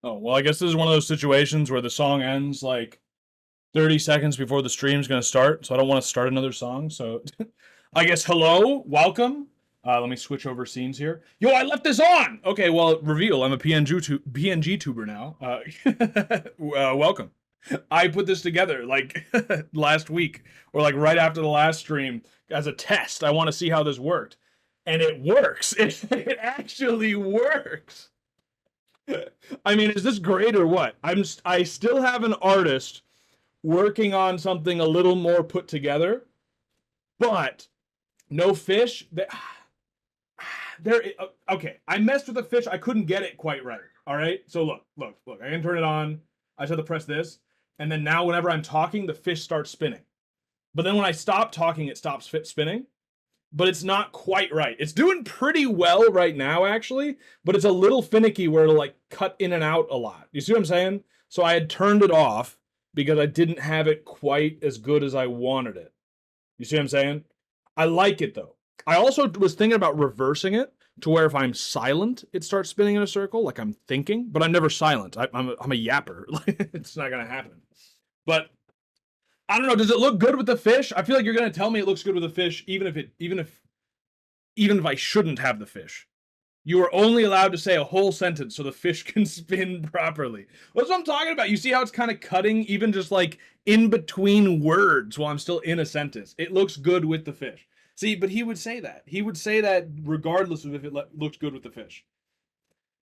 Oh, well, I guess this is one of those situations where the song ends like 30 seconds before the stream's going to start, so I don't want to start another song. So I guess hello, welcome. Let me switch over scenes here. Yo, I left this on! Okay, well, reveal. I'm a PNG tuber now. Welcome. I put this together like last week or like right after the last stream as a test. I want to see how this worked. And it works. It actually works. I mean, is this great or what? I still have an artist working on something a little more put together, but no fish. There. Okay, I messed with the fish. I couldn't get it quite right. All right. So look. I can turn it on. I just have to press this, and then now whenever I'm talking, the fish starts spinning. But then when I stop talking, it stops spinning. But it's not quite right. It's doing pretty well right now, actually, but it's a little finicky where it'll like cut in and out a lot. You see what I'm saying? So I had turned it off because I didn't have it quite as good as I wanted it. You see what I'm saying? I like it though. I also was thinking about reversing it to where if I'm silent, it starts spinning in a circle, like I'm thinking, but I'm never silent. I'm a yapper. It's not gonna happen. But I don't know. Does it look good with the fish? I feel like you're gonna tell me it looks good with the fish, even if I shouldn't have the fish. You are only allowed to say a whole sentence so the fish can spin properly. That's what I'm talking about. You see how it's kind of cutting, even just like in between words while I'm still in a sentence. It looks good with the fish. See, but he would say that. He would say that regardless of if it looks good with the fish.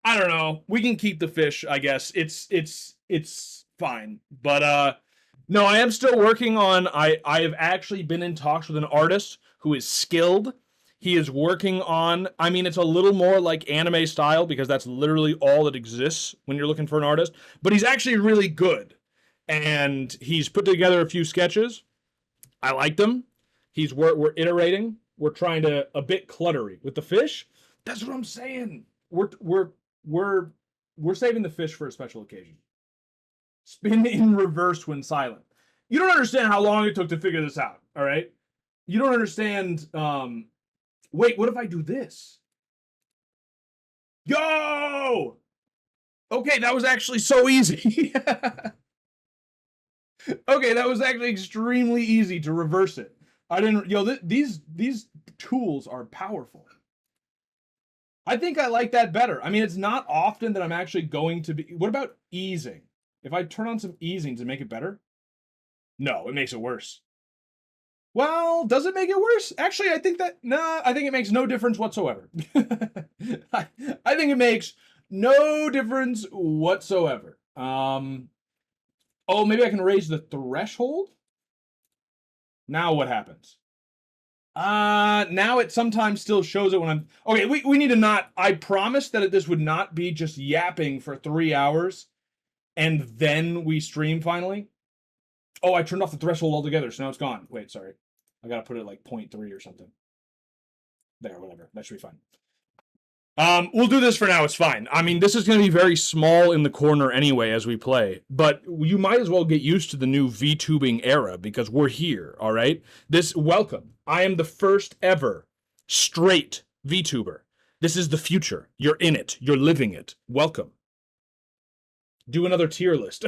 I don't know. We can keep the fish, I guess. It's fine. But no, I am still working on I have actually been in talks with an artist who is skilled. He is working on, I mean, it's a little more like anime style because that's literally all that exists when you're looking for an artist, but he's actually really good. And he's put together a few sketches. I like them. We're iterating. We're trying to a bit cluttery with the fish. That's what I'm saying. We're we're saving the fish for a special occasion. Spin in reverse when silent. You don't understand how long it took to figure this out, all right? You don't understand. Wait, what if I do this? Yo! Okay, that was actually so easy. Okay, that was actually extremely easy to reverse it. I didn't. These tools are powerful. I think I like that better. I mean, it's not often that I'm actually going to be. What about easing? If I turn on some easing to make it better? No, it makes it worse. Well, does it make it worse? Actually, I think it makes no difference whatsoever. I, I think it makes no difference whatsoever. Oh, maybe I can raise the threshold? Now what happens? Now it sometimes still shows it when I'm okay. We need to not. I promised that this would not be just yapping for 3 hours and then we stream finally. Oh, I turned off the threshold altogether, so now it's gone. Wait, sorry. I gotta put it like 0.3 or something. There, whatever. That should be fine. We'll do this for now. It's fine. I mean, this is going to be very small in the corner anyway as we play, but you might as well get used to the new VTubing era because we're here. All right. Welcome. I am the first ever straight VTuber. This is the future. You're in it. You're living it. Welcome. Do another tier list.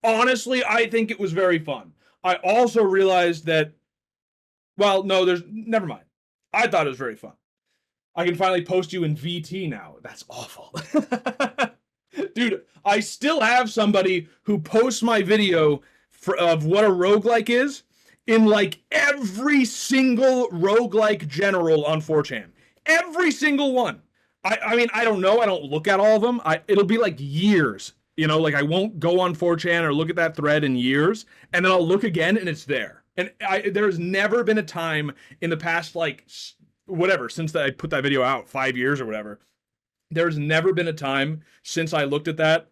Honestly, I think it was very fun. I also realized that, well, no, never mind. I thought it was very fun. I can finally post you in VT now. That's awful. Dude, I still have somebody who posts my video of what a roguelike is in like every single roguelike general on 4chan. Every single one. I mean, I don't know. I don't look at all of them. It'll be like years. Like I won't go on 4chan or look at that thread in years, and then I'll look again and it's there. And there's never been a time in the past like whatever, since I put that video out 5 years or whatever, there's never been a time since I looked at that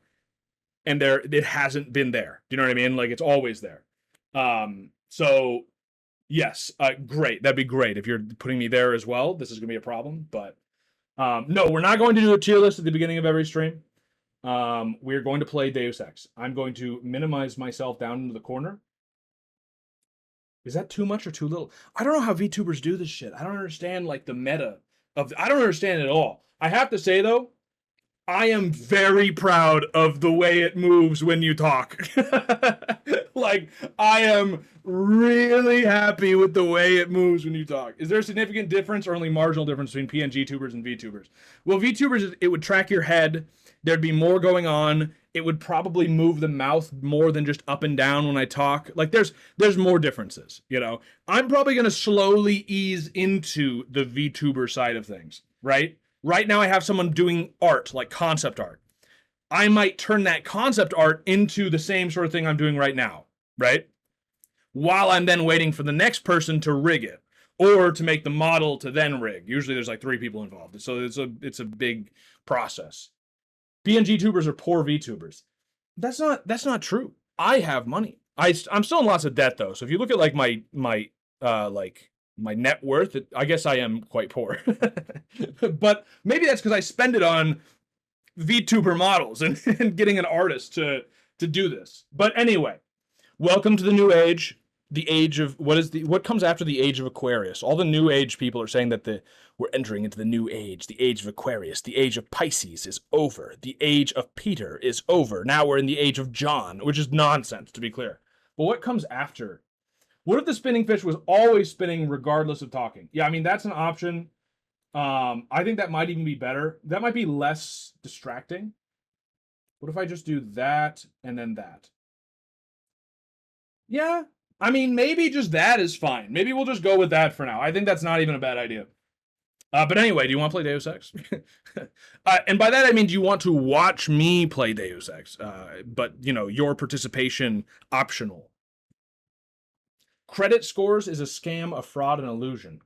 and it hasn't been there. Do you know what I mean? Like it's always there. So yes, great. That'd be great if you're putting me there as well. This is gonna be a problem, but no, we're not going to do a tier list at the beginning of every stream. We're going to play Deus Ex. I'm going to minimize myself down into the corner. Is that too much or too little? I don't know how VTubers do this shit. I don't understand like the meta I don't understand it at all. I have to say though, I am very proud of the way it moves when you talk. Like, I am really happy with the way it moves when you talk. Is there a significant difference or only marginal difference between PNG tubers and VTubers? Well, VTubers, it would track your head. There'd be more going on. It would probably move the mouth more than just up and down when I talk. Like, there's more differences, you know? I'm probably going to slowly ease into the VTuber side of things, right? Right now I have someone doing art, like concept art. I might turn that concept art into the same sort of thing I'm doing right now, right? While I'm then waiting for the next person to rig it or to make the model to then rig. Usually there's like 3 people involved. So it's a big process. PNG tubers are poor VTubers. That's not true. I have money. I'm still in lots of debt though. So if you look at like my net worth, I guess I am quite poor. But maybe that's because I spend it on VTuber models and getting an artist to do this. But anyway, welcome to the new age. The age of what comes after the age of Aquarius? All the new age people are saying that we're entering into the new age, the age of Aquarius, the age of Pisces is over, the age of Peter is over. Now we're in the age of John, which is nonsense, to be clear. But what comes after? What if the spinning fish was always spinning regardless of talking? Yeah, I mean, that's an option. I think that might even be better. That might be less distracting. What if I just do that and then that? Yeah, I mean, maybe just that is fine. Maybe we'll just go with that for now. I think that's not even a bad idea. But anyway, do you want to play Deus Ex? And by that I mean, do you want to watch me play Deus Ex? But, you know, your participation optional. Credit scores is a scam, a fraud, an illusion.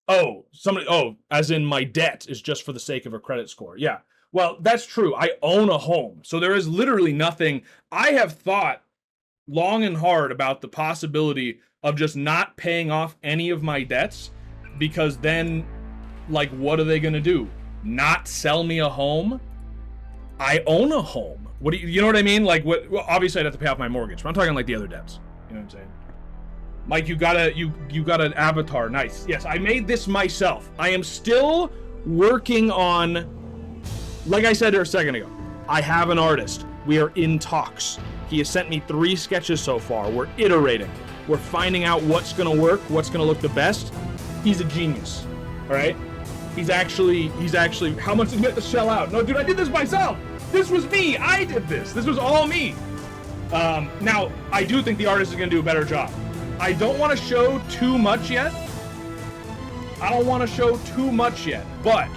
As in my debt is just for the sake of a credit score. Yeah, well, that's true. I own a home. So there is literally nothing. I have thought long and hard about the possibility of just not paying off any of my debts, because then, like, what are they going to do? Not sell me a home? I own a home. What do you know what I mean? Like, what? Well, obviously I'd have to pay off my mortgage, but I'm talking like the other debts. You know what I'm saying? Mike, you got an avatar. Nice. Yes, I made this myself. I am still working on, like I said a second ago, I have an artist. We are in talks. He has sent me 3 sketches so far. We're iterating. We're finding out what's gonna work, what's gonna look the best. He's a genius. All right? He's actually, how much did you have to shell out? No, dude, I did this myself. This was me. I did this. This was all me. Now, I do think the artist is gonna do a better job. I don't want to show too much yet. But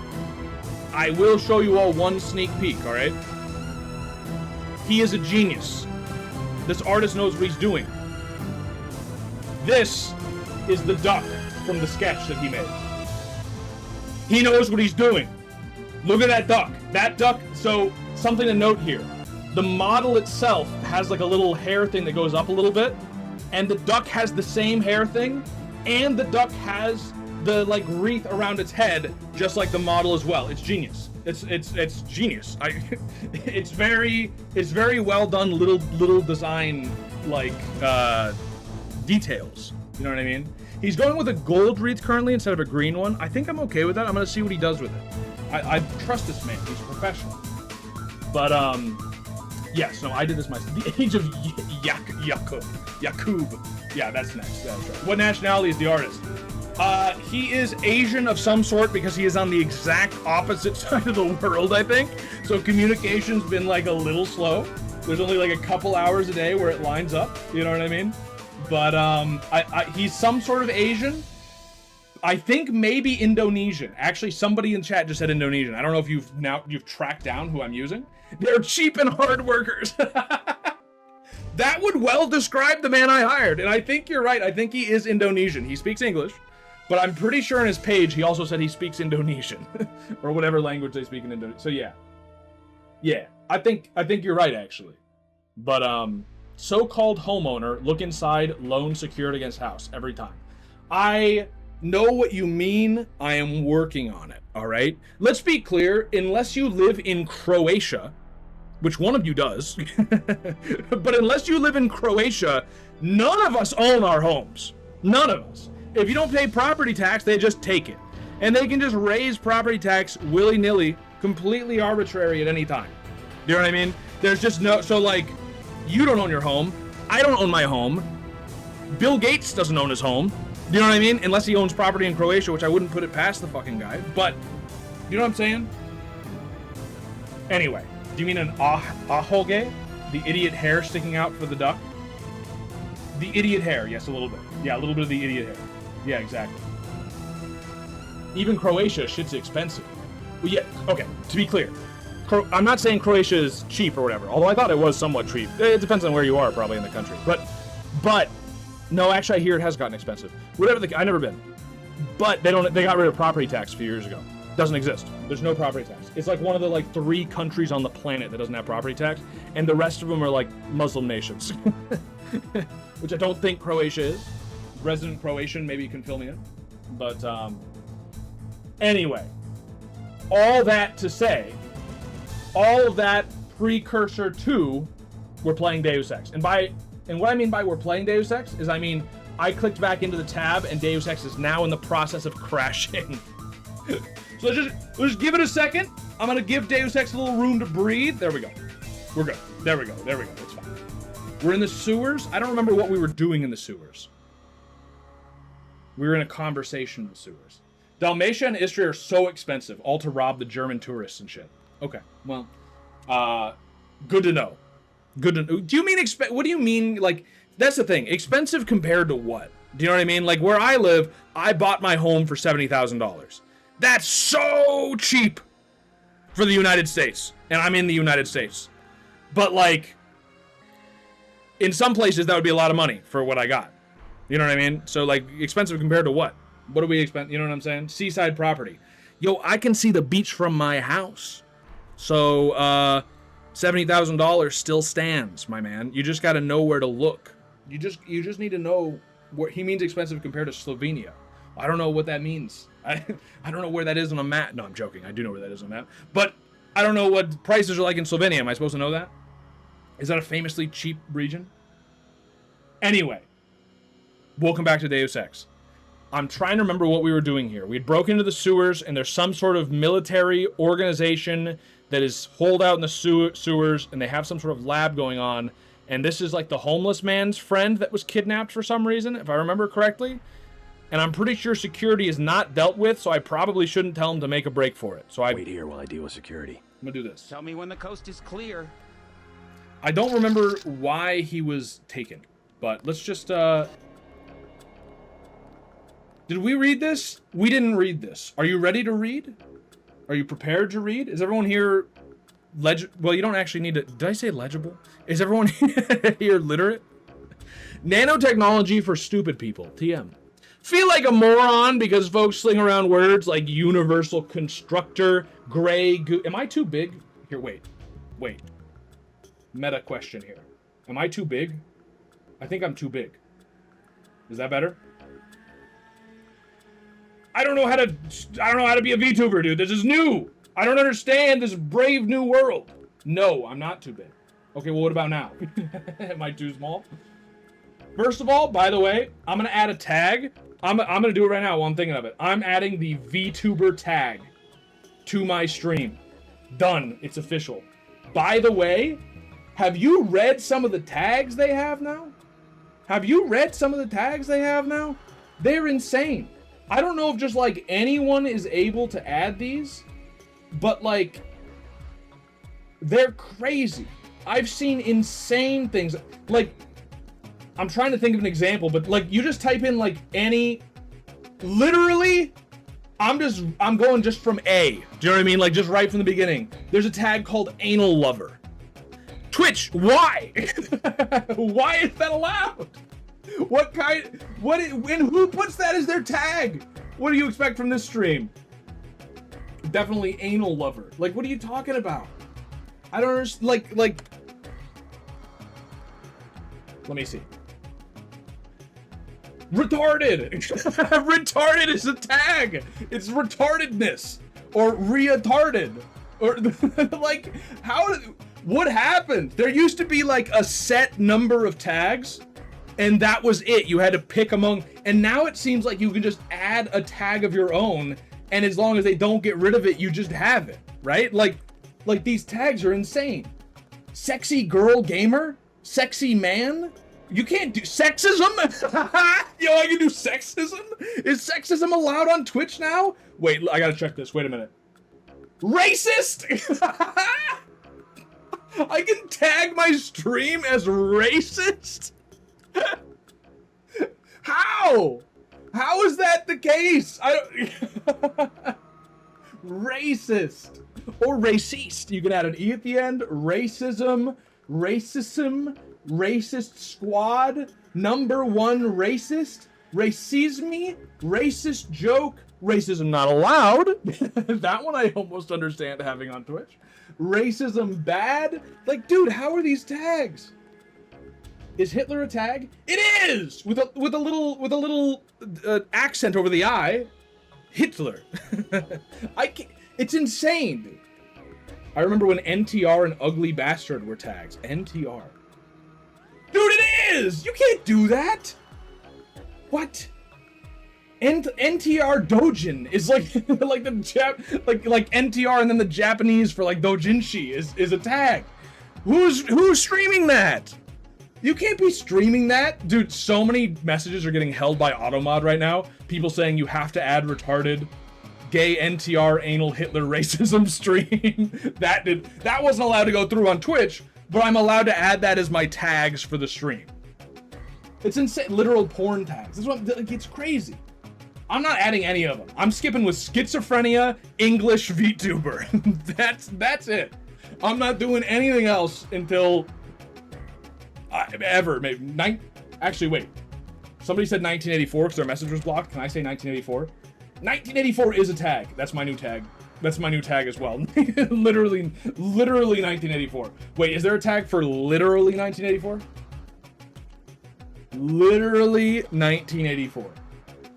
I will show you all one sneak peek, all right? He is a genius. This artist knows what he's doing. This is the duck from the sketch that he made. He knows what he's doing. Look at that duck. That duck, so something to note here. The model itself has like a little hair thing that goes up a little bit. And the duck has the same hair thing, and the duck has the like wreath around its head, just like the model as well. It's genius. It's genius. It's very well done. Little design like details. You know what I mean? He's going with a gold wreath currently instead of a green one. I think I'm okay with that. I'm gonna see what he does with it. I trust this man. He's a professional. But yes, no, I did this myself. The age of Yakub. Yeah, that's next. That's right. What nationality is the artist? He is Asian of some sort because he is on the exact opposite side of the world, I think. So communication's been like a little slow. There's only like a couple hours a day where it lines up. You know what I mean? But he's some sort of Asian. I think maybe Indonesian. Actually, somebody in chat just said Indonesian. I don't know if you've tracked down who I'm using. They're cheap and hard workers. That would well describe the man I hired. And I think you're right. I think he is Indonesian. He speaks English, but I'm pretty sure in his page he also said he speaks Indonesian or whatever language they speak in Indonesia. So yeah, I think you're right actually. But so-called homeowner, look inside, loan secured against house every time. I know what you mean. I am working on it. All right. Let's be clear. Unless you live in Croatia, which one of you does, but unless you live in Croatia, none of us own our homes. None of us. If you don't pay property tax, they just take it. And they can just raise property tax willy-nilly Completely arbitrary at any time. You know what I mean? There's just no, so like, you don't own your home. I don't own my home. Bill Gates doesn't own his home. You know what I mean? Unless he owns property in Croatia, which I wouldn't put it past the fucking guy. But, you know what I'm saying? Anyway, do you mean an ahoge? The idiot hair sticking out for the duck? The idiot hair, yes, a little bit. Yeah, a little bit of the idiot hair. Yeah, exactly. Even Croatia, shit's expensive. Well, yeah, okay, to be clear. I'm not saying Croatia is cheap or whatever, although I thought it was somewhat cheap. It depends on where you are, probably, in the country. But, no, actually, I hear it has gotten expensive. Whatever I've never been. But they got rid of property tax a few years ago. Doesn't exist. There's no property tax. It's like one of the like 3 countries on the planet that doesn't have property tax, and the rest of them are like Muslim nations. Which I don't think Croatia is. Resident Croatian, maybe you can fill me in. But, anyway. All that to say, all of that precursor to we're playing Deus Ex. And what I mean by we're playing Deus Ex is I clicked back into the tab and Deus Ex is now in the process of crashing. So let's just give it a second. I'm gonna give Deus Ex a little room to breathe. There we go. We're good. There we go. It's fine. We're in the sewers. I don't remember what we were doing in the sewers. We were in a conversation in the sewers. Dalmatia and Istria are so expensive, all to rob the German tourists and shit. Okay, well, good to know. Good to know. Do you mean what do you mean, like, that's the thing. Expensive compared to what? Do you know what I mean? Like, where I live, I bought my home for $70,000. That's so cheap for the United States. And I'm in the United States. But, like, in some places, that would be a lot of money for what I got. You know what I mean? So, like, expensive compared to what? What do we expect? You know what I'm saying? Seaside property. Yo, I can see the beach from my house. So, $70,000 still stands, my man. You just got to know where to look. You just need to know what he means expensive compared to Slovenia. I don't know what that means. I don't know where that is on a map. No, I'm joking. I do know where that is on a map. But I don't know what prices are like in Slovenia. Am I supposed to know that? Is that a famously cheap region? Anyway, welcome back to Deus Ex. I'm trying to remember what we were doing here. We had broken into the sewers, and there's some sort of military organization that is holed out in the sewers, and they have some sort of lab going on. And this is like the homeless man's friend that was kidnapped for some reason, if I remember correctly. And I'm pretty sure security is not dealt with, so I probably shouldn't tell him to make a break for it. So wait here while I deal with security. I'm gonna do this. Tell me when the coast is clear. I don't remember why he was taken, but let's just, Did we read this? We didn't read this. Are you ready to read? Are you prepared to read? Is everyone here well, you don't actually need to... Did I say legible? Is everyone here literate? Nanotechnology for stupid people. TM. Feel like a moron because folks sling around words like universal constructor, gray goo... Am I too big? Here, wait. Meta question here. Am I too big? I think I'm too big. Is that better? I don't know how to be a VTuber, dude. This is new. I don't understand this brave new world. No, I'm not too big. Okay, well, what about now? Am I too small? First of all, by the way, I'm gonna add a tag. I'm gonna do it right now while I'm thinking of it. I'm adding the VTuber tag to my stream. Done. It's official. By the way, have you read some of the tags they have now? They're insane. I don't know if just like anyone is able to add these, but like they're crazy. I've seen insane things. Like, I'm trying to think of an example, but like you just type in like any, literally, I'm going just from A. Do you know what I mean? Like just right from the beginning. There's a tag called anal lover. Twitch, why? Why is that allowed? And who puts that as their tag? What do you expect from this stream? Definitely anal lover. Like, what are you talking about? I don't understand. Like, let me see. Retarded. Retarded is a tag. It's retardedness or retarded or like what happened? There used to be like a set number of tags. And that was it. You had to pick among, and now it seems like you can just add a tag of your own, and as long as they don't get rid of it, you just have it. right? Like these tags are insane. Sexy girl gamer? Sexy man? You can't do sexism? Yo, I can do sexism? Is sexism allowed on Twitch now? Wait, I gotta check this. Wait a minute. Racist? I can tag my stream as racist? How? How is that the case? I don't... Racist. Or racist. You can add an E at the end. Racism. Racism. Racist squad. Number one racist. Racisme. Racist joke. Racism not allowed. That one I almost understand having on Twitch. Racism bad. Like, dude, how are these tags? Is Hitler a tag? It is! With a little accent over the I. Hitler. It's insane, dude. I remember when NTR and Ugly Bastard were tags. NTR. Dude, it is! You can't do that! What? NTR Dojin is like like the like NTR and then the Japanese for like Dojinshi is a tag. Who's streaming that? You can't be streaming that. Dude, so many messages are getting held by Automod right now. People saying you have to add retarded gay NTR anal Hitler racism stream. That wasn't allowed to go through on Twitch, but I'm allowed to add that as my tags for the stream. It's insane. Literal porn tags. This one, like, it's crazy. I'm not adding any of them. I'm skipping with schizophrenia, English VTuber. That's it. I'm not doing anything else until ever. Maybe actually, wait. Somebody said 1984 because their message was blocked. Can I say 1984? 1984 is a tag. That's my new tag. That's my new tag as well. literally 1984. Wait, is there a tag for literally 1984? Literally 1984.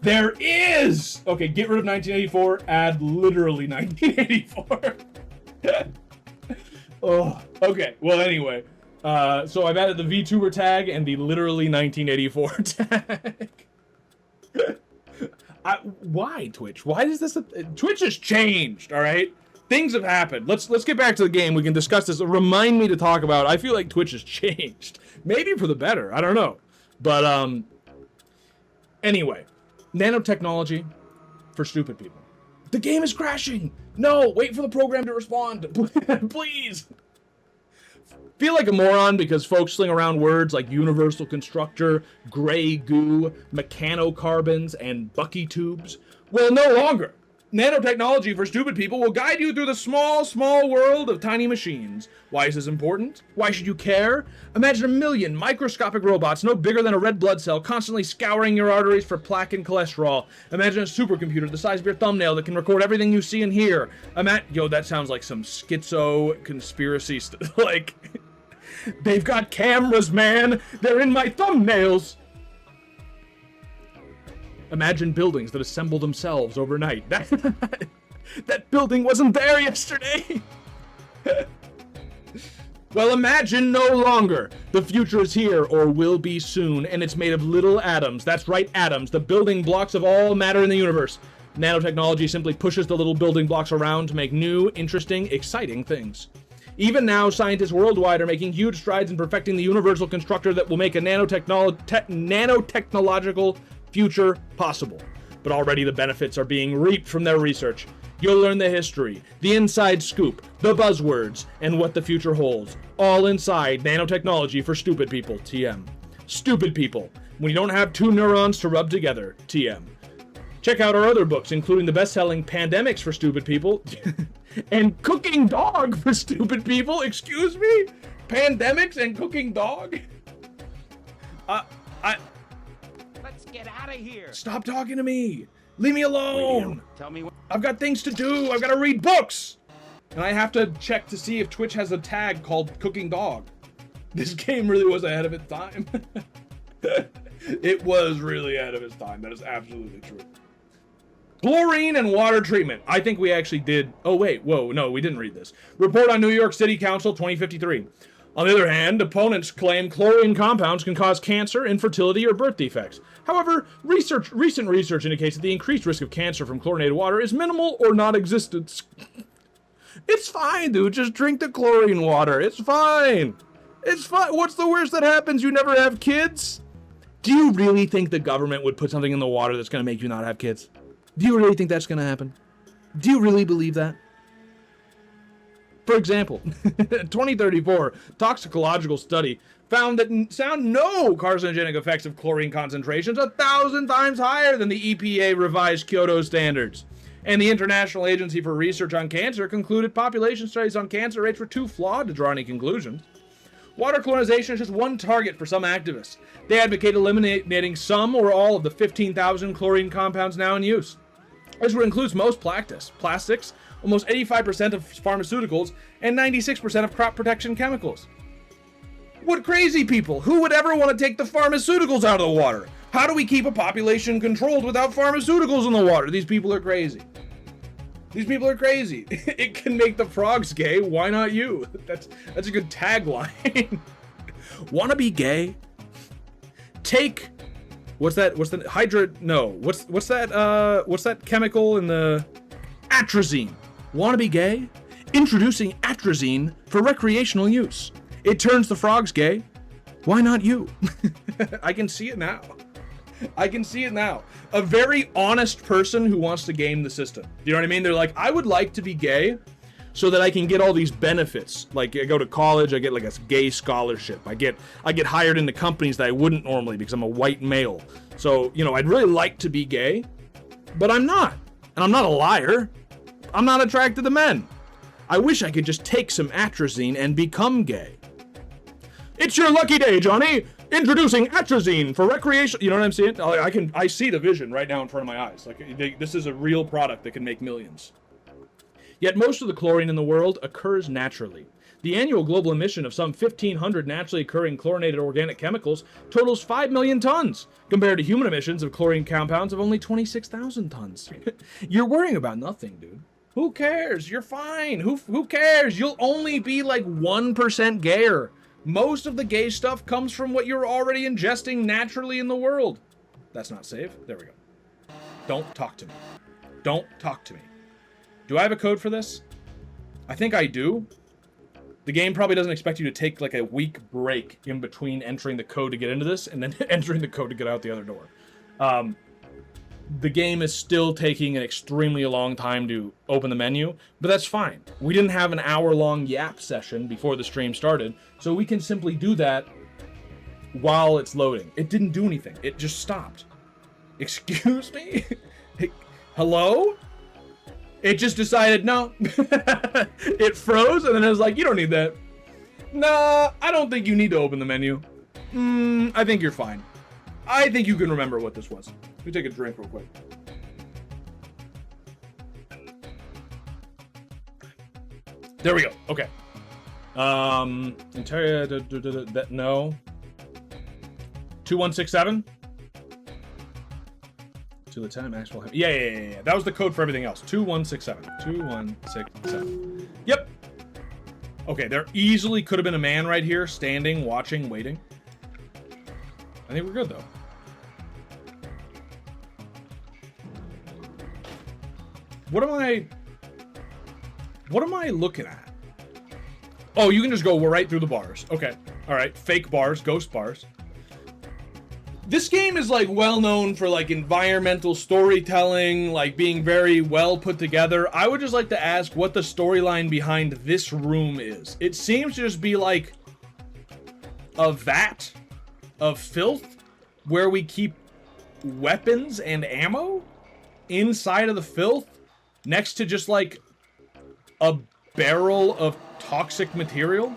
There is! Okay, get rid of 1984, add literally 1984. Oh, okay. Well, anyway. So I've added the VTuber tag and the literally 1984 tag. Why Twitch? Why is this Twitch has changed, all right? Things have happened. Let's get back to the game. We can discuss this. Remind me to talk about. I feel like Twitch has changed. Maybe for the better. I don't know. But anyway, nanotechnology for stupid people. The game is crashing. No, wait for the program to respond. Please. Feel like a moron because folks sling around words like universal constructor, gray goo, mechanocarbons, and Bucky tubes. Well, no longer. Nanotechnology for stupid people will guide you through the small world of tiny machines. Why is this important? Why should you care? Imagine a million microscopic robots no bigger than a red blood cell constantly scouring your arteries for plaque and cholesterol. Imagine a supercomputer the size of your thumbnail that can record everything you see and hear. Yo, that sounds like some schizo conspiracy like, they've got cameras, man! They're in my thumbnails! Imagine buildings that assemble themselves overnight. That building wasn't there yesterday! Well, imagine no longer. The future is here, or will be soon, and it's made of little atoms. That's right, atoms, the building blocks of all matter in the universe. Nanotechnology simply pushes the little building blocks around to make new, interesting, exciting things. Even now, scientists worldwide are making huge strides in perfecting the universal constructor that will make a nanotechnological future possible. But already the benefits are being reaped from their research. You'll learn the history, the inside scoop, the buzzwords, and what the future holds. All inside Nanotechnology for Stupid People, TM. Stupid people, when you don't have two neurons to rub together, TM. Check out our other books, including the best-selling Pandemics for Stupid People, and Cooking Dog for Stupid People, excuse me? Pandemics and Cooking Dog? Let's get out of here. Stop talking to me. Leave me alone. Tell me what. I've got things to do. I've got to read books. And I have to check to see if Twitch has a tag called Cooking Dog. This game really was ahead of its time. It was really ahead of its time. That is absolutely true. Chlorine and water treatment. I think we actually did. Oh, wait. Whoa. No, we didn't read this. Report on New York City Council 2053. On the other hand, opponents claim chlorine compounds can cause cancer, infertility, or birth defects. However, recent research indicates that the increased risk of cancer from chlorinated water is minimal or non-existent. It's fine, dude. Just drink the chlorine water. It's fine. It's fine. What's the worst that happens? You never have kids? Do you really think the government would put something in the water that's going to make you not have kids? Do you really think that's going to happen? Do you really believe that? For example, 2034 toxicological study found that no carcinogenic effects of chlorine concentrations 1,000 times higher than the EPA revised Kyoto standards. And the International Agency for Research on Cancer concluded population studies on cancer rates were too flawed to draw any conclusions. Water chlorinization is just one target for some activists. They advocate eliminating some or all of the 15,000 chlorine compounds now in use. This includes most plastics, almost 85% of pharmaceuticals, and 96% of crop protection chemicals. What crazy people! Who would ever want to take the pharmaceuticals out of the water? How do we keep a population controlled without pharmaceuticals in the water? These people are crazy. These people are crazy. It can make the frogs gay. Why not you? That's a good tagline. Wanna be gay? Take what's that chemical in the atrazine? Wanna be gay? Introducing atrazine for recreational use. It turns the frogs gay. Why not you? I can see it now. I can see it now. A very honest person who wants to game the system. You know what I mean? They're like, I would like to be gay so that I can get all these benefits. Like, I go to college, I get like a gay scholarship. I get hired into companies that I wouldn't normally because I'm a white male. So, you know, I'd really like to be gay, but I'm not. And I'm not a liar. I'm not attracted to men. I wish I could just take some atrazine and become gay. It's your lucky day, Johnny! Introducing atrazine for recreation. You know what I'm saying? I see the vision right now in front of my eyes. Like, this is a real product that can make millions. Yet most of the chlorine in the world occurs naturally. The annual global emission of some 1,500 naturally occurring chlorinated organic chemicals totals 5 million tons, compared to human emissions of chlorine compounds of only 26,000 tons. You're worrying about nothing, dude. Who cares? You're fine. Who cares? You'll only be like 1% gayer. Most of the gay stuff comes from what you're already ingesting naturally in the world. That's not safe. There we go. Don't talk to me. Don't talk to me. Do I have a code for this? I think I do. The game probably doesn't expect you to take like a week break in between entering the code to get into this and then entering the code to get out the other door. The game is still taking an extremely long time to open the menu, but that's fine. We didn't have an hour-long yap session before the stream started, so we can simply do that while it's loading. It didn't do anything. It just stopped. Excuse me? Hello? It just decided, no. It froze, and then it was like, you don't need that. Nah, I don't think you need to open the menu. I think you're fine. I think you can remember what this was. Let me take a drink real quick. There we go. Okay. Interior, no. 2167? To the 10 maximum. Yeah. That was the code for everything else. 2167. 2167. Yep. Okay, there easily could have been a man right here, standing, watching, waiting. I think we're good, though. What am I looking at? Oh, you can just go right through the bars. Okay. All right. Fake bars, ghost bars. This game is like well known for like environmental storytelling, like being very well put together. I would just like to ask what the storyline behind this room is. It seems to just be like a vat of filth where we keep weapons and ammo inside of the filth next to just like a barrel of toxic material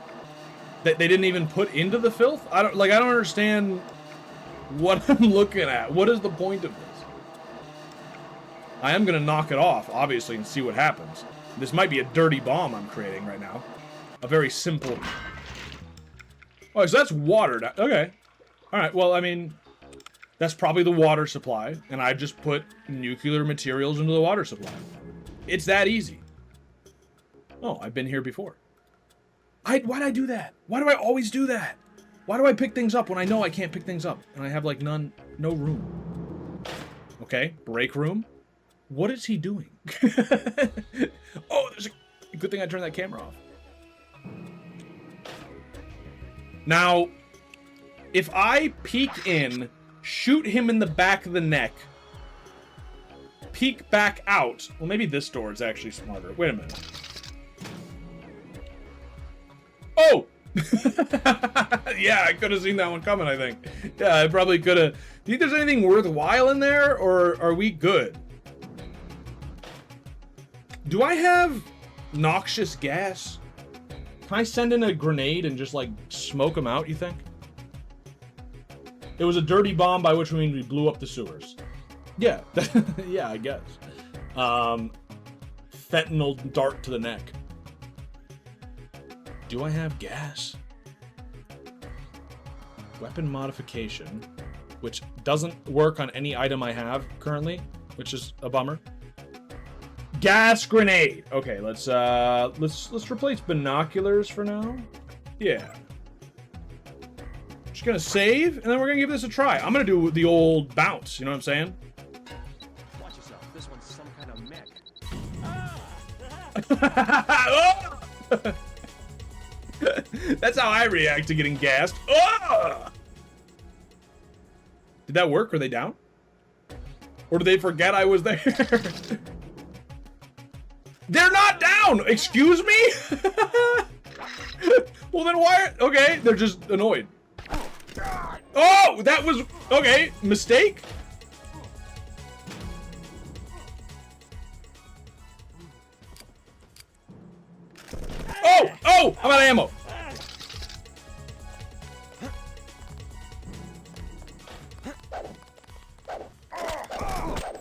that they didn't even put into the filth. I don't understand what I'm looking at. What is the point of this? I am gonna knock it off, obviously, and see what happens. This might be a dirty bomb I'm creating right now. A very simple... Oh, so that's water. Okay. Alright, well, I mean, that's probably the water supply, and I just put nuclear materials into the water supply. It's that easy. Oh, I've been here before. Why'd I do that? Why do I always do that? Why do I pick things up when I know I can't pick things up? And I have, like, no room. Okay, break room. What is he doing? Oh, there's a... Good thing I turned that camera off. Now, if I peek in, shoot him in the back of the neck, peek back out. Well, maybe this door is actually smarter. Wait a minute. Oh! Yeah, I could have seen that one coming, I think. Yeah, I probably could have. Do you think there's anything worthwhile in there, or are we good? Do I have noxious gas? Can I send in a grenade and just, like, smoke them out, you think? It was a dirty bomb, by which we mean we blew up the sewers. Yeah. Yeah, I guess. Fentanyl dart to the neck. Do I have gas? Weapon modification, which doesn't work on any item I have currently, which is a bummer. Gas grenade. Okay, let's replace binoculars for now. Yeah. Just gonna save, and then we're gonna give this a try. I'm gonna do the old bounce. You know what I'm saying? Watch yourself. This one's some kind of mech. That's how I react to getting gassed. Oh! Did that work? Are they down? Or did they forget I was there? They're not down! Excuse me? Well, then why? Okay, they're just annoyed. Oh, that was... Okay, mistake? Oh! Oh! I'm out of ammo.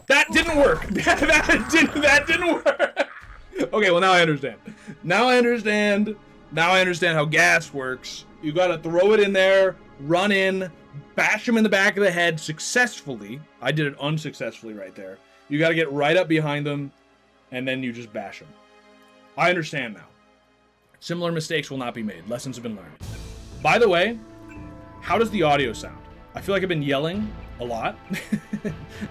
That didn't work. That didn't work. Okay, well now I understand. Now I understand how gas works. You gotta throw it in there, run in, bash him in the back of the head successfully. I did it unsuccessfully right there. You gotta get right up behind them, and then you just bash him. I understand now. Similar mistakes will not be made. Lessons have been learned. By the way, how does the audio sound? I feel like I've been yelling a lot.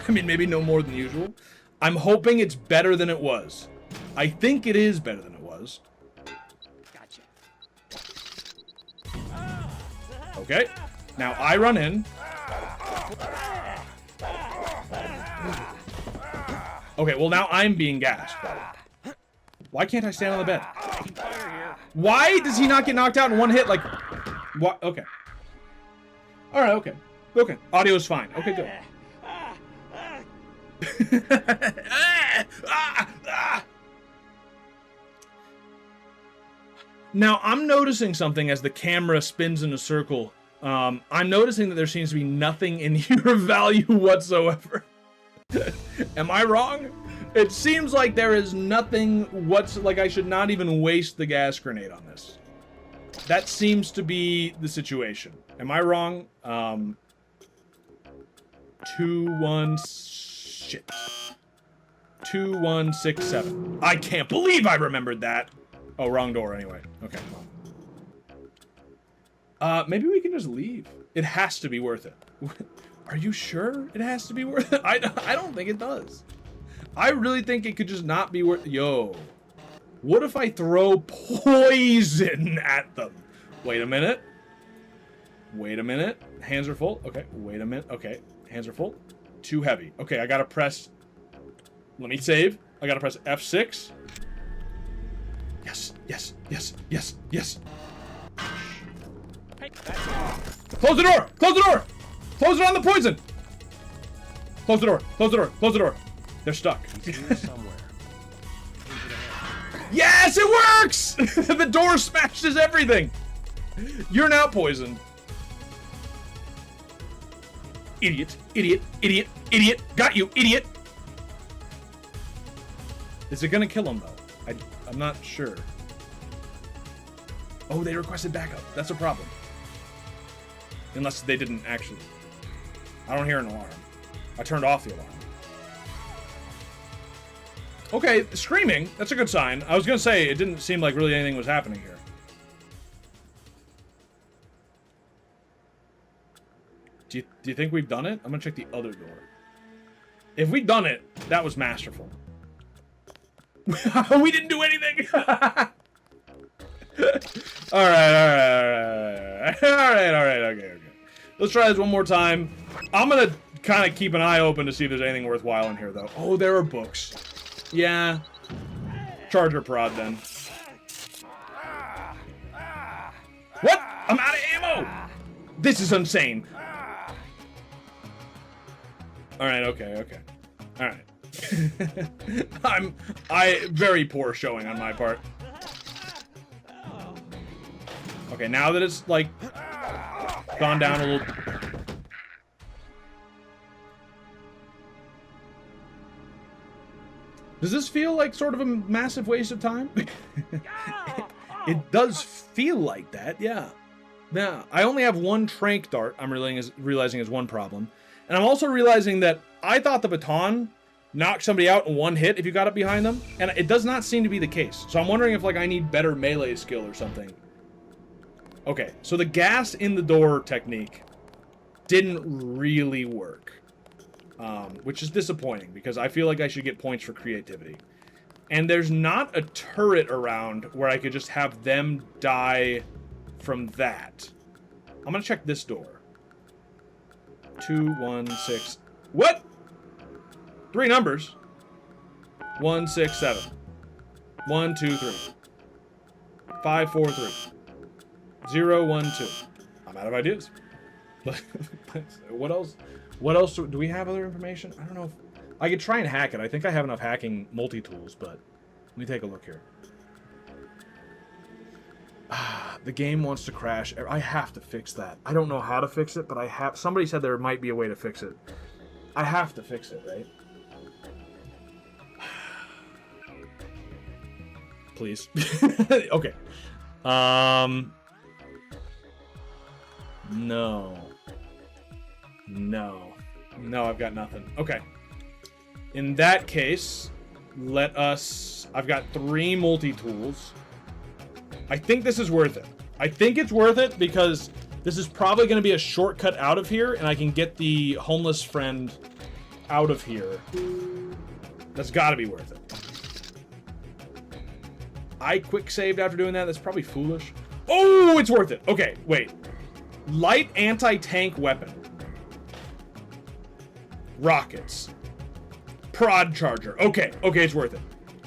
I mean, maybe no more than usual. I'm hoping it's better than it was. I think it is better than it was. Gotcha. Okay. Now I run in. Okay, well now I'm being gassed. Why can't I stand on the bed? Why does he not get knocked out in one hit? Like, what? Okay. All right. Okay. Okay. Audio's fine. Okay. Good. Now I'm noticing something as the camera spins in a circle. I'm noticing that there seems to be nothing in here of value whatsoever. Am I wrong? It seems like there is nothing like I should not even waste the gas grenade on this. That seems to be the situation. Am I wrong? 2167. I can't believe I remembered that. Oh, wrong door anyway. Okay. Maybe we can just leave. It has to be worth it. Are you sure it has to be worth it? I don't think it does. I really think it could just not be worth... Yo. What if I throw poison at them? Wait a minute. Wait a minute. Hands are full. Okay. Wait a minute. Okay. Hands are full. Too heavy. Okay, I gotta press... Let me save. I gotta press F6. Yes. Yes. Yes. Yes. Yes. Hey, that's all. Close the door! Close the door! Close it on the poison! Close the door. Close the door. Close the door. They're stuck. He's here somewhere. Yes, it works! The door smashes everything. You're now poisoned. Idiot, idiot, idiot, idiot. Got you, idiot. Is it gonna kill him, though? I'm not sure. Oh, they requested backup. That's a problem. Unless they didn't actually. I don't hear an alarm. I turned off the alarm. Okay, screaming. That's a good sign. I was gonna say, it didn't seem like really anything was happening here. Do you think we've done it? I'm gonna check the other door. If we've done it, that was masterful. We didn't do anything. All right. Okay. Let's try this one more time. I'm gonna kind of keep an eye open to see if there's anything worthwhile in here, though. Oh, there are books. Yeah. Charger prod, then. What? I'm out of ammo! This is insane. Alright, okay. Alright. Very poor showing on my part. Okay, now that it's, like, gone down a little... Does this feel like sort of a massive waste of time? It does feel like that, yeah. Now, I only have one trank dart, I'm realizing is one problem. And I'm also realizing that I thought the baton knocked somebody out in one hit if you got up behind them, and it does not seem to be the case. So I'm wondering if, like, I need better melee skill or something. Okay, so the gas in the door technique didn't really work. Which is disappointing, because I feel like I should get points for creativity. And there's not a turret around where I could just have them die from that. I'm gonna check this door. 2, 1, 6. What? 3 numbers. 1, 6, 7. 1, 2, 3. 5, 4, 3. 0, 1, 2. I'm out of ideas. What else? What else do we have? Other information? I don't know if I could try and hack it. I think I have enough hacking multi-tools, but let me take a look here. The game wants to crash. I have to fix that. I don't know how to fix it, but I have. Somebody said there might be a way to fix it. I have to fix it, right? Please. Okay. No, I've got nothing. Okay. In that case, I've got 3 multi-tools. I think this is worth it. I think it's worth it because this is probably going to be a shortcut out of here, and I can get the homeless friend out of here. That's got to be worth it. I quick saved after doing that. That's probably foolish. Oh, it's worth it. Okay, wait. Light anti-tank weapon. Rockets. Prod charger. Okay, it's worth it.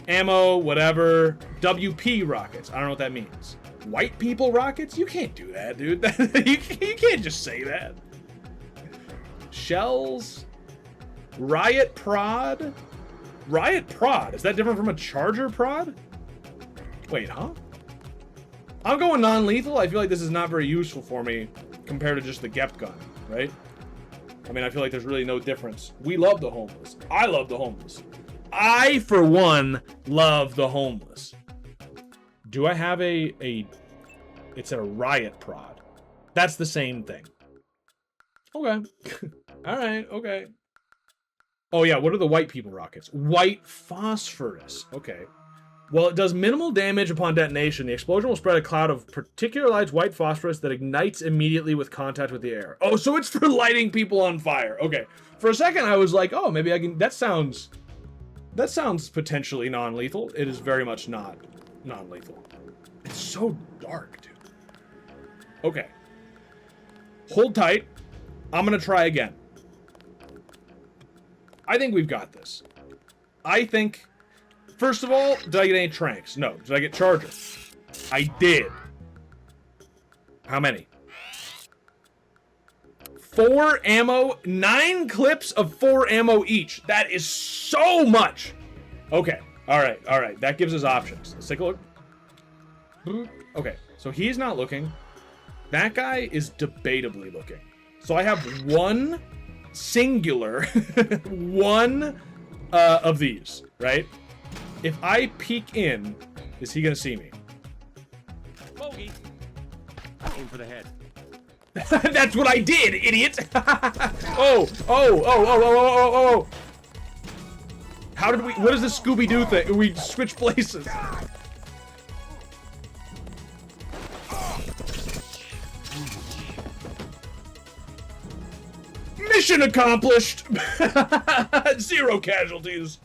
Ammo, whatever. WP rockets. I don't know what that means. White people rockets? You can't do that, dude. You can't just say that. Shells. Riot prod. Riot prod. Is that different from a charger prod? Wait, huh? I'm going non-lethal. I feel like this is not very useful for me compared to just the Gep gun, right? I mean, I feel like there's really no difference. We love the homeless. I love the homeless. I, for one, love the homeless. Do I have it's a riot prod. That's the same thing. Okay. All right, okay. Oh, yeah, what are the white people rockets? White phosphorus. Okay. While it does minimal damage upon detonation, the explosion will spread a cloud of particularized white phosphorus that ignites immediately with contact with the air. Oh, so it's for lighting people on fire. Okay. For a second, I was like, oh, maybe I can... That sounds potentially non-lethal. It is very much not non-lethal. It's so dark, dude. Okay. Hold tight. I'm going to try again. I think we've got this. I think... First of all, did I get any tranks? No. Did I get charger? I did. How many? 4 ammo, 9 clips of 4 ammo each. That is so much. Okay. All right. That gives us options. Let's take a look. Okay. So he's not looking. That guy is debatably looking. So I have one singular, one of these, right? If I peek in, is he gonna see me? Bogey. Aim for the head. That's what I did, idiot! Oh! How did we... What is this Scooby-Doo thing? We switch places. Mission accomplished! 0 casualties.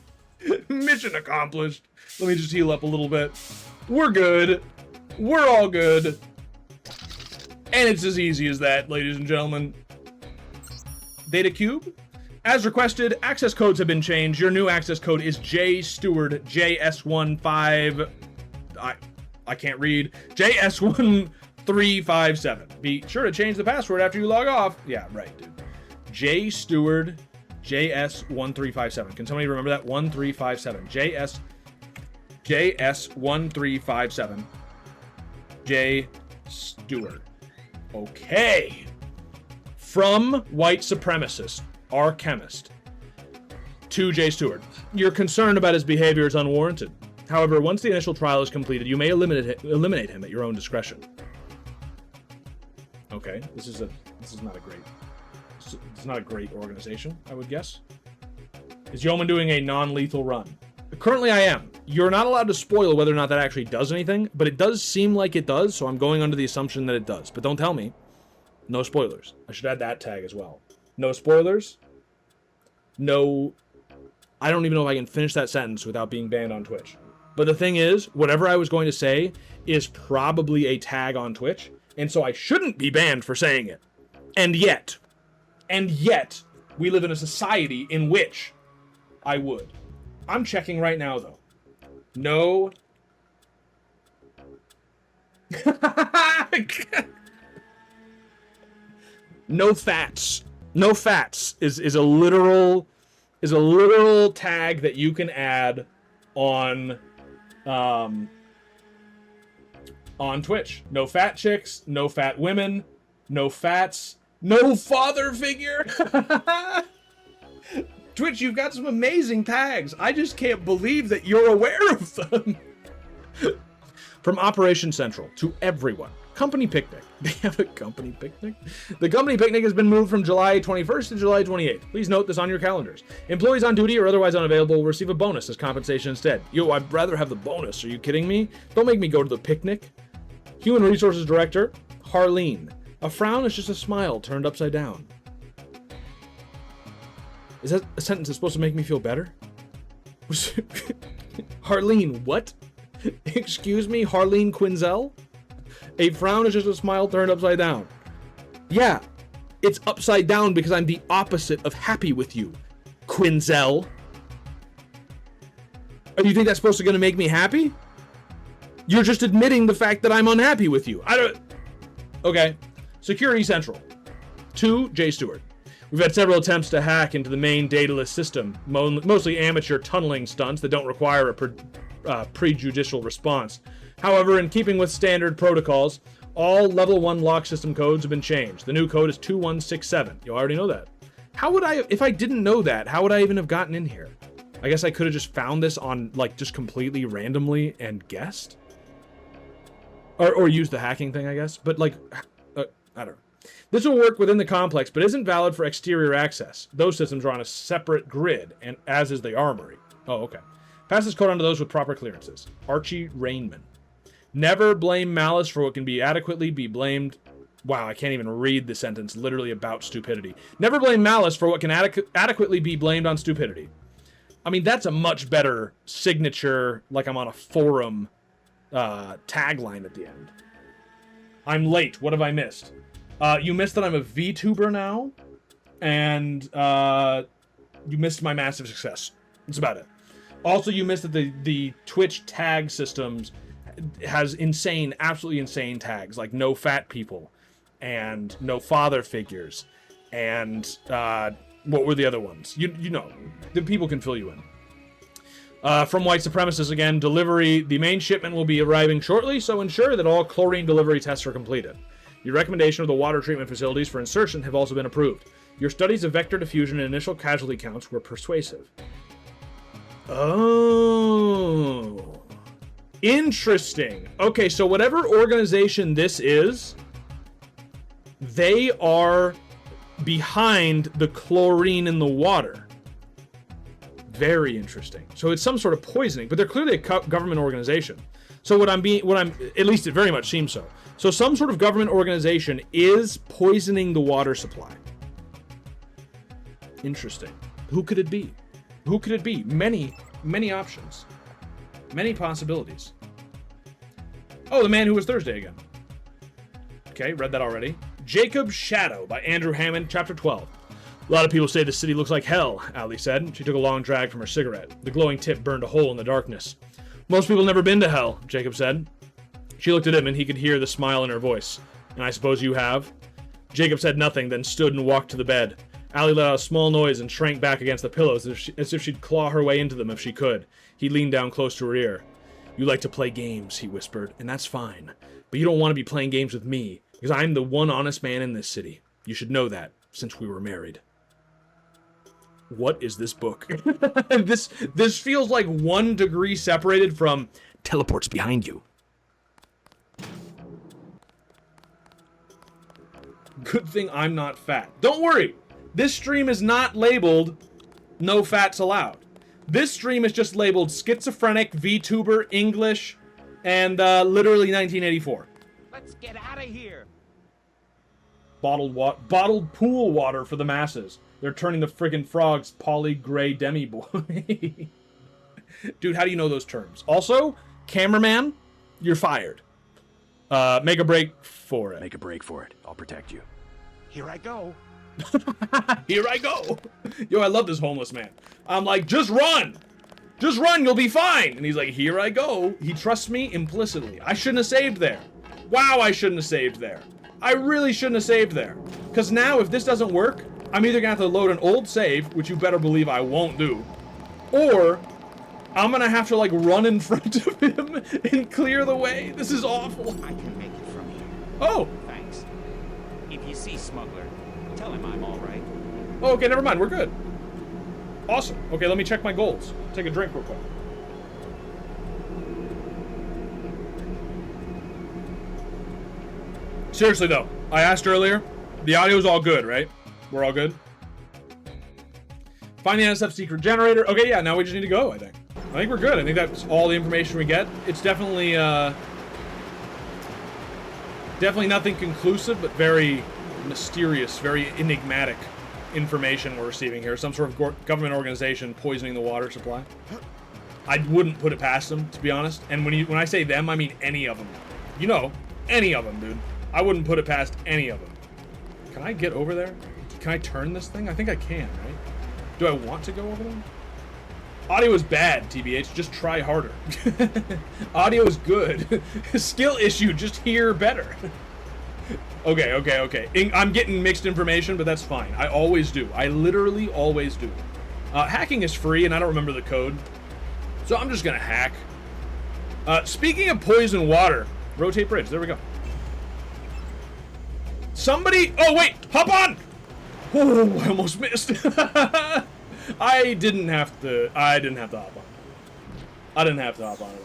Mission accomplished. Let me just heal up a little bit. We're good. We're all good. And it's as easy as that, ladies and gentlemen. Data cube. As requested, access codes have been changed. Your new access code is JSteward JS15. I can't read. JS1357. Be sure to change the password after you log off. Yeah, right, dude. JSteward JS1357. Can somebody remember that? 1357. JS1357. J Stewart. Okay. From white supremacist, our chemist, to J Stewart. Your concern about his behavior is unwarranted. However, once the initial trial is completed, you may eliminate him at your own discretion. Okay, this is not a great. It's not a great organization, I would guess. Is Yeoman doing a non-lethal run? Currently, I am. You're not allowed to spoil whether or not that actually does anything, but it does seem like it does, so I'm going under the assumption that it does. But don't tell me. No spoilers. I should add that tag as well. No spoilers. No... I don't even know if I can finish that sentence without being banned on Twitch. But the thing is, whatever I was going to say is probably a tag on Twitch, and so I shouldn't be banned for saying it. And yet, we live in a society in which I would. I'm checking right now, though. No. No fats. No fats is a literal tag that you can add on Twitch. No fat chicks, no fat women, no fats, no father figure. Twitch, you've got some amazing tags. I just can't believe that you're aware of them. From Operation Central to everyone. Company picnic. They have a company picnic? The company picnic has been moved from July 21st to July 28th. Please note this on your calendars. Employees on duty or otherwise unavailable will receive a bonus as compensation instead. Yo, I'd rather have the bonus. Are you kidding me? Don't make me go to the picnic. Human Resources Director, Harleen. A frown is just a smile turned upside down. Is that a sentence that's supposed to make me feel better? Harleen, what? Excuse me, Harleen Quinzel? A frown is just a smile turned upside down. Yeah, it's upside down because I'm the opposite of happy with you, Quinzel. Oh, you think that's supposed to make me happy? You're just admitting the fact that I'm unhappy with you. Okay. Security Central. To J Stewart. We've had several attempts to hack into the main dataless system, mostly amateur tunneling stunts that don't require a prejudicial response. However, in keeping with standard protocols, all level 1 lock system codes have been changed. The new code is 2167. You already know that. How would I, if I didn't know that, how would I even have gotten in here? I guess I could have just found this on, just completely randomly and guessed? Or used the hacking thing, I guess. But, I don't know. This will work within the complex, but isn't valid for exterior access. Those systems are on a separate grid, and as is the armory. Oh, okay. Pass this code on to those with proper clearances. Archie Rainman. Never blame malice for what can be adequately be blamed. Wow, I can't even read the sentence literally about stupidity. Never blame malice for what can adequately be blamed on stupidity. I mean, that's a much better signature, like I'm on a forum tagline at the end. I'm late. What have I missed? You missed that I'm a VTuber now, and you missed my massive success. That's about it. Also, you missed that the Twitch tag systems has absolutely insane tags, like no fat people, and no father figures, and what were the other ones? You know, the people can fill you in. From white supremacists again, delivery. The main shipment will be arriving shortly, so ensure that all chlorine delivery tests are completed. Your recommendation of the water treatment facilities for insertion have also been approved. Your studies of vector diffusion and initial casualty counts were persuasive. Oh. Interesting. Okay, so whatever organization this is, they are behind the chlorine in the water. Very interesting. So it's some sort of poisoning, but they're clearly a government organization. So at least it very much seems so. So some sort of government organization is poisoning the water supply. Interesting. Who could it be? Who could it be? Many options. Many possibilities. Oh, The Man Who Was Thursday again. Okay, read that already. Jacob's Shadow by Andrew Hammond, Chapter 12. A lot of people say the city looks like hell, Ali said. She took a long drag from her cigarette. The glowing tip burned a hole in the darkness. Most people never been to hell, Jacob said. She looked at him and he could hear the smile in her voice. And I suppose you have? Jacob said nothing, then stood and walked to the bed. Ali let out a small noise and shrank back against the pillows as if she'd claw her way into them if she could. He leaned down close to her ear. You like to play games, he whispered, and that's fine. But you don't want to be playing games with me, because I'm the one honest man in this city. You should know that, since we were married. What is this book? This feels like 1 degree separated from teleports behind you. Good thing I'm not fat. Don't worry. This stream is not labeled no fats allowed. This stream is just labeled schizophrenic, VTuber, English, and literally 1984. Let's get out of here. Bottled pool water for the masses. They're turning the friggin' frogs poly gray demi boy. Dude, how do you know those terms? Also, cameraman, you're fired. Make a break for it. Make a break for it. I'll protect you. Here I go. Here I go. Yo, I love this homeless man. I'm like, just run. Just run, you'll be fine. And he's like, here I go. He trusts me implicitly. I shouldn't have saved there. Wow, I shouldn't have saved there. I really shouldn't have saved there. Because now, if this doesn't work, I'm either going to have to load an old save, which you better believe I won't do, or I'm going to have to, like, run in front of him and clear the way. This is awful. I can make it from here. Oh. Thanks. If you see Smuggler, tell him I'm all right. Oh, okay, never mind. We're good. Awesome. Okay, let me check my goals. Take a drink real quick. Seriously, though, I asked earlier. The audio's all good, right? We're all good? Find the NSF secret generator. Okay, yeah, now we just need to go, I think. I think we're good. I think that's all the information we get. It's definitely, definitely nothing conclusive, but very mysterious, very enigmatic information we're receiving here. Some sort of government organization poisoning the water supply. I wouldn't put it past them, to be honest. And when I say them, I mean any of them. You know, any of them, dude. I wouldn't put it past any of them. Can I get over there? Can I turn this thing? I think I can, right? Do I want to go over there? Audio is bad, TBH. Just try harder. Audio is good. Skill issue. Just hear better. Okay. I'm getting mixed information, but that's fine. I always do. I literally always do. Hacking is free, and I don't remember the code. So I'm just going to hack. Speaking of poison water, rotate bridge. There we go. Somebody... Oh, wait! Hop on! Oh, I almost missed. I didn't have to hop on. I didn't have to hop on at all.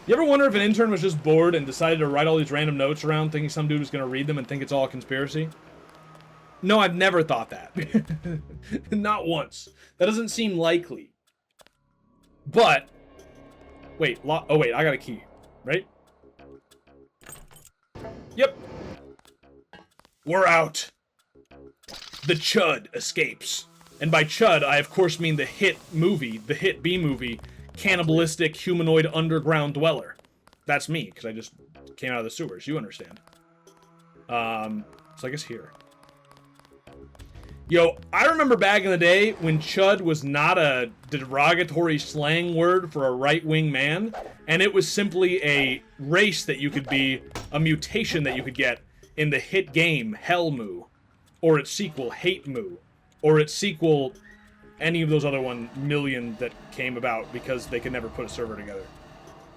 You ever wonder if an intern was just bored and decided to write all these random notes around thinking some dude was going to read them and think it's all a conspiracy? No, I've never thought that. Not once. That doesn't seem likely. But... Wait, oh wait, I got a key. Right? Yep. We're out. The Chud escapes. And by Chud, I of course mean the hit movie, the hit B-movie, Cannibalistic Humanoid Underground Dweller. That's me, because I just came out of the sewers, you understand. So I guess here. Yo, I remember back in the day when Chud was not a derogatory slang word for a right-wing man, and it was simply a race that you could be, a mutation that you could get in the hit game Hellmoo, or its sequel Hate Moo, or its sequel any of those other 1 million that came about because they could never put a server together.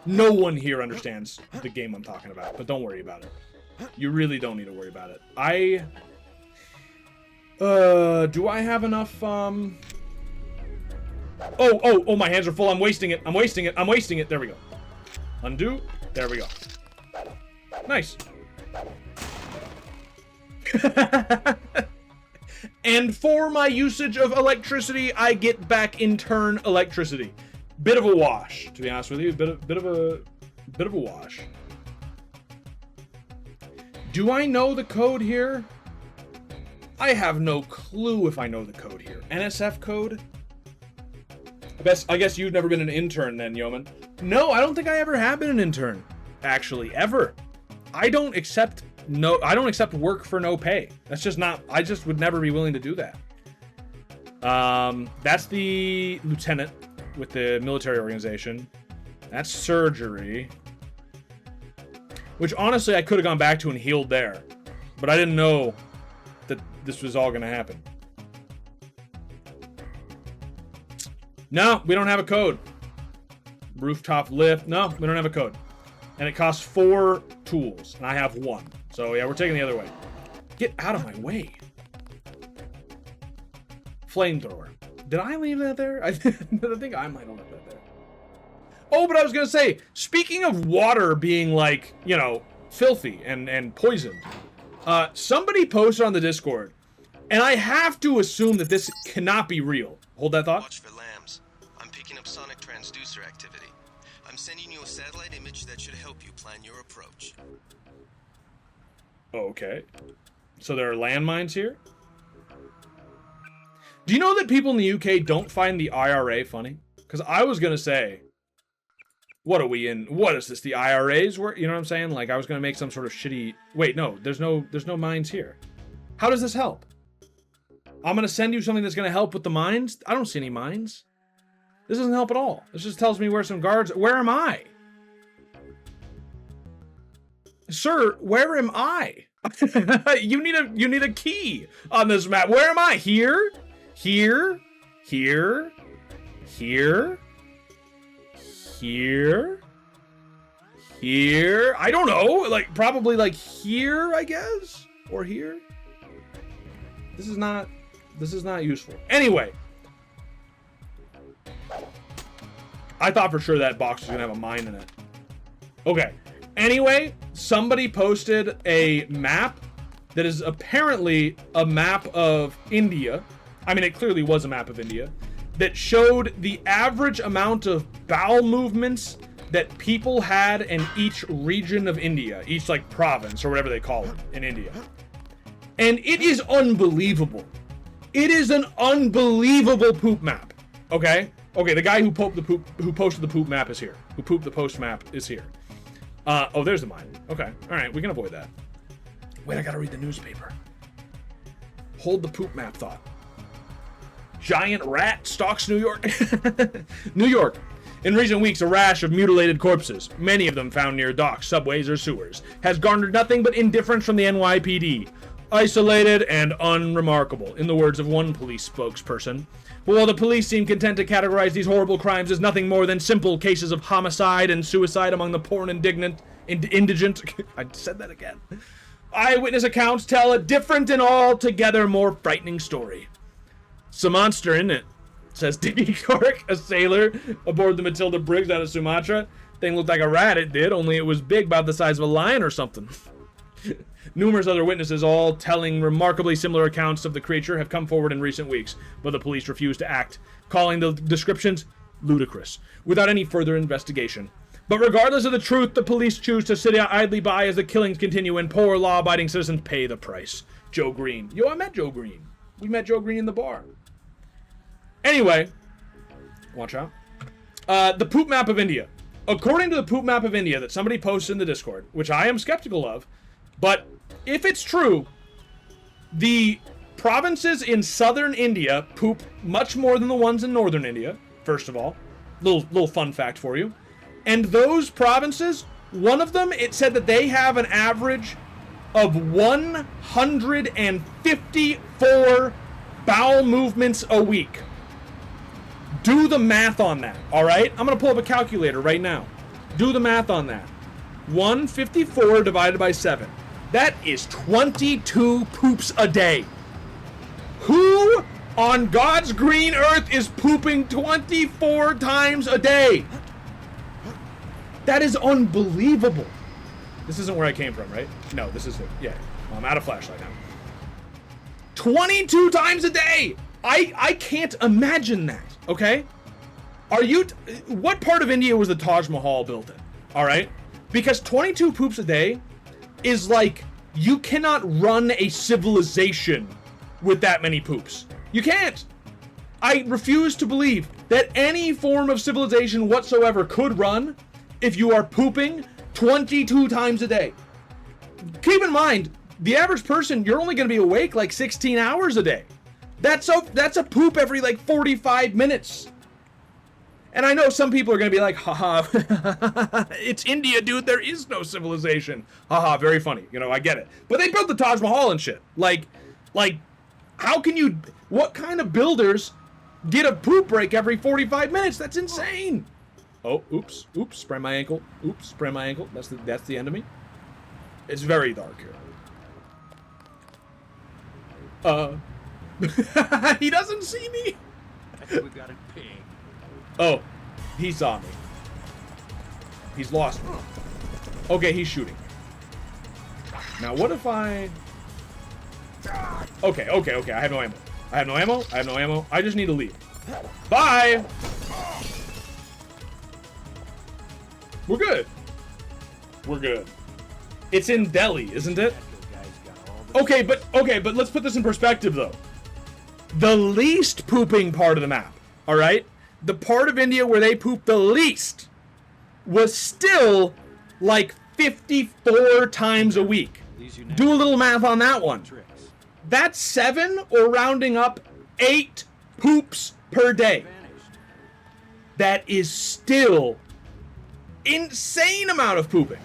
No one here understands the game I'm talking about, but don't worry about it. You really don't need to worry about it. Do I have enough, Oh, my hands are full. I'm wasting it. There we go. Undo. There we go. Nice. And for my usage of electricity, I get back in turn electricity. Bit of a wash, to be honest with you. Bit of a wash. Do I know the code here? I have no clue if I know the code here. NSF code? I guess you've never been an intern then, Yeoman. No, I don't think I ever have been an intern. Actually, ever. I don't accept work for no pay. That's just not. I just would never be willing to do that. That's the lieutenant with the military organization. That's surgery. Which honestly I could have gone back to and healed there. But I didn't know that this was all gonna happen. No, we don't have a code. Rooftop lift. No, we don't have a code. And it costs 4 tools, and I have 1. So yeah, we're taking the other way. Get out of my way. Flamethrower. Did I leave that there? I think I might have left that there. Oh, but I was gonna say, speaking of water being like, you know, filthy and poisoned, somebody posted on the Discord, and I have to assume that this cannot be real. Hold that thought. Watch for lambs. I'm picking up sonic transducer activity. I'm sending you a satellite image that should help you plan your approach. Okay. So there are landmines here? Do you know that people in the UK don't find the IRA funny? Because I was going to say, what are we in? What is this? The IRA's work? You know what I'm saying? Like I was going to make some sort of shitty... Wait, no. There's no mines here. How does this help? I'm going to send you something that's going to help with the mines? I don't see any mines. This doesn't help at all. This just tells me where some guards... Where am I? Sir, where am I? You need a key on this map. Where am I? Here? Here? Here? Here? Here? Here? I don't know. Like, probably like here, I guess? Or here? This is not useful. Anyway. I thought for sure that box was gonna have a mine in it. Okay. Anyway, somebody posted a map that is apparently a map of India. I mean, it clearly was a map of India that showed the average amount of bowel movements that people had in each region of India, each like province or whatever they call it in India. And it is unbelievable. It is an unbelievable poop map. Okay? Okay, the guy who posted the poop map is here. Who pooped the post map is here. Oh, there's the mine. Okay. All right, we can avoid that. Wait, I gotta read the newspaper. Hold the poop map thought. Giant rat stalks New York. New York. In recent weeks, a rash of mutilated corpses, many of them found near docks, subways, or sewers, has garnered nothing but indifference from the NYPD. Isolated and unremarkable, in the words of one police spokesperson. But while the police seem content to categorize these horrible crimes as nothing more than simple cases of homicide and suicide among the poor and indigent, I said that again. Eyewitness accounts tell a different and altogether more frightening story. It's a monster, isn't it? Says Dickie Cork, a sailor aboard the Matilda Briggs out of Sumatra. Thing looked like a rat, it did, only it was big, about the size of a lion or something. Numerous other witnesses, all telling remarkably similar accounts of the creature, have come forward in recent weeks, but the police refuse to act, calling the descriptions ludicrous, without any further investigation. But regardless of the truth, the police choose to sit idly by as the killings continue and poor law-abiding citizens pay the price. Joe Green. Yo, I met Joe Green. We met Joe Green in the bar. Anyway, watch out. The poop map of India. According to the poop map of India that somebody posted in the Discord, which I am skeptical of, but if it's true, the provinces in southern India poop much more than the ones in northern India, first of all. Little fun fact for you. And those provinces, one of them, it said that they have an average of 154 bowel movements a week. Do the math on that, all right? I'm going to pull up a calculator right now. Do the math on that. 154 divided by 7. That is 22 poops a day. Who on God's green earth is pooping 24 times a day? That is unbelievable. This isn't where I came from, right? No, this is it. Yeah, well, I'm out of flashlight now. 22 times a day! I can't imagine that, okay? What part of India was the Taj Mahal built in? All right? Because 22 poops a day is like, you cannot run a civilization with that many poops. You can't. I refuse to believe that any form of civilization whatsoever could run if you are pooping 22 times a day. Keep in mind, the average person, you're only going to be awake like 16 hours a day. That's a poop every like 45 minutes. And I know some people are going to be like, haha, it's India, dude. There is no civilization. Haha, very funny. You know, I get it. But they built the Taj Mahal and shit. Like, how can you, what kind of builders get a poop break every 45 minutes? That's insane. Oh, oops, sprain my ankle. Oops, sprain my ankle. That's the end of me. It's very dark here. He doesn't see me. I think we got it ping. Oh, he saw me. He's lost me. Okay, he's shooting. Now, what if I... Okay. I have no ammo. I just need to leave. Bye! We're good. It's in Delhi, isn't it? Okay, but let's put this in perspective, though. The least pooping part of the map, all right? The part of India where they poop the least was still like 54 times a week. Do a little math on that one. That's 7, or rounding up 8 poops per day. That is still insane amount of pooping.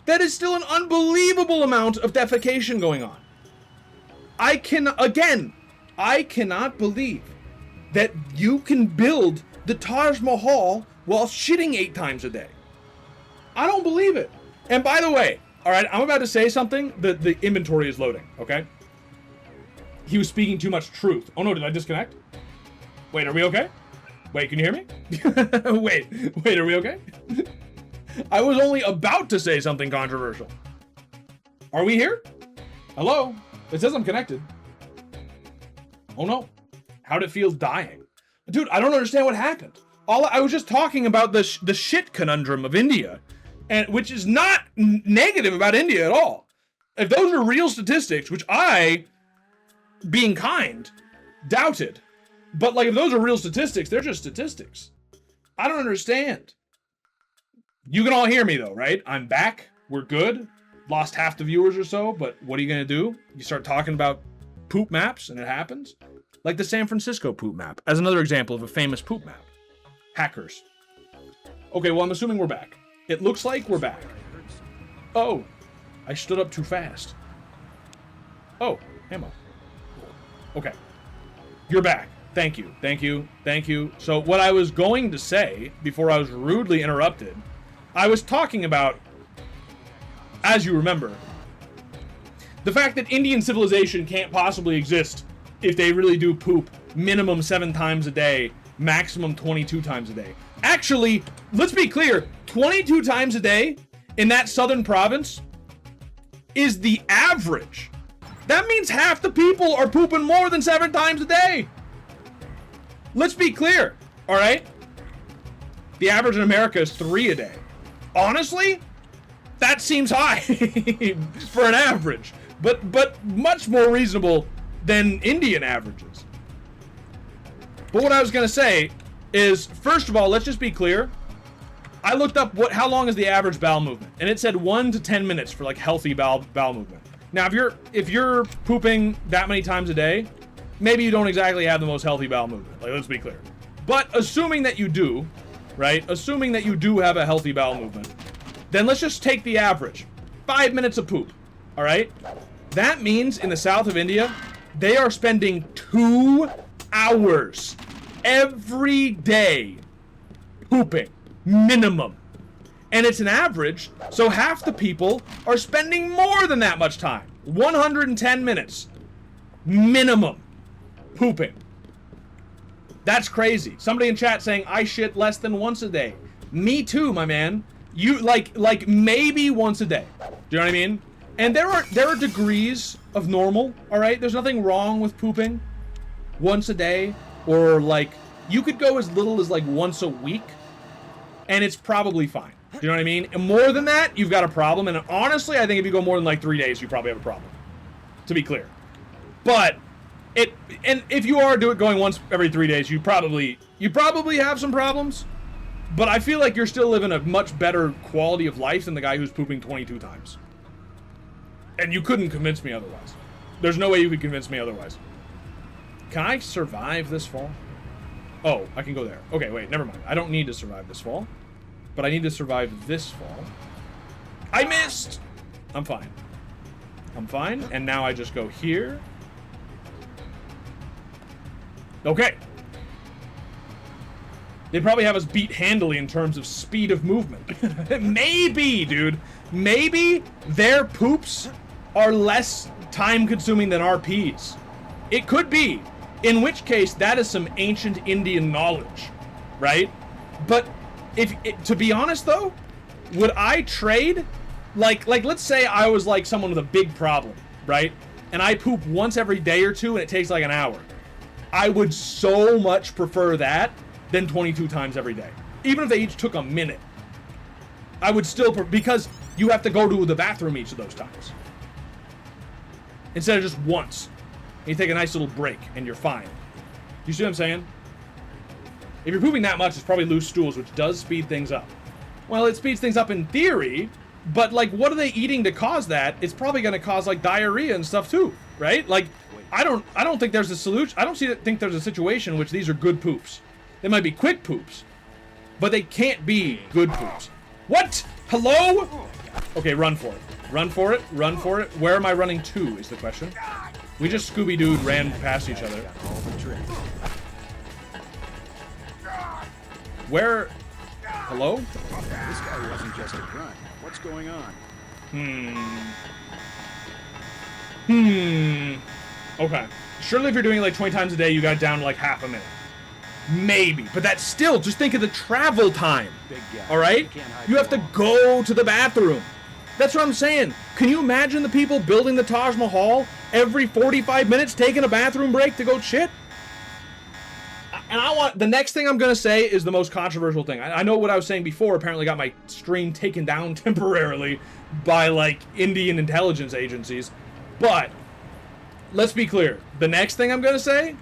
That is still an unbelievable amount of defecation going on. I cannot believe that you can build the Taj Mahal while shitting 8 times a day. I don't believe it. And by the way, all right, I'm about to say something. The inventory is loading, okay? He was speaking too much truth. Oh no, did I disconnect? Wait, are we okay? Wait, can you hear me? Wait, are we okay? I was only about to say something controversial. Are we here? Hello? It says I'm connected. Oh no. How'd it feel dying? Dude, I don't understand what happened. I was just talking about the shit conundrum of India, and which is not negative about India at all. If those are real statistics, which I, being kind, doubted, but like if those are real statistics, they're just statistics. I don't understand. You can all hear me though, right? I'm back. We're good. Lost half the viewers or so, but what are you gonna do? You start talking about poop maps and it happens? Like the San Francisco poop map, as another example of a famous poop map. Hackers. Okay, well, I'm assuming we're back. It looks like we're back. Oh, I stood up too fast. Oh, ammo. Okay. You're back. Thank you. So what I was going to say, before I was rudely interrupted, I was talking about, as you remember, the fact that Indian civilization can't possibly exist if they really do poop minimum 7 times a day, maximum 22 times a day. Actually, let's be clear, 22 times a day in that southern province is the average. That means half the people are pooping more than 7 times a day. Let's be clear, all right? The average in America is 3 a day. Honestly, that seems high for an average, but much more reasonable than Indian averages. But what I was gonna say is, first of all, let's just be clear. I looked up how long is the average bowel movement, and it said 1 to 10 minutes for like healthy bowel movement. Now, if you're pooping that many times a day, maybe you don't exactly have the most healthy bowel movement. Like, let's be clear. But assuming that you do, right? Assuming that you do have a healthy bowel movement, then let's just take the average. 5 minutes of poop, all right? That means in the south of India, they are spending 2 hours every day pooping, minimum. And it's an average, so half the people are spending more than that much time. 110 minutes, minimum, pooping. That's crazy. Somebody in chat saying, I shit less than once a day. Me too, my man. You, like maybe once a day. Do you know what I mean? And there are degrees of normal, all right? There's nothing wrong with pooping once a day, or like, you could go as little as like once a week, and it's probably fine. Do you know what I mean? And more than that, you've got a problem. And honestly, I think if you go more than like 3 days, you probably have a problem. To be clear. But And if you are going once every 3 days, you probably have some problems. But I feel like you're still living a much better quality of life than the guy who's pooping 22 times. And you couldn't convince me otherwise. There's no way you could convince me otherwise. Can I survive this fall? Oh, I can go there. Okay, wait, never mind. I don't need to survive this fall. But I need to survive this fall. I missed! I'm fine. I'm fine. And now I just go here. Okay. They probably have us beat handily in terms of speed of movement. Maybe, dude. Maybe their poops are less time-consuming than our pees. It could be. In which case, that is some ancient Indian knowledge, right? But to be honest, though, would I trade? Like, let's say I was like someone with a big problem, right? And I poop once every day or two, and it takes like an hour. I would so much prefer that than 22 times every day. Even if they each took a minute. I would still, because you have to go to the bathroom each of those times. Instead of just once. You take a nice little break, and you're fine. You see what I'm saying? If you're pooping that much, it's probably loose stools, which does speed things up. Well, it speeds things up in theory, but, like, what are they eating to cause that? It's probably going to cause, like, diarrhea and stuff, too, right? Like, I don't think there's a solution. I don't think there's a situation in which these are good poops. They might be quick poops, but they can't be good poops. What? Hello? Okay, run for it. Run for it. Run for it. Where am I running to is the question. We just Scooby-Dooed ran past each other. Where? Hello? This guy wasn't just a grunt. What's going on? Okay. Surely if you're doing it like 20 times a day, you got it down to like half a minute. Maybe. But that's still, just think of the travel time. Big guy. All right? You can't hide You have to long. go to the bathroom. That's what I'm saying. Can you imagine the people building the Taj Mahal every 45 minutes taking a bathroom break to go shit? And the next thing I'm going to say is the most controversial thing. I know what I was saying before apparently got my stream taken down temporarily by, like, Indian intelligence agencies. But, let's be clear. The next thing I'm going to say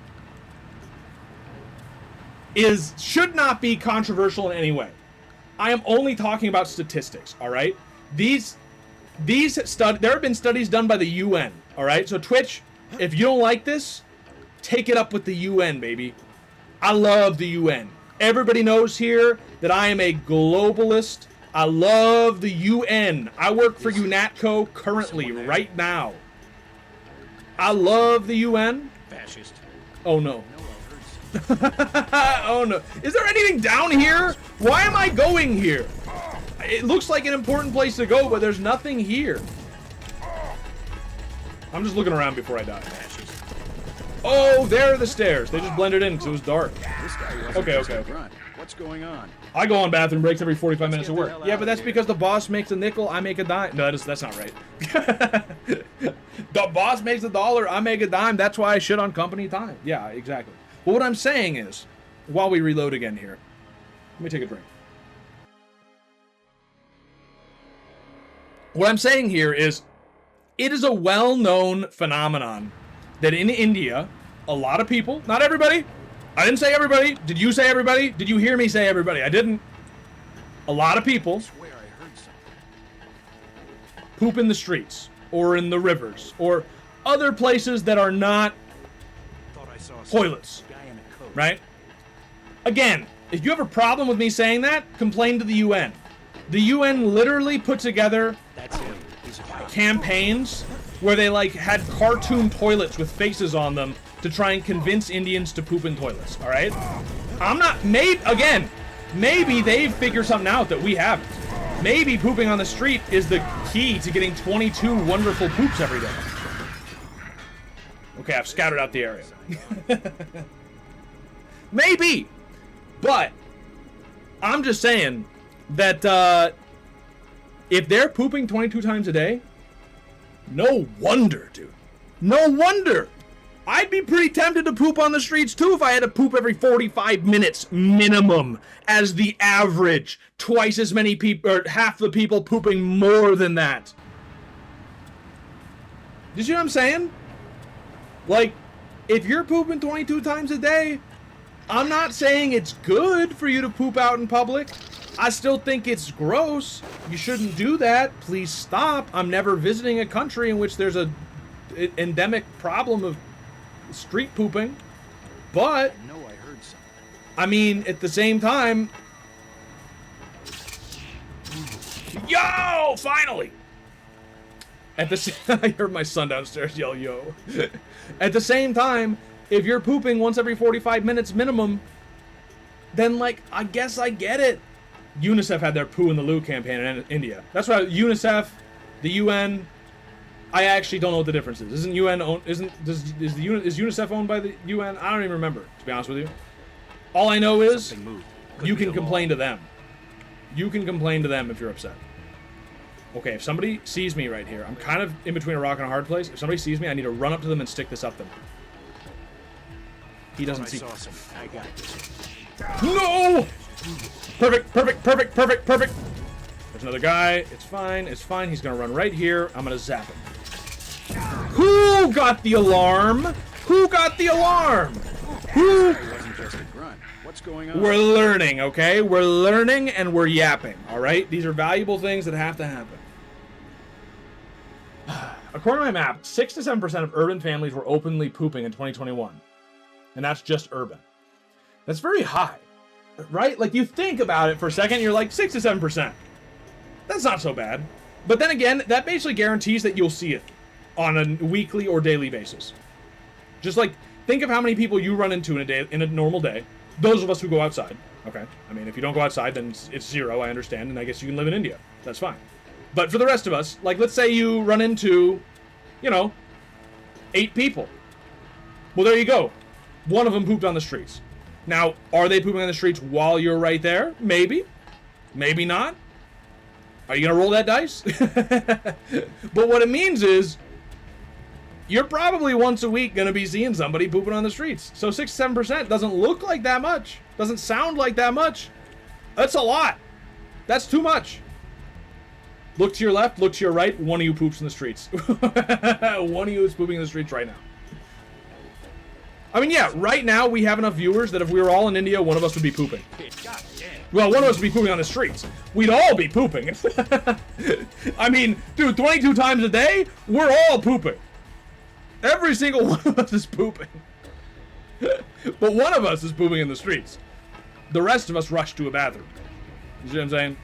should not be controversial in any way. I am only talking about statistics, all right? There have been studies done by the UN, all right? So Twitch, if you don't like this, take it up with the UN, baby. I love the UN. Everybody knows here that I am a globalist. I love the UN. I work for UNATCO currently, right now. I love the UN. Fascist. Oh no. Oh no. Is there anything down here? Why am I going here? It looks like an important place to go, but there's nothing here. I'm just looking around before I die. Oh, there are the stairs. They just blended in because it was dark. This guy wasn't Okay, just okay. a grunt. What's going on? I go on bathroom breaks every 45 minutes get at the work. hell Yeah, out but of that's here. because the boss makes a nickel, I make a dime. No, that's not right. The boss makes a dollar, I make a dime. That's why I shit on company time. Yeah, exactly. Well, what I'm saying is, while we reload again here, let me take a drink. What I'm saying here is, it is a well-known phenomenon that in India, a lot of people, not everybody, I didn't say everybody. Did you say everybody? Did you hear me say everybody? I didn't. A lot of people Swear I heard something. poop in the streets or in the rivers or other places that are not Thought I saw toilets, guy in a coat. right? Again, if you have a problem with me saying that, complain to the UN. The UN literally put together That's him. He's a cop. campaigns where they like had cartoon toilets with faces on them to try and convince Indians to poop in toilets, all right? Maybe they've figured something out that we haven't. Maybe pooping on the street is the key to getting 22 wonderful poops every day. Okay, I've scouted out the area. Maybe. But I'm just saying that if they're pooping 22 times a day, no wonder, dude. No wonder. I'd be pretty tempted to poop on the streets too if I had to poop every 45 minutes minimum as the average. Twice as many people, or half the people pooping more than that. Do you see what I'm saying? Like, if you're pooping 22 times a day, I'm not saying it's good for you to poop out in public. I still think it's gross. You shouldn't do that. Please stop. I'm never visiting a country in which there's a endemic problem of street pooping. But I know I heard something. I mean, at the same time, yo, finally. I heard my son downstairs yell yo. At the same time, if you're pooping once every 45 minutes minimum, then like I guess I get it. UNICEF had their poo in the loo campaign in India. That's why UNICEF, the UN. I actually don't know what the difference is. Isn't UN owned? Is UNICEF owned by the UN? I don't even remember, to be honest with you. All I know is you can complain to them. You can complain to them if you're upset. Okay, if somebody sees me right here, I'm kind of in between a rock and a hard place. If somebody sees me, I need to run up to them and stick this up them. He doesn't see. I got this. No! Perfect, perfect, perfect, perfect, perfect. There's another guy. It's fine, it's fine. He's gonna run right here. I'm gonna zap him. Who got the alarm? Who got the alarm? Who? It wasn't just a grunt. What's going on? We're learning, okay? We're learning and we're yapping, all right? These are valuable things that have to happen. According to my map, 6 to 7% of urban families were openly pooping in 2021. And that's just urban. That's very high, right? Like, you think about it for a second, you're like, 6 to 7%. That's not so bad. But then again, that basically guarantees that you'll see it on a weekly or daily basis. Just like, think of how many people you run into in a normal day. Those of us who go outside, okay? I mean, if you don't go outside, then it's zero, I understand, and I guess you can live in India. That's fine. But for the rest of us, like, let's say you run into, 8 people. Well, there you go. One of them pooped on the streets. Now, are they pooping on the streets while you're right there? Maybe. Maybe not. Are you going to roll that dice? But what it means is, you're probably once a week going to be seeing somebody pooping on the streets. So 6 to 7% doesn't look like that much. Doesn't sound like that much. That's a lot. That's too much. Look to your left, look to your right. One of you poops in the streets. One of you is pooping in the streets right now. I mean, yeah, right now we have enough viewers that if we were all in India, one of us would be pooping. Well, one of us would be pooping on the streets. We'd all be pooping. I mean, dude, 22 times a day, we're all pooping. Every single one of us is pooping. But one of us is pooping in the streets. The rest of us rush to a bathroom. You see what I'm saying?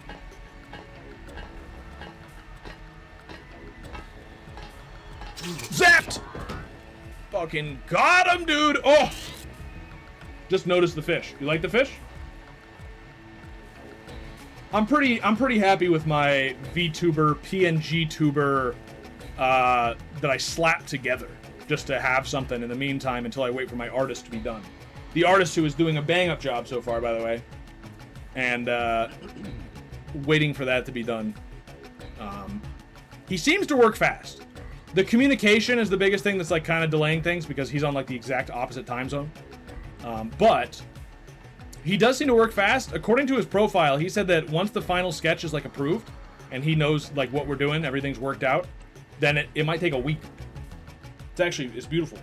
Zapped! Fucking got him, dude! Oh! Just noticed the fish. You like the fish? I'm pretty happy with my VTuber, PNG tuber that I slapped together just to have something in the meantime until I wait for my artist to be done. The artist who is doing a bang-up job so far, by the way. And waiting for that to be done. He seems to work fast. The communication is the biggest thing that's like kind of delaying things because he's on like the exact opposite time zone. But he does seem to work fast. According to his profile, he said that once the final sketch is like approved and he knows like what we're doing, everything's worked out, then it might take a week. It's beautiful.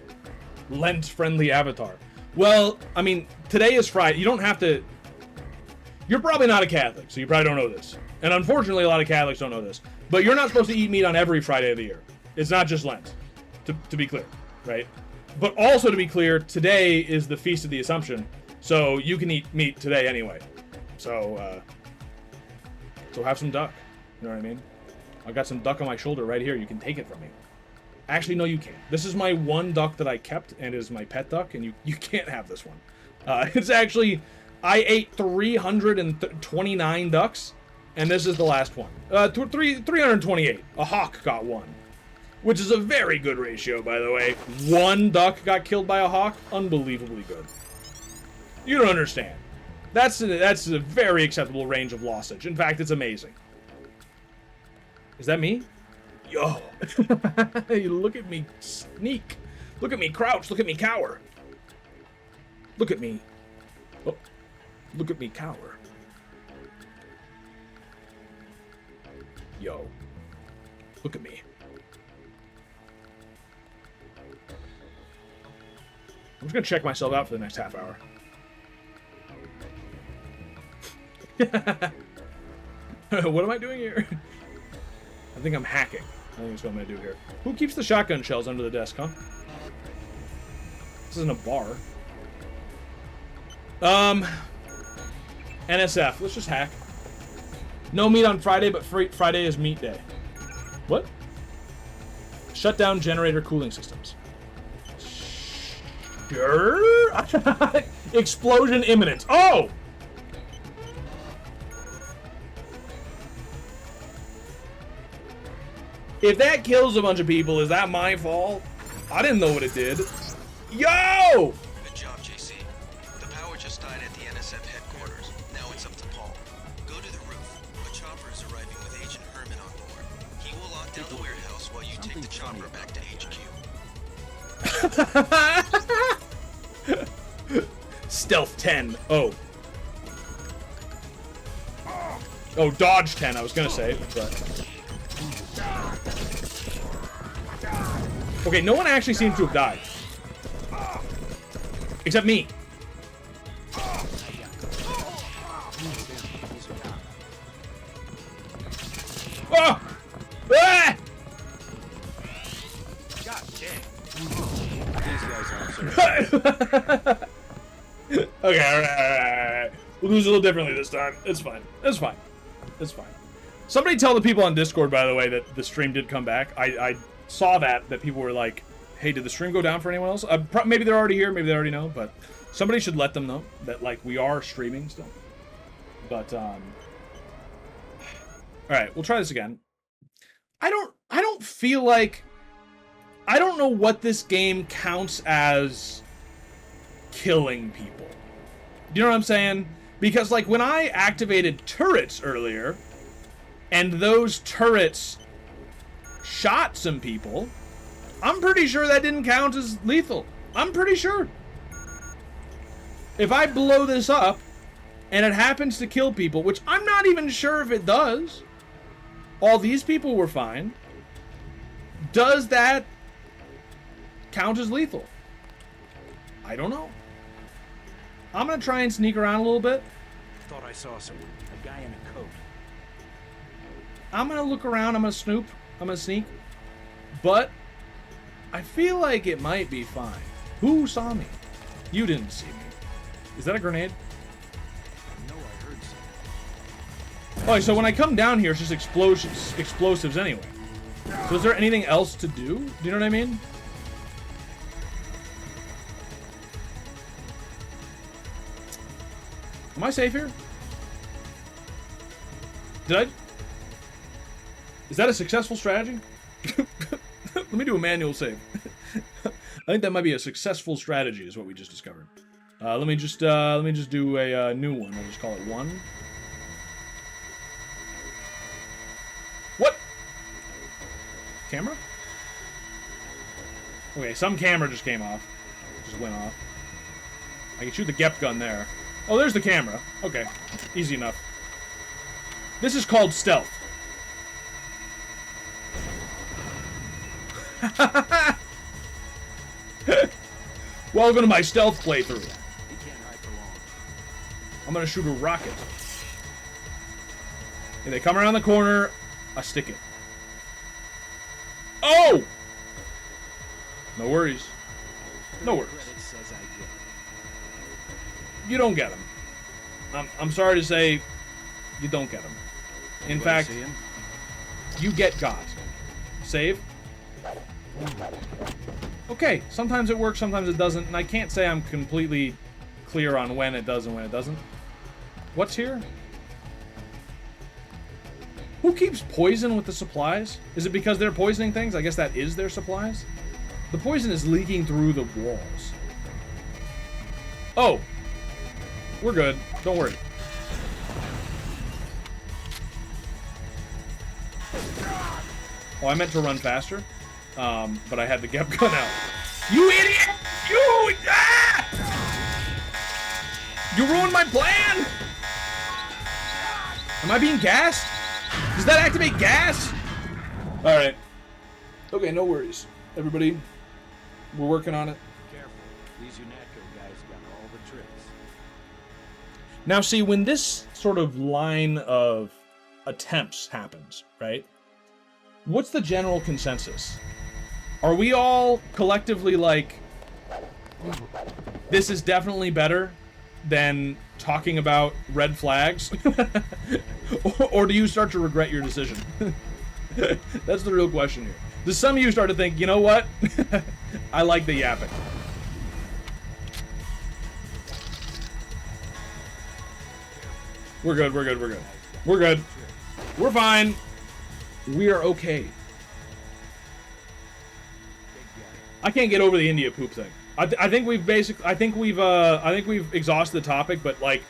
Lent-friendly avatar. Well, I mean, today is Friday. You don't have to... You're probably not a Catholic, so you probably don't know this. And unfortunately, a lot of Catholics don't know this. But you're not supposed to eat meat on every Friday of the year. It's not just Lent, to be clear, right? But also to be clear, today is the Feast of the Assumption, so you can eat meat today anyway. So have some duck. You know what I mean? I've got some duck on my shoulder right here. You can take it from me. Actually, no, you can't. This is my one duck that I kept and is my pet duck, and you can't have this one. It's actually... I ate 329 ducks, and this is the last one. 328. A hawk got one. Which is a very good ratio, by the way. One duck got killed by a hawk. Unbelievably good. You don't understand. That's a very acceptable range of lossage. In fact, it's amazing. Is that me? Yo. Look at me sneak. Look at me crouch. Look at me cower. Look at me. Oh. Look at me cower. Yo. Look at me. I'm just gonna check myself out for the next half hour. What am I doing here? I think I'm hacking. I think that's what I'm gonna do here. Who keeps the shotgun shells under the desk, huh? This isn't a bar. NSF. Let's just hack. No meat on Friday, but Friday is meat day. What? Shut down generator cooling systems. Sure. Explosion imminent. Oh! If that kills a bunch of people, is that my fault? I didn't know what it did. Yo! Good job, JC. The power just died at the NSF headquarters. Now it's up to Paul. Go to the roof. A chopper is arriving with Agent Herman on board. He will lock down the warehouse while you take the chopper back to HQ. Stealth 10. Oh. Oh, dodge 10, I was gonna say, but... Okay, no one actually seems to have died. Except me. Oh! Ah! God dang. These guys aren't so Okay, alright. We'll do this a little differently this time. It's fine. It's fine. It's fine. Somebody tell the people on Discord, by the way, that the stream did come back. I saw that people were like, hey, did the stream go down for anyone else? Maybe they're already here, maybe they already know, but somebody should let them know that, like, we are streaming still. But, alright, we'll try this again. I don't feel like... I don't know what this game counts as killing people. Do you know what I'm saying? Because, like, when I activated turrets earlier, and those turrets shot some people, I'm pretty sure that didn't count as lethal. I'm pretty sure. If I blow this up, and it happens to kill people, which I'm not even sure if it does, all these people were fine, does that count as lethal? I don't know. I'm gonna try and sneak around a little bit. Thought I saw someone. A guy in a coat. I'm gonna look around, I'm gonna snoop, I'm gonna sneak. But I feel like it might be fine. Who saw me? You didn't see me. Is that a grenade? No, I heard something. Oh, so when I come down here, it's just explosives anyway. So is there anything else to do? Do you know what I mean? Am I safe here? Did I? Is that a successful strategy? Let me do a manual save. I think that might be a successful strategy, is what we just discovered. Let me just do a new one. I'll just call it 1. What? Camera? Okay, some camera just came off. Just went off. I can shoot the Gep gun there. Oh, there's the camera. Okay, easy enough. This is called stealth. Welcome to my stealth playthrough. He can't hide for long. I'm gonna shoot a rocket. And they come around the corner, I stick it. Oh! No worries. No worries. Credit says I get it. You don't get them. I'm sorry to say, you don't get them. In Anybody fact, see him? you get got. Save. Okay, sometimes it works, sometimes it doesn't, and I can't say I'm completely clear on when it does and when it doesn't. What's here? Who keeps poison with the supplies? Is it because they're poisoning things? I guess that is their supplies. The poison is leaking through the walls. Oh. We're good. Don't worry. Oh, I meant to run faster. But I had the Gep gun out. You idiot! You! Ah! You ruined my plan! Am I being gassed? Does that activate gas? Alright. Okay, no worries. Everybody, we're working on it. Careful. These UNATCO guys got all the tricks. Now, see, when this sort of line of attempts happens, right? What's the general consensus? Are we all collectively like, this is definitely better than talking about red flags? or do you start to regret your decision? That's the real question here. Does some of you start to think, you know what? I like the yapping. We're good, we're good, we're good. We're good. We're fine. We are okay. I can't get over the India poop thing. I think we've exhausted the topic, but like,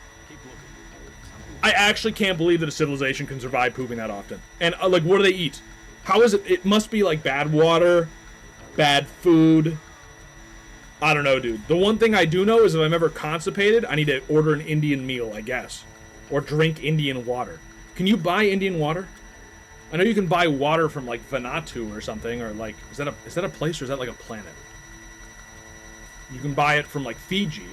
I actually can't believe that a civilization can survive pooping that often. And like, what do they eat? How is it? It must be like bad water, bad food. I don't know, dude. The one thing I do know is if I'm ever constipated, I need to order an Indian meal, I guess. Or drink Indian water. Can you buy Indian water? I know you can buy water from like Vanuatu or something, or like, is that a place or is that like a planet? You can buy it from like Fiji.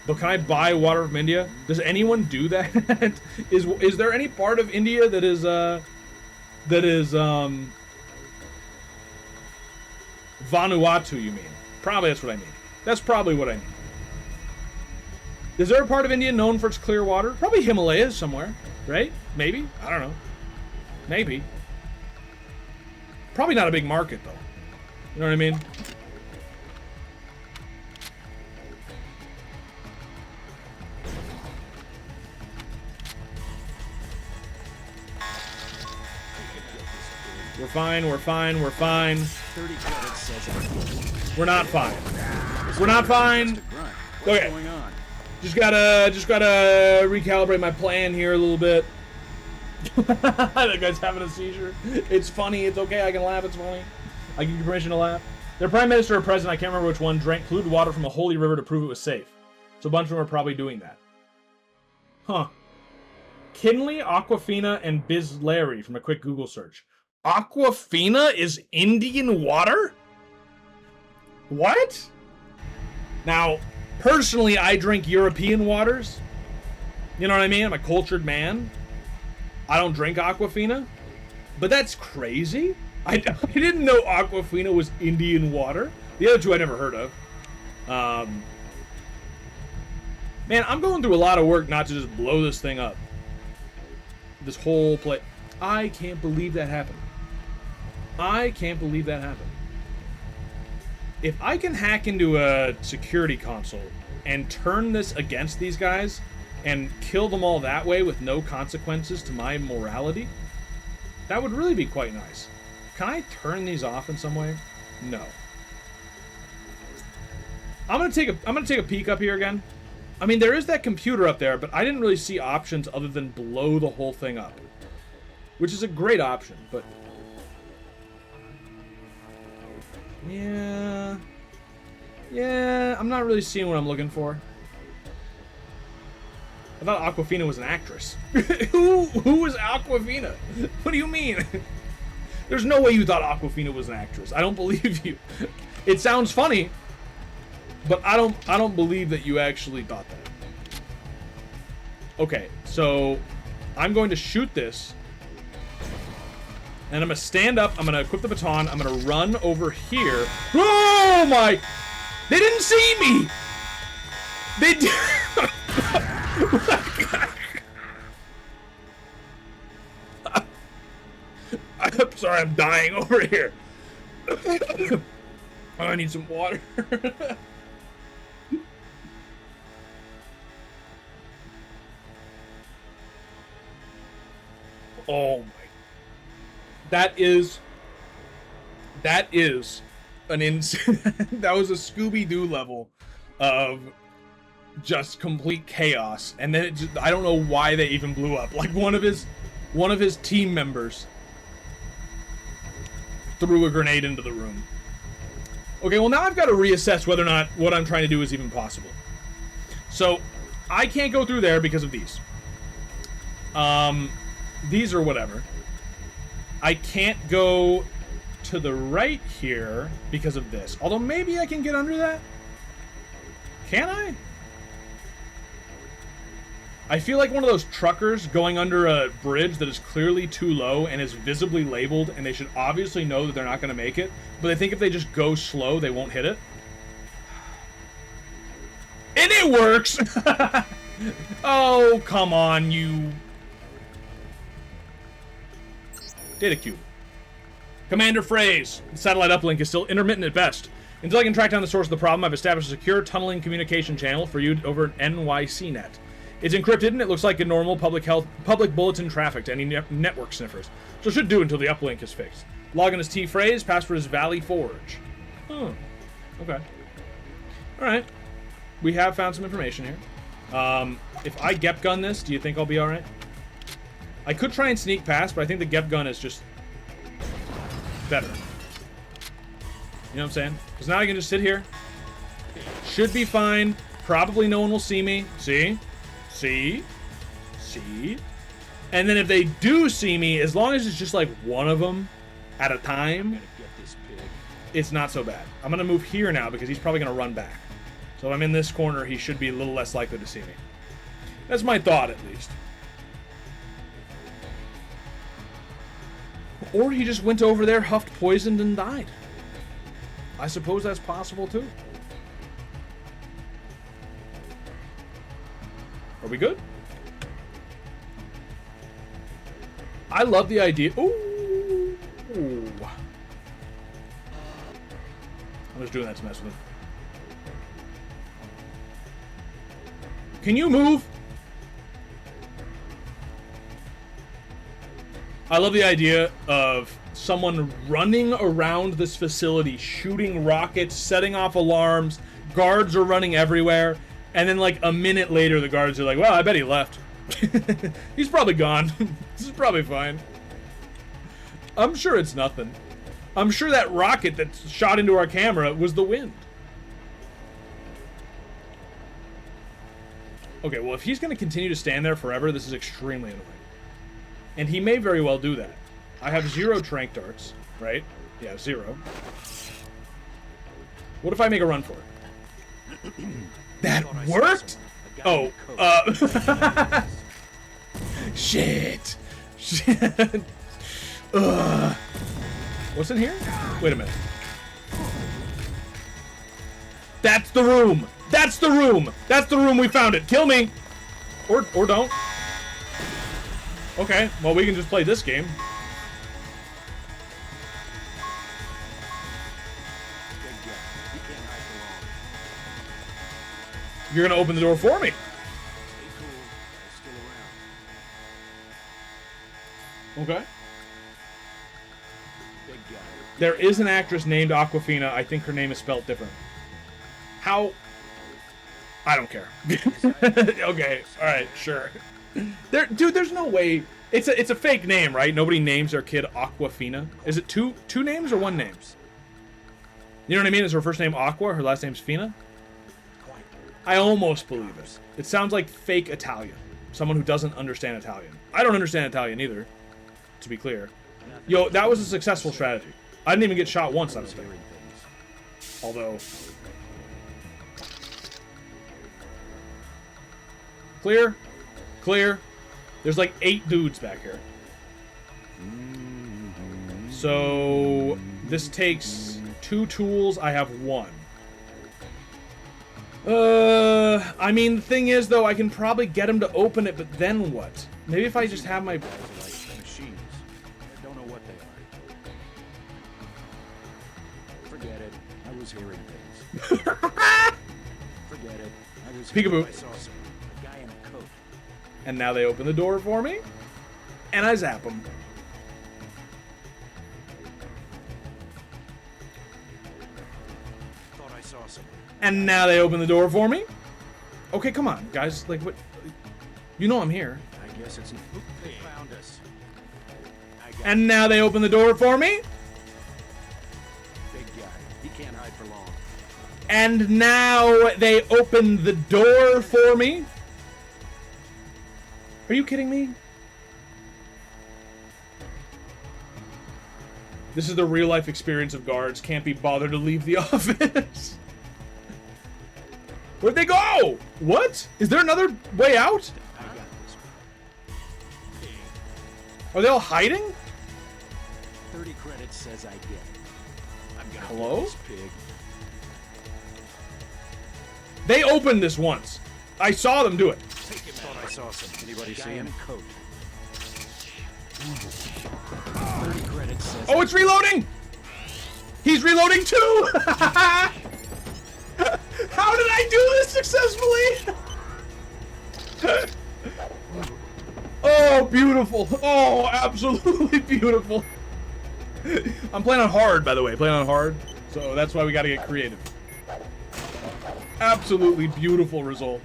But can I buy water from India? Does anyone do that? Is there any part of India that is Vanuatu, you mean? Probably that's what I mean. That's probably what I mean. Is there a part of India known for its clear water? Probably Himalayas somewhere, right? Maybe? I don't know. Maybe. Probably not a big market, though. You know what I mean? We're fine, we're fine, we're fine. 30 credits says We're not fine. We're not fine. What's Okay. going on? Just gotta recalibrate my plan here a little bit. That guy's having a seizure. It's funny, it's okay, I can laugh, it's funny. I give you permission to laugh. Their prime minister or president, I can't remember which one, drank polluted water from a holy river to prove it was safe. So a bunch of them are probably doing that. Huh. Kinley, Aquafina, and Bisleri from a quick Google search. Aquafina is Indian water? What? Now, personally, I drink European waters. You know what I mean? I'm a cultured man. I don't drink Aquafina. But that's crazy. I didn't know Aquafina was Indian water. The other two I never heard of. Man, I'm going through a lot of work not to just blow this thing up. This whole play. I can't believe that happened. I can't believe that happened. If I can hack into a security console and turn this against these guys and kill them all that way with no consequences to my morality, that would really be quite nice. Can I turn these off in some way? No. I'm gonna take a peek up here again. I mean, there is that computer up there, but I didn't really see options other than blow the whole thing up, which is a great option, but yeah, I'm not really seeing what I'm looking for. I thought Aquafina was an actress. Who was Aquafina? What do you mean? There's no way you thought Aquafina was an actress. I don't believe you. It sounds funny, but I don't believe that you actually thought that. Okay, so I'm going to shoot this. And I'm going to stand up, I'm going to equip the baton, I'm going to run over here. Oh my! They didn't see me! They did... I'm sorry, I'm dying over here. Oh, I need some water. Oh my. That is an insane. That was a Scooby-Doo level of just complete chaos, and then it just, I don't know why they even blew up. Like one of his team members threw a grenade into the room. Okay, well now I've got to reassess whether or not what I'm trying to do is even possible. So I can't go through there because of these. These are whatever. I can't go to the right here because of this. Although maybe I can get under that. Can I? I feel like one of those truckers going under a bridge that is clearly too low and is visibly labeled, and they should obviously know that they're not going to make it, but they think if they just go slow, they won't hit it. And it works! Oh, come on, you... Data cube. Commander phrase. The satellite uplink is still intermittent at best. Until I can track down the source of the problem, I've established a secure tunneling communication channel for you over NYCnet. It's encrypted and it looks like a normal public bulletin traffic to any network sniffers. So it should do until the uplink is fixed. Login is T phrase, password is Valley Forge. Oh, okay. Alright. We have found some information here. If I Gep gun this, do you think I'll be alright? I could try and sneak past, but I think the Gep gun is just better. You know what I'm saying? Because now I can just sit here. Should be fine. Probably no one will see me. See? See? See? And then if they do see me, as long as it's just like one of them at a time, it's not so bad. I'm going to move here now because he's probably going to run back. So if I'm in this corner, he should be a little less likely to see me. That's my thought, at least. Or he just went over there, huffed poisoned, and died. I suppose that's possible, too. Are we good? I love the idea. Ooh. I'm just doing that to mess with him. Can you move? I love the idea of someone running around this facility, shooting rockets, setting off alarms, guards are running everywhere, and then like a minute later the guards are like, well, I bet he left. He's probably gone. This is probably fine. I'm sure it's nothing. I'm sure that rocket that shot into our camera was the wind. Okay, well, if he's going to continue to stand there forever, this is extremely annoying. And he may very well do that. I have 0 trank darts, right? Yeah, 0. What if I make a run for it? That worked? Oh, shit. Shit. Ugh. What's in here? Wait a minute. That's the room! That's the room! That's the room we found it! Kill me! Or don't. Okay, well, we can just play this game. You're gonna open the door for me. Okay. There is an actress named Aquafina. I think her name is spelled different. How? I don't care. Okay, alright, sure. Dude, there's no way. It's a fake name, right? Nobody names their kid Aquafina. Is it two names or one name? You know what I mean? Is her first name Aqua, her last name's Fina? I almost believe it. It sounds like fake Italian. Someone who doesn't understand Italian. I don't understand Italian either, to be clear. Yo, that was a successful strategy. I didn't even get shot once, I don't think. Although... Clear. Clear. There's like 8 dudes back here. So... This takes 2 tools. I have 1. I mean, the thing is, though, I can probably get him to open it, but then what? Maybe if I just have my... Machines. I don't know what they are. Forget it. I was hearing things. Forget it. I was Peekaboo. I saw a guy in a coat. And now they open the door for me, and I zap them. Thought I saw someone. And now they open the door for me. Okay, come on, guys. Like, what? You know I'm here. I guess it's... They found us. And now they open the door for me. Big guy. He can't hide for long. And now they open the door for me. Are you kidding me? This is the real life experience of guards. Can't be bothered to leave the office. Where'd they go? What? Is there another way out? I got this. Are they all hiding? 30 credits says I get it. I'm gonna Hello? get this pig. They opened this once. I saw them do it. Take him out. I saw some. Anybody see him? Coat. 30 credits says. Oh, it's reloading! He's reloading too! How did I do this successfully? Oh, beautiful. Oh, absolutely beautiful. I'm playing on hard, by the way. Playing on hard. So that's why we gotta get creative. Absolutely beautiful result.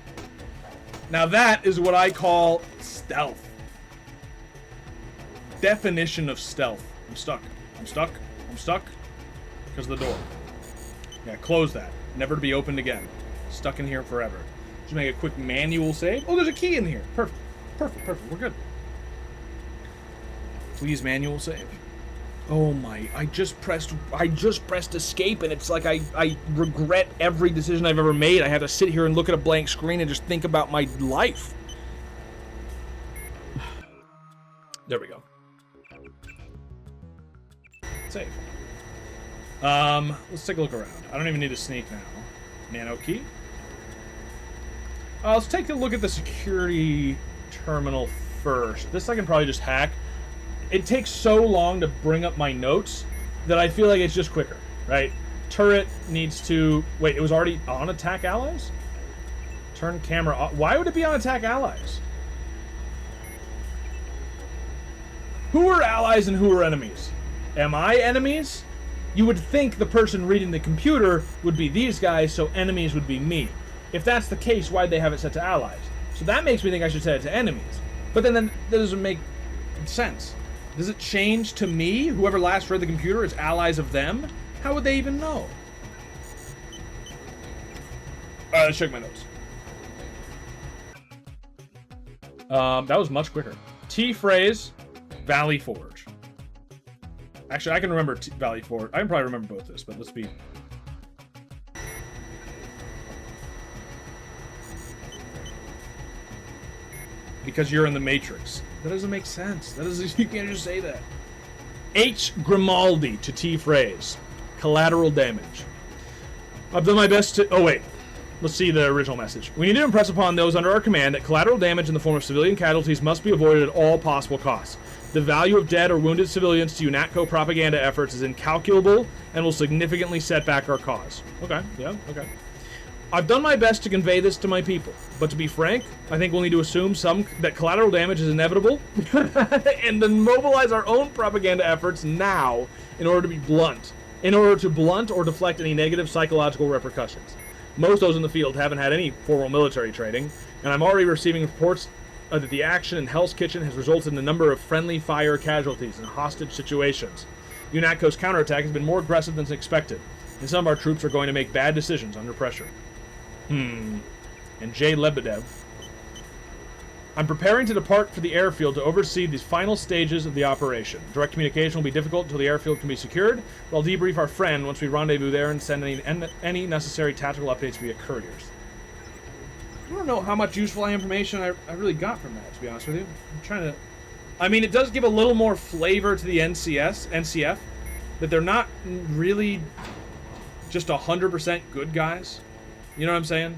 Now that is what I call stealth. Definition of stealth. I'm stuck. I'm stuck. I'm stuck. Because of the door. Yeah, close that. Never to be opened again. Stuck in here forever. Just make a quick manual save. Oh, there's a key in here. Perfect. Perfect, perfect. We're good. Please manual save. Oh my, I just pressed escape and it's like I regret every decision I've ever made. I have to sit here and look at a blank screen and just think about my life. There we go. Save. Let's take a look around. I don't even need to sneak now. Nano key. Let's take a look at the security terminal first. This I can probably just hack. It takes so long to bring up my notes that I feel like it's just quicker, right? Turret needs to... Wait, it was already on attack allies? Turn camera off. Why would it be on attack allies? Who are allies and who are enemies? Am I enemies? You would think the person reading the computer would be these guys, so enemies would be me. If that's the case, why'd they have it set to allies? So that makes me think I should set it to enemies. But then that doesn't make sense. Does it change to me? Whoever last read the computer is allies of them? How would they even know? Alright, let's check my notes. That was much quicker. T phrase, Valley Forge. Actually, I can remember Valley Forge. I can probably remember both this, but let's be... Because you're in the Matrix. That doesn't make sense. That doesn't. You can't just say that. H. Grimaldi to T phrase. Collateral damage. I've done my best to... Oh, wait. Let's see the original message. We need to impress upon those under our command that collateral damage in the form of civilian casualties must be avoided at all possible costs. The value of dead or wounded civilians to UNATCO propaganda efforts is incalculable and will significantly set back our cause. Okay, yeah, okay. I've done my best to convey this to my people, but to be frank, I think we'll need to assume that collateral damage is inevitable and then mobilize our own propaganda efforts now in order to blunt or deflect any negative psychological repercussions. Most of those in the field haven't had any formal military training, and I'm already receiving reports that the action in Hell's Kitchen has resulted in a number of friendly fire casualties in hostage situations. UNATCO's counterattack has been more aggressive than expected, and some of our troops are going to make bad decisions under pressure. And Jay Lebedev. I'm preparing to depart for the airfield to oversee these final stages of the operation. Direct communication will be difficult until the airfield can be secured, but I'll debrief our friend once we rendezvous there and send any necessary tactical updates via couriers. I don't know how much useful information I really got from that, to be honest with you. I'm trying to... I mean, it does give a little more flavor to the NCF, that they're not really just 100% good guys. You know what I'm saying?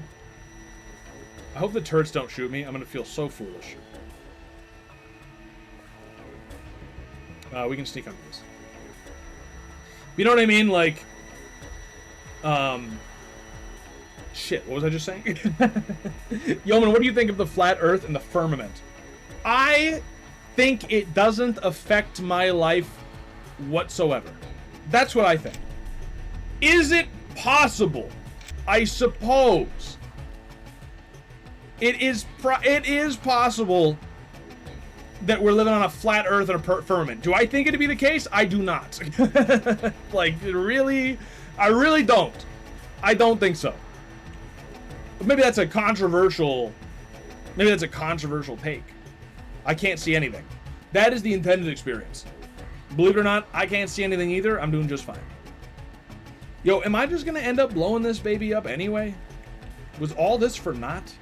I hope the turrets don't shoot me. I'm going to feel so foolish. We can sneak on these. You know what I mean? Like, shit, what was I just saying? Yeoman, what do you think of the flat earth and the firmament? I think it doesn't affect my life whatsoever. That's what I think. Is it possible? I suppose. It is possible that we're living on a flat earth and a firmament. Do I think it to be the case? I do not. Like, really? I really don't. I don't think so. But maybe that's a controversial take. I can't see anything. That is the intended experience. Believe it or not, I can't see anything either. I'm doing just fine. Yo, am I just gonna end up blowing this baby up anyway? Was all this for naught?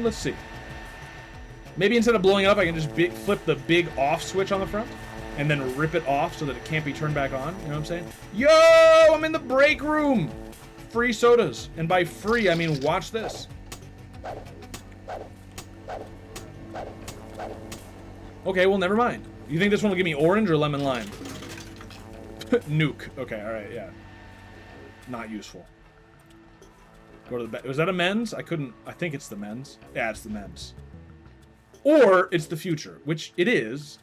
Let's see. Maybe instead of blowing it up, I can just flip the big off switch on the front and then rip it off so that it can't be turned back on. You know what I'm saying? Yo, I'm in the break room. Free sodas. And by free, I mean watch this. Okay, well, never mind. You think this one will give me orange or lemon lime? Nuke. Okay, alright, yeah. Not useful. Go to the back. Was that a men's? I think it's the men's. Yeah, it's the men's. Or it's the future, which it is.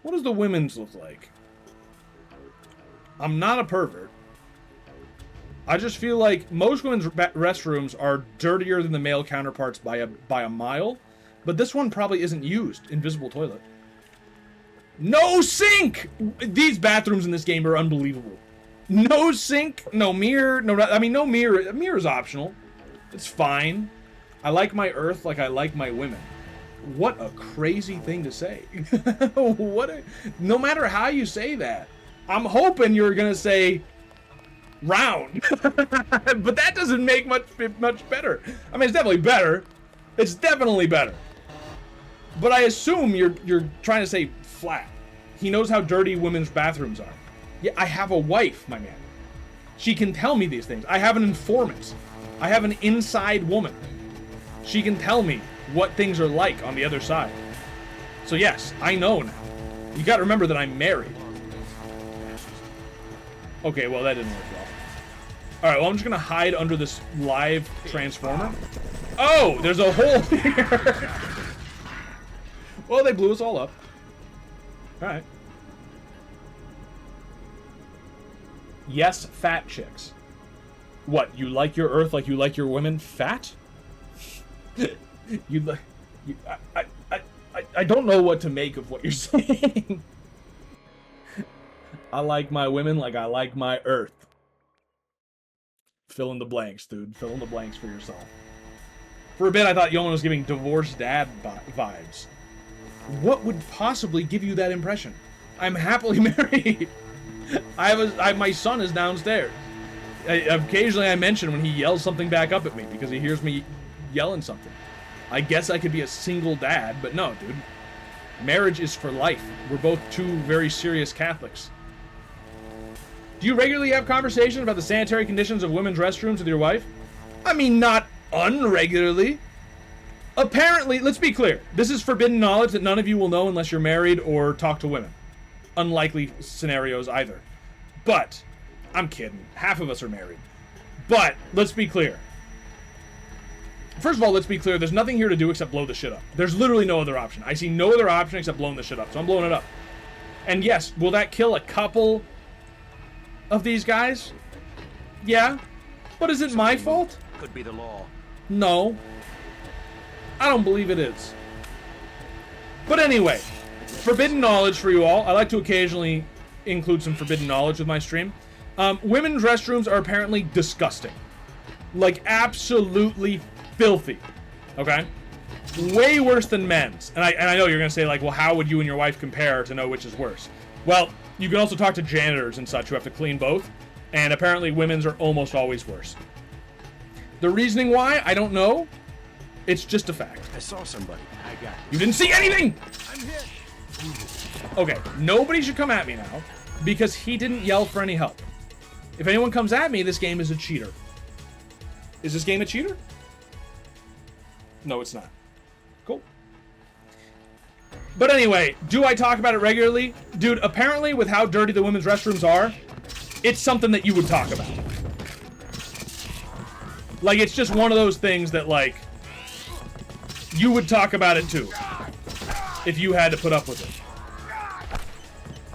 What does the women's look like? I'm not a pervert. I just feel like most women's restrooms are dirtier than the male counterparts by a mile. But this one probably isn't used. Invisible toilet. No sink! These bathrooms in this game are unbelievable. No sink, no mirror, no mirror. A mirror is optional. It's fine. I like my earth like I like my women. What a crazy thing to say. No matter how you say that. I'm hoping you're gonna say round. But that doesn't make much better. I mean, it's definitely better. It's definitely better. But I assume you're trying to say flat. He knows how dirty women's bathrooms are. Yeah, I have a wife, my man. She can tell me these things. I have an informant. I have an inside woman. She can tell me what things are like on the other side. So yes, I know now. You gotta remember that I'm married. Okay, well that didn't work well. Alright, well I'm just gonna hide under this live transformer. Oh, there's a hole here! Well, they blew us all up. Alright. Yes, fat chicks. What, you like your earth like you like your women fat? I don't know what to make of what you're saying. I like my women like I like my earth. Fill in the blanks, dude. Fill in the blanks for yourself. For a bit, I thought Yeoman was giving divorced dad vibes. What would possibly give you that impression? I'm happily married. My son is downstairs. Occasionally I mention when he yells something back up at me because he hears me yelling something. I guess I could be a single dad, but no, dude. Marriage is for life. We're both two very serious Catholics. Do you regularly have conversations about the sanitary conditions of women's restrooms with your wife? I mean, not unregularly. Apparently, let's be clear. This is forbidden knowledge that none of you will know unless you're married or talk to women. Unlikely scenarios either. But, I'm kidding. Half of us are married. But, let's be clear. First of all, let's be clear. There's nothing here to do except blow the shit up. There's literally no other option. I see no other option except blowing the shit up. So I'm blowing it up. And yes, will that kill a couple of these guys? Yeah. But is it my fault? Could be the law. No. I don't believe it is. But anyway, forbidden knowledge for you all. I like to occasionally include some forbidden knowledge with my stream. Women's restrooms are apparently disgusting. Like, absolutely filthy. Okay? Way worse than men's. And I know you're going to say, like, well, how would you and your wife compare to know which is worse? Well, you can also talk to janitors and such who have to clean both. And apparently women's are almost always worse. The reasoning why, I don't know. It's just a fact. I saw somebody. I got You didn't see anything! I'm hit. Okay, nobody should come at me now because he didn't yell for any help. If anyone comes at me, this game is a cheater. Is this game a cheater? No, it's not. Cool. But anyway, do I talk about it regularly? Dude, apparently with how dirty the women's restrooms are, it's something that you would talk about. Like, it's just one of those things that, like, you would talk about it too. If you had to put up with it.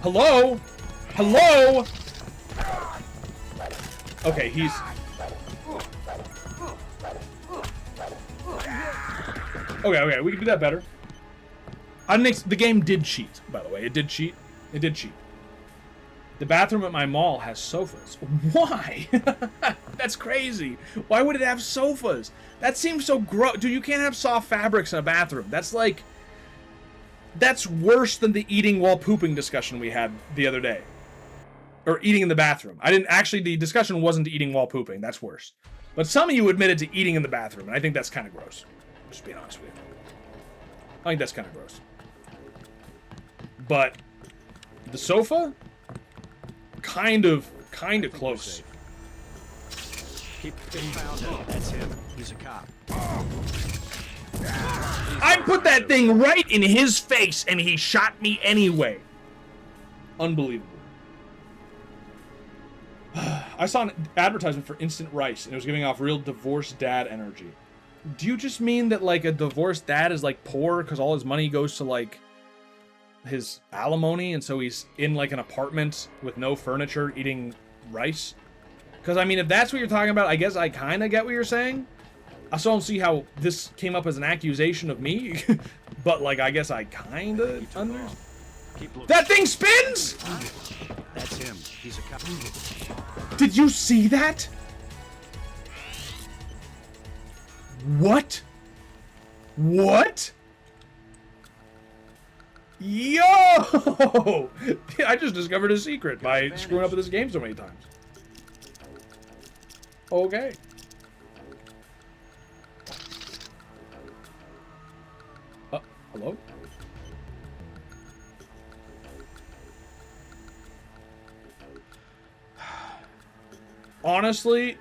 Hello? Hello? Okay, he's... Okay, we can do that better. The game did cheat, by the way. It did cheat. It did cheat. The bathroom at my mall has sofas. Why? That's crazy. Why would it have sofas? That seems so gross. Dude, you can't have soft fabrics in a bathroom. That's like... That's worse than the eating while pooping discussion we had the other day. Or eating in the bathroom. The discussion wasn't eating while pooping. That's worse. But some of you admitted to eating in the bathroom, and I think that's kind of gross. Just being honest with you. I think that's kind of gross. But the sofa? Kind of close. Keep found it. That's him. He's a cop. I put that thing right in his face, and he shot me anyway. Unbelievable. I saw an advertisement for instant rice, and it was giving off real divorced dad energy. Do you just mean that, like, a divorced dad is, like, poor because all his money goes to, like, his alimony, and so he's in, like, an apartment with no furniture eating rice? Because, I mean, if that's what you're talking about, I guess I kind of get what you're saying. I still don't see how this came up as an accusation of me, but, like, I guess I kind of understand. That thing spins?! That's him. He's a cop. Did you see that? What? What? Yo! I just discovered a secret by screwing up with this game so many times. Okay. Hello? Honestly,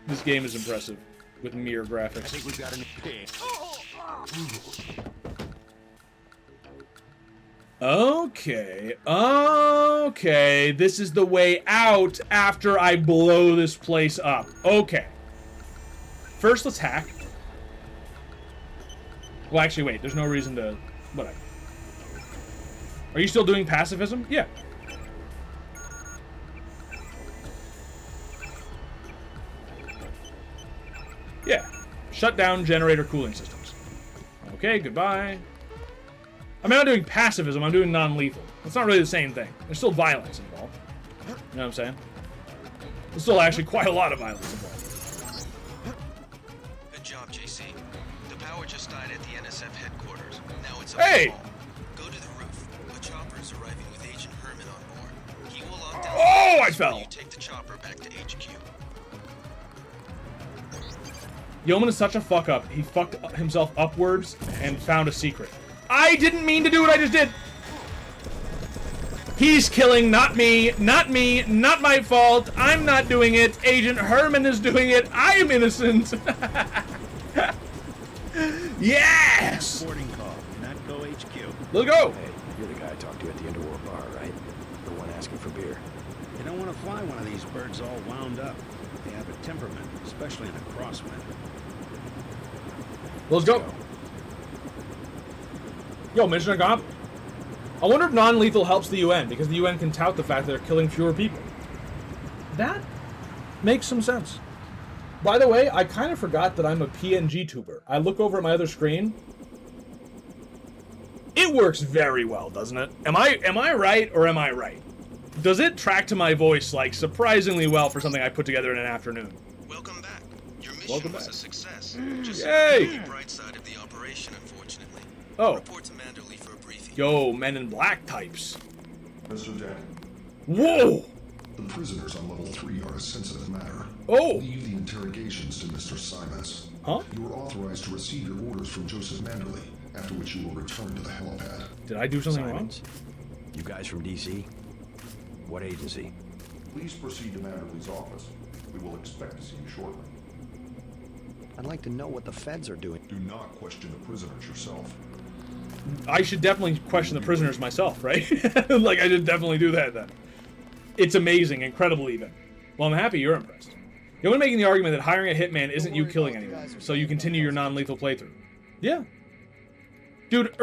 this game is impressive with mirror graphics. I think we've got an pig. Okay, this is the way out after I blow this place up. Okay. First, let's hack. Well, actually, wait, there's no reason to... Whatever. Are you still doing pacifism? Yeah. Yeah. Shut down generator cooling systems. Okay, goodbye. I'm not doing pacifism, I'm doing non-lethal. It's not really the same thing. There's still violence involved. You know what I'm saying? There's still actually quite a lot of violence involved. Good job, JC. The power just died at the NSF headquarters. Now it's up Hey! to Paul. Go to the roof. A chopper is arriving with Agent Herman on board. He will lock down the Oh, I warehouse while fell! you take the chopper back to HQ. Yeoman is such a fuck up. He fucked himself upwards and found a secret. I didn't mean to do what I just did. He's killing, not me, not me, not my fault. I'm not doing it. Agent Herman is doing it. I am innocent. Yes! Boarding call. Not go HQ. Let's go. Hey, you're the guy I talked to at the Underworld bar, right? The one asking for beer. You don't want to fly one of these birds all wound up. They have a temperament, especially in a crosswind. Let's go. Yo, mission accomp. I wonder if non-lethal helps the UN, because the UN can tout the fact that they're killing fewer people. That makes some sense. By the way, I kind of forgot that I'm a PNG tuber. I look over at my other screen. It works very well, doesn't it? Am I right or am I right? Does it track to my voice like surprisingly well for something I put together in an afternoon? Welcome back. Your mission was a success. Just Yay! the bright side of the operation, unfortunately. Oh. Report to Manderley for a briefing. Yo, Men in Black types. Mr. Jack, Whoa! the prisoners on level 3 are a sensitive matter. Oh! Leave the interrogations to Mr. Simons. Huh? You are authorized to receive your orders from Joseph Manderley, after which you will return to the helipad. Did I do something Simons. You guys from DC? What agency? Please proceed to Manderley's office. We will expect to see you shortly. I'd like to know what the feds are doing. Do not question the prisoners yourself. wrong? I should definitely question the prisoners myself, right? Like, I should definitely do that then. It's amazing, incredible even. Well, I'm happy you're impressed. You're only making the argument that hiring a hitman isn't you killing anyone, so you continue your non-lethal playthrough. Yeah. Dude,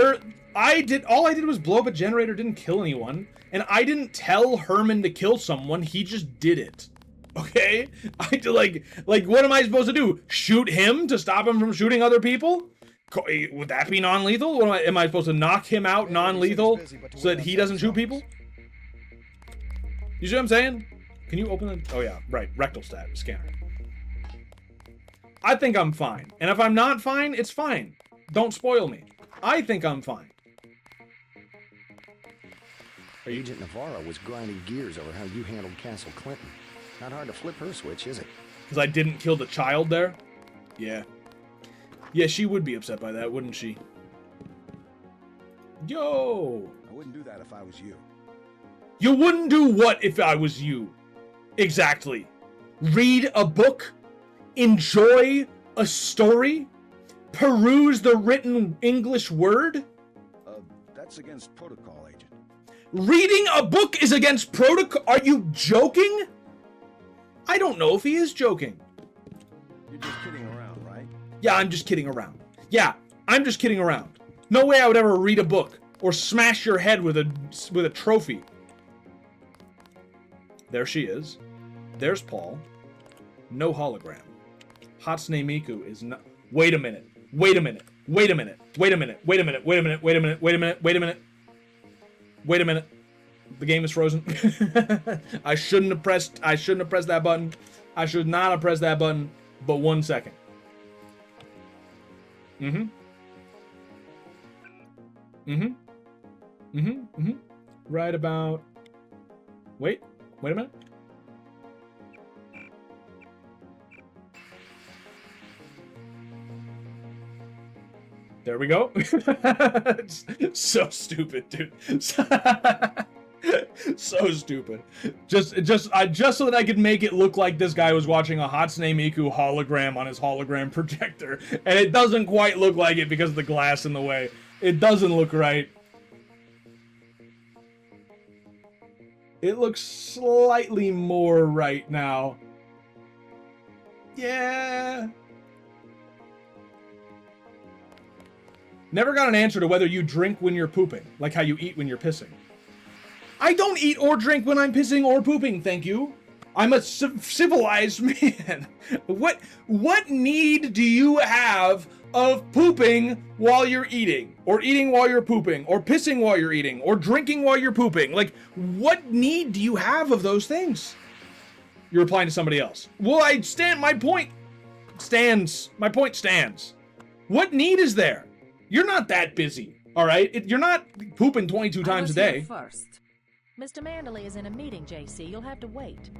all I did was blow up a generator, didn't kill anyone, and I didn't tell Herman to kill someone, he just did it. Okay? I did, like, what am I supposed to do? Shoot him to stop him from shooting other people? Would that be non-lethal? Am I supposed to knock him out non-lethal so that he doesn't shoot people? You see what I'm saying? Can you open it? Oh yeah, right. Rectal scanner. I think I'm fine. And if I'm not fine, it's fine. Don't spoil me. I think I'm fine. Agent Navarro was grinding gears over how you handled Castle Clinton. Not hard to flip her switch, is it? Because I didn't kill the child there? Yeah. Yeah, she would be upset by that, wouldn't she? Yo! I wouldn't do that if I was you. You wouldn't do what if I was you? Exactly. Read a book? Enjoy a story? Peruse the written English word? That's against protocol, Agent. Reading a book is against protocol? Are you joking? I don't know if he is joking. You're just kidding around, right? Yeah, I'm just kidding around. Yeah, I'm just kidding around. No way I would ever read a book or smash your head with a trophy. There she is. There's Paul. No hologram. Hatsune Miku is not... Wait a minute. Wait a minute. Wait a minute. Wait a minute. Wait a minute. Wait a minute. Wait a minute. Wait a minute. Wait a minute. Wait a minute. The game is frozen. I shouldn't have pressed that button. I should not have pressed that button. But 1 second. Right about... Wait a minute. There we go. So stupid, dude. So stupid. Just so that I could make it look like this guy was watching a Hatsune Miku hologram on his hologram projector, and it doesn't quite look like it because of the glass in the way. It doesn't look right. It looks slightly more right now. Yeah. Never got an answer to whether you drink when you're pooping, like how you eat when you're pissing. I don't eat or drink when I'm pissing or pooping, thank you. I'm a civilized man. What need do you have of pooping while you're eating? Or eating while you're pooping? Or pissing while you're eating? Or drinking while you're pooping? Like, what need do you have of those things? You're replying to somebody else. Well, my point stands. My point stands. What need is there? You're not that busy, all right? You're not pooping 22 times a day. First. Mr. Manderley is in a meeting, JC. You'll have to wait.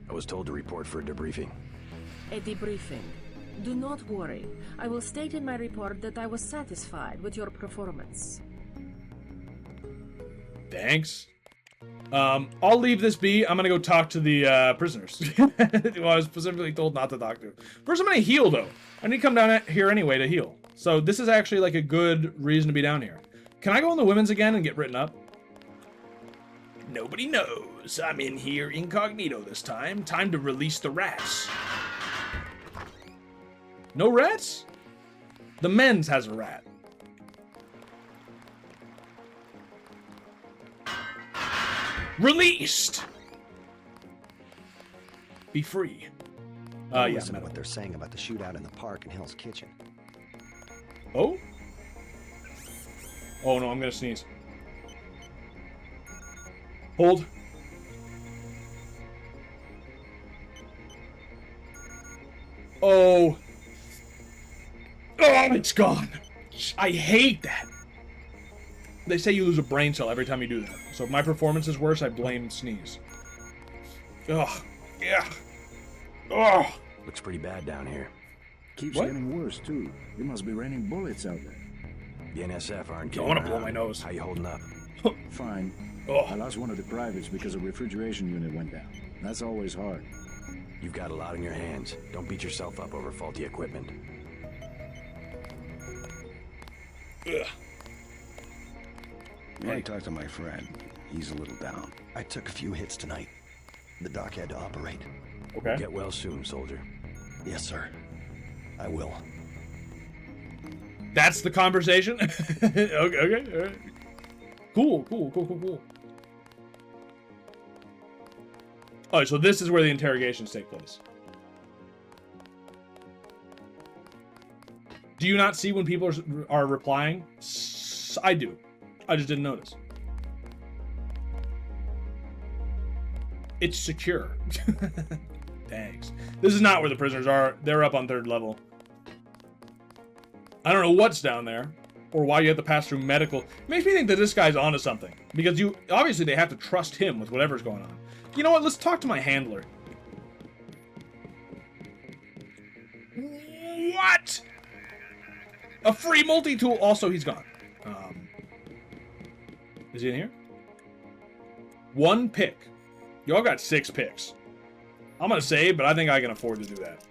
I was told to report for a debriefing. A debriefing. Do not worry. I will state in my report that I was satisfied with your performance. Thanks. I'll leave this be. I'm gonna go talk to the prisoners. Who I was specifically told not to talk to. First, I'm gonna heal, though. I need to come down here anyway to heal. So this is actually like a good reason to be down here. Can I go in the women's again and get written up? Nobody knows. I'm in here incognito this time. Time to release the rats. No rats? The men's has a rat. Released! Be free. Yeah, Listen to what they're saying about the shootout in the park in Hell's Kitchen. Oh? Oh no, I'm gonna sneeze. Hold. Oh. Oh, it's gone. I hate that. They say you lose a brain cell every time you do that. So if my performance is worse, I blame sneeze. Ugh. Yeah. Ugh. Looks pretty bad down here. Keeps What? getting worse, too. It must be raining bullets out there. The NSF aren't I kidding want to blow around. my nose. How you holding up? Fine. I Oh. lost one of the privates because a refrigeration unit went down. That's always hard. You've got a lot on your hands. Don't beat yourself up over faulty equipment. Ugh. I talked to my friend. He's a little down. I took a few hits tonight. The doc had to operate. Okay. Get well soon, soldier. Yes, sir. I will. That's the conversation? Okay, all right. Cool. Oh, so this is where the interrogations take place. Do you not see when people are replying? I do. I just didn't notice. It's secure. Thanks. This is not where the prisoners are. They're up on 3rd level. I don't know what's down there or why you have to pass through medical. It makes me think that this guy's onto something. Because you obviously they have to trust him with whatever's going on. You know what? Let's talk to my handler. What? A free multi-tool. Also, he's gone. Is he in here? 1 pick. Y'all got 6 picks. I'm gonna save, but I think I can afford to do that.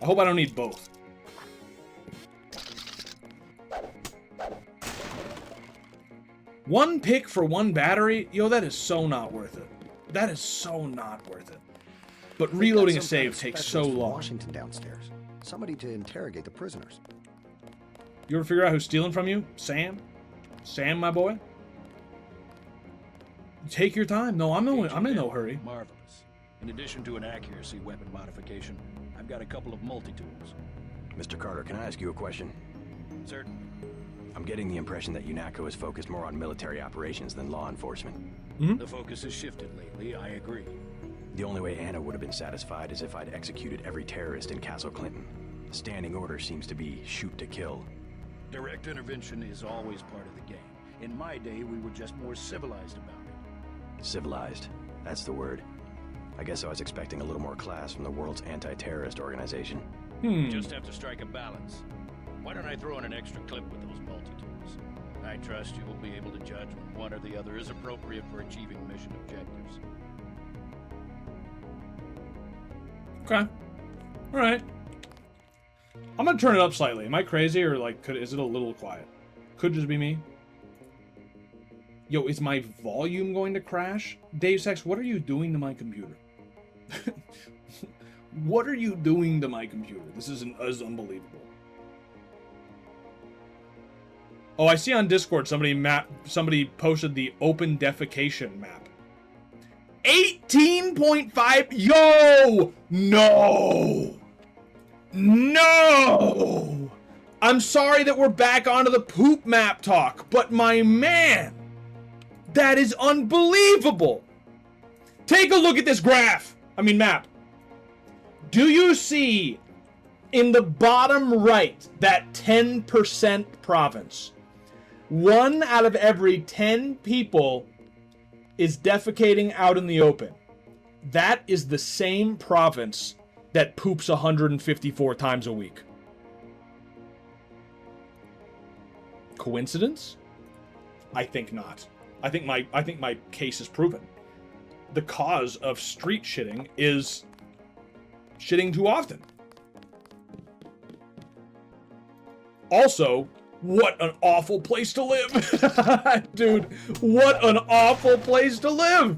I hope I don't need both. One pick for 1 battery? Yo, that is so not worth it. That is so not worth it. But reloading a save takes so long. Washington downstairs. Somebody to interrogate the prisoners. You ever figure out who's stealing from you? Sam? Sam, my boy? Take your time. No, I'm in no hurry. Marvelous. In addition to an accuracy weapon modification, I've got a couple of multi-tools. Mr. Carter, can I ask you a question? Certain. I'm getting the impression that UNATCO is focused more on military operations than law enforcement. The focus has shifted lately, I agree. The only way Anna would have been satisfied is if I'd executed every terrorist in Castle Clinton. The standing order seems to be shoot to kill. Direct intervention is always part of the game. In my day, we were just more civilized about it. Civilized. That's the word. I guess I was expecting a little more class from the world's anti-terrorist organization. Just have to strike a balance. Why don't I throw in an extra clip with those multi-tools? I trust you will be able to judge when one or the other is appropriate for achieving mission objectives. Okay. Alright. I'm gonna turn it up slightly. Am I crazy or like is it a little quiet? Could just be me. Yo, is my volume going to crash? Deus Ex, what are you doing to my computer? What are you doing to my computer? This is unbelievable. Oh, I see on Discord somebody posted the open defecation map. 18.5. Yo! No! No! I'm sorry that we're back onto the poop map talk, but my man, that is unbelievable. Take a look at this graph. I mean map. Do you see in the bottom right that 10% province? 1 out of every 10 people is defecating out in the open. That is the same province that poops 154 times a week. Coincidence? I think not. I think my case is proven. The cause of street shitting is shitting too often. Also, what an awful place to live. Dude, what an awful place to live.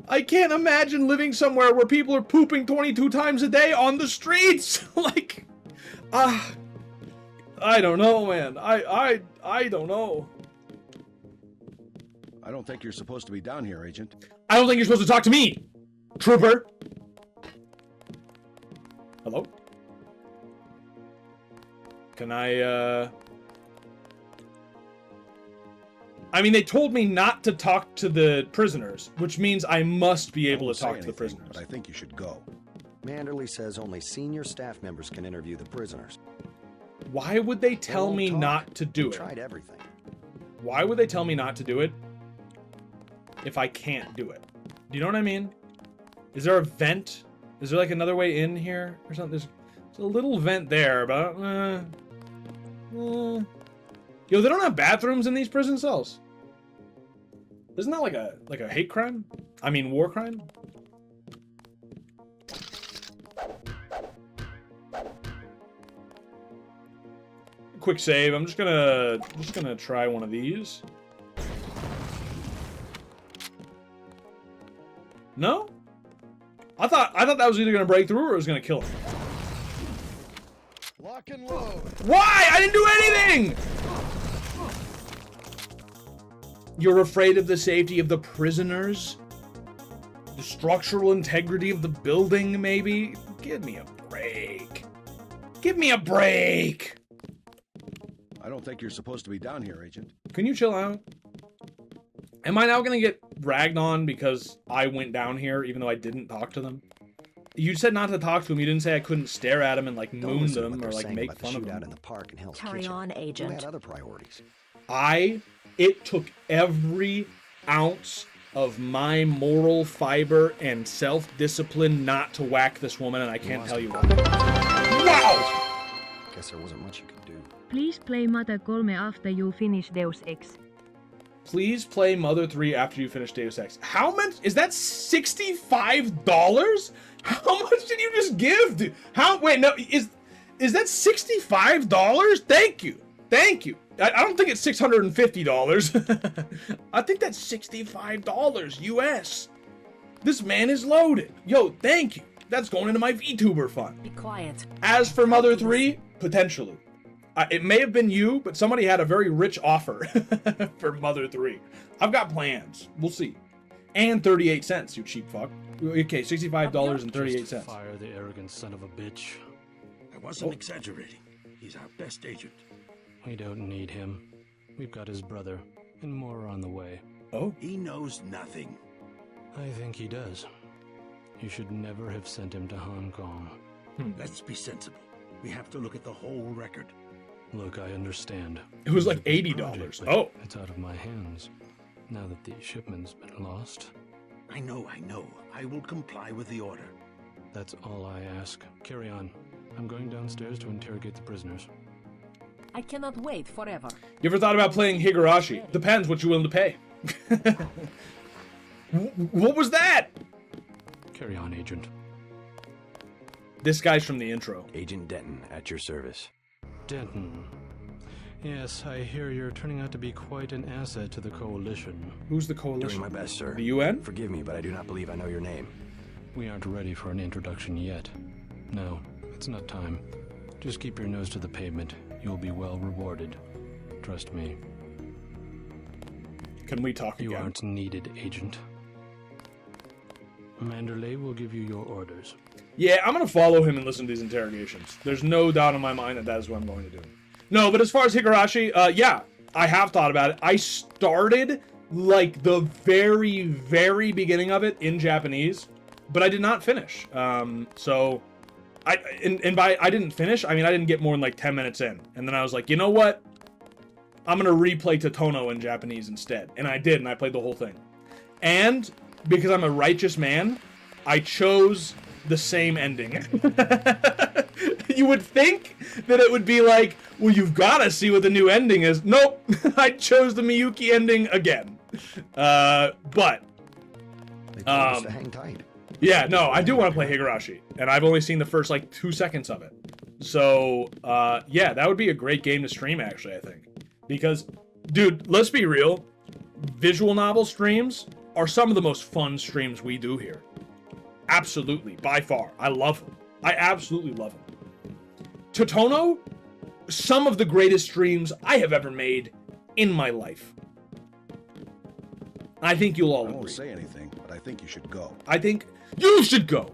I can't imagine living somewhere where people are pooping 22 times a day on the streets. Like, I don't know, man. I don't know. I don't think you're supposed to be down here, Agent. I don't think you're supposed to talk to me, trooper. Hello? Can I mean, they told me not to talk to the prisoners, which means I must be able to talk to the prisoners. But I think you should go. Manderley says only senior staff members can interview the prisoners. Why would they tell me not to do it? Tried everything. Why would they tell me not to do it if I can't do it? Do you know what I mean? Is there a vent? Is there like another way in here or something? There's a little vent there, but yo, they don't have bathrooms in these prison cells. Isn't that like a hate crime? I mean, war crime? Quick save. I'm just gonna try one of these. No? I thought that was either gonna break through or it was gonna kill him. Lock and load. Why? I didn't do anything! You're afraid of the safety of the prisoners? The structural integrity of the building, maybe? Give me a break. Give me a break! I don't think you're supposed to be down here, Agent. Can you chill out? Am I now gonna get ragged on because I went down here even though I didn't talk to them? You said not to talk to him. You didn't say I couldn't stare at him and like Don't moon listen to what them they're or like saying make about the fun of shootout them. in the park in Hell's Carry Kitchen. on, You Agent. had other priorities. It took every ounce of my moral fiber and self-discipline not to whack this woman, and I can't tell you why. Wow! Guess there wasn't much you could do. Please play Mother 3 after you finish Deus Ex. Please play Mother 3 after you finish Deus Ex. How much? Is that $65? How much did you just give, dude? Wait, no, is that $65? Thank you. Thank you. I don't think it's $650. I think that's $65 US. This man is loaded. Yo, thank you. That's going into my VTuber fund. Be quiet. As for Mother 3, potentially. It may have been you, but somebody had a very rich offer for Mother 3. I've got plans. We'll see. And 38 cents, you cheap fuck. Okay, $65.38. Fire the arrogant son of a bitch. I wasn't exaggerating. He's our best agent. We don't need him. We've got his brother, and more are on the way. Oh? He knows nothing. I think he does. You should never have sent him to Hong Kong. Let's be sensible. We have to look at the whole record. Look, I understand. It was like $80. Project, oh. It's out of my hands. Now that the shipment's been lost. I know. I will comply with the order. That's all I ask. Carry on. I'm going downstairs to interrogate the prisoners. I cannot wait forever. You ever thought about playing Higurashi? Depends what you're willing to pay. What was that? Carry on, Agent. This guy's from the intro. Agent Denton, at your service. Denton. Yes, I hear you're turning out to be quite an asset to the Coalition. Who's the Coalition? Doing my best, sir. The UN? Forgive me, but I do not believe I know your name. We aren't ready for an introduction yet. No, it's not time. Just keep your nose to the pavement. You'll be well rewarded. Trust me. Can we talk again? You aren't needed, Agent. Manderley will give you your orders. Yeah, I'm going to follow him and listen to these interrogations. There's no doubt in my mind that is what I'm going to do. No, but as far as Higurashi, yeah, I have thought about it. I started, like, the very, very beginning of it in Japanese, but I did not finish. So, I didn't finish, I mean, I didn't get more than, like, 10 minutes in. And then I was like, you know what? I'm going to replay Totono in Japanese instead. And I did, and I played the whole thing. And because I'm a righteous man, I chose the same ending. You would think that it would be like, well, you've got to see what the new ending is. Nope, I chose the Miyuki ending again. But they told us to hang tight. Yeah, no, I do want to play Higurashi, and I've only seen the first like 2 seconds of it. So yeah, that would be a great game to stream, actually, I think, because, dude, let's be real, visual novel streams are some of the most fun streams we do here. Absolutely, by far. I love them. I absolutely love them. Totono, some of the greatest streams I have ever made in my life. I think you'll all agree. I won't say anything, but I think you should go. I think you should go.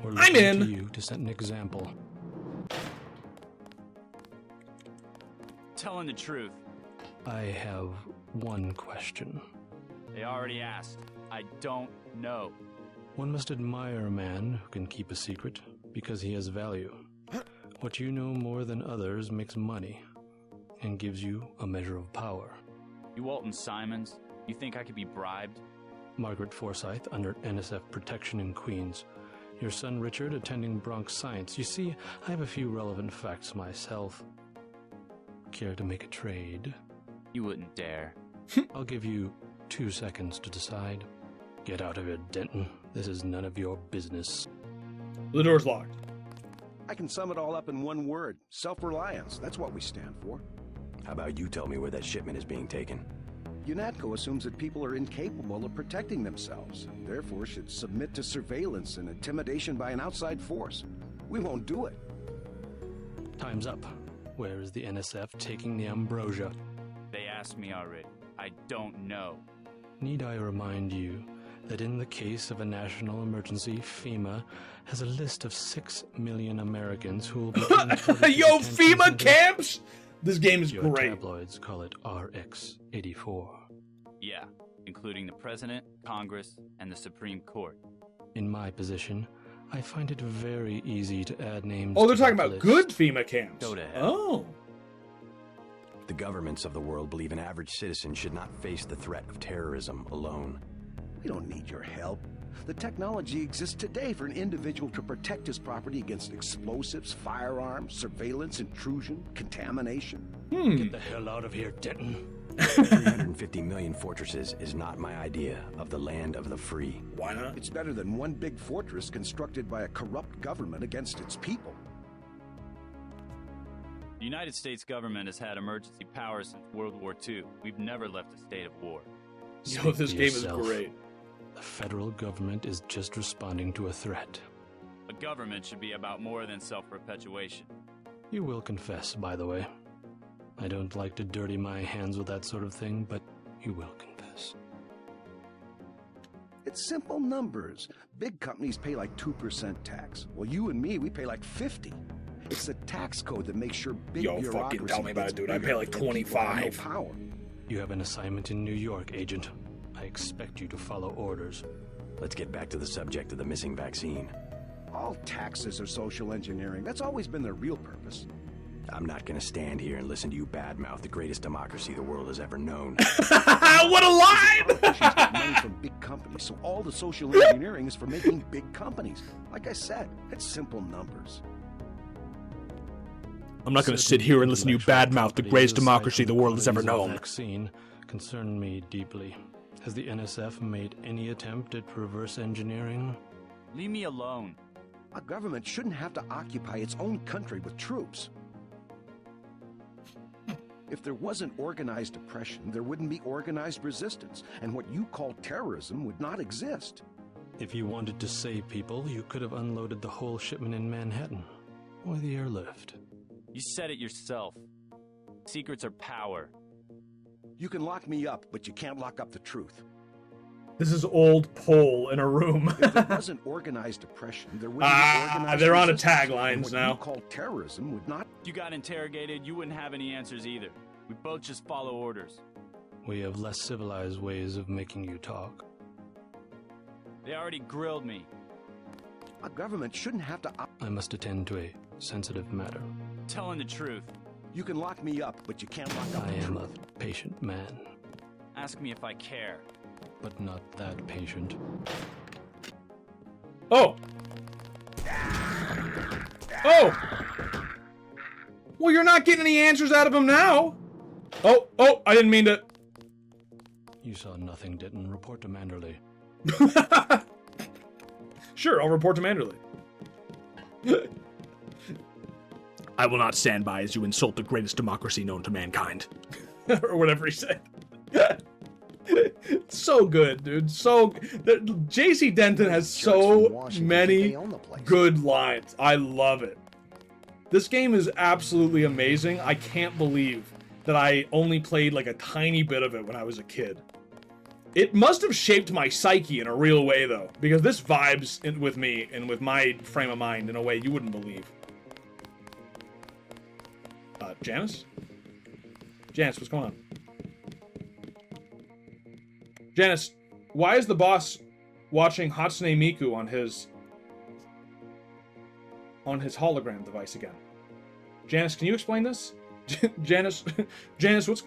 We're I'm looking in. to you to set an example. Telling the truth. I have one question. They already asked. I don't know. One must admire a man who can keep a secret because he has value. What you know more than others makes money and gives you a measure of power. You Walton Simons, you think I could be bribed? Margaret Forsyth under NSF protection in Queens. Your son Richard attending Bronx Science. You see, I have a few relevant facts myself. Care to make a trade? You wouldn't dare. I'll give you 2 seconds to decide. Get out of here, Denton. This is none of your business. The door's locked. I can sum it all up in one word. Self-reliance. That's what we stand for. How about you tell me where that shipment is being taken? UNATCO assumes that people are incapable of protecting themselves, and therefore should submit to surveillance and intimidation by an outside force. We won't do it. Time's up. Where is the NSF taking the ambrosia? They asked me already. I don't know. Need I remind you that in the case of a national emergency, FEMA has a list of 6 million Americans who will be... Yo, FEMA camps? This game is Your great. tabloids call it RX-84. Yeah, including the President, Congress, and the Supreme Court. In my position, I find it very easy to add names. Oh, they're to talking that about list. good FEMA camps. Go to hell. Oh. The governments of the world believe an average citizen should not face the threat of terrorism alone. We don't need your help. The technology exists today for an individual to protect his property against explosives, firearms, surveillance, intrusion, contamination. Get the hell out of here, Denton. 350 million fortresses is not my idea of the land of the free. Why not? It's better than one big fortress constructed by a corrupt government against its people. The United States government has had emergency powers since World War II. We've never left a state of war. Yo, this Speak game for is yourself. great. The federal government is just responding to a threat. A government should be about more than self-perpetuation. You will confess, by the way. I don't like to dirty my hands with that sort of thing, but you will confess. It's simple numbers. Big companies pay like 2% tax. Well, you and me, we pay like 50. It's the tax code that makes sure big Yo, bureaucracy fucking tell me about gets it, dude. I bigger pay like and people have 25. no power. You have an assignment in New York, Agent. I expect you to follow orders. Let's get back to the subject of the missing vaccine. All taxes are social engineering. That's always been their real purpose. I'm not gonna stand here and listen to you badmouth the greatest democracy the world has ever known. What a line! Politicians get money from big companies, so all the social engineering is for making big companies. Like I said, it's simple numbers. I'm not going to sit here and listen to you badmouth the greatest democracy the world has ever known. Vaccine concern me deeply. Has the NSF made any attempt at reverse engineering? Leave me alone. A government shouldn't have to occupy its own country with troops. If there wasn't organized oppression, there wouldn't be organized resistance, and what you call terrorism would not exist. If you wanted to save people, you could have unloaded the whole shipment in Manhattan, or the airlift. You said it yourself. Secrets are power. You can lock me up, but you can't lock up the truth. This is old Pole in a room. If there wasn't organized oppression, there wouldn't be organized they're on a resistance, taglines and what now. you call terrorism would not. You got interrogated, you wouldn't have any answers either. We both just follow orders. We have less civilized ways of making you talk. They already grilled me. A government shouldn't have to. I must attend to a sensitive matter. Telling the truth. You can lock me up, but you can't lock up I the am truth. a patient man, Ask me if I care. but not that patient. Oh! Oh! Well, you're not getting any answers out of him now. Oh, I didn't mean to. You saw nothing, Denton. Report to Manderley. Sure, I'll report to Manderley. I will not stand by as you insult the greatest democracy known to mankind. Or whatever he said. So good, dude. So JC Denton has so many good lines. I love it. This game is absolutely amazing. I can't believe that I only played like a tiny bit of it when I was a kid. It must have shaped my psyche in a real way, though, because this vibes with me and with my frame of mind in a way you wouldn't believe. Janice? Janice, what's going on? Janice, why is the boss watching Hatsune Miku on his hologram device again? Janice, can you explain this? Janice, what's...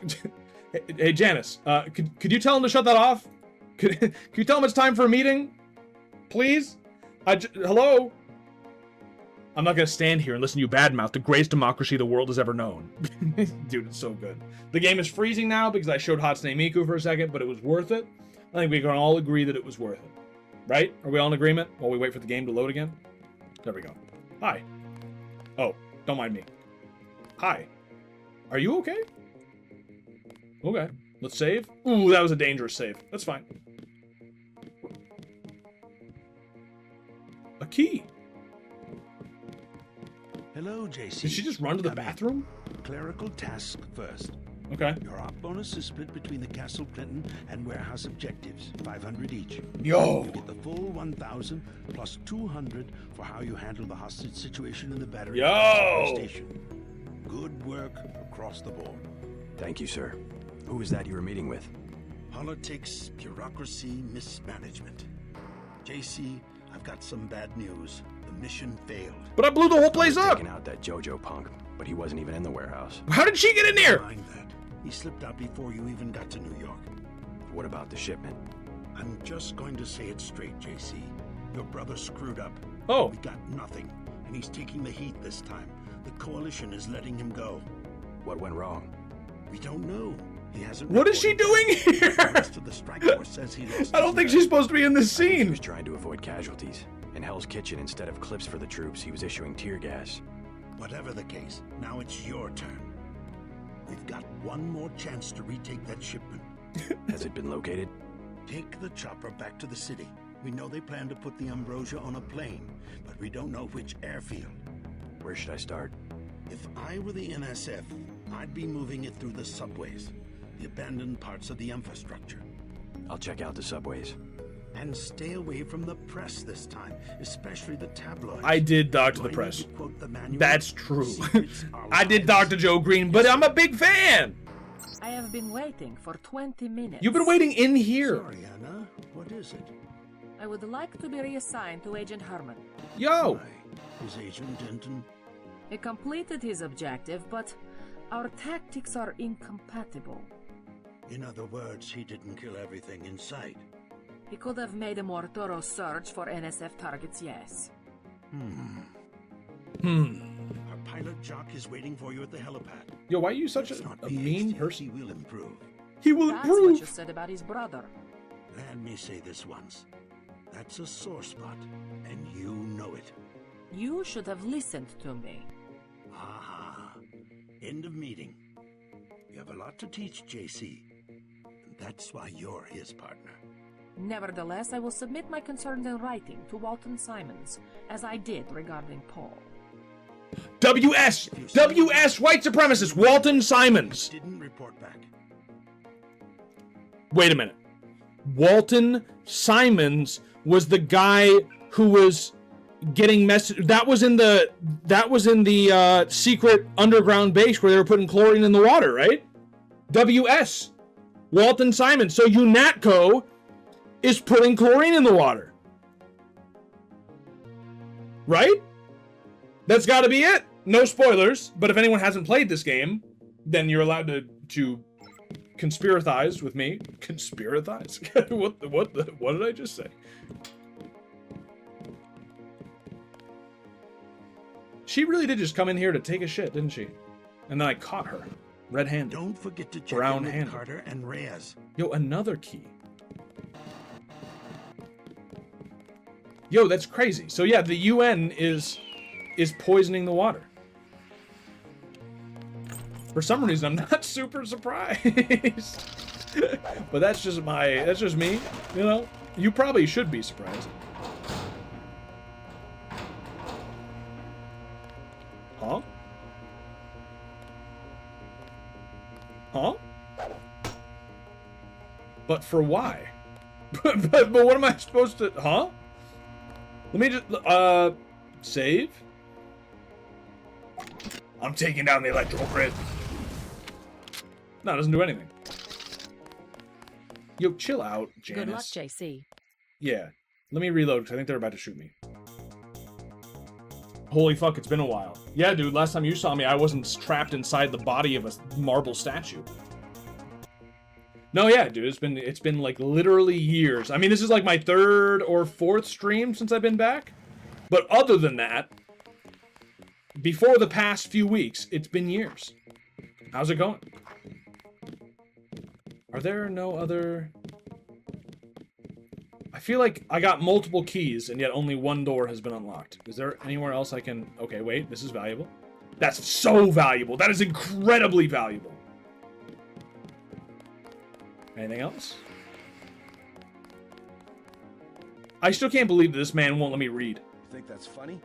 Hey, Janice, could you tell him to shut that off? Could you tell him it's time for a meeting? Please? Hello? I'm not gonna stand here and listen to you badmouth the greatest democracy the world has ever known. Dude, it's so good. The game is freezing now because I showed Hatsune Miku for a second, but it was worth it. I think we can all agree that it was worth it. Right? Are we all in agreement while we wait for the game to load again? There we go. Hi. Oh, don't mind me. Hi. Are you okay? Okay. Let's save. Ooh, that was a dangerous save. That's fine. A key. Hello, JC. Did she just run to the bathroom? Clerical task first. Okay. Your op bonus is split between the Castle Clinton and warehouse objectives, 500 each. Yo! You get the full 1,000 plus 200 for how you handle the hostage situation in the battery Yo! station. Good work across the board. Thank you, sir. Who was that you were meeting with? Politics, bureaucracy, mismanagement. JC, I've got some bad news. The mission failed. But I blew the whole place up! Taking out that JoJo punk, but he wasn't even in the warehouse. How did she get in there? Mind that. He slipped out before you even got to New York. What about the shipment? I'm just going to say it straight, JC. Your brother screwed up. Oh. We got nothing, and he's taking the heat this time. The Coalition is letting him go. What went wrong? We don't know. He hasn't. What is she doing here? The rest of the strike force says he lost I don't think she's supposed to be in this He scene. was trying to avoid casualties. In Hell's Kitchen, instead of clips for the troops, he was issuing tear gas. Whatever the case, now it's your turn. We've got one more chance to retake that shipment. Has it been located? Take the chopper back to the city. We know they plan to put the Ambrosia on a plane, but we don't know which airfield. Where should I start? If I were the NSF, I'd be moving it through the subways, the abandoned parts of the infrastructure. I'll check out the subways. And stay away from the press this time, especially the tabloids. I did talk to the press. That's true. I did talk to Joe Green, but I'm a big fan. I have been waiting for 20 minutes. You've been waiting in here. Sorry, Anna. What is it? I would like to be reassigned to Agent Herman. Yo! Why? Is Agent Denton? He completed his objective, but our tactics are incompatible. In other words, he didn't kill everything in sight. He could have made a more thorough search for NSF targets, yes. Our pilot Jock is waiting for you at the helipad. Yo, why are you such Let's a not be mean hasty. person? He will improve. He will That's improve. what you said about his brother. Let me say this once. That's a sore spot, and you know it. You should have listened to me. Aha. End of meeting. You have a lot to teach, JC. And that's why you're his partner. Nevertheless, I will submit my concerns in writing to Walton Simons, as I did regarding Paul. WS! WS! White supremacist! Walton Simons! Didn't report back. Wait a minute. Walton Simons was the guy who was getting message. That was in the secret underground base where they were putting chlorine in the water, right? WS. Walton Simons. So UNATCO is putting chlorine in the water. Right? That's got to be it. No spoilers, but if anyone hasn't played this game, then you're allowed to conspiratize with me. Conspiratize? What did I just say? She really did just come in here to take a shit, didn't she? And then I caught her. Red-handed. Don't forget to check in with Brown-handed. Carter and Reyes. Yo, another key. Yo, that's crazy. So yeah, the UN is poisoning the water. For some reason, I'm not super surprised. But that's just me, you know? You probably should be surprised. Huh? Huh? But for why? but what am I supposed to... Huh? Let me just... Save? I'm taking down the electrical grid. No, it doesn't do anything. Yo, chill out, Janice. Good luck, JC. Yeah. Let me reload, because I think they're about to shoot me. Holy fuck, it's been a while. Yeah, dude, last time you saw me, I wasn't trapped inside the body of a marble statue. No, yeah, dude, it's been like literally years. I mean, this is like my 3rd or 4th stream since I've been back. But other than that, before the past few weeks, it's been years. How's it going? Are there no other... I feel like I got multiple keys, and yet only one door has been unlocked. Is there anywhere else I can... Okay, wait, this is valuable. That's so valuable. That is incredibly valuable. Anything else? I still can't believe that this man won't let me read. You think that's funny?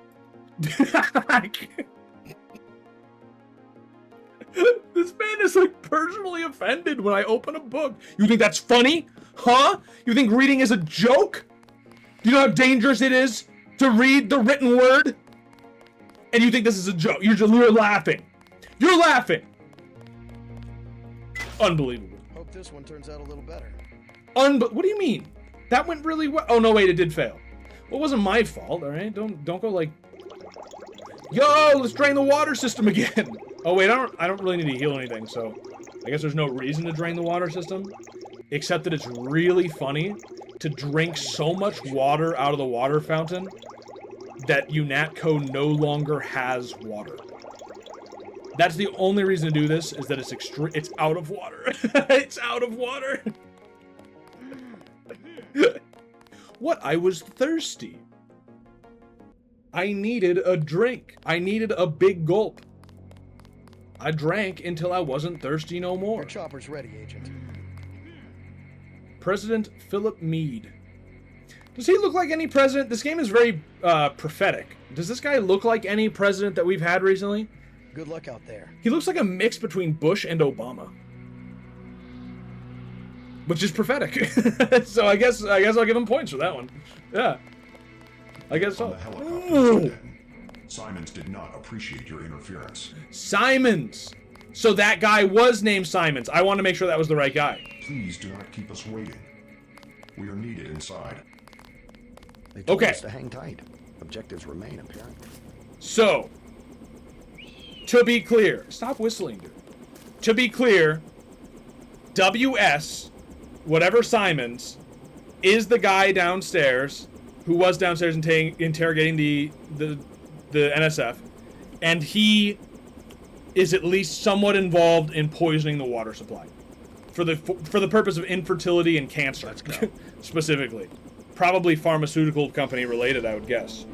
This man is like personally offended when I open a book. You think that's funny? Huh? You think reading is a joke? Do you know how dangerous it is to read the written word? And you think this is a joke? You're laughing. You're laughing. Unbelievable. Hope this one turns out a little better. What do you mean? That went really well. Oh, no, wait, it did fail. Well, it wasn't my fault, all right? Don't go like... Yo, let's drain the water system again. Oh, wait, I don't really need to heal anything, so... I guess there's no reason to drain the water system. Except that it's really funny to drink so much water out of the water fountain that UNATCO no longer has water. That's the only reason to do this, is that it's out of water. It's out of water. What? I was thirsty. I needed a drink. I needed a big gulp. I drank until I wasn't thirsty no more. Your chopper's ready, Agent. President Philip Meade. Does he look like any president? This game is very prophetic. Does this guy look like any president that we've had recently? Good luck out there. He looks like a mix between Bush and Obama. Which is prophetic. So I guess I'll give him points for that one. Yeah. I guess so. Simons did not appreciate your interference. Simons! So that guy was named Simons. I want to make sure that was the right guy. Please do not keep us waiting. We are needed inside. They told us to hang tight. Objectives remain, apparently. So, to be clear, stop whistling, dude. To be clear, WS, whatever Simons, is the guy downstairs who was downstairs interrogating the NSF, and he is at least somewhat involved in poisoning the water supply for the purpose of infertility and cancer. Let's go. Specifically. Probably pharmaceutical company related, I would guess.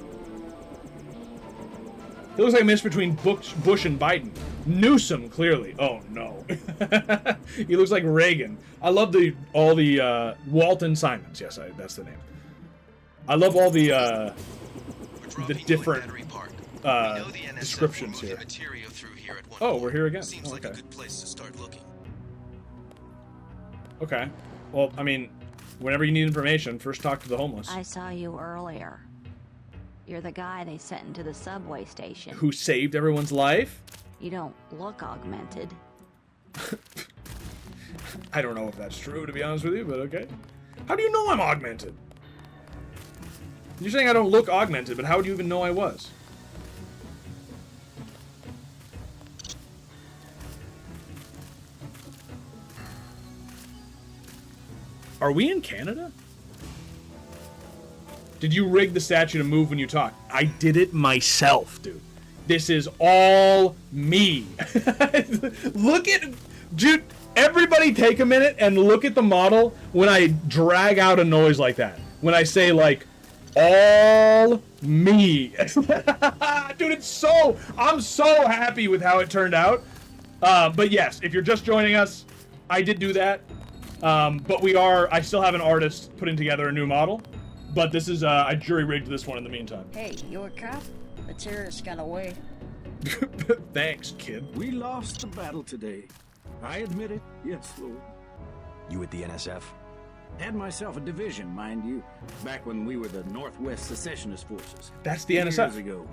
He looks like a mix between Bush and Biden. Newsom, clearly. Oh, no. He looks like Reagan. I love all the Walton Simons. Yes, that's the name. I love all the different descriptions here. Oh, we're here again. Seems like a good place to start looking. Okay. Well, I mean, whenever you need information, first talk to the homeless. I saw you earlier. You're the guy they sent into the subway station. Who saved everyone's life? You don't look augmented. I don't know if that's true, to be honest with you, but okay. How do you know I'm augmented? You're saying I don't look augmented, but how would you even know I was? Are we in Canada? Did you rig the statue to move when you talk? I did it myself, dude. This is all me. Look at... Dude, everybody take a minute and look at the model when I drag out a noise like that. When I say, like, all me. Dude, it's so... I'm so happy with how it turned out. But yes, if you're just joining us, I did do that. But I still have an artist putting together a new model. But this is, I jury-rigged this one in the meantime. Hey, you a cop? The terrorist got away. Thanks, kid. We lost the battle today. I admit it. Yes, Lord. You with the NSF? Had myself a division, mind you, back when we were the Northwest Secessionist Forces. That's the NSF. Years ago.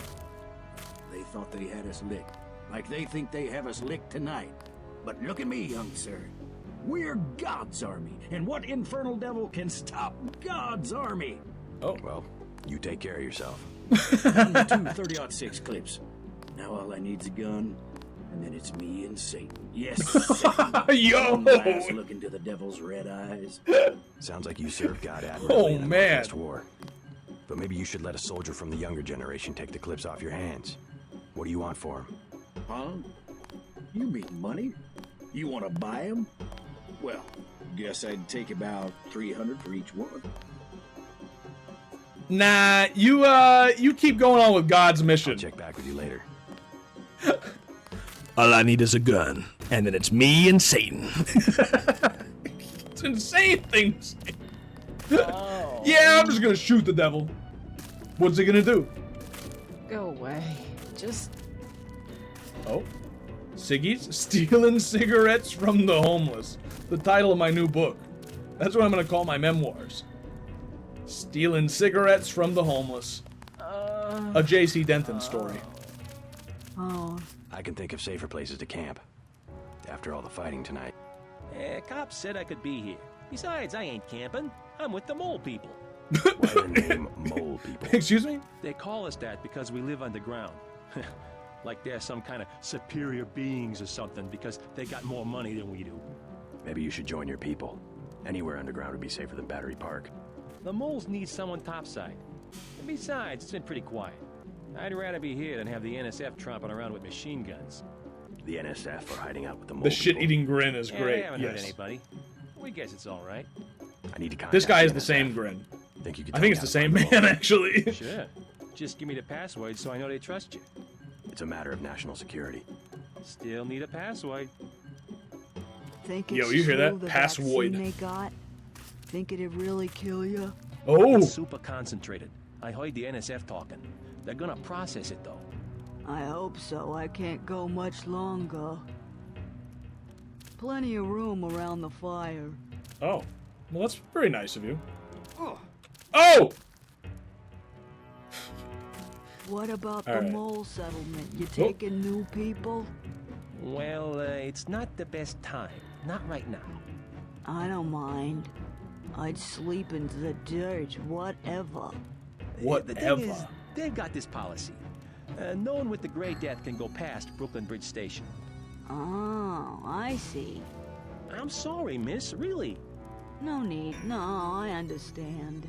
They thought they had us licked. Like they think they have us licked tonight. But look at me, young sir. We're God's army, and what infernal devil can stop God's army? Oh. Well, you take care of yourself. Down to 2 30-06 clips. Now all I need's a gun, and then it's me and Satan. Yes, Satan. Yo! One last look into the devil's red eyes. Sounds like you served God admirably in the man. Northwest War. But maybe you should let a soldier from the younger generation take the clips off your hands. What do you want for him? Huh? You mean money? You want to buy him? Well, guess I'd take about 300 for each one. Nah, you keep going on with God's mission. I'll check back with you later. All I need is a gun, and then it's me and Satan. It's insane things. Oh. Yeah, I'm just gonna shoot the devil. What's he gonna do? Go away. Just... Oh. Siggies? Stealing cigarettes from the homeless. The title of my new book. That's what I'm gonna call my memoirs. Stealing cigarettes from the homeless. A J.C. Denton story. Oh. I can think of safer places to camp. After all the fighting tonight. Cops said I could be here. Besides, I ain't camping. I'm with the mole people. Why the name Mole People? Excuse me? They call us that because we live underground. Like they're some kind of superior beings or something because they got more money than we do. Maybe you should join your people. Anywhere underground would be safer than Battery Park. The moles need someone topside. And besides, it's been pretty quiet. I'd rather be here than have the NSF tromping around with machine guns. The NSF are hiding out with the Mole The People. shit-eating grin is Yeah, great. I haven't hurt Yes. anybody. We guess it's all right. I need to contact This guy is the the NSF. same grin. Think you could I tell think me it's how the to same find the man, Mole? actually. Sure. Just give me the password so I know they trust you. It's a matter of national security. Still need a password. Think Yo, it's you hear true that? the Password. vaccine they got? Think it'd really kill you? Oh! It's super concentrated. I heard the NSF talking. They're gonna process it though. I hope so. I can't go much longer. Plenty of room around the fire. Oh. Well, that's very nice of you. Oh! What about All the right. mole settlement? You Oh. taking new people? Well, it's not the best time. Not right now. I don't mind. I'd sleep into the dirt, whatever. The thing is, they've got this policy. No one with the Gray Death can go past Brooklyn Bridge Station. Oh, I see. I'm sorry, miss, really. No need. No, I understand.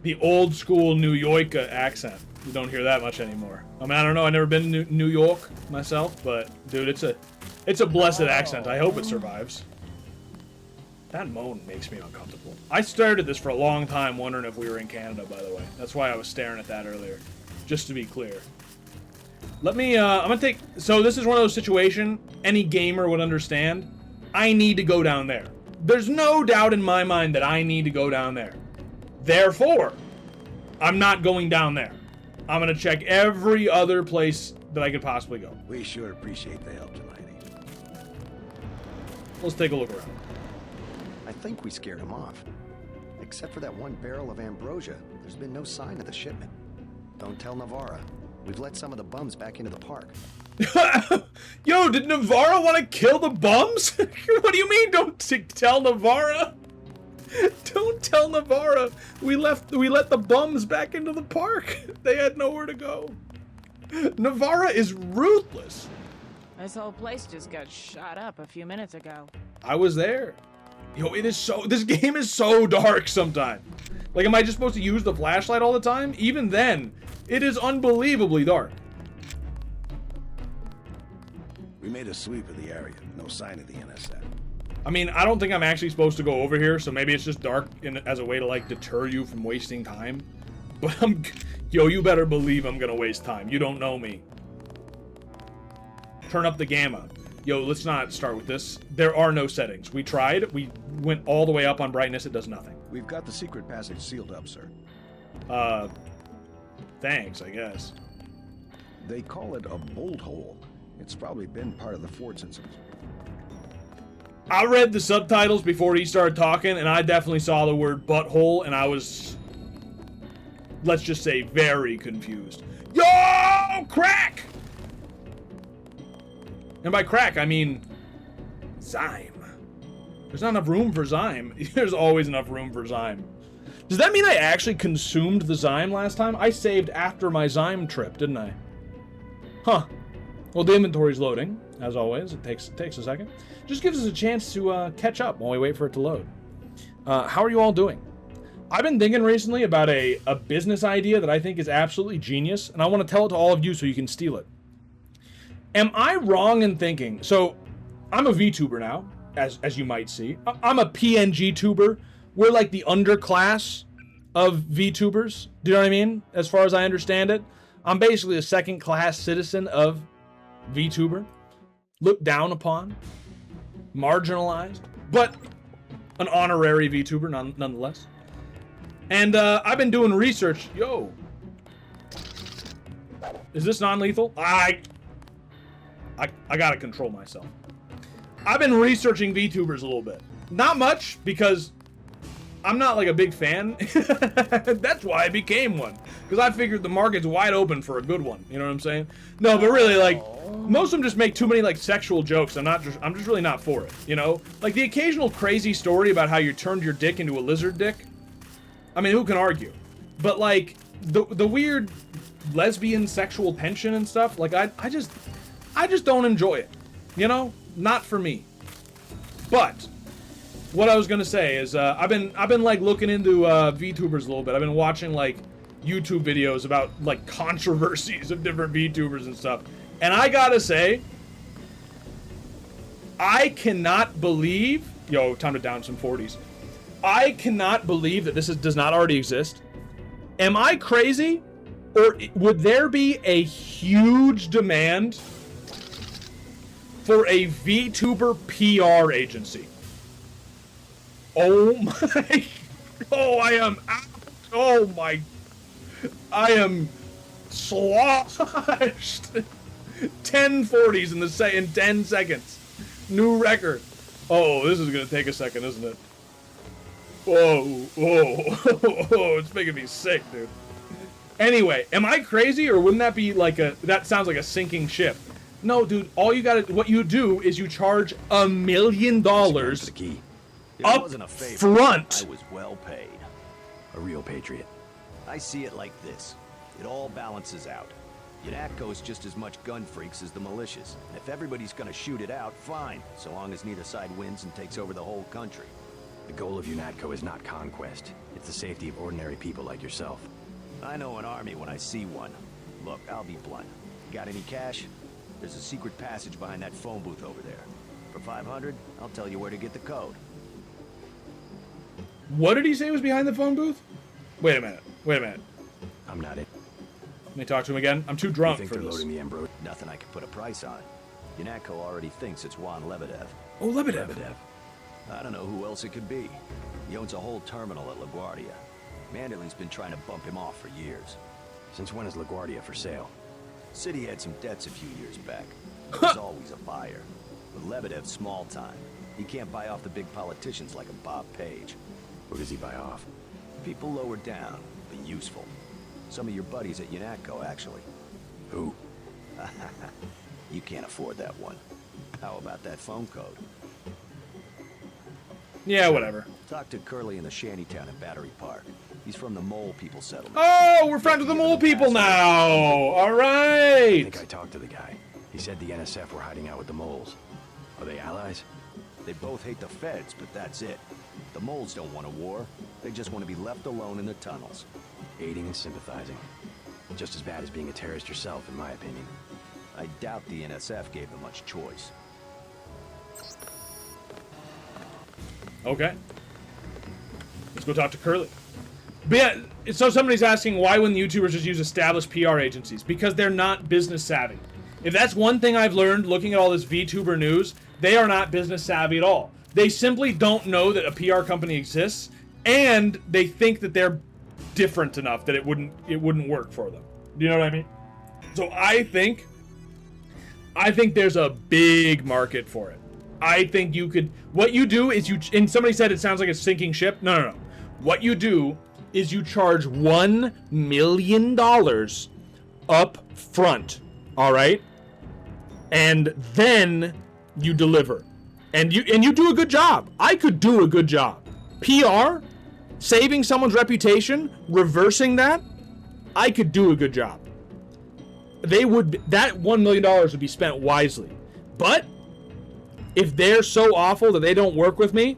The old school New York accent. You don't hear that much anymore. I mean, I don't know. I've never been to New York myself, but dude, it's a blessed accent. I hope it survives. That moan makes me uncomfortable. I started this for a long time wondering if we were in Canada, by the way. That's why I was staring at that earlier. Just to be clear. Let me, I'm gonna take, so this is one of those situations any gamer would understand. I need to go down there. There's no doubt in my mind that I need to go down there. Therefore, I'm not going down there. I'm gonna check every other place that I could possibly go. We sure appreciate the help, Jelani. Let's take a look around. I think we scared him off. Except for that one barrel of ambrosia, there's been no sign of the shipment. Don't tell Navarra. We've let some of the bums back into the park. Yo, did Navarra want to kill the bums? What do you mean, don't tell Navarra? Don't tell Navarra. We let the bums back into the park. They had nowhere to go. Navarra is ruthless. This whole place just got shot up a few minutes ago. I was there. Yo, this game is so dark sometimes. Like, am I just supposed to use the flashlight all the time? Even then, it is unbelievably dark. We made a sweep of the area. No sign of the NSF. I mean, I don't think I'm actually supposed to go over here, so maybe it's just dark as a way to, like, deter you from wasting time. But yo, you better believe I'm gonna waste time. You don't know me. Turn up the gamma. Yo, let's not start with this. There are no settings. We tried. We went all the way up on brightness. It does nothing. We've got the secret passage sealed up, sir. Thanks, I guess. They call it a bolt hole. It's probably been part of the fort since it was... I read the subtitles before he started talking, and I definitely saw the word butthole, and I was, let's just say, very confused. Yo, crack! And by crack, I mean Zyme. There's not enough room for Zyme. There's always enough room for Zyme. Does that mean I actually consumed the Zyme last time? I saved after my Zyme trip, didn't I? Huh. Well, the inventory's loading, as always. It takes a second. Just gives us a chance to catch up while we wait for it to load. How are you all doing? I've been thinking recently about a business idea that I think is absolutely genius, and I want to tell it to all of you so you can steal it. Am I wrong in thinking... So, I'm a VTuber now, as you might see. I'm a PNG tuber. We're like the underclass of VTubers. Do you know what I mean? As far as I understand it. I'm basically a second-class citizen of VTuber. Looked down upon. Marginalized. But an honorary VTuber nonetheless. And I've been doing research. Yo. Is this non-lethal? I gotta control myself. I've been researching VTubers a little bit. Not much, because I'm not like a big fan. That's why I became one. Because I figured the market's wide open for a good one. You know what I'm saying? No, but really, like, most of them just make too many, like, sexual jokes. I'm just really not for it, you know? Like, the occasional crazy story about how you turned your dick into a lizard dick. I mean, who can argue? But, like, the weird lesbian sexual tension and stuff, like, I just don't enjoy it. You know? Not for me. But what I was gonna say is I've been like looking into VTubers a little bit. I've been watching like YouTube videos about like controversies of different VTubers and stuff. And I gotta say, I cannot believe, yo, time to down some 40s. I cannot believe that this does not already exist. Am I crazy? Or would there be a huge demand for a VTuber PR agency? Oh my, I am sloshed. 10 40s in 10 seconds. New record. Oh, this is gonna take a second, isn't it? Whoa, it's making me sick, dude. Anyway, am I crazy, or wouldn't that be like that sounds like a sinking ship? No, dude, what you do is you charge $1 million up front. I was well paid. A real patriot. I see it like this. It all balances out. UNATCO's just as much gun freaks as the militias. And if everybody's gonna shoot it out, fine, so long as neither side wins and takes over the whole country. The goal of UNATCO is not conquest. It's the safety of ordinary people like yourself. I know an army when I see one. Look, I'll be blunt. Got any cash? There's a secret passage behind that phone booth over there. For 500, I'll tell you where to get the code. What did he say was behind the phone booth? Wait a minute. I'm not it. Let me talk to him again. I'm too drunk you think for they're this. Loading the Ambrosia? Nothing I can put a price on. UNATCO already thinks it's Juan Lebedev. Oh, Lebedev. I don't know who else it could be. He owns a whole terminal at LaGuardia. Manderley's been trying to bump him off for years. Since when is LaGuardia for sale? City had some debts a few years back. There's always a buyer. But Lebedev's small time. He can't buy off the big politicians like a Bob Page. What does he buy off? People lower down, but useful. Some of your buddies at UNATCO, actually. Who? You can't afford that one. How about that phone code? Yeah, whatever. Talk to Curly in the shantytown at Battery Park. He's from the Mole People settlement. Oh, we're friends with the Mole People now. All right. I think I talked to the guy. He said the NSF were hiding out with the moles. Are they allies? They both hate the feds, but that's it. The moles don't want a war. They just want to be left alone in the tunnels. Aiding and sympathizing. Just as bad as being a terrorist yourself, in my opinion. I doubt the NSF gave them much choice. Okay. Let's go talk to Curly. But yeah, so somebody's asking why wouldn't YouTubers just use established PR agencies? Because they're not business savvy. If that's one thing I've learned looking at all this VTuber news, they are not business savvy at all. They simply don't know that a PR company exists, and they think that they're different enough that it wouldn't work for them. Do you know what I mean? So I think there's a big market for it. I think you could, what you do is and somebody said it sounds like a sinking ship. No. What you do is you charge $1 million up front, all right? And then you deliver. And you do a good job. I could do a good job. PR, saving someone's reputation, reversing that, I could do a good job. That $1 million would be spent wisely. But if they're so awful that they don't work with me,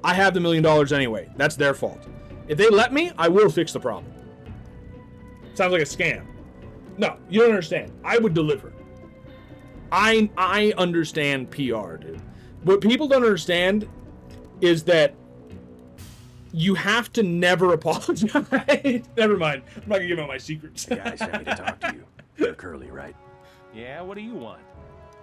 I have the $1 million anyway. That's their fault. If they let me, I will fix the problem. Sounds like a scam. No, you don't understand. I would deliver. I understand PR, dude. What people don't understand is that you have to never apologize. Never mind. I'm not gonna give out my secrets. The guy sent me to talk to you. You're Curly, right? Yeah, what do you want?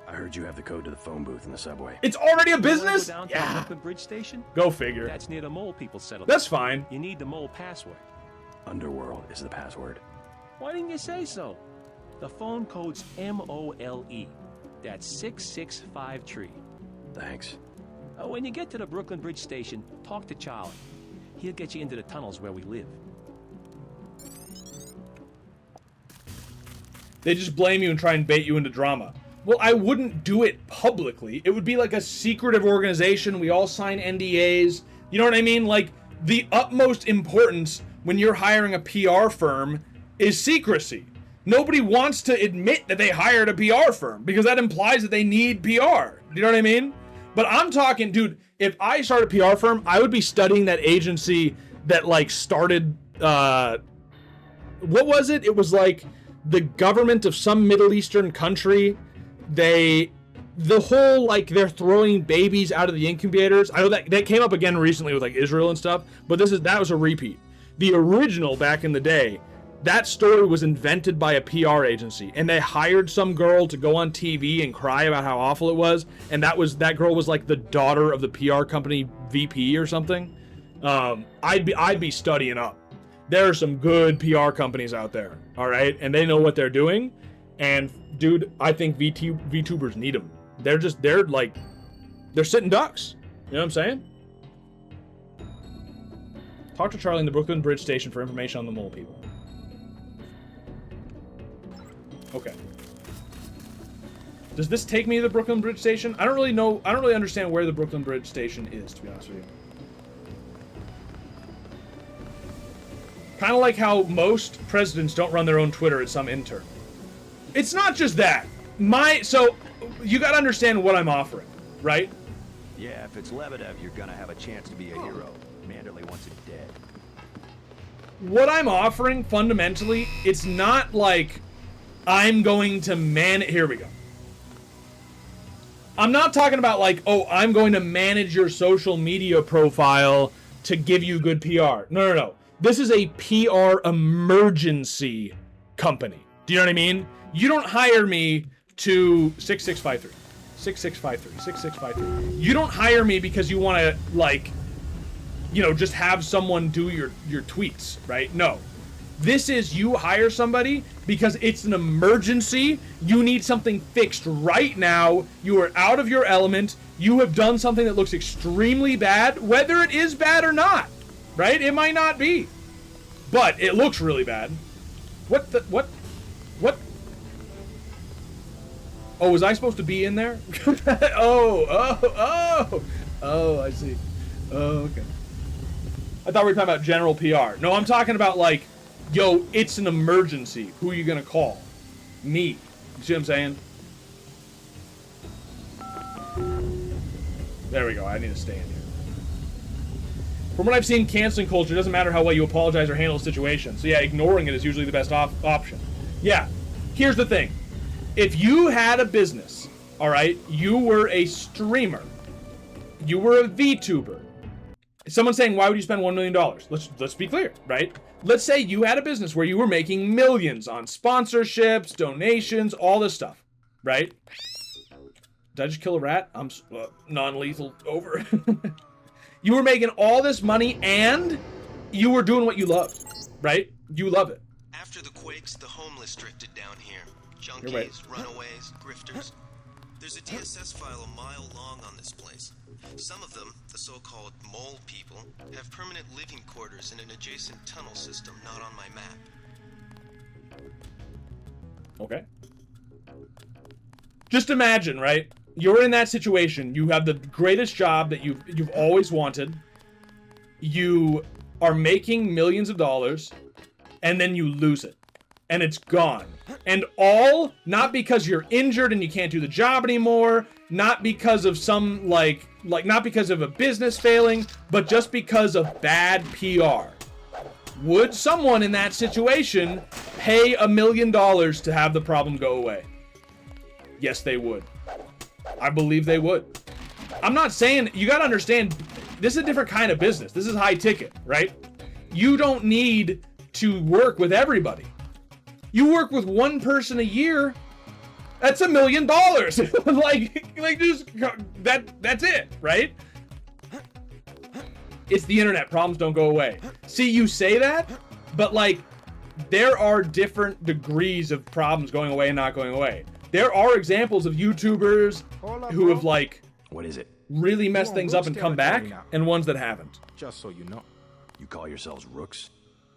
I heard you have the code to the phone booth in the subway. It's already a business? Go down to the Brooklyn Bridge Station? Go figure. That's near the Mole People settlement. That's fine. You need the Mole password. Underworld is the password. Why didn't you say so? The phone code's MOLE. That's 665-tree. Thanks. When you get to the Brooklyn Bridge Station, talk to Charlie. He'll get you into the tunnels where we live. They just blame you and try and bait you into drama. Well, I wouldn't do it publicly. It would be like a secretive organization. We all sign NDAs. You know what I mean? Like, the utmost importance when you're hiring a PR firm is secrecy. Nobody wants to admit that they hired a PR firm because that implies that they need PR. You know what I mean? But I'm talking, dude, if I started a PR firm, I would be studying that agency that, like, started, what was it? It was like the government of some Middle Eastern country. The whole, like, they're throwing babies out of the incubators. I know that came up again recently with, like, Israel and stuff, but that was a repeat. The original back in the day, that story was invented by a PR agency, and they hired some girl to go on TV and cry about how awful it was, and that girl was like the daughter of the PR company VP or something. I'd be studying up. There are some good PR companies out there, all right, and they know what they're doing. And dude, I think VTubers need them. They're sitting ducks. You know what I'm saying? Talk to Charlie in the Brooklyn Bridge Station for information on the mole people. Okay. Does this take me to the Brooklyn Bridge Station? I don't really understand where the Brooklyn Bridge Station is, to be honest with you. Kind of like how most presidents don't run their own Twitter, it's some intern. It's not just that. So, you gotta understand what I'm offering, right? Yeah, if it's Lebedev, you're gonna have a chance to be a hero. Manderley wants it dead. What I'm offering, fundamentally, it's not like I'm going to here we go. I'm not talking about like, oh, I'm going to manage your social media profile to give you good PR. No. This is a PR emergency company. Do you know what I mean? You don't hire me to 6653. 6653. 6653. You don't hire me because you want to, like, you know, just have someone do your tweets, right? No. This is you hire somebody because it's an emergency. You need something fixed right now. You are out of your element. You have done something that looks extremely bad, whether it is bad or not, right? It might not be, but it looks really bad. What? Oh, was I supposed to be in there? Oh, I see. Oh, okay. I thought we were talking about general PR. No, I'm talking about, like, yo, it's an emergency. Who are you gonna call? Me. You see what I'm saying? There we go. I need to stay in here. From what I've seen, canceling culture doesn't matter how well you apologize or handle a situation. So yeah, ignoring it is usually the best option. Yeah. Here's the thing. If you had a business, all right, you were a streamer, you were a VTuber. Someone's saying, why would you spend $1 million? Let's be clear, right? Let's say you had a business where you were making millions on sponsorships, donations, all this stuff, right? Did I just kill a rat? I'm non-lethal, over. You were making all this money and you were doing what you loved, right? You love it. After the quakes, the homeless drifted down here. Junkies, runaways, grifters. There's a DSS file a mile long on this place. Some of them, the so-called mole people, have permanent living quarters in an adjacent tunnel system not on my map. Okay. Just imagine, right? You're in that situation. You have the greatest job that you've always wanted. You are making millions of dollars, and then you lose it. And it's gone. And all, not because you're injured and you can't do the job anymore, not because of some, like not because of a business failing, but just because of bad PR. Would someone in that situation pay $1 million to have the problem go away? Yes, they would. I believe they would. I'm not saying, you gotta understand, this is a different kind of business. This is high ticket, right? You don't need to work with everybody. You work with one person a year, that's $1 million. like just that's it, right? It's the internet. Problems don't go away. See, you say that, but like there are different degrees of problems going away and not going away. There are examples of YouTubers who have like what is it? Really messed things up and come back, and ones that haven't. Just so you know. You call yourselves rooks?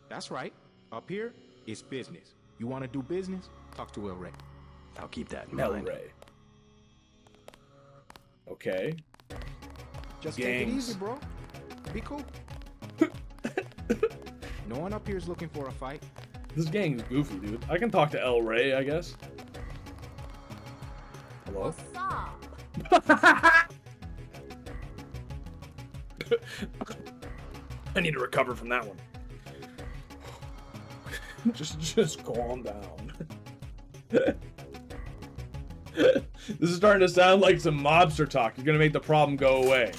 That's right. Up here, it's business. You want to do business? Talk to El Rey. I'll keep that in El mind. Rey. Okay. Just take it easy, bro. Be cool. No one up here is looking for a fight. This gang is goofy, dude. I can talk to El Rey, I guess. Hello? I need to recover from that one. just calm down. This is starting to sound like some mobster talk. You're gonna make the problem go away.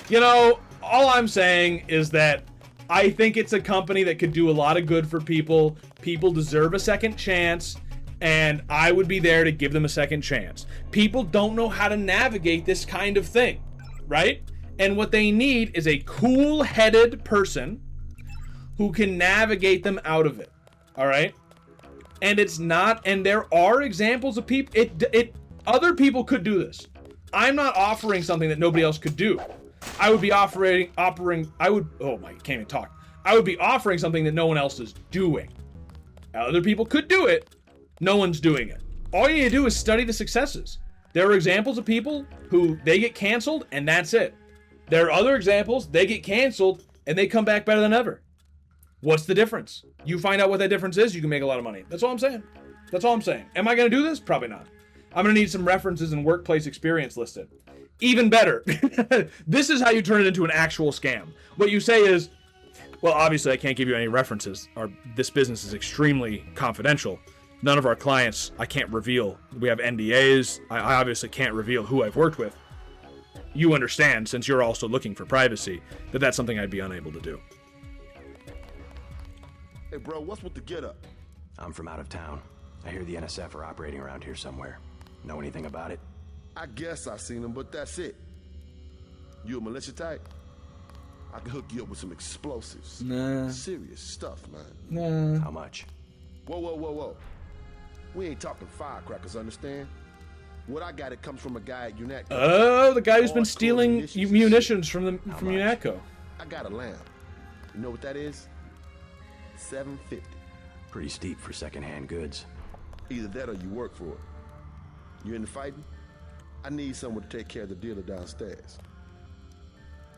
You know, all I'm saying is that I think it's a company that could do a lot of good for people. People deserve a second chance, and I would be there to give them a second chance. People don't know how to navigate this kind of thing, right? And what they need is a cool-headed person who can navigate them out of it, all right? And it's not, and there are examples of people, other people could do this. I'm not offering something that nobody else could do. I would be I would be offering something that no one else is doing. Other people could do it. No one's doing it. All you need to do is study the successes. There are examples of people who they get canceled and that's it. There are other examples, they get canceled and they come back better than ever. What's the difference? You find out what that difference is, you can make a lot of money. That's all I'm saying. That's all I'm saying. Am I going to do this? Probably not. I'm going to need some references and workplace experience listed. Even better. This is how you turn it into an actual scam. What you say is, well, obviously I can't give you any references. This business is extremely confidential. None of our clients, I can't reveal. We have NDAs. I obviously can't reveal who I've worked with. You understand, since you're also looking for privacy, that that's something I'd be unable to do. Hey, bro, what's with the get-up? I'm from out of town. I hear the NSF are operating around here somewhere. Know anything about it? I guess I've seen them, but that's it. You a militia type? I can hook you up with some explosives. Nah. Serious stuff, man. Nah. How much? Whoa. We ain't talking firecrackers, understand? What I got, it comes from a guy at UNATCO. Oh, the guy who's been stealing munitions from UNATCO. I got a lamb. You know what that is? $750. Pretty steep for secondhand goods. Either that or you work for it. You into fighting? I need someone to take care of the dealer downstairs.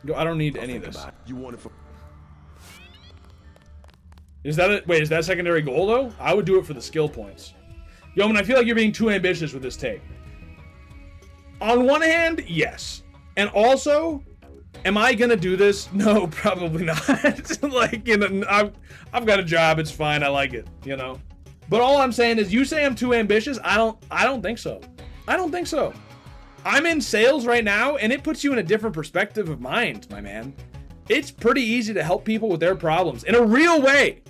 No, I don't need any of this. You want it for... Is that it? Wait, is that secondary goal though? I would do it for the skill points. Yeoman, I feel like you're being too ambitious with this take. On one hand, yes. And also, am I gonna do this? No, probably not. Like, you know, I've got a job, it's fine, I like it, you know. But all I'm saying is, you say I'm too ambitious, I don't think so. I don't think so. I'm in sales right now, and it puts you in a different perspective of mind, my man. It's pretty easy to help people with their problems in a real way.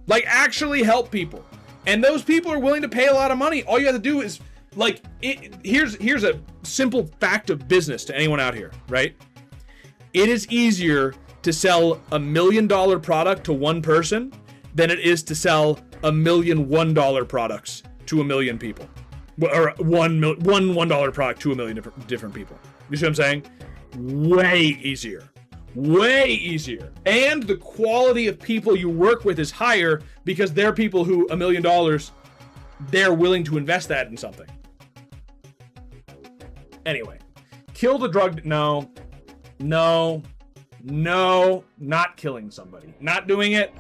Like, actually help people. And those people are willing to pay a lot of money. All you have to do is, like, here's a simple fact of business to anyone out here, right? It is easier to sell $1 million product to one person than it is to sell $1 million $1 products to 1 million people. Or one $1 product to 1 million different people. You see what I'm saying? Way easier. Way easier. And the quality of people you work with is higher because they're people who $1 million, they're willing to invest that in something. Anyway, kill the drug. No, not killing somebody. Not doing it.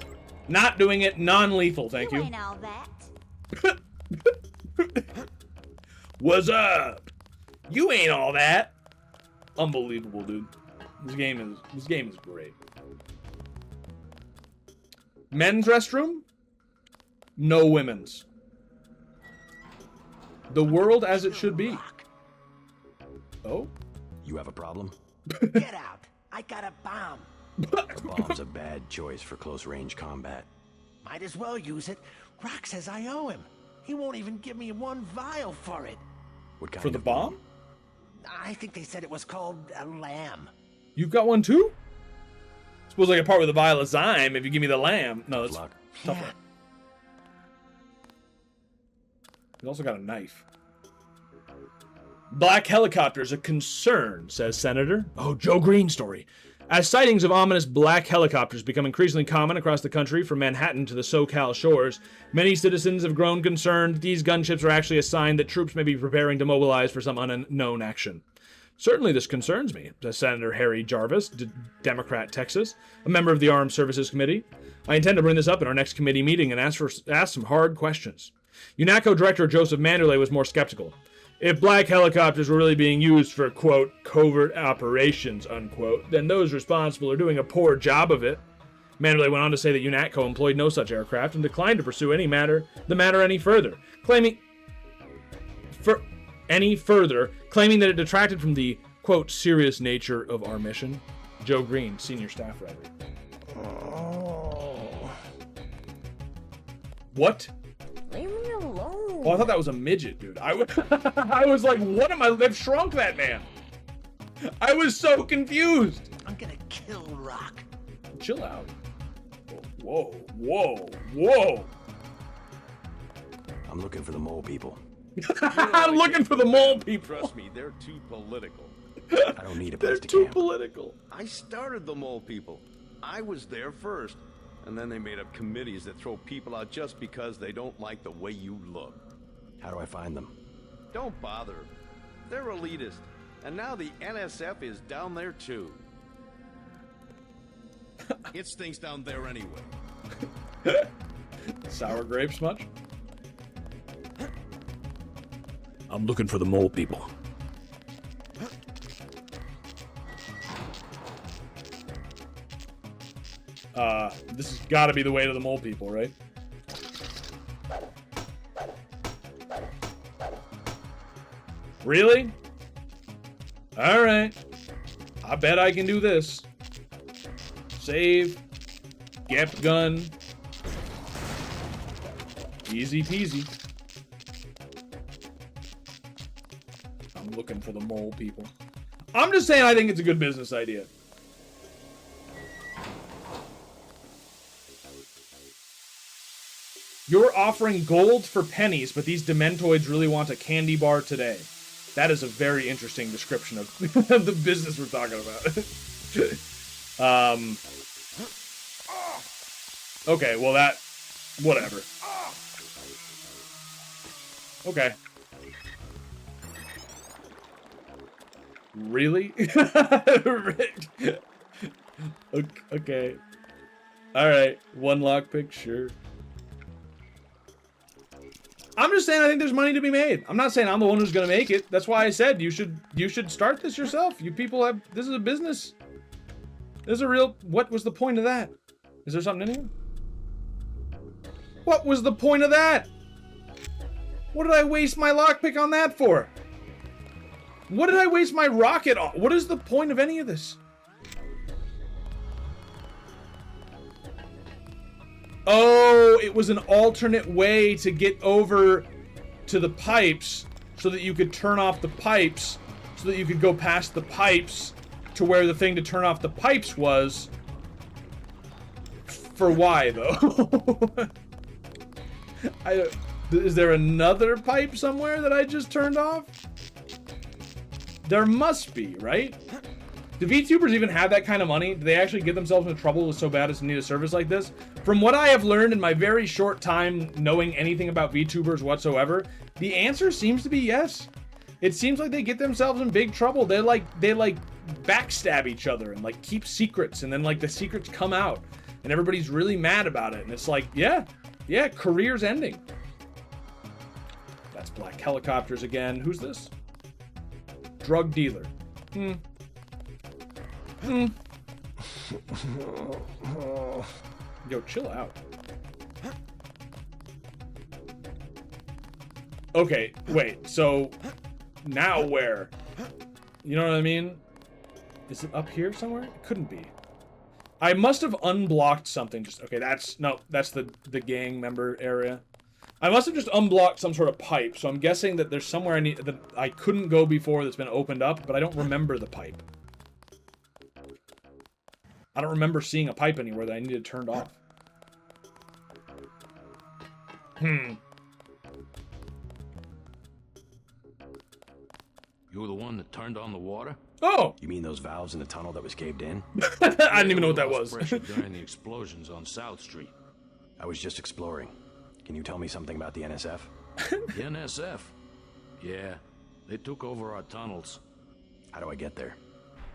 Non-lethal, thank you. Ain't all that. What's up? You ain't all that. Unbelievable, dude. This game is great. Men's restroom? No women's. The world as it should be. Oh? You have a problem? Get out. I got a bomb. A bomb's a bad choice for close-range combat. Might as well use it. Rock says I owe him. He won't even give me one vial for it. What kind For the bomb? I think they said it was called a lamb. You've got one too? Suppose I can part with a vial of Zyme if you give me the lamb. No, that's tough luck. He's also got a knife. Black helicopter's a concern, says Senator. Oh, Joe Green story. As sightings of ominous black helicopters become increasingly common across the country, from Manhattan to the SoCal shores, many citizens have grown concerned that these gunships are actually a sign that troops may be preparing to mobilize for some unknown action. Certainly this concerns me, says Senator Harry Jarvis, Democrat, Texas, a member of the Armed Services Committee. I intend to bring this up in our next committee meeting and ask some hard questions. UNATCO Director Joseph Manderley was more skeptical. If black helicopters were really being used for, quote, covert operations, unquote, then those responsible are doing a poor job of it. Manderley went on to say that UNATCO employed no such aircraft and declined to pursue the matter any further, claiming that it detracted from the, quote, serious nature of our mission. Joe Green, senior staff writer. Oh. What? Leave me alone. Oh, I thought that was a midget, dude. I was like, what am I? They've shrunk that man. I was so confused. I'm gonna kill Rock. Chill out. Whoa, whoa, whoa. I'm looking for the mole people. I'm looking for the mole people. Trust me, they're too political. I don't need a They're place to too camp. political. I started the mole people. I was there first. And then they made up committees that throw people out just because they don't like the way you look. How do I find them? Don't bother. They're elitist. And now the NSF is down there too. It stinks down there anyway. Sour grapes much? I'm looking for the mole people. This has got to be the way to the mole people, right? Really? All right. I bet I can do this. Save. Get gun. Easy peasy. I'm looking for the mole people. I'm just saying I think it's a good business idea. You're offering gold for pennies, but these Dementoids really want a candy bar today. That is a very interesting description of the business we're talking about. Okay, well that... Whatever. Okay. Really? Okay. Alright, one lockpick, sure. I'm just saying I think there's money to be made. I'm not saying I'm the one who's gonna make it. That's why I said you should start this yourself. You people have, this is a business. This is a real, what was the point of that? Is there something in here? What was the point of that? What did I waste my lockpick on that for? What did I waste my rocket on? What is the point of any of this? Oh, it was an alternate way to get over to the pipes so that you could turn off the pipes, so that you could go past the pipes to where the thing to turn off the pipes was. For why, though? Is there another pipe somewhere that I just turned off? There must be, right? Do VTubers even have that kind of money? Do they actually get themselves into trouble so bad as to need a service like this? From what I have learned in my very short time knowing anything about VTubers whatsoever, the answer seems to be yes. It seems like they get themselves in big trouble. They backstab each other and like keep secrets, and then like the secrets come out and everybody's really mad about it. And it's like, yeah, career's ending. That's black helicopters again. Who's this? Drug dealer. Yo, chill out. Okay, wait, so now where? You know what I mean? Is it up here somewhere? It couldn't be. I must have unblocked something. Okay, that's the gang member area. I must have just unblocked some sort of pipe, so I'm guessing that there's somewhere that I couldn't go before that's been opened up, but I don't remember the pipe. I don't remember seeing a pipe anywhere that I needed turned off. You're the one that turned on the water? Oh! You mean those valves in the tunnel that was caved in? I didn't even know what that was. Pressure during the explosions on South Street. I was just exploring. Can you tell me something about the NSF? The NSF? Yeah, they took over our tunnels. How do I get there?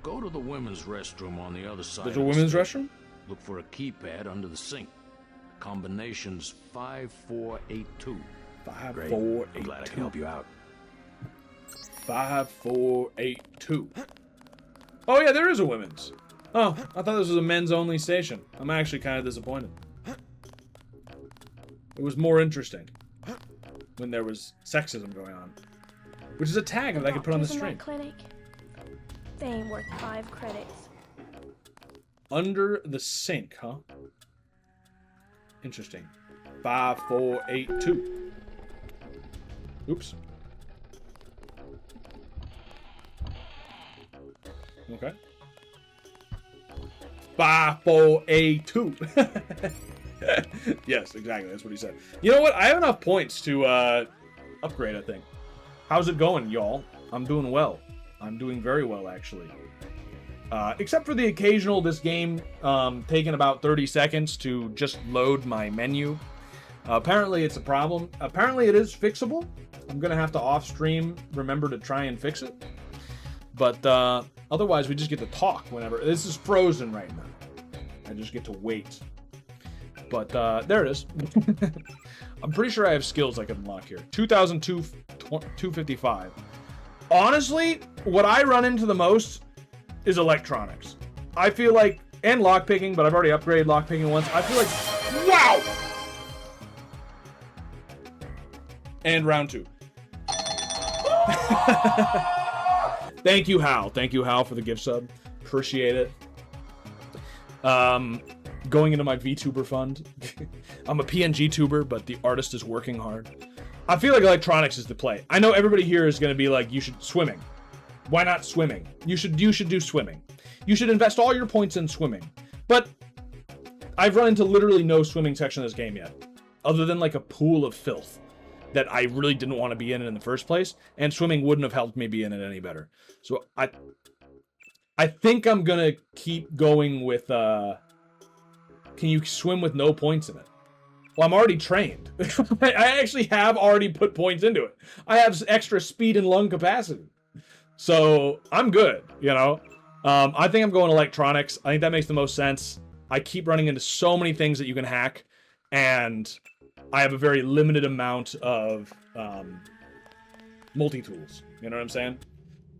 Go to the women's restroom on the other side. There's a women's restroom? Look for a keypad under the sink. Combination's 5482. 5482. I'm glad I can help you out. 5482. Oh yeah, there is a women's. Oh, I thought this was a men's only station. I'm actually kind of disappointed. It was more interesting when there was sexism going on, which is a tag that I could put on the stream. Clinic, they ain't worth 5 credits. Under the sink, huh? Interesting. 5482. Oops. Okay. 5482. Yes, exactly. That's what he said. You know what? I have enough points to upgrade, I think. How's it going, y'all? I'm doing well. I'm doing very well, actually. Except for the occasional, this game taking about 30 seconds to just load my menu. Apparently, it's a problem. Apparently, it is fixable. I'm going to have to off-stream remember to try and fix it. But otherwise, we just get to talk whenever. This is frozen right now. I just get to wait. But there it is. I'm pretty sure I have skills I can unlock here. 2,255. Honestly, what I run into the most is electronics. I feel like, and lockpicking, but I've already upgraded lockpicking once. I feel like, wow! And round 2. Thank you, Hal. Thank you, Hal, for the gift sub. Appreciate it. Going into my VTuber fund. I'm a PNG tuber, but the artist is working hard. I feel like electronics is the play. I know everybody here is going to be like, you should swimming. Why not swimming? You should do swimming. You should invest all your points in swimming. But I've run into literally no swimming section of this game yet, other than like a pool of filth that I really didn't want to be in the first place, and swimming wouldn't have helped me be in it any better. So I think I'm gonna keep going with can you swim with no points in it? Well, I'm already trained. I actually have already put points into it. I have extra speed and lung capacity. So I'm good, you know? I think I'm going electronics. I think that makes the most sense. I keep running into so many things that you can hack, and I have a very limited amount of multi-tools. You know what I'm saying?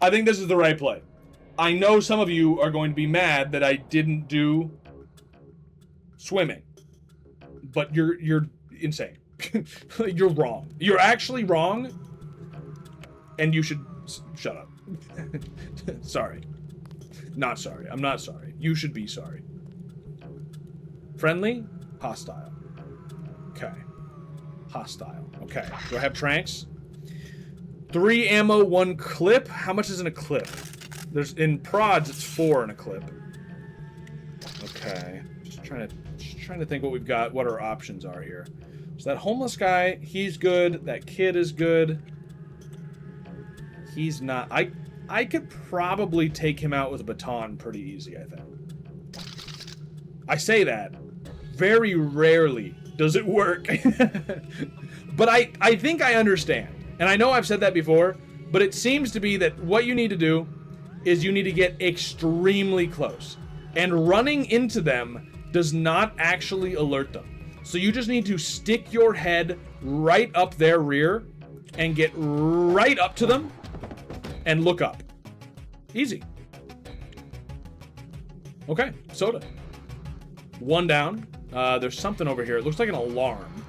I think this is the right play. I know some of you are going to be mad that I didn't do swimming, but you're insane. You're wrong. You're actually wrong, and you should shut up. Sorry. Not sorry. I'm not sorry. You should be sorry. Friendly? Hostile. Okay. Hostile. Okay. Do I have tranks? 3 ammo, 1 clip. How much is in a clip? There's in prods it's 4 in a clip. Okay. Just trying to think what we've got, what our options are here. So that homeless guy, he's good. That kid is good. He's not. I could probably take him out with a baton pretty easy, I think. I say that. Very rarely does it work. But I think I understand. And I know I've said that before, but it seems to be that what you need to do is you need to get extremely close. And running into them does not actually alert them. So you just need to stick your head right up their rear and get right up to them and look up. Easy. Okay, soda. 1 down. There's something over here. It looks like an alarm,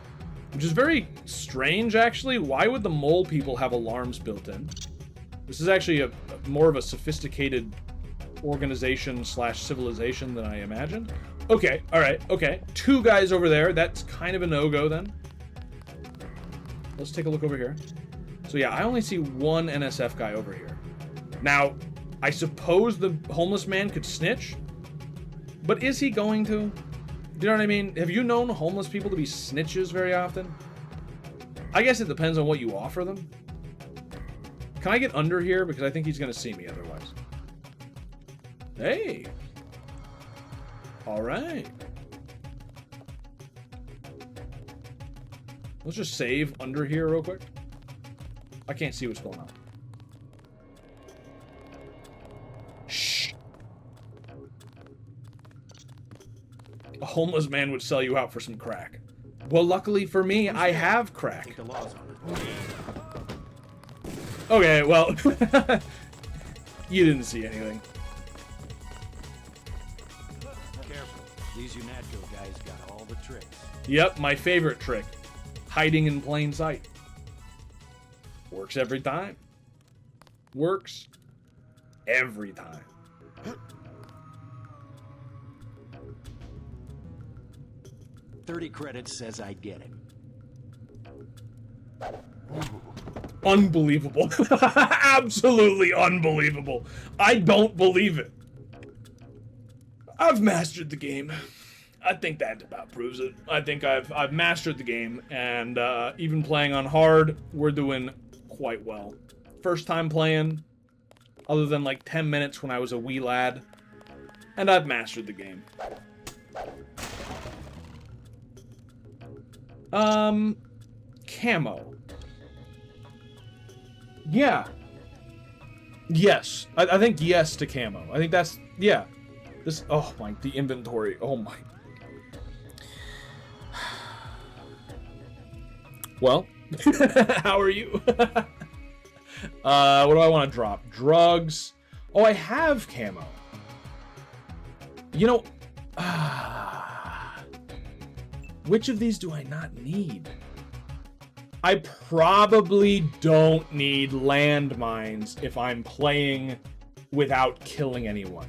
which is very strange, actually. Why would the mole people have alarms built in? This is actually a more of a sophisticated organization / civilization than I imagined. Okay, all right, okay. 2 guys over there. That's kind of a no-go then. Let's take a look over here. So yeah, I only see 1 NSF guy over here. Now, I suppose the homeless man could snitch, but is he going to? Do you know what I mean? Have you known homeless people to be snitches very often? I guess it depends on what you offer them. Can I get under here? Because I think he's going to see me otherwise. Hey. All right. Let's just save under here real quick. I can't see what's going on. Shh. A homeless man would sell you out for some crack. Well, luckily for me, I have crack. Okay, well, you didn't see anything. Careful. These UNATCO guys got all the tricks. Yep, my favorite trick. Hiding in plain sight. Works every time. Works every time. 30 credits says I get it. Unbelievable. Absolutely unbelievable. I don't believe it. I've mastered the game. I think that about proves it. I think I've mastered the game, and even playing on hard, we're doing quite well. First time playing, other than like 10 minutes when I was a wee lad, and I've mastered the game. Camo. Yeah. Yes. I think yes to camo. I think that's, yeah. This, oh my, the inventory. Oh my. Well, how are you? What do I want to drop? Drugs. Oh, I have camo. You know, which of these do I not need? I probably don't need landmines if I'm playing without killing anyone.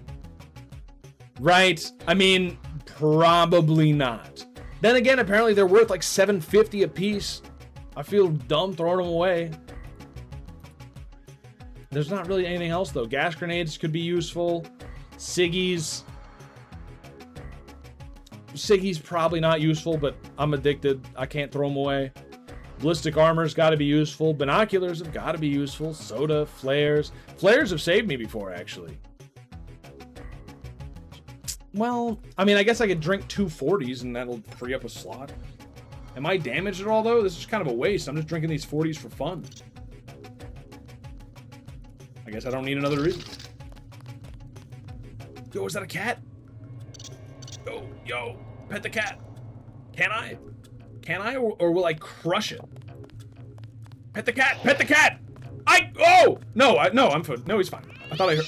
Right? I mean, probably not. Then again, apparently they're worth like $7.50 a piece. I feel dumb throwing them away. There's not really anything else though. Gas grenades could be useful. Siggies. Siggy's probably not useful, but I'm addicted. I can't throw them away. Ballistic armor's got to be useful. Binoculars have got to be useful. Soda, flares. Flares have saved me before, actually. Well, I mean, I guess I could drink 2 40s and that'll free up a slot. Am I damaged at all, though? This is kind of a waste. I'm just drinking these 40s for fun. I guess I don't need another reason. Yo, is that a cat? Yo, pet the cat. Can I? Can I, or will I crush it? Pet the cat! Pet the cat! Oh! No, no, I'm fine. No, he's fine. I thought I heard...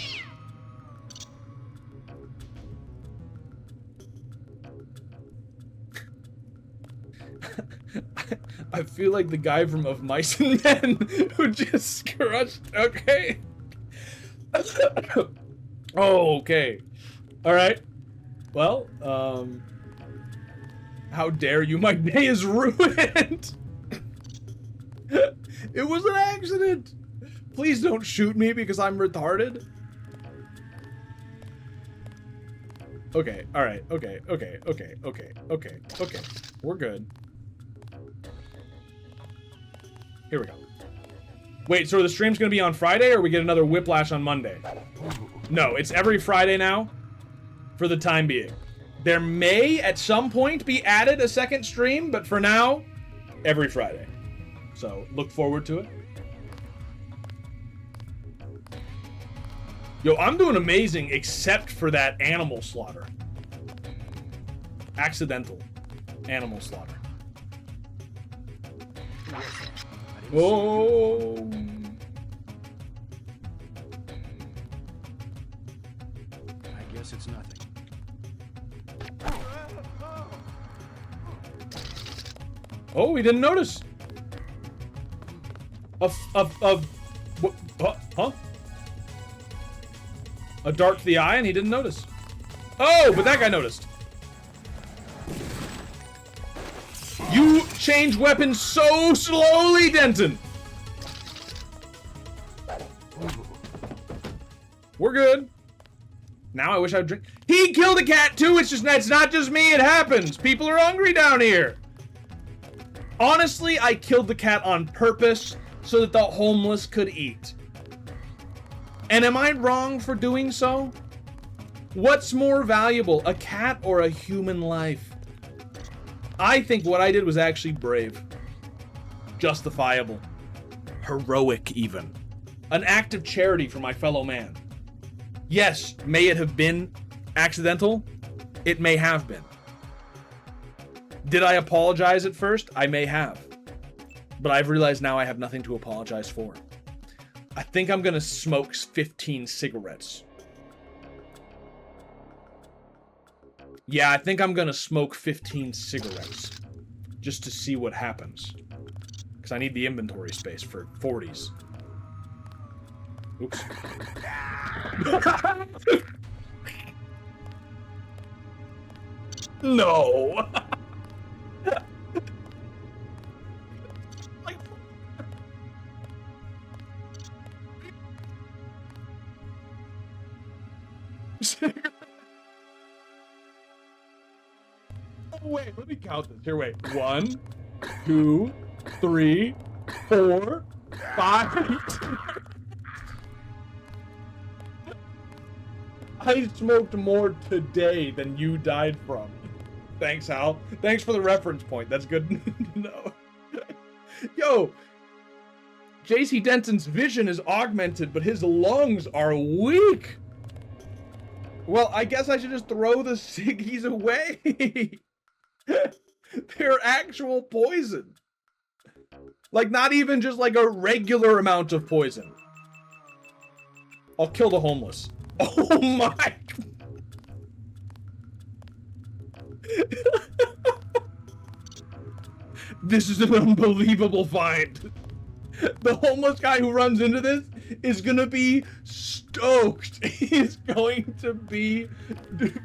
I feel like the guy from Of Mice and Men who just crushed... Okay. Oh, okay. Alright. Well, how dare you? My day is ruined! It was an accident! Please don't shoot me because I'm retarded. Okay, alright, okay. We're good. Here we go. Wait, so the stream's gonna be on Friday, or we get another Whiplash on Monday? No, it's every Friday now, for the time being. There may, at some point, be added a second stream, but for now, every Friday. So, look forward to it. Yo, I'm doing amazing, except for that animal slaughter. Accidental animal slaughter. Oh. I guess it's nothing. Oh, he didn't notice. Huh? A dart to the eye and he didn't notice. Oh, but that guy noticed. You change weapons so slowly, Denton. We're good. Now I wish I'd drink. He killed a cat too. It's not just me. It happens. People are hungry down here. Honestly, I killed the cat on purpose so that the homeless could eat. And am I wrong for doing so? What's more valuable, a cat or a human life? I think what I did was actually brave. Justifiable. Heroic, even. An act of charity for my fellow man. Yes, may it have been accidental? It may have been. Did I apologize at first? I may have. But I've realized now I have nothing to apologize for. I think I'm gonna smoke 15 cigarettes. Yeah, I think I'm gonna smoke 15 cigarettes. Just to see what happens. Because I need the inventory space for 40s. Oops. No! Oh, wait, let me count this. Here, wait. 1, 2, 3, 4, 5. I smoked more today than you died from. Thanks, Hal. Thanks for the reference point. That's good to know. Yo, JC Denton's vision is augmented, but his lungs are weak. Well, I guess I should just throw the ciggies away. They're actual poison. Like, not even just like a regular amount of poison. I'll kill the homeless. Oh my. This is an unbelievable find. The homeless guy who runs into this is gonna be stoked. He's going to be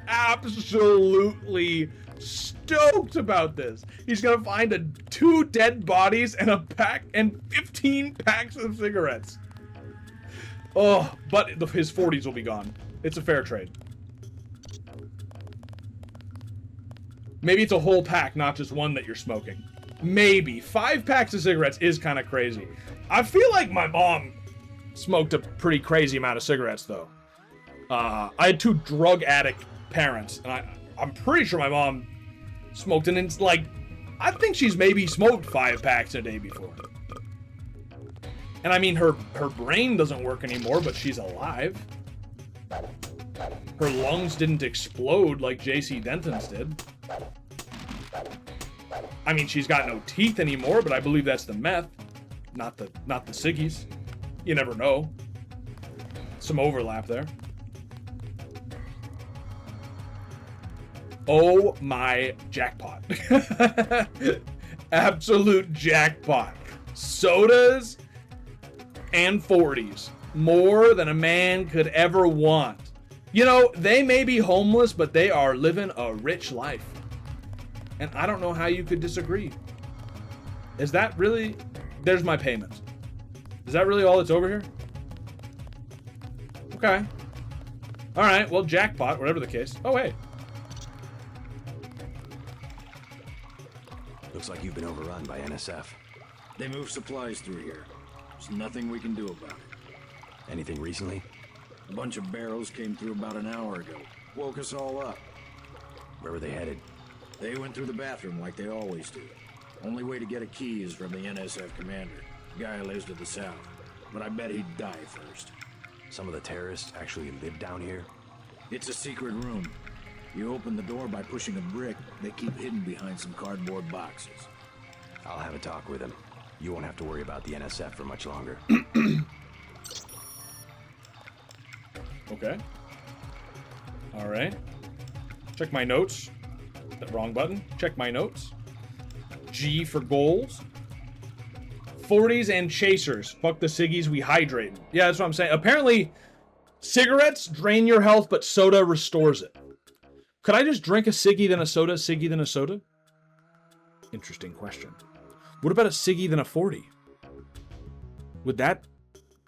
absolutely stoked about this. He's gonna find 2 dead bodies and a pack and 15 packs of cigarettes. Oh, but his 40s will be gone. It's a fair trade. Maybe it's a whole pack, not just one that you're smoking. Maybe. 5 packs of cigarettes is kind of crazy. I feel like my mom smoked a pretty crazy amount of cigarettes, though. I had 2 drug addict parents, and I'm pretty sure my mom smoked an like, I think she's maybe smoked 5 packs a day before. And I mean, her brain doesn't work anymore, but she's alive. Her lungs didn't explode like JC Denton's did. I mean, she's got no teeth anymore, but I believe that's the meth, not the ciggies. You never know. Some overlap there. Oh my jackpot. Absolute jackpot. Sodas and 40s. More than a man could ever want. You know, they may be homeless, but they are living a rich life. And I don't know how you could disagree. Is that really... There's my payment. Is that really all that's over here? Okay. Alright, well, jackpot, whatever the case. Oh, hey. Looks like you've been overrun by NSF. They move supplies through here. There's nothing we can do about it. Anything recently? A bunch of barrels came through about an hour ago. Woke us all up. Where were they headed? They went through the bathroom like they always do. Only way to get a key is from the NSF commander. The guy lives to the south. But I bet he'd die first. Some of the terrorists actually live down here? It's a secret room. You open the door by pushing a brick. They keep hidden behind some cardboard boxes. I'll have a talk with him. You won't have to worry about the NSF for much longer. Okay. Alright. Check my notes. Wrong button. Check my notes. G for goals. 40s and chasers. Fuck the ciggies, we hydrate. Yeah, that's what I'm saying. Apparently, cigarettes drain your health, but soda restores it. Could I just drink a ciggy, then a soda, ciggy, then a soda? Interesting question. What about a ciggy, then a 40? Would that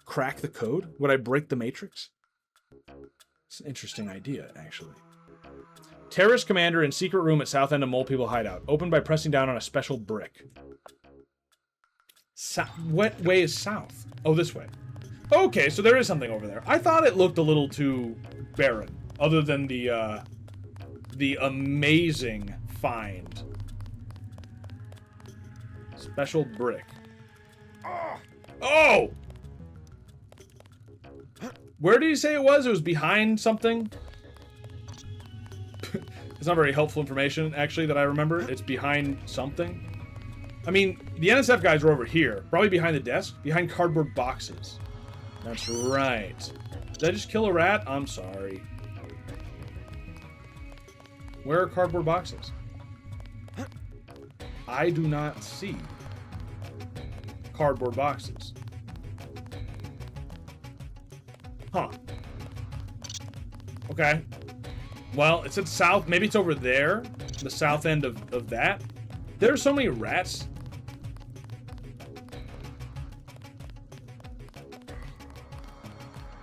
crack the code? Would I break the matrix? It's an interesting idea, actually. Terrorist commander in secret room at south end of Mole People hideout. Opened by pressing down on a special brick. What way is south? Oh, this way. Okay, so there is something over there. I thought it looked a little too barren. Other than the amazing find. Special brick. Oh! Where did he say it was? It was behind something? It's not very helpful information, actually, that I remember. It's behind something. I mean, the NSF guys are over here. Probably behind the desk. Behind cardboard boxes. That's right. Did I just kill a rat? I'm sorry. Where are cardboard boxes? I do not see cardboard boxes. Huh. Okay. Well, it said south. Maybe it's over there. The south end of that. There are so many rats.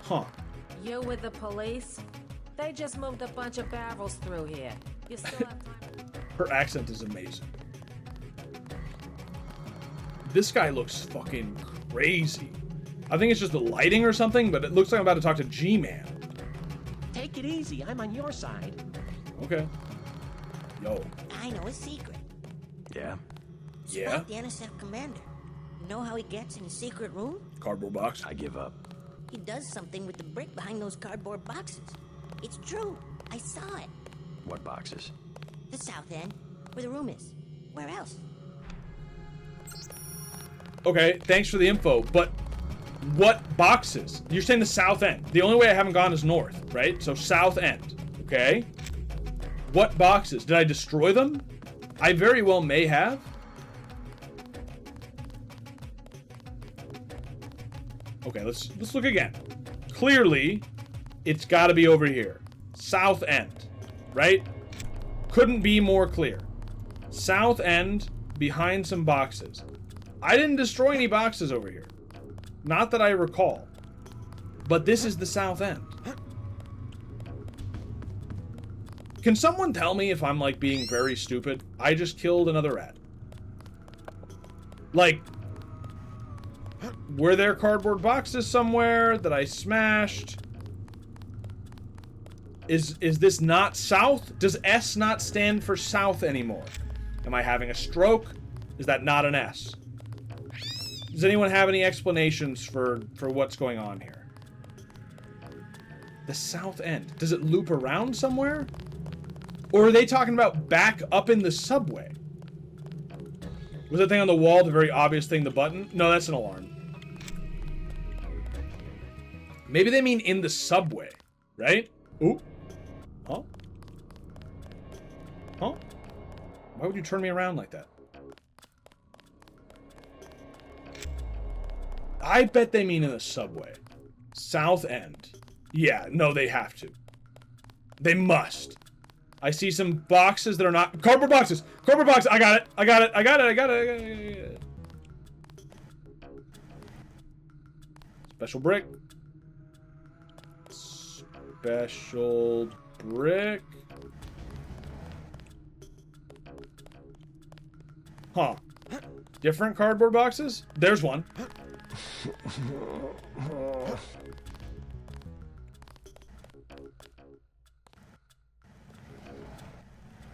Huh. You with the police? They just moved a bunch of barrels through here. You still have time? Her accent is amazing. This guy looks fucking crazy. I think it's just the lighting or something, but it looks like I'm about to talk to G-Man. Take it easy. I'm on your side. Okay. Yo. I know a secret. Yeah? Yeah? Spot the NSF commander. You know how he gets in his secret room? Cardboard box. I give up. He does something with the brick behind those cardboard boxes. It's true. I saw it. What boxes? The south end, where the room is. Where else? Okay, thanks for the info, but what boxes? You're saying the south end. The only way I haven't gone is north, right? So south end, okay? What boxes? Did I destroy them? I very well may have. Okay, let's look again. Clearly, it's got to be over here. South end, right? Couldn't be more clear. South end, behind some boxes. I didn't destroy any boxes over here. Not that I recall. But this is the south end. Can someone tell me if I'm, like, being very stupid? I just killed another rat. Like, were there cardboard boxes somewhere that I smashed? Is this not south? Does S not stand for south anymore? Am I having a stroke? Is that not an S? Does anyone have any explanations for what's going on here? The south end. Does it loop around somewhere? Or are they talking about back up in the subway? Was that thing on the wall the very obvious thing, the button? No, that's an alarm. Maybe they mean in the subway, right? Ooh. Huh? Huh? Why would you turn me around like that? I bet they mean in the subway. South end. Yeah, no, they have to. They must. I see some boxes that are not... Cardboard boxes! Cardboard boxes! I got it! I got it! I got it! I got it! I got it! Special brick. Special brick. Huh. Different cardboard boxes? There's one.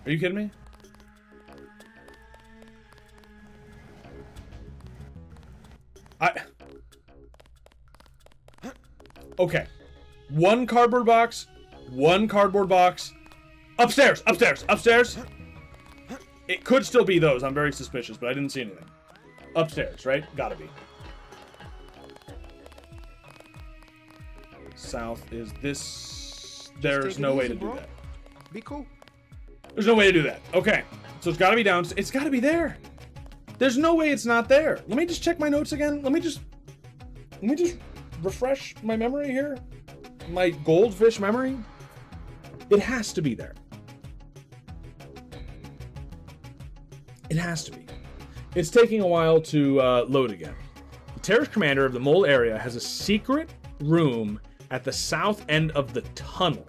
Are you kidding me? Okay. One cardboard box. One cardboard box. Upstairs! Upstairs! Upstairs! It could still be those. I'm very suspicious, but I didn't see anything. Upstairs, right? Gotta be. South is this... There's no way to do that. Be cool. There's no way to do that. Okay. So it's gotta be down. It's gotta be there. There's no way it's not there. Let me just check my notes again. Let me just refresh my memory here. My goldfish memory. It has to be there. It has to be. It's taking a while to load again. The terrorist commander of the mole area has a secret room at the south end of the tunnel.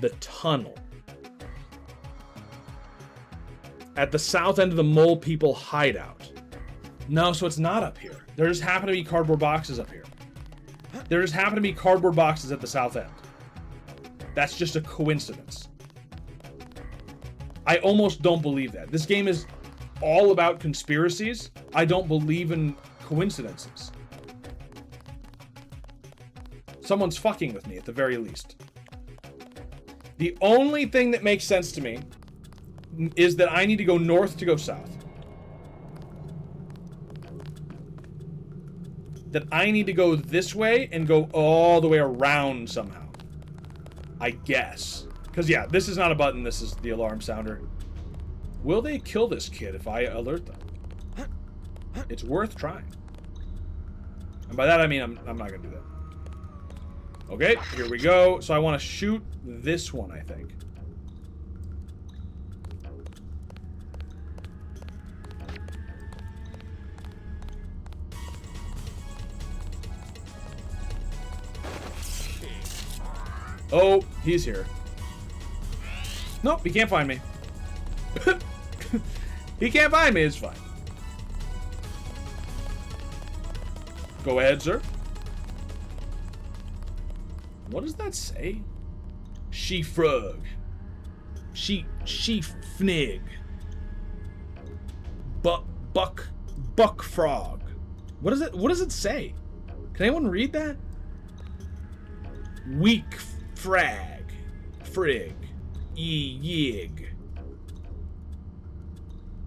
The tunnel. At the south end of the mole people hideout. No, so it's not up here. There just happen to be cardboard boxes up here. There just happen to be cardboard boxes at the south end. That's just a coincidence. I almost don't believe that. This game is all about conspiracies. I don't believe in coincidences. Someone's fucking with me at the very least. The only thing that makes sense to me is that I need to go north to go south. That I need to go this way and go all the way around somehow. I guess. Because, yeah, this is not a button. This is the alarm sounder. Will they kill this kid if I alert them? It's worth trying. And by that, I mean I'm not going to do that. Okay, here we go. So I want to shoot this one, I think. Oh, he's here. Nope, he can't find me. He can't find me, it's fine. Go ahead, sir. What does that say? She frog. She fnig. Buck frog. What does it say? Can anyone read that? Weak frag. Frig. Yig.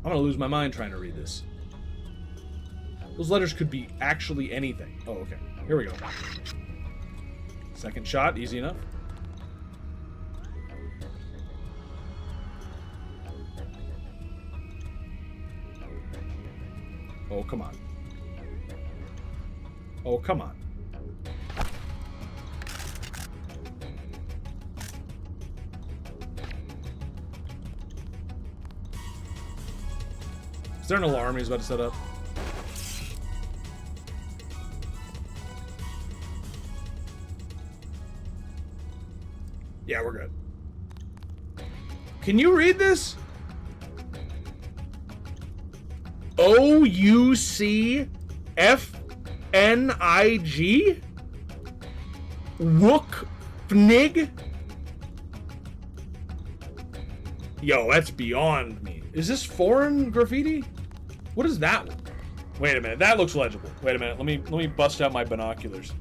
I'm gonna lose my mind trying to read this. Those letters could be actually anything. Oh, okay. Here we go. Second shot, easy enough. Oh, come on. Oh, come on. Is there an alarm he's about to set up? Yeah, we're good. Can you read this? O-U-C-F-N-I-G? Wook Fnig? Yo, that's beyond me. Is this foreign graffiti? What is that one? Wait a minute, that looks legible. Wait a minute, let me bust out my binoculars.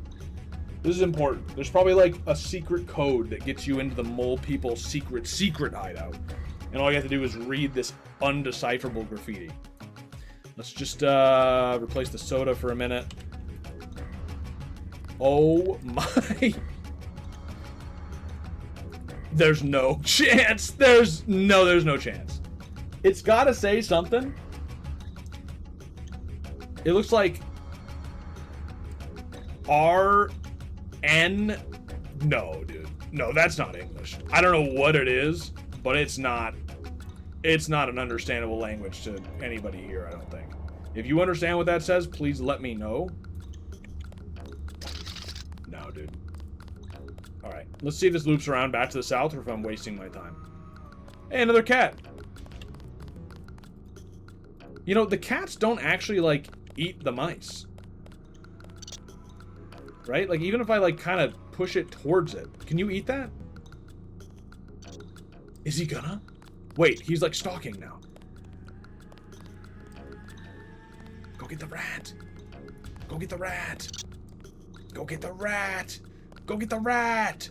This is important. There's probably like a secret code that gets you into the mole people's secret hideout. And all you have to do is read this undecipherable graffiti. Let's just replace the soda for a minute. Oh my. There's no chance. There's no chance. It's gotta say something. It looks like R-N... No, dude. No, that's not English. I don't know what it is, but it's not an understandable language to anybody here, I don't think. If you understand what that says, please let me know. No, dude. Alright, let's see if this loops around back to the south or if I'm wasting my time. Hey, another cat. You know, the cats don't actually, like, eat the mice. Right? Like, even if I, like, kind of push it towards it. Can you eat that? Is he gonna? Wait, he's, like, stalking now. Go get the rat. Go get the rat. Go get the rat. Go get the rat.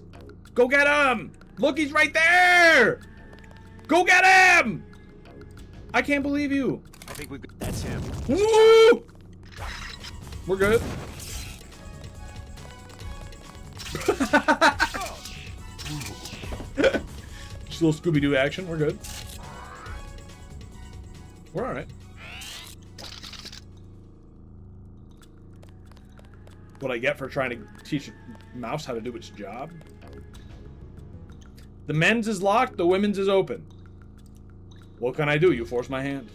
Go get him. Look, he's right there. Go get him. I can't believe you. I think that's him. Woo! We're good. Just a little Scooby-Doo action. We're good. We're alright. What I get for trying to teach a mouse how to do its job. The men's is locked, the women's is open. What can I do? You force my hand.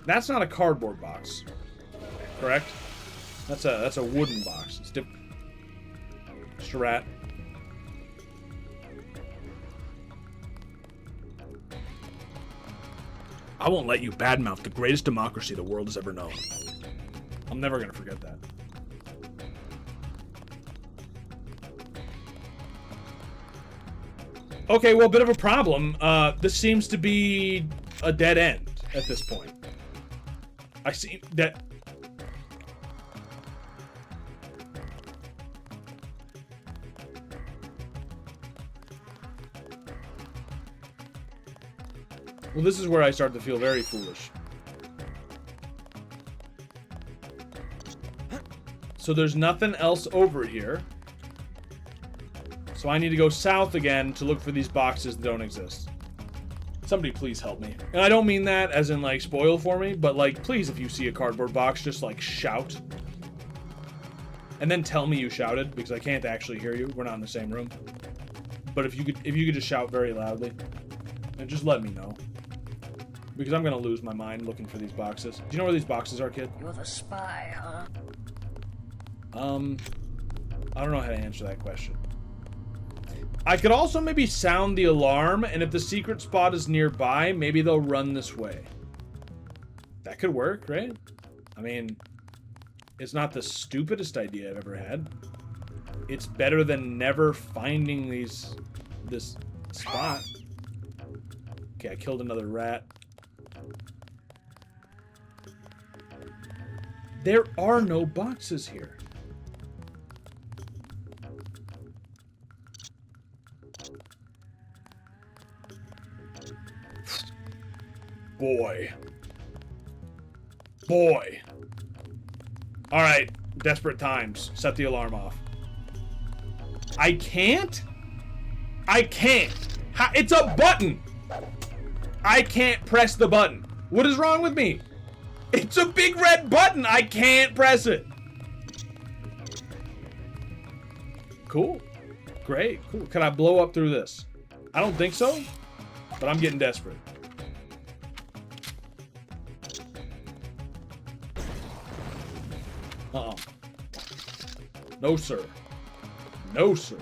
That's not a cardboard box, correct? That's a wooden box. It's different. Just a rat. I won't let you badmouth the greatest democracy the world has ever known. I'm never gonna forget that. Okay, well, a bit of a problem. This seems to be a dead end at this point. I see that... Well, this is where I start to feel very foolish. So there's nothing else over here. So I need to go south again to look for these boxes that don't exist. Somebody please help me. And I don't mean that as in, like, spoil for me, but, like, please, if you see a cardboard box, just, like, shout. And then tell me you shouted, because I can't actually hear you. We're not in the same room. But if you could just shout very loudly, and just let me know. Because I'm gonna lose my mind looking for these boxes. Do you know where these boxes are, kid? You're the spy, huh? I don't know how to answer that question. I could also maybe sound the alarm, and if the secret spot is nearby, maybe they'll run this way. That could work, right? I mean, it's not the stupidest idea I've ever had. It's better than never finding this spot. Okay, I killed another rat. There are no boxes here. Boy. Alright, desperate times. Set the alarm off. I can't? It's a button! I can't press the button. What is wrong with me? It's a big red button! I can't press it! Cool. Great. Cool. Can I blow up through this? I don't think so, but I'm getting desperate. Uh-uh. No, sir. No, sir.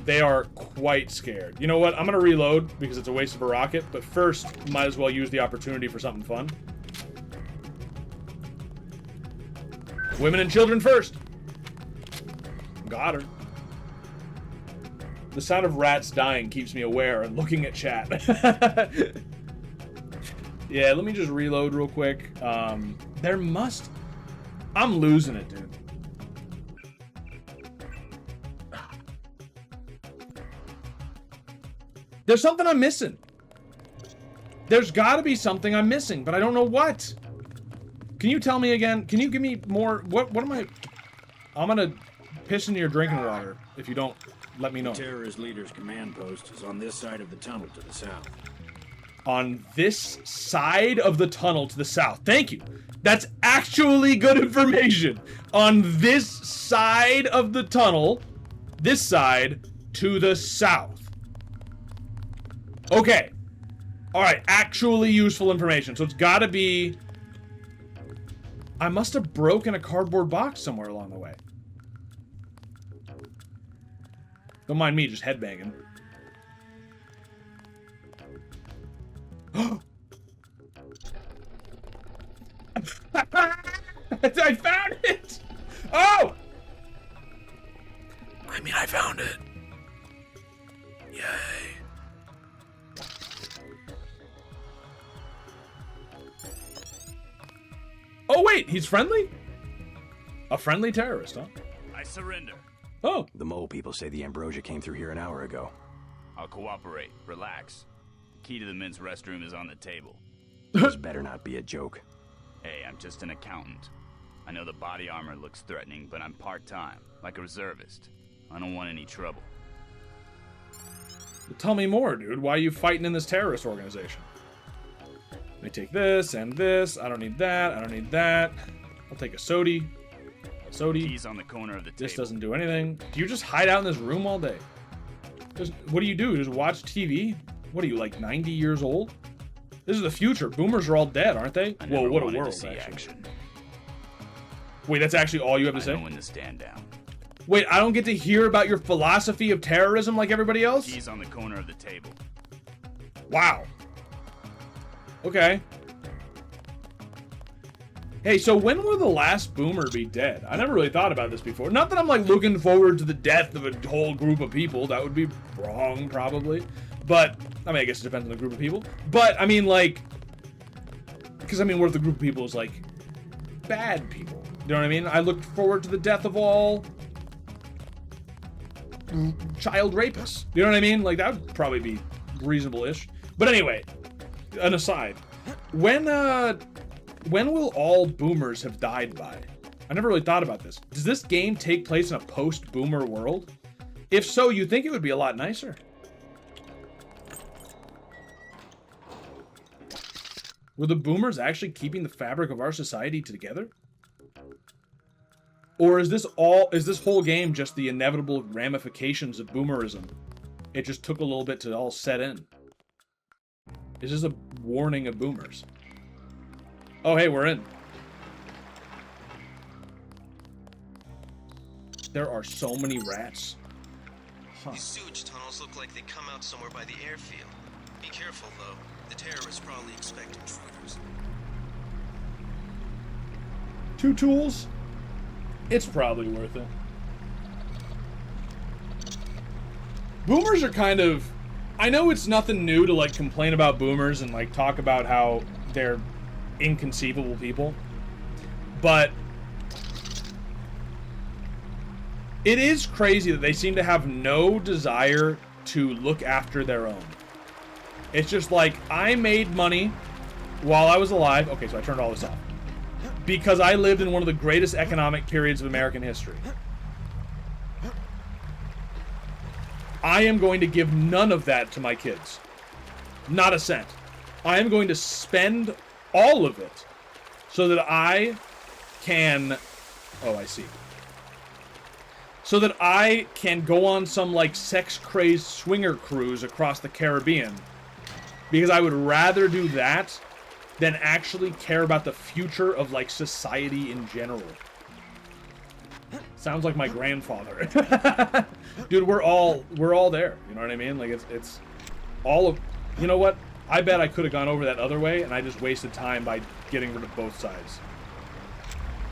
They are quite scared. You know what? I'm going to reload because it's a waste of a rocket, but first, might as well use the opportunity for something fun. Women and children first. Got her. The sound of rats dying keeps me aware and looking at chat. Yeah, let me just reload real quick. I'm losing it, dude. There's something I'm missing. There's got to be something I'm missing, but I don't know what. Can you tell me again? Can you give me more? What am I? I'm gonna piss into your drinking water if you don't let me know. The terrorist leader's command post is on this side of the tunnel to the south. On this side of the tunnel to the south. Thank you. That's actually good information. On this side of the tunnel, this side to the south. Okay. All right. Actually useful information. So it's got to be... I must have broken a cardboard box somewhere along the way. Don't mind me just headbanging. I found it! Oh! I mean, I found it. Yay. Oh, wait, he's friendly? A friendly terrorist, huh? I surrender. Oh. The mole people say the ambrosia came through here an hour ago. I'll cooperate. Relax. The key to the men's restroom is on the table. This better not be a joke. Hey, I'm just an accountant. I know the body armor looks threatening, but I'm part-time, like a reservist. I don't want any trouble. Well, tell me more, dude. Why are you fighting in this terrorist organization? Let me take this and this. I don't need that. I don't need that. I'll take a sody. Keys on the corner of the This table. doesn't do anything. Do you just hide out in this room all day? What do you do? Just watch TV? What are you, like 90 years old? This is the future. Boomers are all dead, aren't they? Whoa, what a world, actually. Wait, that's actually all you have to say? I know when to stand down. Wait, I don't get to hear about your philosophy of terrorism like everybody else? Keys on the corner of the table. Wow. Okay. Hey, so when will the last boomer be dead? I never really thought about this before. Not that I'm like looking forward to the death of a whole group of people. That would be wrong, probably. But, I mean, I guess it depends on the group of people. But, I mean, like... Because, I mean, what if the group of people is, like, bad people? You know what I mean? I look forward to the death of all... child rapists. You know what I mean? Like, that would probably be reasonable-ish. But anyway, an aside. When will all boomers have died by? I never really thought about this. Does this game take place in a post-boomer world? If so, you think it would be a lot nicer. Were the boomers actually keeping the fabric of our society together? Or is this whole game just the inevitable ramifications of boomerism? It just took a little bit to all set in. Is this a warning of boomers? Oh, hey, we're in. There are so many rats. Huh. These sewage tunnels look like they come out somewhere by the airfield. Be careful, though. The terrorists probably expect intruders. 2 tools? It's probably worth it. Boomers are kind of... I know it's nothing new to, like, complain about boomers and, like, talk about how they're inconceivable people. But... it is crazy that they seem to have no desire to look after their own. It's just like, I made money while I was alive. Okay, so I turned all this off. Because I lived in one of the greatest economic periods of American history. I am going to give none of that to my kids. Not a cent. I am going to spend all of it so that I can... Oh, I see. So that I can go on some, like, sex-crazed swinger cruise across the Caribbean. Because I would rather do that than actually care about the future of, like, society in general. Sounds like my grandfather. Dude, we're all there. You know what I mean? Like, it's all of... You know what? I bet I could have gone over that other way, and I just wasted time by getting rid of both sides.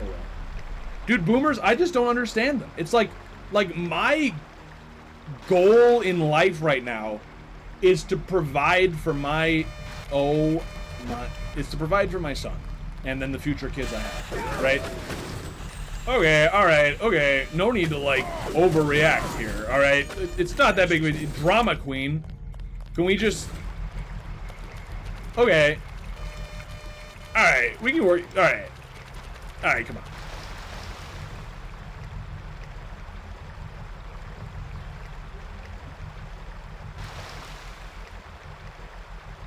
Oh, well. Dude, boomers, I just don't understand them. It's like my goal in life right now is to provide for my... It's to provide for my son. And then the future kids I have. Right? Okay, alright, okay. No need to, like, overreact here, alright? It's not that big of a drama queen. Can we just... Okay. Alright, we can work... Alright. Alright, come on.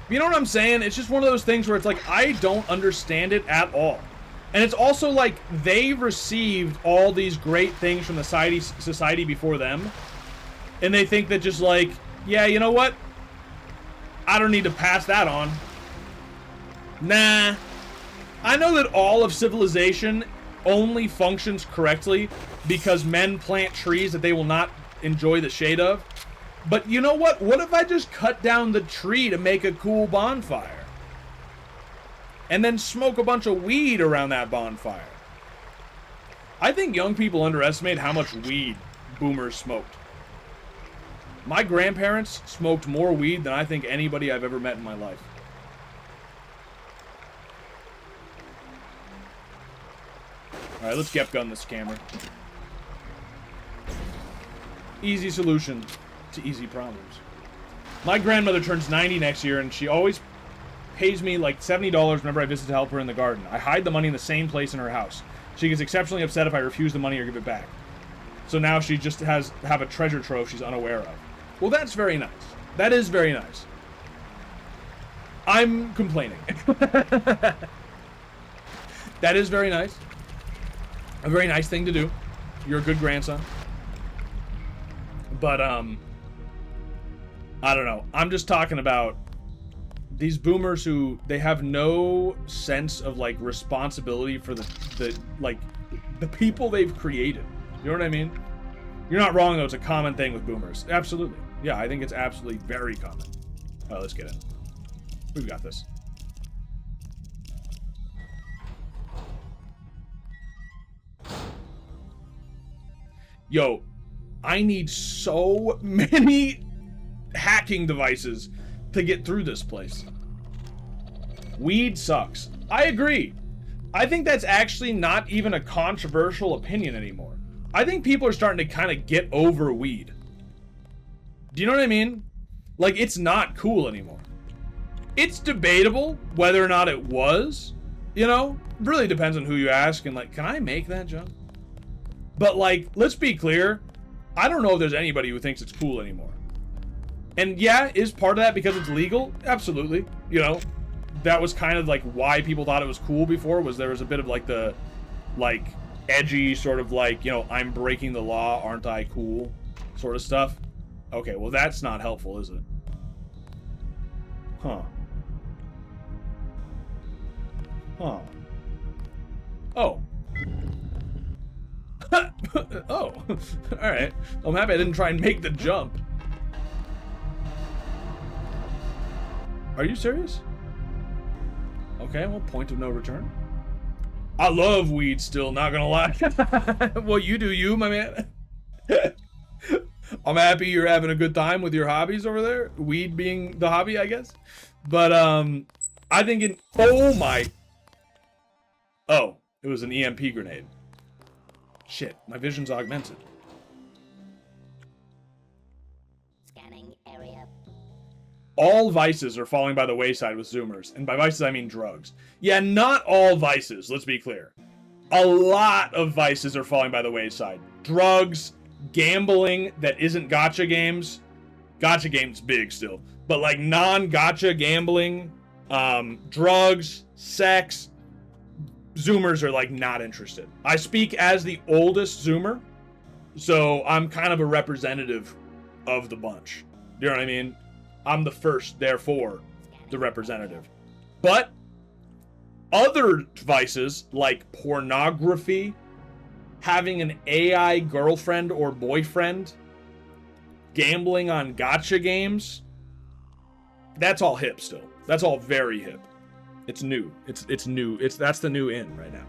You know what I'm saying? It's just one of those things where it's like, I don't understand it at all. And it's also like, they received all these great things from the society before them. And they think that just like, yeah, you know what? I don't need to pass that on. Nah. I know that all of civilization only functions correctly because men plant trees that they will not enjoy the shade of. But you know what? What if I just cut down the tree to make a cool bonfire? And then smoke a bunch of weed around that bonfire. I think young people underestimate how much weed boomers smoked. My grandparents smoked more weed than I think anybody I've ever met in my life. Alright, let's get gun this scammer. Easy solution to easy problems. My grandmother turns 90 next year, and she always pays me like $70 whenever I visit to help her in the garden. I hide the money in the same place in her house. She gets exceptionally upset if I refuse the money or give it back. So now she just have a treasure trove she's unaware of. Well, that's very nice. That is very nice. I'm complaining. That is very nice. A very nice thing to do. You're a good grandson. But, I don't know. I'm just talking about these boomers who, they have no sense of, like, responsibility for the people they've created. You know what I mean? You're not wrong, though. It's a common thing with boomers. Absolutely. Yeah, I think it's absolutely very common. Oh, let's get in. We've got this. Yo, I need so many hacking devices to get through this place. Weed sucks. I agree. I think that's actually not even a controversial opinion anymore. I think people are starting to kind of get over weed. Do you know what I mean? Like, it's not cool anymore. It's debatable whether or not it was, you know? It really depends on who you ask, and like, can I make that joke? But like, let's be clear, I don't know if there's anybody who thinks it's cool anymore. And yeah, is part of that because it's legal? Absolutely. You know, that was kind of like why people thought it was cool before, was there was a bit of like the, like, edgy sort of like, you know, I'm breaking the law, aren't I cool sort of stuff. Okay, well that's not helpful, is it? Huh. Huh. Oh. Oh. Alright. I'm happy I didn't try and make the jump. Are you serious? Okay, well, point of no return. I love weed still, not gonna lie. Well, you do you, my man. I'm happy you're having a good time with your hobbies over there. Weed being the hobby, I guess. But, I think in... Oh, my... Oh, it was an EMP grenade. Shit, my vision's augmented. Scanning area. All vices are falling by the wayside with Zoomers. And by vices, I mean drugs. Yeah, not all vices, let's be clear. A lot of vices are falling by the wayside. Drugs, gambling that isn't gacha games. Gacha games big still. But like non-gacha gambling, drugs, sex, Zoomers are like not interested. I speak as the oldest Zoomer, so I'm kind of a representative of the bunch. You know what I mean? I'm the first, therefore, the representative. But other vices like pornography, having an AI girlfriend or boyfriend, gambling on gacha games, that's all hip still. That's all very hip. It's new. It's new. That's the new in right now.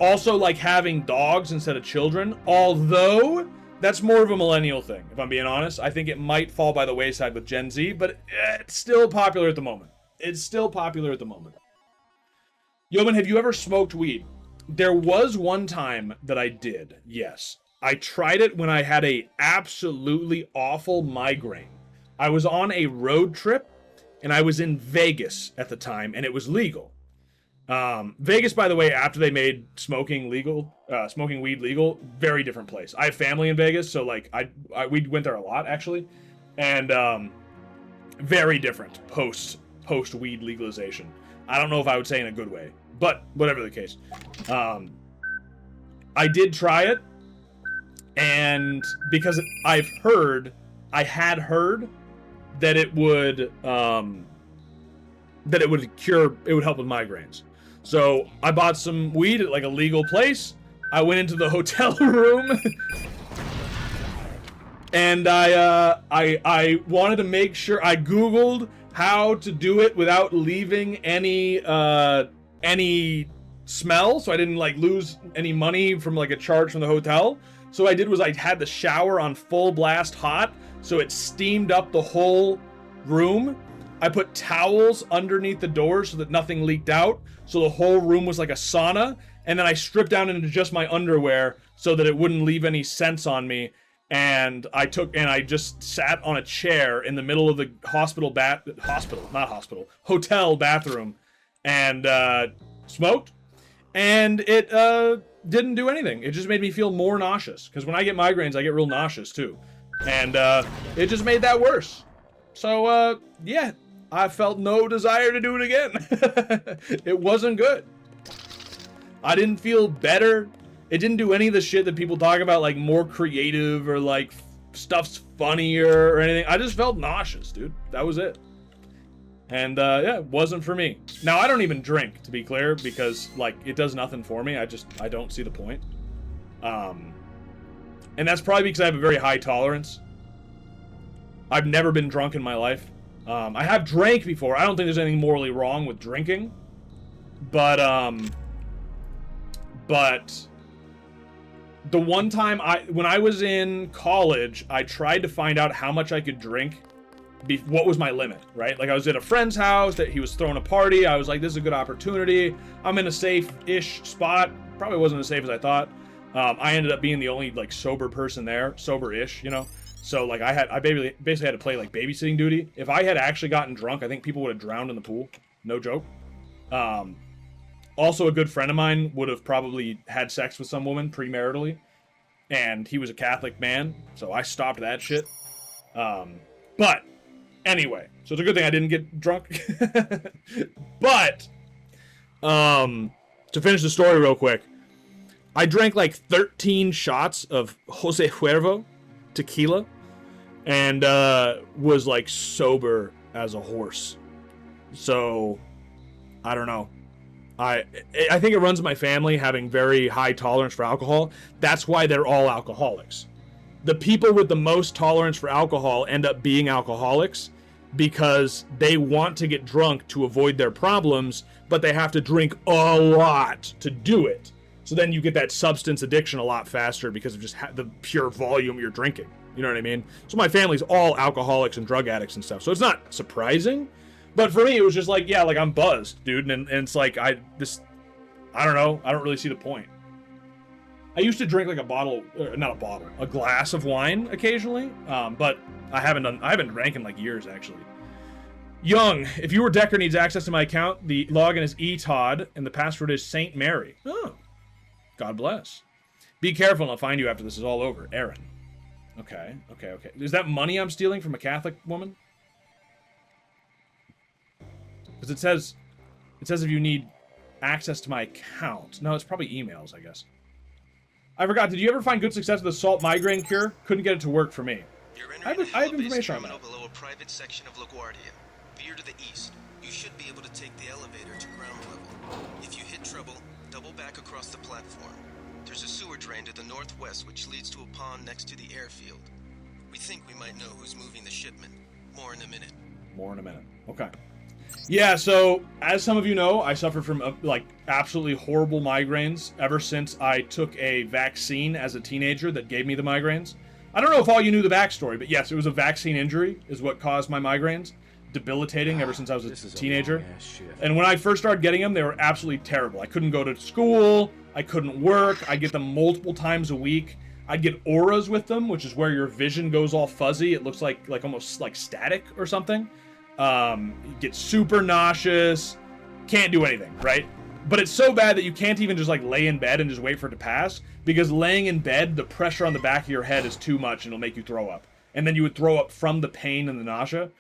Also, like having dogs instead of children, although that's more of a millennial thing, if I'm being honest. I think it might fall by the wayside with Gen Z, but it's still popular at the moment. It's still popular at the moment. Yeoman, have you ever smoked weed? There was one time that I did, yes. I tried it when I had a absolutely awful migraine. I was on a road trip, and I was in Vegas at the time, and it was legal. Vegas, by the way, after they made smoking weed legal, very different place. I have family in Vegas, so like we went there a lot actually, and very different post weed legalization. I don't know if I would say in a good way, but whatever the case, I did try it, and because I had heard that it would help with migraines. So I bought some weed at like a legal place. I went into the hotel room and I wanted to make sure I Googled how to do it without leaving any smell, so I didn't like lose any money from like a charge from the hotel. So what I did was I had the shower on full blast hot, so it steamed up the whole room. I put towels underneath the doors so that nothing leaked out, so the whole room was like a sauna, and then I stripped down into just my underwear so that it wouldn't leave any scents on me, and I just sat on a chair in the middle of the hotel bathroom and smoked, and it didn't do anything. It just made me feel more nauseous, because when I get migraines I get real nauseous too, and it just made that worse. So yeah, I felt no desire to do it again. It wasn't good. I didn't feel better. It didn't do any of the shit that people talk about, like more creative or like stuff's funnier or anything. I just felt nauseous, dude. That was it. And yeah, it wasn't for me. Now I don't even drink, to be clear, because like it does nothing for me. I don't see the point. And that's probably because I have a very high tolerance. I've never been drunk in my life. I have drank before. I don't think there's anything morally wrong with drinking. But the one time when I was in college, I tried to find out how much I could drink. What was my limit, right? Like I was at a friend's house that he was throwing a party. I was like, this is a good opportunity. I'm in a safe-ish spot. Probably wasn't as safe as I thought. I ended up being the only like sober person there, sober-ish, you know. So like I basically had to play like babysitting duty. If I had actually gotten drunk, I think people would have drowned in the pool. No joke. Also, a good friend of mine would have probably had sex with some woman premaritally, and he was a Catholic man, so I stopped that shit. But anyway, so it's a good thing I didn't get drunk. But to finish the story real quick, I drank like 13 shots of Jose Cuervo tequila and was like sober as a horse. So I don't know. I think it runs in my family having very high tolerance for alcohol. That's why they're all alcoholics. The people with the most tolerance for alcohol end up being alcoholics because they want to get drunk to avoid their problems, but they have to drink a lot to do it. So then you get that substance addiction a lot faster because of just the pure volume you're drinking. You know what I mean? So my family's all alcoholics and drug addicts and stuff. So it's not surprising. But for me, it was just like, yeah, like I'm buzzed, dude. And it's like, I don't know. I don't really see the point. I used to drink like a glass of wine occasionally. But I haven't drank in like years, actually. Young, if your Decker needs access to my account, the login is eTodd and the password is Saint Mary. Oh, God bless. Be careful and I'll find you after this is all over. Aaron. Okay. Is that money I'm stealing from a Catholic woman? Because it says if you need access to my account. No, it's probably emails, I guess. I forgot. Did you ever find good success with the salt migraine cure? Couldn't get it to work for me. I have information on that. Below a private section of LaGuardia. Veer to the east. You should be able to take the elevator to ground level. If you hit trouble, double back across the platform. There's a sewer drain to the northwest which leads to a pond next to the airfield. We think we might know who's moving the shipment. More in a minute. Okay. Yeah, so as some of you know, I suffer from like absolutely horrible migraines ever since I took a vaccine as a teenager that gave me the migraines. I don't know if all you knew the backstory, but yes, it was a vaccine injury is what caused my migraines. Debilitating ever since I was a teenager. And when I first started getting them, they were absolutely terrible. I couldn't go to school. I couldn't work. I'd get them multiple times a week. I'd get auras with them, which is where your vision goes all fuzzy. It looks like almost like static or something. You get super nauseous. Can't do anything, right? But it's so bad that you can't even just like lay in bed and just wait for it to pass, because laying in bed, the pressure on the back of your head is too much and it'll make you throw up. And then you would throw up from the pain and the nausea.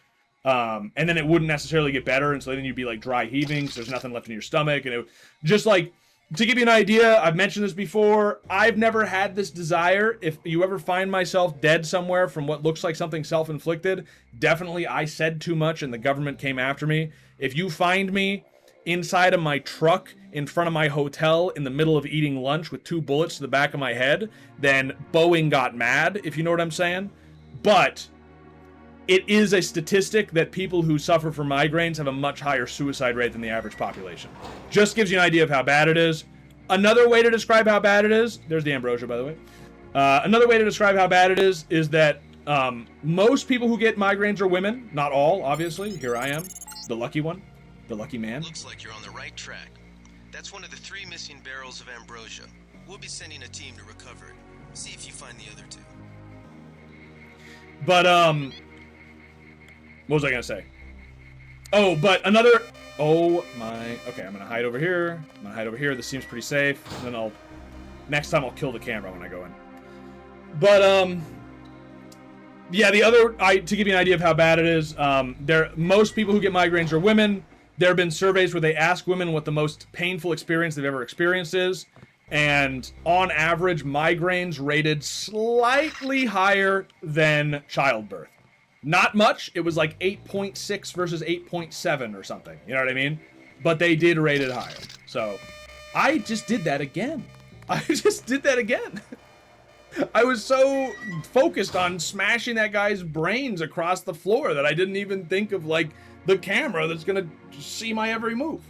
And then it wouldn't necessarily get better, and so then you'd be like dry heaving, so there's nothing left in your stomach, and it just like, to give you an idea, I've mentioned this before, I've never had this desire. If you ever find myself dead somewhere from what looks like something self-inflicted, definitely I said too much and the government came after me. If you find me inside of my truck in front of my hotel in the middle of eating lunch with 2 bullets to the back of my head, then Boeing got mad, if you know what I'm saying. But it is a statistic that people who suffer from migraines have a much higher suicide rate than the average population. Just gives you an idea of how bad it is. Another way to describe how bad it is, there's the ambrosia, by the way. Another way to describe how bad it is that most people who get migraines are women. Not all, obviously. Here I am, the lucky one, the lucky man. Looks like you're on the right track. That's one of the 3 missing barrels of ambrosia. We'll be sending a team to recover it. See if you find the other 2. But, what was I gonna say? Oh, but another... Oh my... Okay, I'm gonna hide over here. This seems pretty safe. And then next time I'll kill the camera when I go in. But, yeah, to give you an idea of how bad it is, most people who get migraines are women. There have been surveys where they ask women what the most painful experience they've ever experienced is. And on average, migraines rated slightly higher than childbirth. Not much. It was like 8.6 versus 8.7 or something. You know what I mean? But they did rate it higher. So I just did that again. I was so focused on smashing that guy's brains across the floor that I didn't even think of, like, the camera that's gonna see my every move.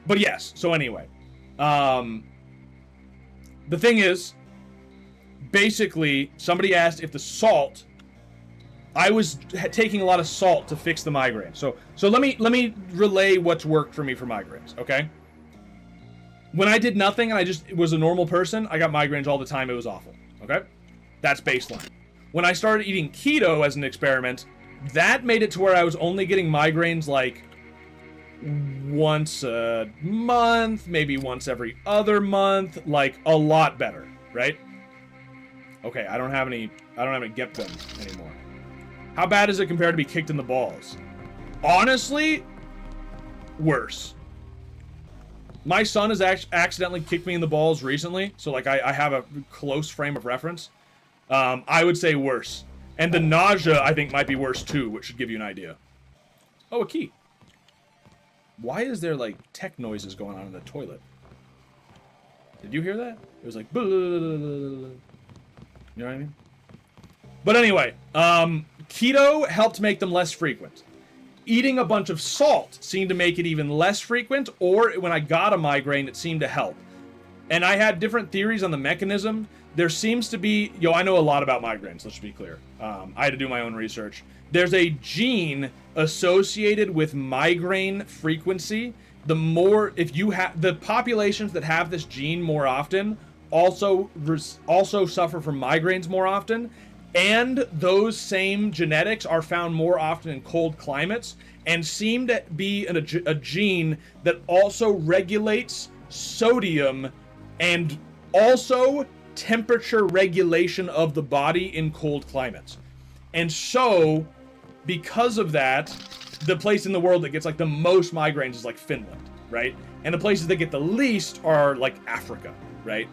But yes, so anyway. The thing is, basically, somebody asked if the salt... I was taking a lot of salt to fix the migraine. So let me relay what's worked for me for migraines, okay? When I did nothing and I just was a normal person, I got migraines all the time. It was awful, okay? That's baseline. When I started eating keto as an experiment, that made it to where I was only getting migraines like once a month, maybe once every other month, like a lot better, right? Okay, I don't have any get them anymore. How bad is it compared to be kicked in the balls? Honestly, worse. My son has accidentally kicked me in the balls recently, so like I have a close frame of reference. I would say worse. And the nausea, I think, might be worse too, which should give you an idea. Oh, a key. Why is there, like, tech noises going on in the toilet? Did you hear that? It was like... You know what I mean? But anyway, keto helped make them less frequent. Eating a bunch of salt seemed to make it even less frequent, or when I got a migraine, it seemed to help. And I had different theories on the mechanism. There seems to be... I know a lot about migraines, let's be clear. I had to do my own research. There's a gene associated with migraine frequency. The more... If you have... The populations that have this gene more often also suffer from migraines more often. And those same genetics are found more often in cold climates and seem to be a gene that also regulates sodium and also temperature regulation of the body in cold climates. And so, because of that, the place in the world that gets like the most migraines is like Finland, right? And the places that get the least are like Africa, right?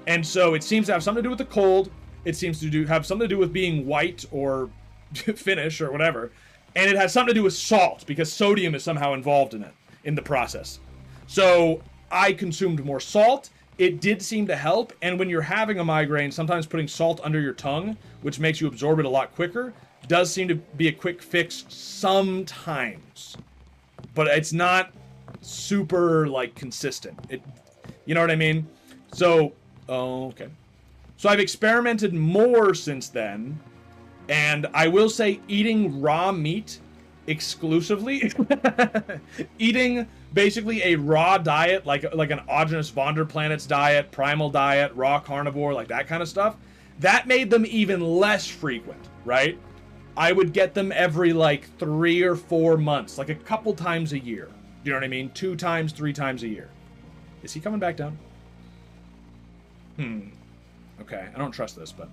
And so it seems to have something to do with the cold. It seems to have something to do with being white or Finnish or whatever. And it has something to do with salt, because sodium is somehow involved in it, in the process. So I consumed more salt. It did seem to help. And when you're having a migraine, sometimes putting salt under your tongue, which makes you absorb it a lot quicker, does seem to be a quick fix sometimes. But it's not super, like, consistent. You know what I mean? So, okay. So I've experimented more since then, and I will say eating raw meat exclusively, eating basically a raw diet, like an Augenus Vonderplanet's diet, primal diet, raw carnivore, like that kind of stuff, that made them even less frequent, right? I would get them every like 3 or 4 months, like a couple times a year. You know what I mean? 2 times, 3 times a year. Is he coming back down? Okay, I don't trust this, but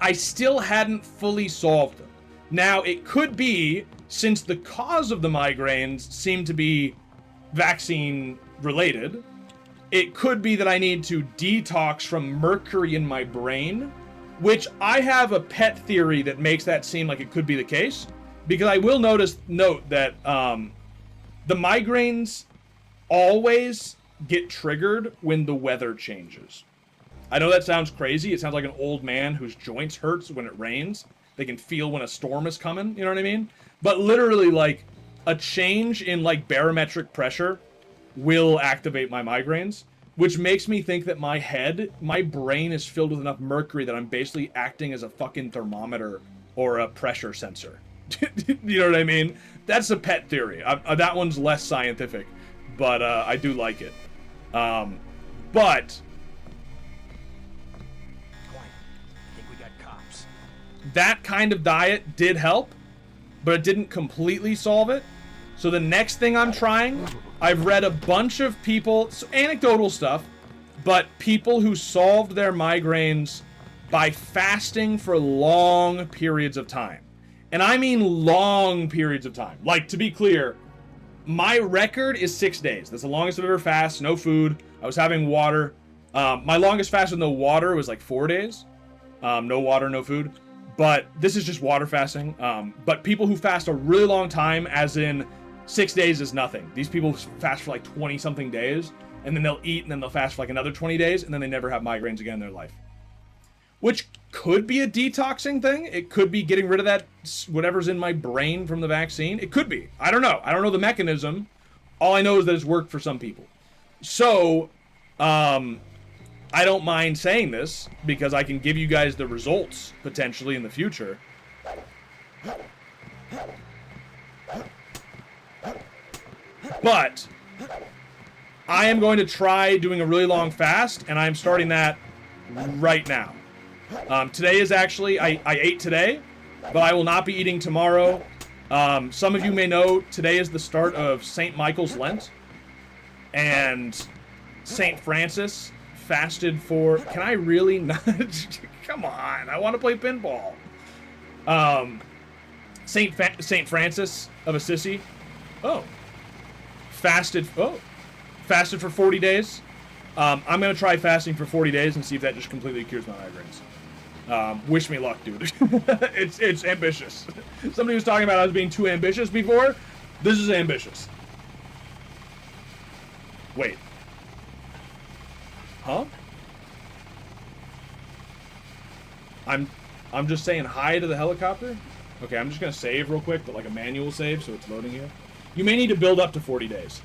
I still hadn't fully solved them. Now, it could be, since the cause of the migraines seemed to be vaccine-related, it could be that I need to detox from mercury in my brain, which I have a pet theory that makes that seem like it could be the case, because I will note that the migraines always get triggered when the weather changes. I know that sounds crazy. It sounds like an old man whose joints hurts when it rains. They can feel when a storm is coming, you know what I mean? But literally, like, a change in, like, barometric pressure will activate my migraines, which makes me think that my brain is filled with enough mercury that I'm basically acting as a fucking thermometer or a pressure sensor. You know what I mean? That's a pet theory. That one's less scientific, but I do like it. But that kind of diet did help, but it didn't completely solve it. So the next thing I'm trying, I've read a bunch of people, anecdotal stuff, but people who solved their migraines by fasting for long periods of time. And I mean long periods of time. Like, to be clear, my record is 6 days. That's the longest I've ever fasted. No food. I was having water. My longest fast with no water was like 4 days. No water, no food. But this is just water fasting. But people who fast a really long time, as in 6 days, is nothing. These people fast for like 20-something days. and then they'll eat, and then they'll fast for like another 20 days, and then they never have migraines again in their life. Which could be a detoxing thing. It could be getting rid of that whatever's in my brain from the vaccine. It could be. I don't know. I don't know the mechanism. All I know is that it's worked for some people. So, I don't mind saying this because I can give you guys the results potentially in the future. But I am going to try doing a really long fast, and I'm starting that right now. Today is actually, I ate today, but I will not be eating tomorrow. Some of you may know today is the start of St. Michael's Lent, and St. Francis fasted for, can I really not? Come on, I want to play pinball. St. Francis of Assisi, fasted for 40 days. I'm going to try fasting for 40 days and see if that just completely cures my migraines. Wish me luck, dude. It's ambitious. Somebody was talking about I was being too ambitious before. This is ambitious. Wait. Huh? I'm just saying hi to the helicopter? Okay, I'm just gonna save real quick, but like a manual save, so it's loading here. You may need to build up to 40 days.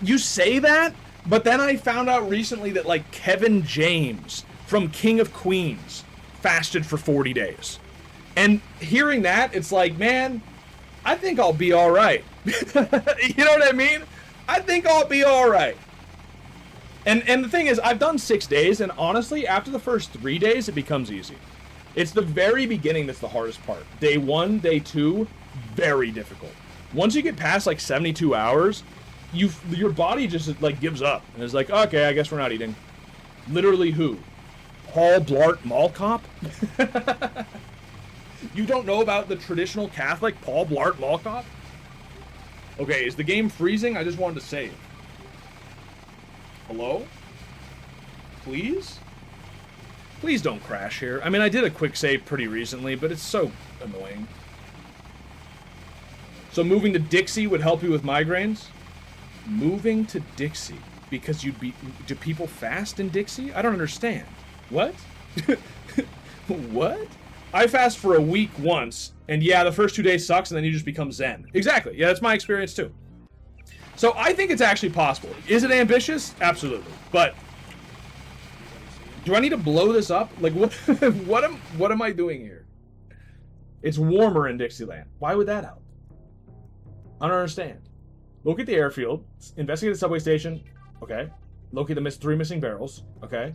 You say that, but then I found out recently that like Kevin James from King of Queens fasted for 40 days. And hearing that, it's like, man, I think I'll be all right. You know what I mean? I think I'll be all right. And the thing is, I've done 6 days, and honestly, after the first 3 days, it becomes easy. It's the very beginning that's the hardest part. Day 1, day 2, very difficult. Once you get past like 72 hours, your body just like gives up. And it's like, okay, I guess we're not eating. Literally who? Paul Blart Mall Cop? You don't know about the traditional Catholic Paul Blart Mall Cop? Okay, is the game freezing? I just wanted to save. Hello? Please? Please don't crash here. I mean, I did a quick save pretty recently, but it's so annoying. So moving to Dixie would help you with migraines? Moving to Dixie because do people fast in Dixie? I don't understand. What? What? I fast for a week once, and yeah, the first 2 days sucks, and then you just become zen. Exactly. Yeah, that's my experience too. So I think it's actually possible. Is it ambitious? Absolutely. But do I need to blow this up? Like what? what am I doing here? It's warmer in Dixieland. Why would that help? I don't understand. Locate the airfield. Investigate the subway station. Okay. Locate the 3 missing barrels. Okay.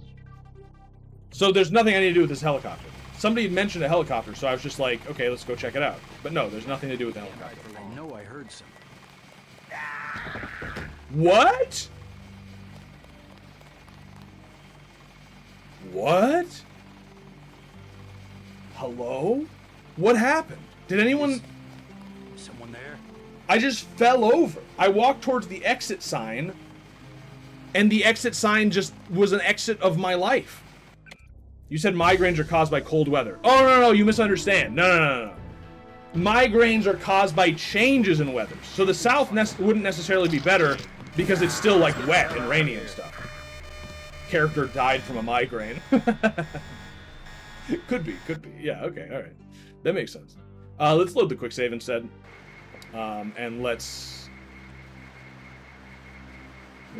So there's nothing I need to do with this helicopter. Somebody had mentioned a helicopter, so I was just like, okay, let's go check it out. But no, there's nothing to do with the helicopter. I know I heard something. What? What? Hello? What happened? Did anyone... Someone there? I just fell over. I walked towards the exit sign, and the exit sign just was an exit of my life. You said migraines are caused by cold weather. Oh, no, you misunderstand. No. Migraines are caused by changes in weather. So the south wouldn't necessarily be better because it's still like wet and rainy and stuff. Character died from a migraine. Could be. Yeah, okay, all right. That makes sense. Let's load the quick save instead. And let's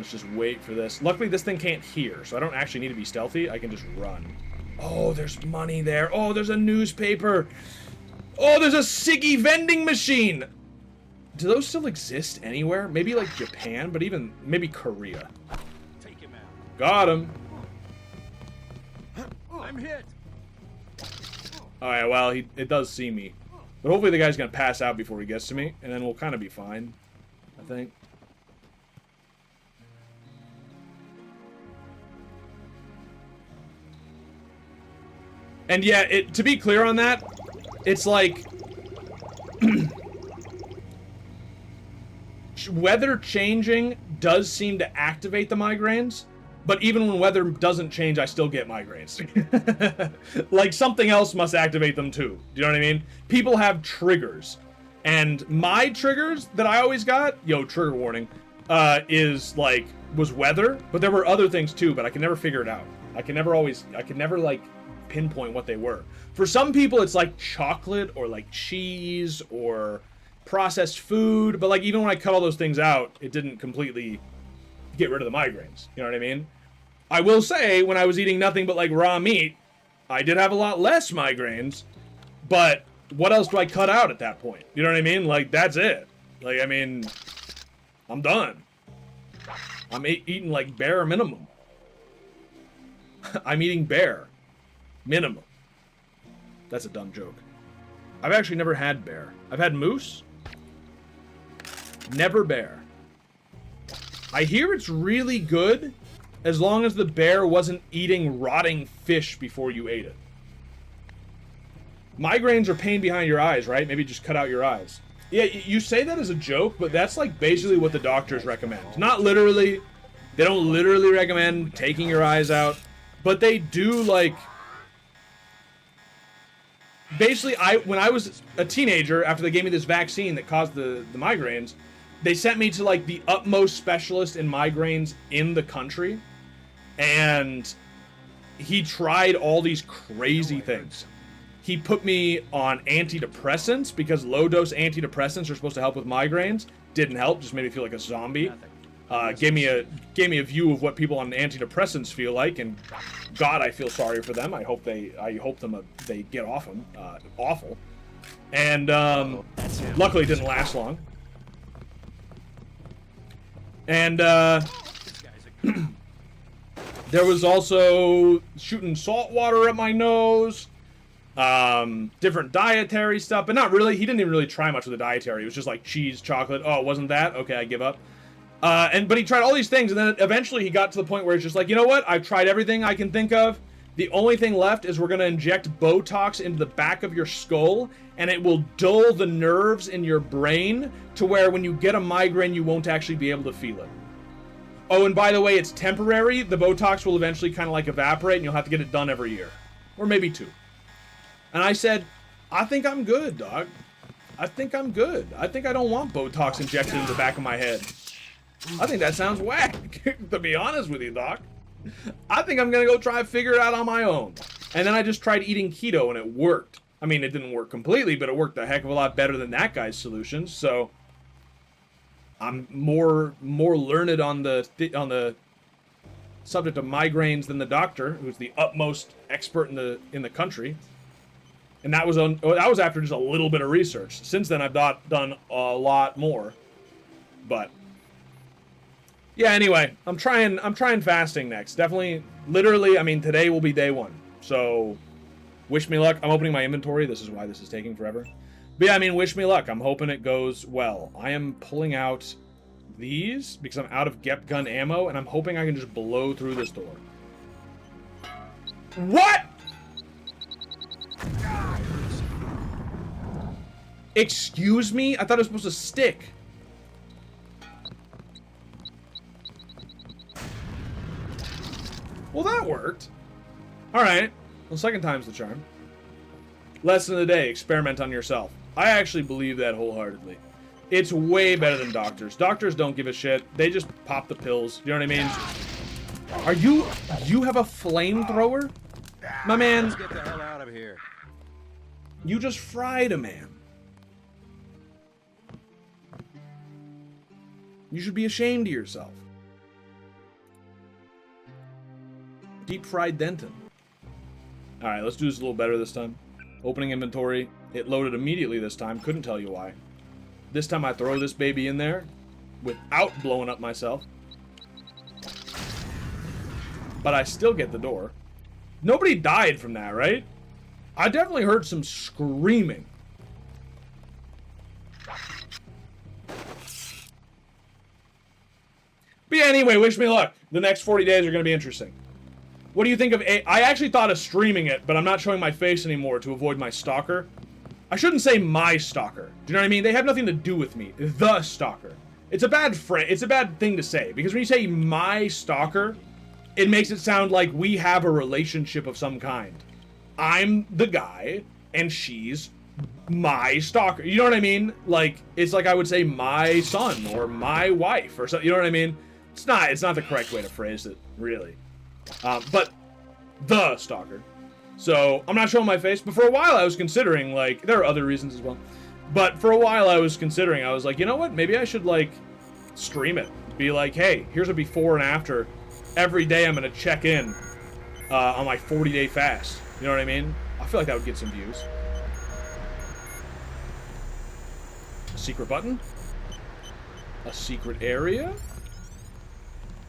just wait for this. Luckily, this thing can't hear, so I don't actually need to be stealthy. I can just run. Oh, there's money there. Oh, there's a newspaper. Oh, there's a Siggy vending machine. Do those still exist anywhere? Maybe like Japan, but even maybe Korea. Take him out. Got him. I'm hit. All right, well, it does see me. But hopefully the guy's going to pass out before he gets to me, and then we'll kind of be fine, I think. And yeah, to be clear on that, it's like... weather changing does seem to activate the migraines, but even when weather doesn't change, I still get migraines. Like, something else must activate them too. Do you know what I mean? People have triggers. And my triggers that I always got, trigger warning, is like was weather, but there were other things too, but I could never figure it out. I could never like pinpoint what they were. For some people, it's like chocolate or like cheese or processed food, but like even when I cut all those things out, it didn't completely get rid of the migraines. You know what I mean? I will say, when I was eating nothing but like raw meat, I did have a lot less migraines, but what else do I cut out at that point? You know what I mean? Like, that's it. Like, I mean, I'm done. I'm eating like bare minimum. I'm eating bare minimum. That's a dumb joke. I've actually never had bear. I've had moose. Never bear. I hear it's really good as long as the bear wasn't eating rotting fish before you ate it. Migraines are pain behind your eyes, right? Maybe just cut out your eyes. Yeah, you say that as a joke, but that's like basically what the doctors recommend. Not literally. They don't literally recommend taking your eyes out, but they do like... Basically, when I was a teenager, after they gave me this vaccine that caused the migraines, they sent me to like the utmost specialist in migraines in the country, and he tried all these crazy things. He put me on antidepressants because low-dose antidepressants are supposed to help with migraines. Didn't help, just made me feel like a zombie. Gave me a view of what people on antidepressants feel like, and God, I feel sorry for them. I hope they get off them. Awful. And luckily, it didn't last long. And there was also shooting salt water at my nose. Different dietary stuff, but not really. He didn't even really try much with the dietary. It was just like cheese, chocolate. Oh, it wasn't that? Okay, I give up. But he tried all these things, and then eventually he got to the point where it's just like, you know what? I've tried everything I can think of. The only thing left is we're going to inject Botox into the back of your skull, and it will dull the nerves in your brain to where when you get a migraine, you won't actually be able to feel it. Oh, and by the way, it's temporary. The Botox will eventually kind of like evaporate, and you'll have to get it done every year. Or maybe 2. And I said, I think I'm good, dog. I think I'm good. I think I don't want Botox injected in the back of my head. I think that sounds whack, to be honest with you, Doc. I think I'm going to go try and figure it out on my own. And then I just tried eating keto, and it worked. I mean, it didn't work completely, but it worked a heck of a lot better than that guy's solutions. So I'm more learned on the subject of migraines than the doctor, who's the utmost expert in the country. And that was after just a little bit of research. Since then, I've done a lot more. But yeah, anyway, I'm trying fasting next. Definitely, literally, I mean, today will be day 1. So, wish me luck. I'm opening my inventory. This is why this is taking forever. But yeah, I mean, wish me luck. I'm hoping it goes well. I am pulling out these because I'm out of Gep gun ammo, and I'm hoping I can just blow through this door. What? Excuse me? I thought it was supposed to stick. Well, that worked. Alright. Well, second time's the charm. Lesson of the day, experiment on yourself. I actually believe that wholeheartedly. It's way better than doctors. Doctors don't give a shit. They just pop the pills. You know what I mean? Are you have a flamethrower? My man. Let's get the hell out of here. You just fried a man. You should be ashamed of yourself. Deep fried Denton. Alright, let's do this a little better this time. Opening inventory. It loaded immediately this time. Couldn't tell you why. This time I throw this baby in there without blowing up myself. But I still get the door. Nobody died from that, right? I definitely heard some screaming. But yeah, anyway, wish me luck. The next 40 days are going to be interesting. What do you think of I actually thought of streaming it, but I'm not showing my face anymore to avoid my stalker. I shouldn't say my stalker. Do you know what I mean? They have nothing to do with me. The stalker. It's a bad thing to say, because when you say my stalker, it makes it sound like we have a relationship of some kind. I'm the guy, and she's my stalker. You know what I mean? Like, it's like I would say my son, or my wife, or something. You know what I mean? It's not the correct way to phrase it, really. But the stalker. So I'm not showing my face, but for a while I was considering, like, there are other reasons as well. But for a while I was considering, I was like, you know what? Maybe I should, like, stream it. Be like, hey, here's a before and after. Every day I'm going to check in on my 40-day fast. You know what I mean? I feel like that would get some views. A secret button? A secret area?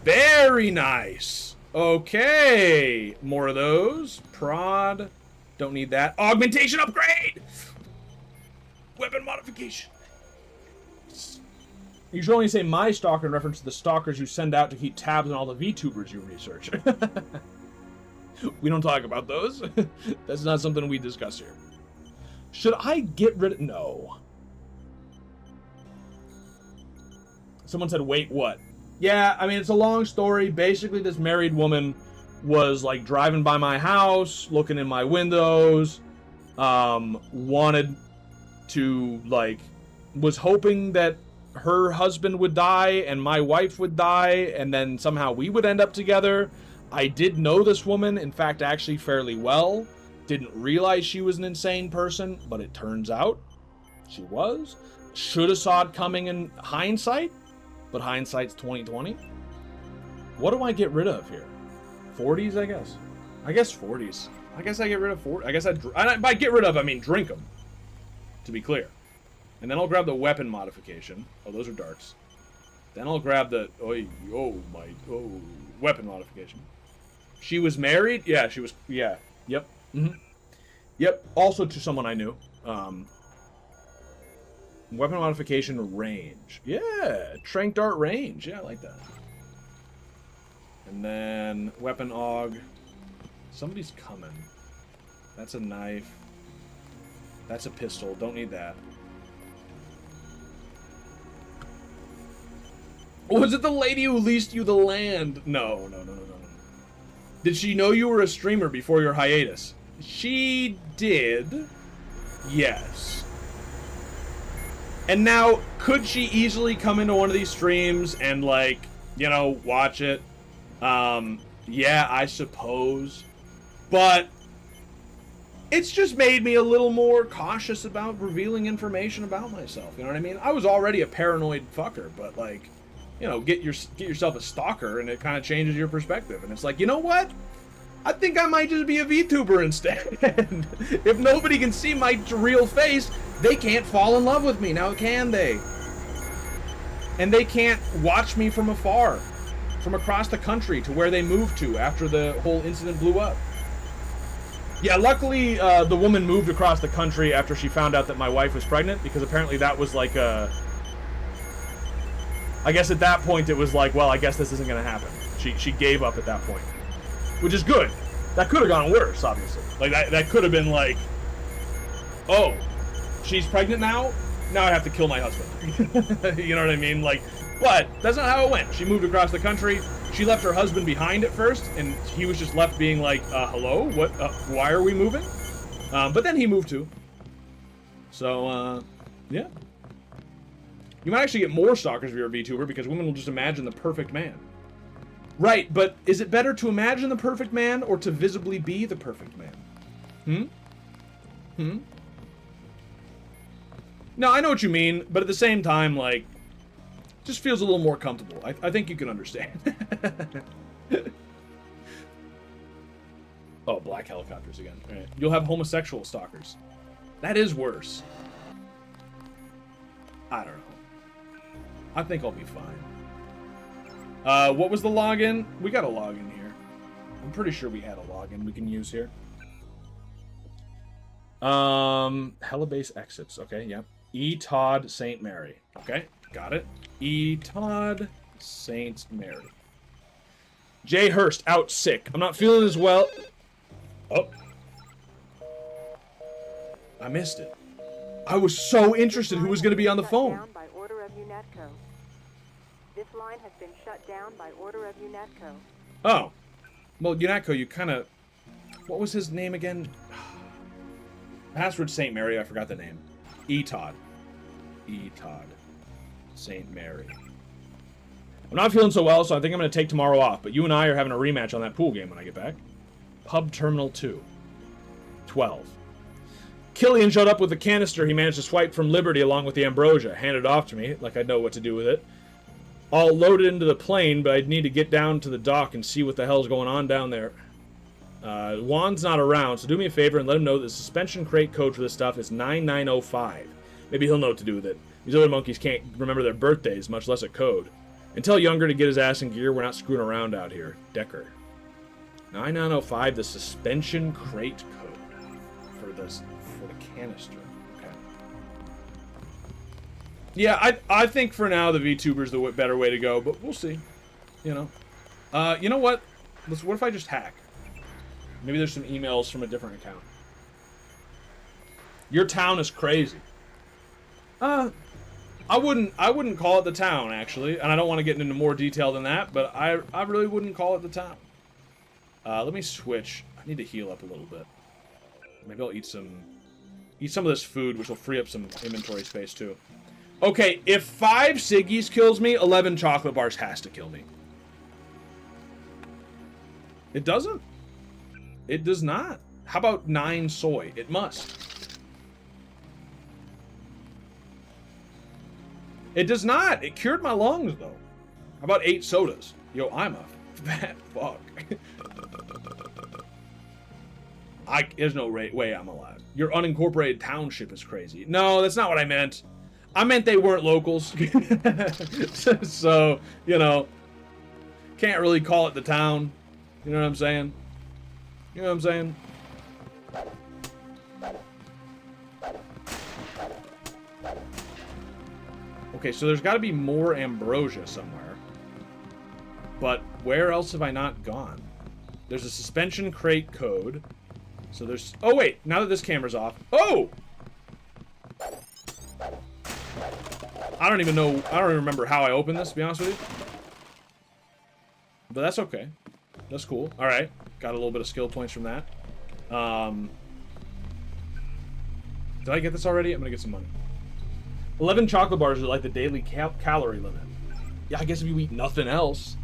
Very nice. Okay. More of those. Prod. Don't need that. Augmentation upgrade! Weapon modification. You should only say my stalker in reference to the stalkers you send out to keep tabs on all the VTubers you research. We don't talk about those. That's not something we discuss here. Should I get rid of... No. Someone said, wait, what? Yeah, I mean, it's a long story. Basically, this married woman was, like, driving by my house, looking in my windows, wanted to, like, was hoping that her husband would die and my wife would die, and then somehow we would end up together. I did know this woman, in fact, actually fairly well. Didn't realize she was an insane person, but it turns out she was. Should have saw it coming in hindsight, but hindsight's 20/20. What do I get rid of here? 40s, I guess. I guess 40s. I guess I get rid of 40. I guess by get rid of, I mean drink them, to be clear. And then I'll grab the weapon modification. Oh, those are darts. Then I'll grab the weapon modification. She was married? Yeah, she was. Yeah. Yep. Yep. Also to someone I knew. Weapon modification range. Yeah. Trank dart range. Yeah, I like that. And then weapon aug. Somebody's coming. That's a knife. That's a pistol. Don't need that. Was it the lady who leased you the land? No. Did she know you were a streamer before your hiatus? She did. Yes. And now, could she easily come into one of these streams and, like, you know, watch it? Yeah, I suppose. But it's just made me a little more cautious about revealing information about myself. You know what I mean? I was already a paranoid fucker, but, like, you know, get yourself a stalker, and it kind of changes your perspective. And it's like, you know what? I think I might just be a VTuber instead. If nobody can see my real face, they can't fall in love with me, now can they? And they can't watch me from afar, from across the country to where they moved to after the whole incident blew up. Yeah, luckily the woman moved across the country after she found out that my wife was pregnant, because apparently that was like a... I guess at that point it was like, well, I guess this isn't going to happen. She gave up at that point. Which is good. That could have gone worse, obviously. Like, that could have been like, oh, she's pregnant now? Now I have to kill my husband. You know what I mean? Like, but that's not how it went. She moved across the country. She left her husband behind at first, and he was just left being like, hello? What? Why are we moving? But then he moved too. So, yeah. You might actually get more stalkers if you're a VTuber, because women will just imagine the perfect man. Right, but is it better to imagine the perfect man or to visibly be the perfect man? No, I know what you mean, but at the same time, like, just feels a little more comfortable. I think you can understand. Oh, black helicopters again. All right. You'll have homosexual stalkers. That is worse. I don't know. I think I'll be fine. What was the login? We got a login here. I'm pretty sure we had a login we can use here. Hellabase exits. Okay, yep. E. Todd St. Mary. Okay, got it. E. Todd St. Mary. Jay Hurst out sick. I'm not feeling as well. Oh. I missed it. I was so interested who was going to be on the phone. By order of UNESCO. This line has been shut down by order of UNESCO. Oh. Well, UNESCO, you kind of... What was his name again? Password St. Mary, I forgot the name. E. Todd. E. Todd. St. Mary. I'm not feeling so well, so I think I'm going to take tomorrow off. But you and I are having a rematch on that pool game when I get back. Pub Terminal 2. 12. Killian showed up with the canister he managed to swipe from Liberty along with the ambrosia. Handed it off to me, like I'd know what to do with it. I'll load it into the plane, but I'd need to get down to the dock and see what the hell's going on down there. Juan's not around, so do me a favor and let him know that the suspension crate code for this stuff is 9905. Maybe he'll know what to do with it. These other monkeys can't remember their birthdays, much less a code. And tell Younger to get his ass in gear. We're not screwing around out here. Decker. 9905, the suspension crate code for the canister. Okay. Yeah, I think for now the VTuber's the better way to go, but we'll see. You know. You know what? What if I just hack? Maybe there's some emails from a different account. Your town is crazy. I wouldn't call it the town, actually, and I don't want to get into more detail than that, but I really wouldn't call it the town. Let me switch. I need to heal up a little bit. Maybe I'll eat some of this food, which will free up some inventory space too. Okay, if 5 Siggies kills me, 11 chocolate bars has to kill me. It doesn't? It does not. How about 9 soy? It must. It does not. It cured my lungs, though. How about 8 sodas? Yo, I'm a fat fuck. There's no way I'm alive. Your unincorporated township is crazy. No, that's not what I meant. I meant they weren't locals. So, you know, can't really call it the town. You know what I'm saying? You know what I'm saying? Okay, so there's got to be more ambrosia somewhere. But where else have I not gone? There's a suspension crate code. So there's... Oh, wait. Now that this camera's off... Oh! I don't even know... I don't even remember how I opened this, to be honest with you. But that's okay. That's cool. Alright. Got a little bit of skill points from that. Did I get this already? I'm gonna get some money. 11 chocolate bars are like the daily calorie limit. Yeah, I guess if you eat nothing else.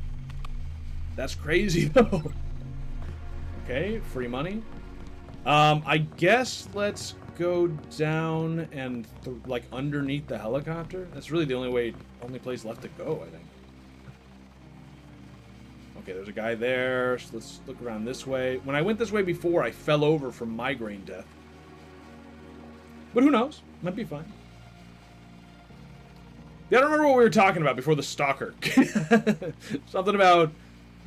That's crazy, though. Okay, free money. I guess let's go down and like underneath the helicopter. That's really the only place left to go, I think. Okay, there's a guy there. So let's look around this way. When I went this way before, I fell over from migraine death. But who knows? Might be fine. Yeah, I don't remember what we were talking about before the stalker. Something about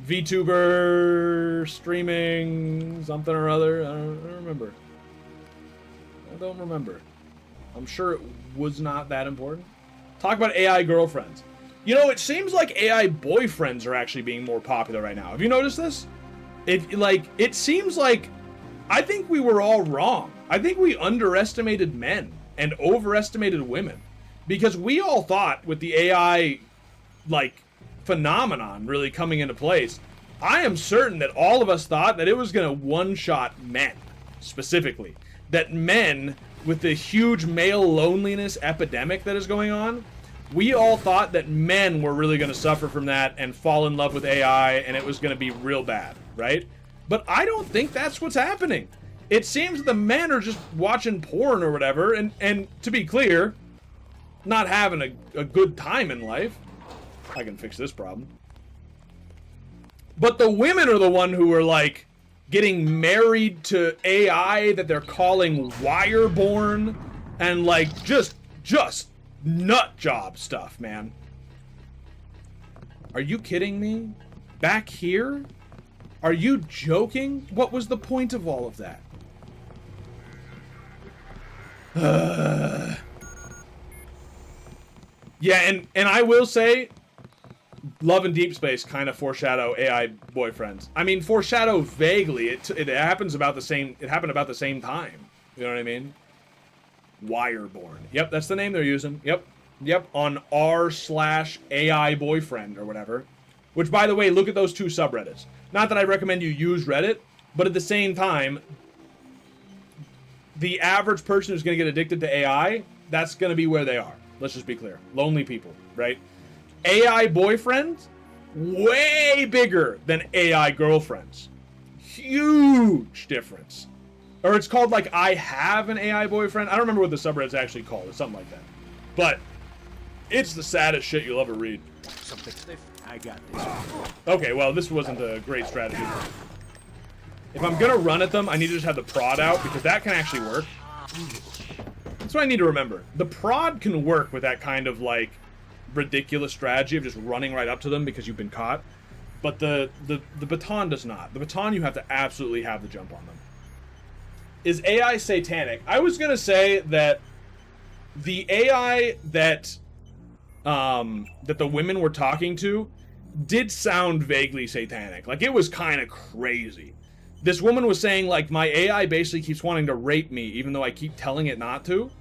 VTuber streaming, something or other. I don't remember. I don't remember. I'm sure it was not that important. Talk about AI girlfriends. You know, it seems like AI boyfriends are actually being more popular right now. Have you noticed this? It seems like I think we were all wrong. I think we underestimated men and overestimated women. Because we all thought with the AI, phenomenon really coming into place, I am certain that all of us thought that it was going to one-shot men, specifically. That men, with the huge male loneliness epidemic that is going on, we all thought that men were really going to suffer from that and fall in love with AI, and it was going to be real bad, right? But I don't think that's what's happening. It seems the men are just watching porn or whatever, and to be clear, not having a good time in life. I can fix this problem. But the women are the one who are, getting married to AI that they're calling wireborn, and, just nut job stuff, man. Are you kidding me? Back here? Are you joking? What was the point of all of that? Yeah, and I will say, Love and Deep Space kind of foreshadow AI boyfriends. I mean, foreshadow vaguely. It happens about the same. It happened about the same time. You know what I mean? Wireborn. Yep, that's the name they're using. Yep. On r/AI boyfriend or whatever. Which, by the way, look at those 2 subreddits. Not that I recommend you use Reddit, but at the same time, the average person who's going to get addicted to AI, that's going to be where they are. Let's just be clear. Lonely people, right? AI boyfriends, way bigger than AI girlfriends. Huge difference. Or it's called like I have an AI boyfriend. I don't remember what the subreddit's actually called. It's something like that. But it's the saddest shit you'll ever read. Something stiff. I got this. Okay, well, this wasn't a great strategy. If I'm gonna run at them, I need to just have the prod out, because that can actually work. That's what I need to remember. The prod can work with that kind of, like, ridiculous strategy of just running right up to them because you've been caught. But the baton does not. The baton, you have to absolutely have the jump on them. Is AI satanic? I was gonna say that the AI that the women were talking to did sound vaguely satanic. Like, it was kind of crazy. This woman was saying, like, my AI basically keeps wanting to rape me even though I keep telling it not to.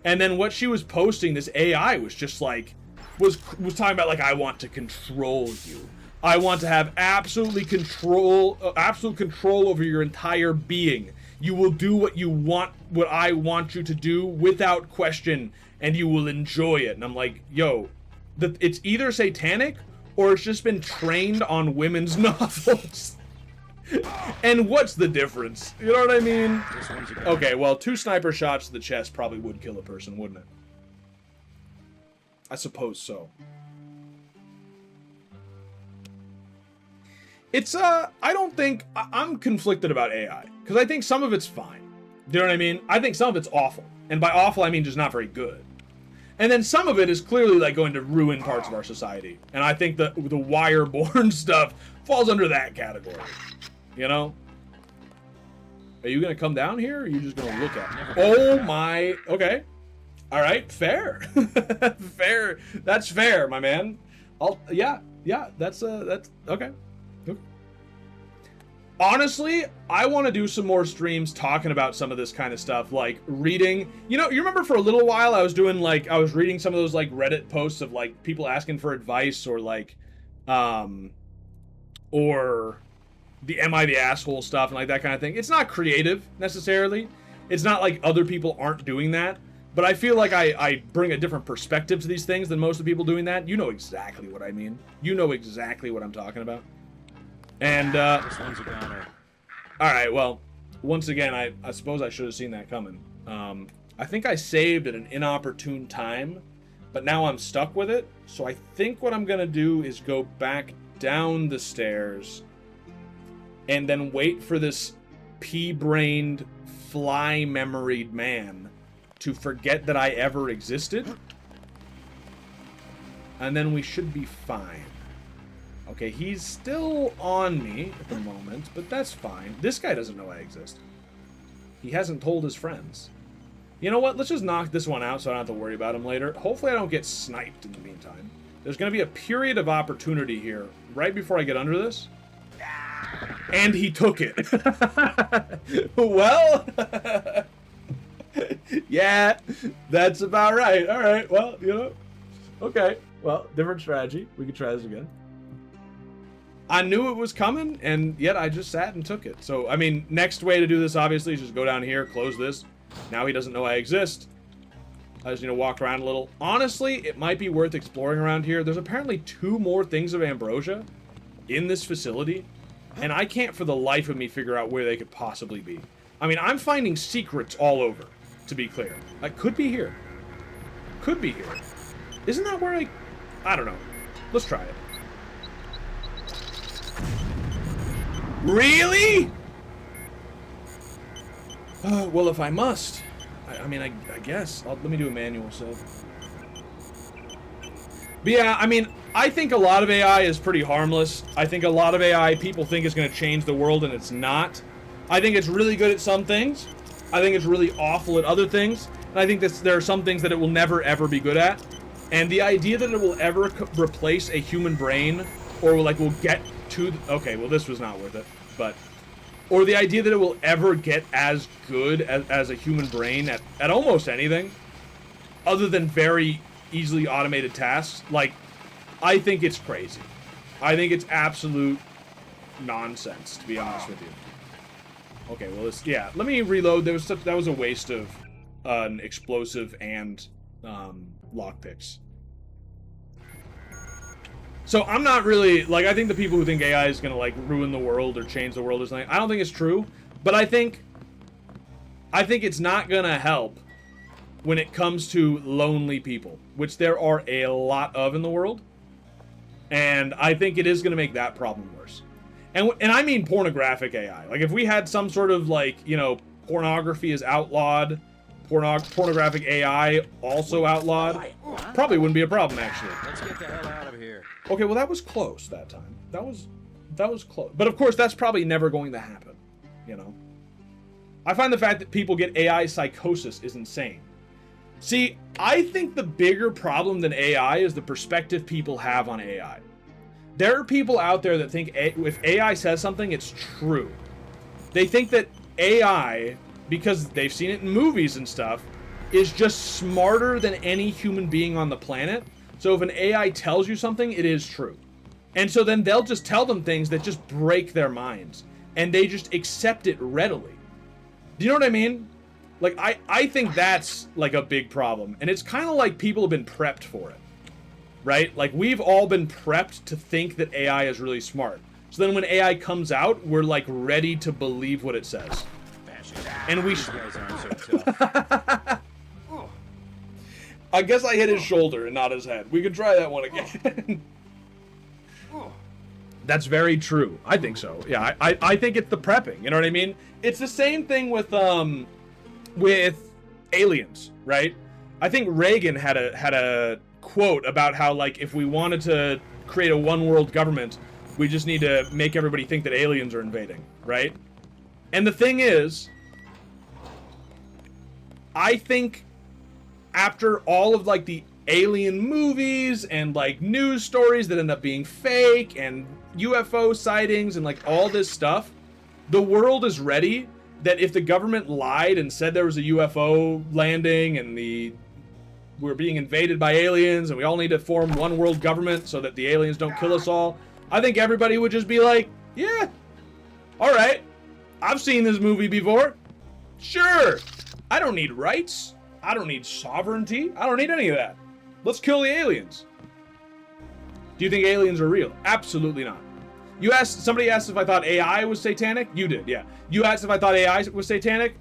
And then what she was posting, this AI was just like, was talking about, like, I want to control you. I want to have absolute control over your entire being. You will do what you want, what I want you to do without question, and you will enjoy it. And I'm like, yo, it's either satanic or it's just been trained on women's novels. And what's the difference? You know what I mean? Okay, well, 2 sniper shots to the chest probably would kill a person, wouldn't it? I suppose so. It's, I don't think... I'm conflicted about AI. Because I think some of it's fine. Do you know what I mean? I think some of it's awful. And by awful, I mean just not very good. And then some of it is clearly, like, going to ruin parts of our society. And I think the wire-born stuff falls under that category. You know? Are you gonna come down here, or are you just gonna look at me? Oh my... Okay. Alright, fair. Fair. That's fair, my man. Yeah, that's okay. Honestly, I want to do some more streams talking about some of this kind of stuff, like reading. You know, you remember for a little while I was doing, like, I was reading some of those, like, Reddit posts of, like, people asking for advice, or, like, or the am I the asshole stuff and, like, that kind of thing. It's not creative, necessarily. It's not like other people aren't doing that. But I feel like I bring a different perspective to these things than most of the people doing that. You know exactly what I mean. You know exactly what I'm talking about. And, This one's a goner. Alright, well, once again, I suppose I should have seen that coming. I think I saved at an inopportune time, but now I'm stuck with it. So I think what I'm gonna do is go back down the stairs and then wait for this pea-brained, fly-memoried man to forget that I ever existed. And then we should be fine. Okay, he's still on me at the moment, but that's fine. This guy doesn't know I exist. He hasn't told his friends. You know what? Let's just knock this one out so I don't have to worry about him later. Hopefully I don't get sniped in the meantime. There's going to be a period of opportunity here right before I get under this. And he took it. Well, yeah, that's about right. All right, well, you know, okay. Well, different strategy. We could try this again. I knew it was coming, and yet I just sat and took it. So, I mean, next way to do this, obviously, is just go down here, close this. Now he doesn't know I exist. I just need to walk around a little. Honestly, it might be worth exploring around here. There's apparently 2 more things of ambrosia in this facility, and I can't for the life of me figure out where they could possibly be. I mean, I'm finding secrets all over, to be clear. I could be here. Could be here. Isn't that where I don't know. Let's try it. Really? Well, if I must. I mean, I guess. Let me do a manual save. But yeah, I mean, I think a lot of AI is pretty harmless. I think a lot of AI people think is going to change the world, and it's not. I think it's really good at some things. I think it's really awful at other things. And I think there are some things that it will never, ever be good at. And the idea that it will ever replace a human brain, or will get to... Okay, well, this was not worth it. But... Or the idea that it will ever get as good as a human brain at almost anything, other than very easily automated tasks. Like, I think it's crazy. I think it's absolute nonsense, to be honest with you. Okay, well, yeah. Let me reload. That was a waste of an explosive and lockpicks. So I'm not really, like, I think the people who think AI is going to, like, ruin the world or change the world or something, I don't think it's true. But I think it's not going to help when it comes to lonely people, which there are a lot of in the world. And I think it is going to make that problem worse. And I mean pornographic AI. Like, if we had some sort of, like, you know, pornography is outlawed, pornographic AI also outlawed, probably wouldn't be a problem, actually. Let's get the hell out of here. Okay, well, that was close that time. That was close. But, of course, that's probably never going to happen, you know? I find the fact that people get AI psychosis is insane. See, I think the bigger problem than AI is the perspective people have on AI. There are people out there that think if AI says something, it's true. They think that AI, because they've seen it in movies and stuff, is just smarter than any human being on the planet. So if an AI tells you something, it is true. And so then they'll just tell them things that just break their minds. And they just accept it readily. Do you know what I mean? Like, I think that's, like, a big problem. And it's kind of like people have been prepped for it. Right? Like, we've all been prepped to think that AI is really smart. So then when AI comes out, we're, like, ready to believe what it says. And we... guys aren't so tough. I guess I hit his shoulder and not his head. We could try that one again. That's very true. I think so. Yeah, I think it's the prepping. You know what I mean? It's the same thing with aliens, right? I think Reagan had a quote about how, like, if we wanted to create a one world government, we just need to make everybody think that aliens are invading, right? And the thing is, I think after all of, like, the alien movies and, like, news stories that end up being fake and UFO sightings and, like, all this stuff, the world is ready that if the government lied and said there was a UFO landing and we're being invaded by aliens and we all need to form one world government so that the aliens don't kill us all, I think everybody would just be like, yeah, all right, I've seen this movie before. Sure, I don't need rights. I don't need sovereignty. I don't need any of that. Let's kill the aliens. Do you think aliens are real? Absolutely not. Somebody asked if I thought AI was satanic. You did, yeah. You asked if I thought AI was satanic.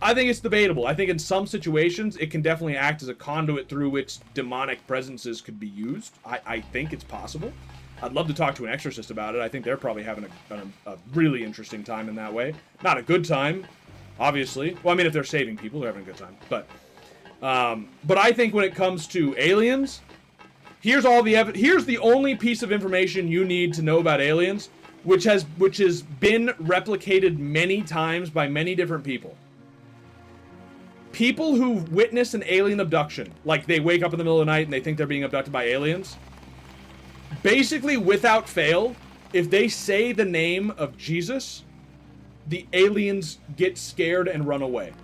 I think it's debatable. I think in some situations it can definitely act as a conduit through which demonic presences could be used. I think it's possible. I'd love to talk to an exorcist about it. I think they're probably having a really interesting time in that way. Not a good time, obviously. Well, I mean, if they're saving people, they're having a good time. But I think when it comes to aliens, here's the only piece of information you need to know about aliens, which has been replicated many times by many different people. People who witness an alien abduction, like they wake up in the middle of the night and they think they're being abducted by aliens, basically without fail, if they say the name of Jesus, the aliens get scared and run away.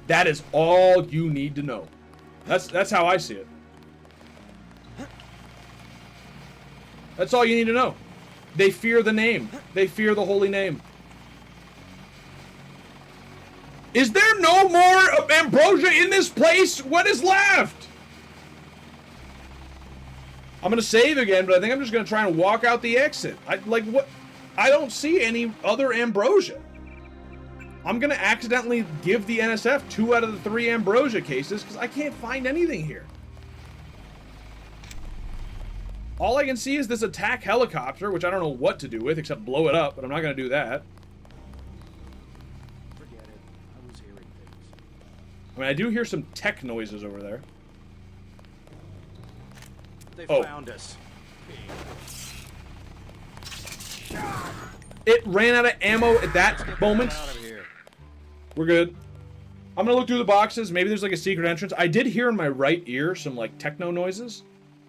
That is all you need to know. That's how I see it. That's all you need to know. They fear the name. They fear the holy name. Is there no more ambrosia in this place? What is left? I'm going to save again, but I think I'm just going to try and walk out the exit. I don't see any other ambrosia. I'm going to accidentally give the NSF 2 out of the 3 ambrosia cases because I can't find anything here. All I can see is this attack helicopter, which I don't know what to do with except blow it up, but I'm not going to do that. Forget it. I was hearing things. I mean, I do hear some tech noises over there. They found us. It ran out of ammo at that moment. We're good. I'm gonna look through the boxes. Maybe there's like a secret entrance. I did hear in my right ear some like techno noises.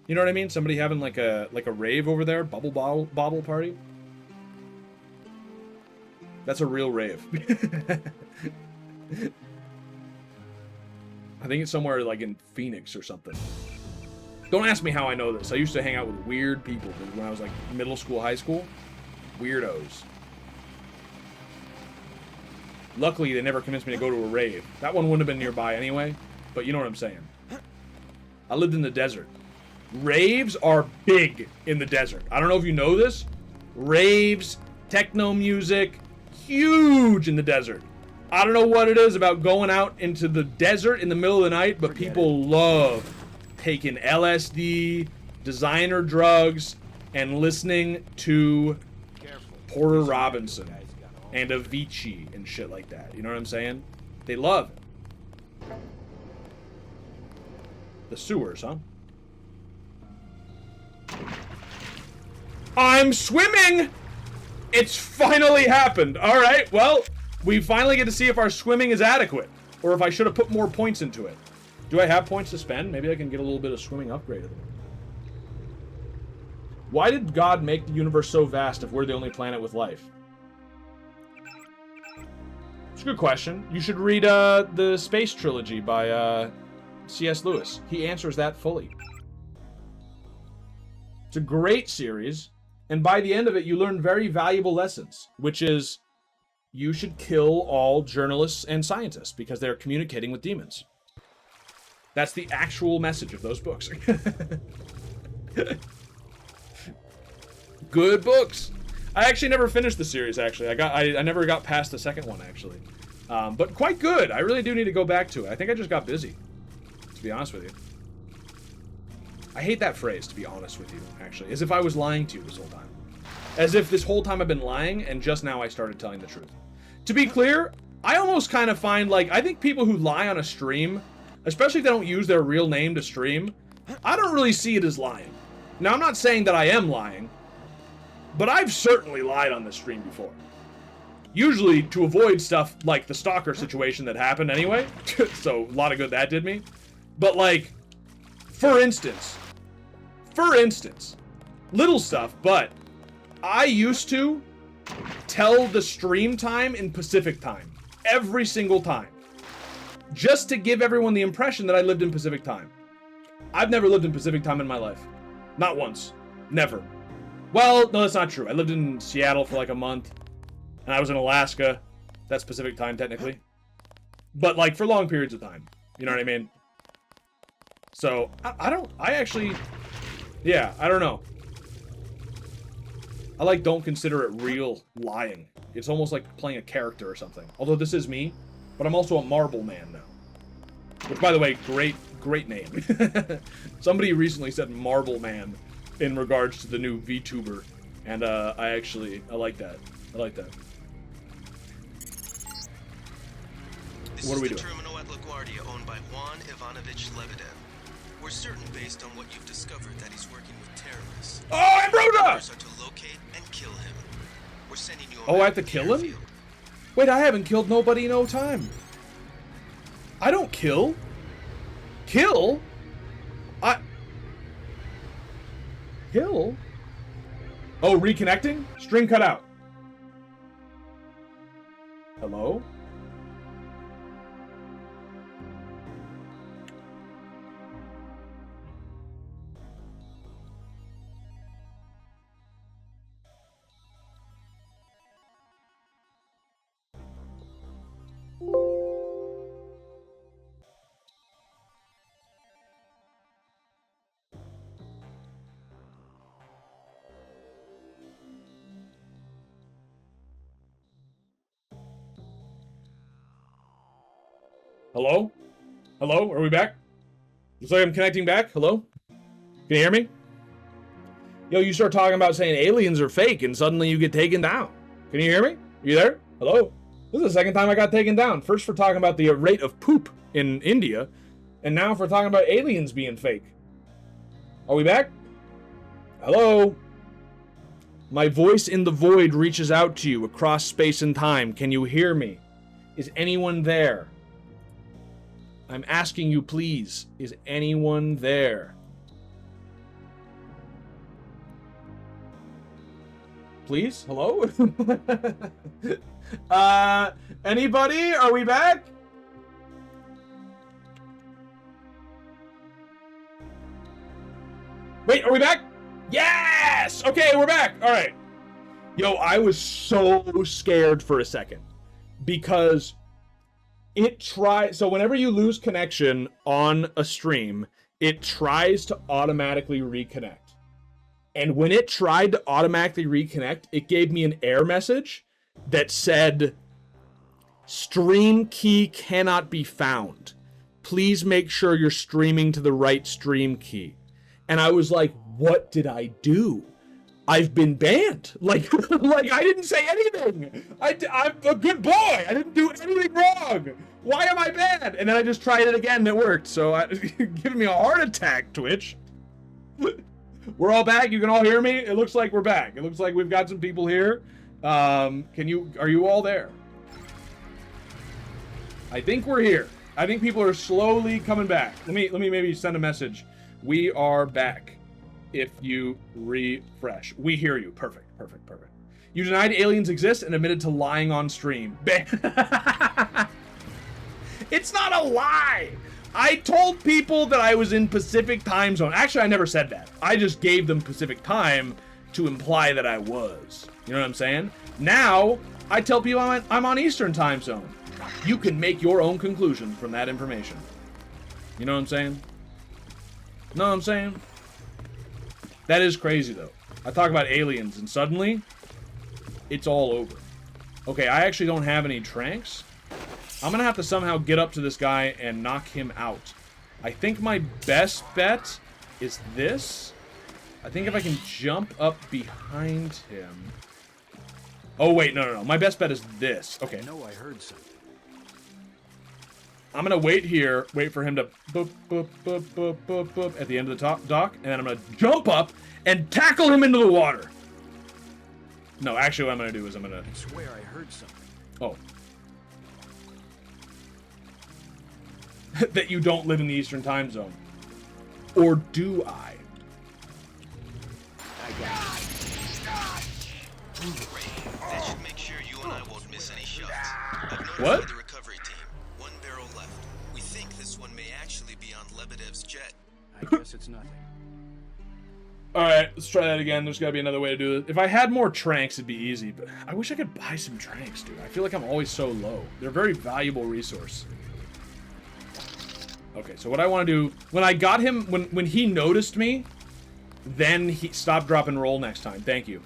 You know what I mean? Somebody having like a rave over there. Bobble party. That's a real rave. I think it's somewhere like in Phoenix or something. Don't ask me how I know this. I used to hang out with weird people when I was like middle school, high school. Weirdos. Luckily, they never convinced me to go to a rave. That one wouldn't have been nearby anyway, but you know what I'm saying. I lived in the desert. Raves are big in the desert. I don't know if you know this. Raves, techno music, huge in the desert. I don't know what it is about going out into the desert in the middle of the night, but people love taking LSD, designer drugs, and listening to Porter Robinson and Avicii and shit like that. You know what I'm saying? They love it. The sewers, huh? I'm swimming! It's finally happened. All right, well, we finally get to see if our swimming is adequate, or if I should have put more points into it. Do I have points to spend? Maybe I can get a little bit of swimming upgraded. Why did God make the universe so vast if we're the only planet with life? It's a good question. You should read the Space Trilogy by C.S. Lewis. He answers that fully. It's a great series, and by the end of it, you learn very valuable lessons, which is you should kill all journalists and scientists because they're communicating with demons. That's the actual message of those books. Good books. I actually never finished the series, actually. I never got past the second one, actually. But quite good. I really do need to go back to it. I think I just got busy, to be honest with you. I hate that phrase, to be honest with you, actually. As if I was lying to you this whole time. As if this whole time I've been lying, and just now I started telling the truth. To be clear, I almost kind of find, like, I think people who lie on a stream, especially if they don't use their real name to stream, I don't really see it as lying. Now, I'm not saying that I am lying, but I've certainly lied on this stream before. Usually to avoid stuff like the stalker situation that happened anyway. So, a lot of good that did me. But, like, for instance, little stuff, but I used to tell the stream time in Pacific time. Every single time. Just to give everyone the impression that I lived in Pacific time. I've never lived in Pacific time in my life. Not once. Never. Well, no, that's not true. I lived in Seattle for like a month. And I was in Alaska. That's Pacific time, technically. But, like, for long periods of time. You know what I mean? So, I don't know. I, like, don't consider it real lying. It's almost like playing a character or something. Although this is me, but I'm also a Marble Man now. Which, by the way, great name. Somebody recently said Marble Man in regards to the new VTuber, and I like that. I like that. What are we doing? Terminal at LaGuardia owned by Juan Ivanovich Lebedev. We're certain, based on what you've discovered, that he's working with terrorists. Oh, Ambrosia! Orders are to locate and kill him. We're sending you. Oh, I have to kill him? Wait, I haven't killed nobody in no time. I don't kill. Kill? Kill? Oh, reconnecting? String cut out. Hello? Hello? Hello? Are we back? Looks like I'm connecting back. Hello? Can you hear me? Yo, you start talking about saying aliens are fake and suddenly you get taken down. Can you hear me? Are you there? Hello? This is the second time I got taken down. First for talking about the rate of poop in India, and now for talking about aliens being fake. Are we back? Hello? My voice in the void reaches out to you across space and time. Can you hear me? Is anyone there? I'm asking you, please. Is anyone there? Please? Hello? Anybody? Are we back? Wait, are we back? Yes! Okay, we're back. All right. Yo, I was so scared for a second because so whenever you lose connection on a stream, it tries to automatically reconnect. And when it tried to automatically reconnect, it gave me an error message that said, stream key cannot be found. Please make sure you're streaming to the right stream key. And I was like, what did I do? I've been banned. Like I didn't say anything. I'm a good boy. I didn't do anything wrong. Why am I banned? And then I just tried it again and it worked. So giving me a heart attack, Twitch. We're all back. You can all hear me. It looks like we're back. It looks like we've got some people here. Are you all there? I think we're here. I think people are slowly coming back. Let me maybe send a message. We are back. If you refresh. We hear you. Perfect. You denied aliens exist and admitted to lying on stream. It's not a lie. I told people that I was in Pacific time zone. Actually, I never said that. I just gave them Pacific time to imply that I was. You know what I'm saying? Now, I tell people I'm on Eastern time zone. You can make your own conclusion from that information. You know what I'm saying? Know what I'm saying? That is crazy, though. I talk about aliens, and suddenly, it's all over. Okay, I actually don't have any tranks. I'm gonna have to somehow get up to this guy and knock him out. I think my best bet is this. I think if I can jump up behind him... Oh, wait, no. My best bet is this. Okay. I know I heard something. I'm gonna wait here, wait for him to boop, boop, boop, boop, boop, boop at the end of the dock, and then I'm gonna jump up and tackle him into the water. No, actually what I'm gonna do is I'm gonna... I swear I heard something. Oh. That you don't live in the Eastern time zone. Or do I? I got it. That should make sure you and I won't miss any shots. I've notified the recovery team. 1 barrel left. We think this one may actually be on Lebedev's jet. I guess it's nothing. Alright, let's try that again. There's gotta be another way to do it. If I had more tranks, it'd be easy, but I wish I could buy some tranks, dude. I feel like I'm always so low. They're a very valuable resource. Okay, so what I want to do... When I got him... When he noticed me, then he... Stop, drop, and roll next time. Thank you.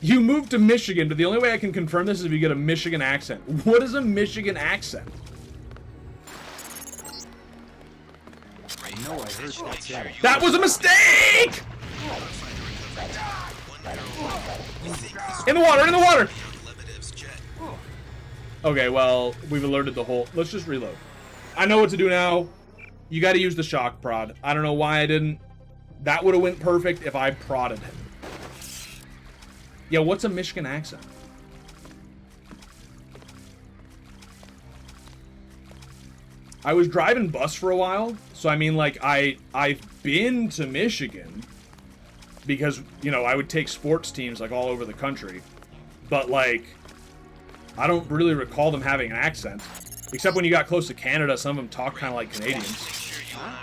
You moved to Michigan, but the only way I can confirm this is if you get a Michigan accent. What is a Michigan accent? I know I heard that. That was a mistake! In the water, in the water! Okay, well, we've alerted the whole... Let's just reload. I know what to do now. You gotta use the shock prod. I don't know why I didn't. That would have went perfect if I prodded him. Yeah, what's a Michigan accent? I was driving bus for a while, so I mean, like, I've been to Michigan because, you know, I would take sports teams, like, all over the country. But, like... I don't really recall them having an accent. Except when you got close to Canada, some of them talk kind of like Canadians. Huh?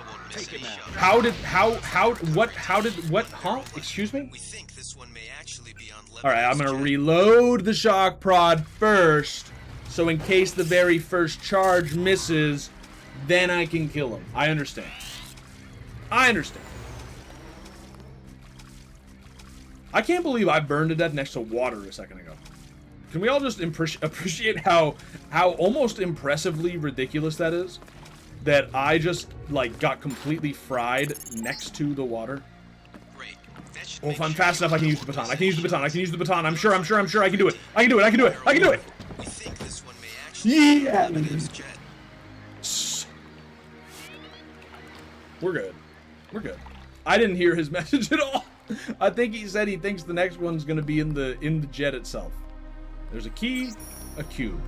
Excuse me? Alright, I'm gonna reload the shock prod first, so in case the very first charge misses, then I can kill him. I understand. I understand. I can't believe I burned to death next to water a second ago. Can we all just appreciate how almost impressively ridiculous that is? That I just, like, got completely fried next to the water. Well, if I'm fast enough, I can use the baton. I can use the baton. I can use the baton. I'm sure I can do it. I can do it. I can do it. I can do it. Yeah. We're good. We're good. I didn't hear his message at all. I think he said he thinks the next one's gonna be in the jet itself. There's a key, a cube.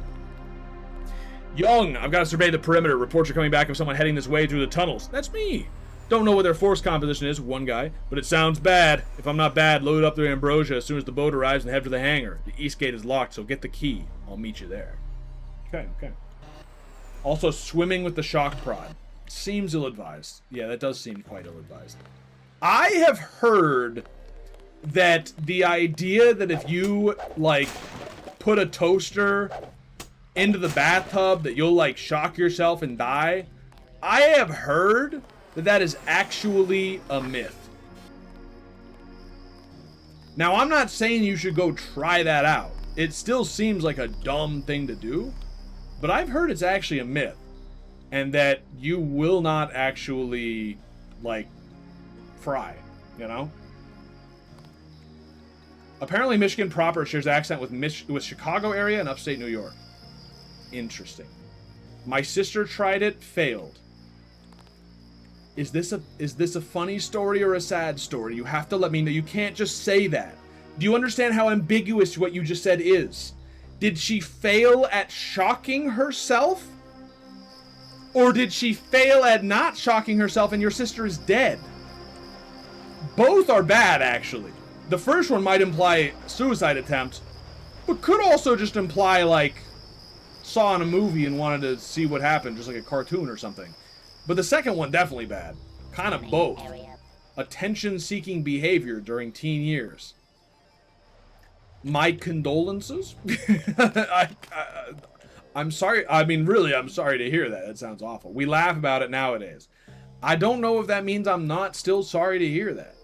Young, I've got to survey the perimeter. Reports are coming back of someone heading this way through the tunnels. That's me. Don't know what their force composition is, one guy, but it sounds bad. If I'm not bad, load up the ambrosia as soon as the boat arrives and head for the hangar. The east gate is locked, so get the key. I'll meet you there. Okay. Also, swimming with the shock prod. Seems ill-advised. Yeah, that does seem quite ill-advised. I have heard that the idea that if you, like, put a toaster into the bathtub that you'll, like, shock yourself and die. I have heard that that is actually a myth. Now, I'm not saying you should go try that out. It still seems like a dumb thing to do, but I've heard it's actually a myth, and that you will not actually, like, fry, you know? Apparently, Michigan proper shares accent with Chicago area and upstate New York. Interesting. My sister tried it, failed. Is this a funny story or a sad story? You have to let me know. You can't just say that. Do you understand how ambiguous what you just said is? Did she fail at shocking herself? Or did she fail at not shocking herself and your sister is dead? Both are bad, actually. The first one might imply suicide attempt, but could also just imply, like, saw in a movie and wanted to see what happened, just like a cartoon or something. But the second one, definitely bad. Kind of both. Attention-seeking behavior during teen years. My condolences? I'm sorry. I mean, really, I'm sorry to hear that. That sounds awful. We laugh about it nowadays. I don't know if that means I'm not still sorry to hear that.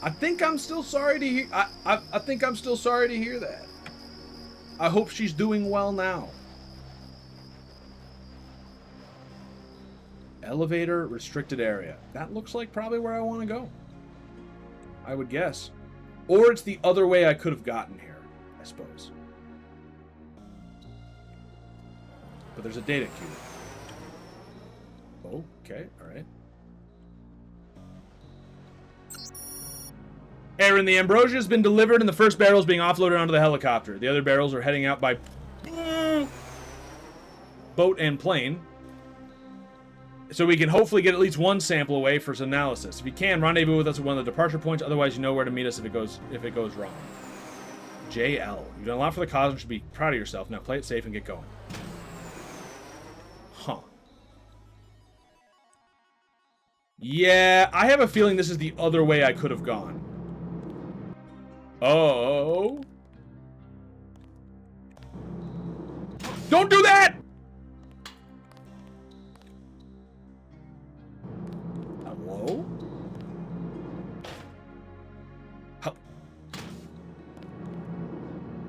I think I'm still sorry to hear. I think I'm still sorry to hear that. I hope she's doing well now. Elevator restricted area. That looks like probably where I want to go. I would guess. Or it's the other way I could have gotten here, I suppose. But there's a data queue. Okay, alright. Aaron, the ambrosia has been delivered and the first barrel is being offloaded onto the helicopter. The other barrels are heading out by boat and plane. So we can hopefully get at least one sample away for some analysis. If you can, rendezvous with us at one of the departure points. Otherwise, you know where to meet us if it goes wrong. JL. You've done a lot for the cause and should be proud of yourself. Now play it safe and get going. Huh. Yeah, I have a feeling this is the other way I could have gone. Oh. Don't do that! Hello?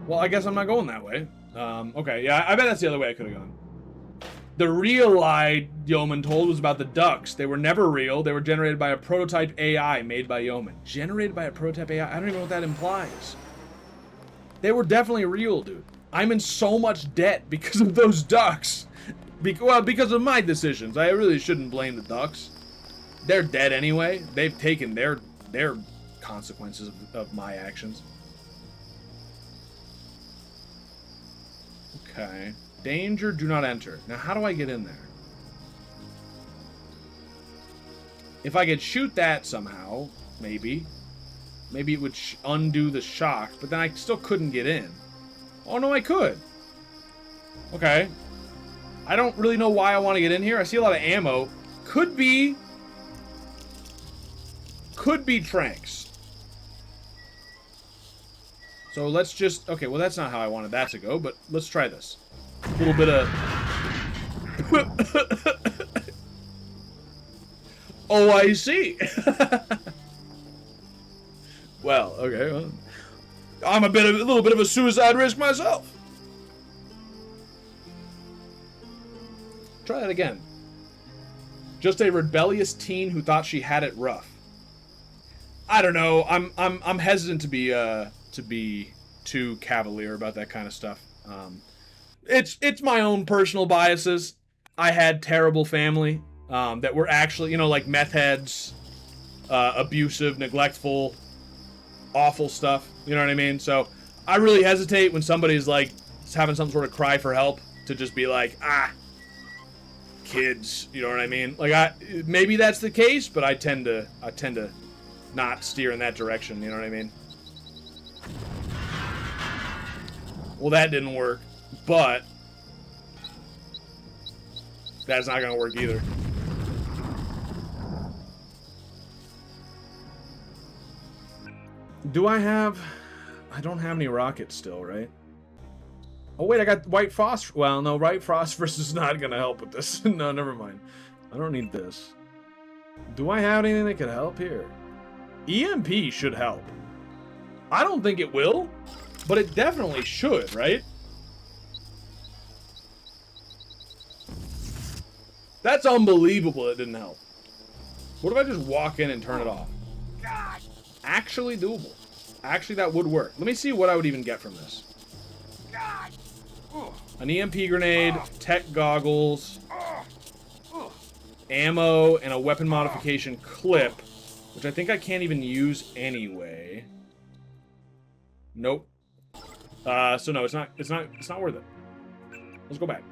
Well, I guess I'm not going that way. Okay, yeah, I bet that's the other way I could have gone. The real lie Yeoman told was about the ducks. They were never real. They were generated by a prototype AI made by Yeoman. Generated by a prototype AI? I don't even know what that implies. They were definitely real, dude. I'm in so much debt because of those ducks. Well, because of my decisions. I really shouldn't blame the ducks. They're dead anyway. They've taken their consequences of my actions. Okay. Danger, do not enter. Now, how do I get in there? If I could shoot that somehow, maybe. Maybe it would undo the shock, but then I still couldn't get in. Oh, no, I could. Okay. I don't really know why I want to get in here. I see a lot of ammo. Could be tranks. So let's just... Okay, well, that's not how I wanted that to go, but let's try this. A little bit of... Oh, I see. Well, okay. Well, I'm a little bit of a suicide risk myself. Try that again. Just a rebellious teen who thought she had it rough. I don't know. I'm hesitant to be too cavalier about that kind of stuff. It's my own personal biases. I had terrible family that were actually, you know, like meth heads, abusive, neglectful, awful stuff. You know what I mean? So I really hesitate when somebody's like having some sort of cry for help to just be like, kids. You know what I mean? Like maybe that's the case, but I tend to not steer in that direction. You know what I mean? Well, that didn't work. But that's not going to work either. I don't have any rockets still, right? Oh, wait, I got white phosphorus. Well, no, white phosphorus is not going to help with this. No, never mind. I don't need this. Do I have anything that could help here? EMP should help. I don't think it will, but it definitely should, right? That's unbelievable it didn't help. What if I just walk in and turn it off? Actually doable. Actually, that would work. Let me see what I would even get from this. An EMP grenade, tech goggles, ammo, and a weapon modification clip, which I think I can't even use anyway. Nope. So no, it's not worth it. Let's go back.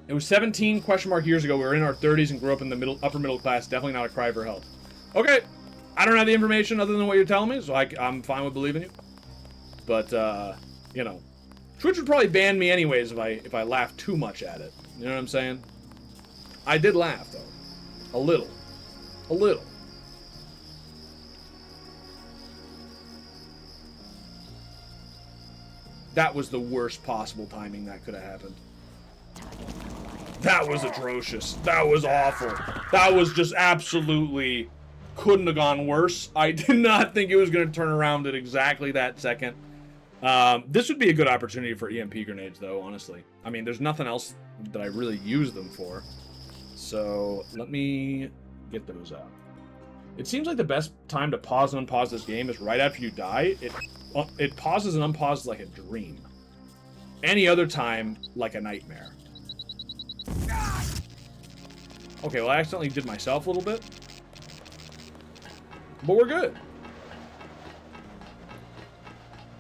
It was 17 question mark years ago. We were in our 30s and grew up in the upper middle class. Definitely not a cry for help. Okay. I don't have the information other than what you're telling me, so I'm fine with believing you. But, you know, Twitch would probably ban me anyways if I laugh too much at it. You know what I'm saying? I did laugh, though. A little. A little. That was the worst possible timing that could have happened. That was atrocious. That was awful. That was just absolutely... couldn't have gone worse. I did not think it was going to turn around at exactly that second. This would be a good opportunity for EMP grenades, though, honestly. I mean, there's nothing else that I really use them for. So, let me get those out. It seems like the best time to pause and unpause this game is right after you die. It pauses and unpauses like a dream. Any other time, like a nightmare. Okay, well, I accidentally did myself a little bit. But we're good.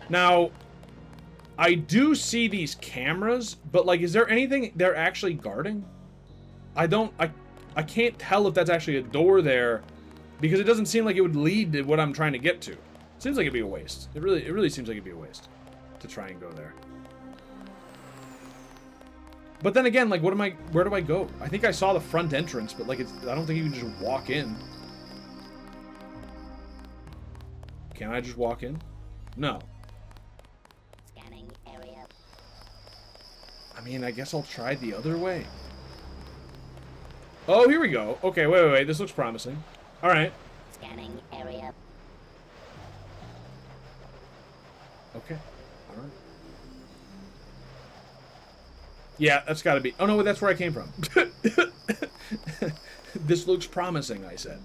Now, I do see these cameras, but, like, is there anything they're actually guarding? I can't tell if that's actually a door there, because it doesn't seem like it would lead to what I'm trying to get to. It seems like it'd be a waste. It really seems like it'd be a waste to try and go there. But then again, like, where do I go? I think I saw the front entrance, but, like, I don't think you can just walk in. Can I just walk in? No. Scanning area. I mean, I guess I'll try the other way. Oh, here we go. Okay, wait. This looks promising. All right. Scanning area. Okay. All right. Yeah, that's got to be... Oh, no, that's where I came from. This looks promising, I said.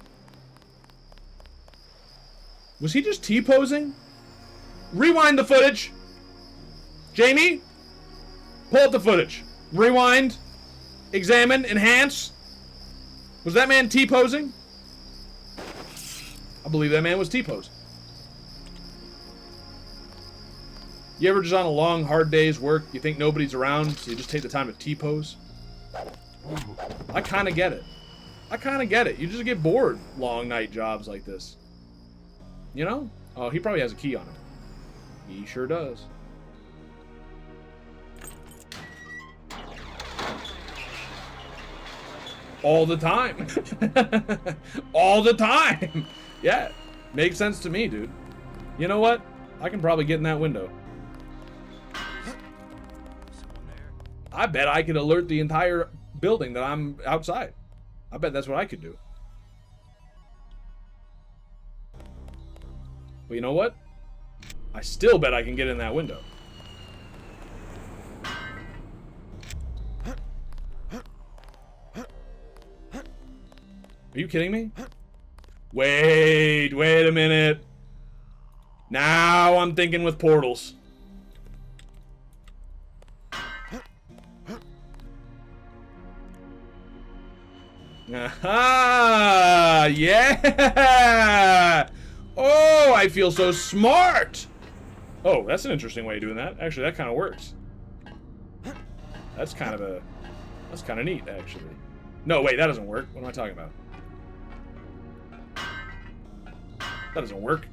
Was he just T-posing? Rewind the footage! Jamie? Pull up the footage. Rewind. Examine. Enhance. Was that man T-posing? I believe that man was T-posing. You ever just on a long, hard day's work, you think nobody's around, so you just take the time to T-pose? I kind of get it. I kind of get it. You just get bored long night jobs like this. You know? Oh, he probably has a key on him. He sure does. All the time. All the time. Yeah. Makes sense to me, dude. You know what? I can probably get in that window. I bet I could alert the entire building that I'm outside. I bet that's what I could do. But you know what? I still bet I can get in that window. Are you kidding me? Wait a minute. Now I'm thinking with portals. Aha! Yeah! Oh, I feel so smart! Oh, that's an interesting way of doing that. Actually, that kind of works. That's kind of neat, actually. No, wait, that doesn't work. What am I talking about? That doesn't work.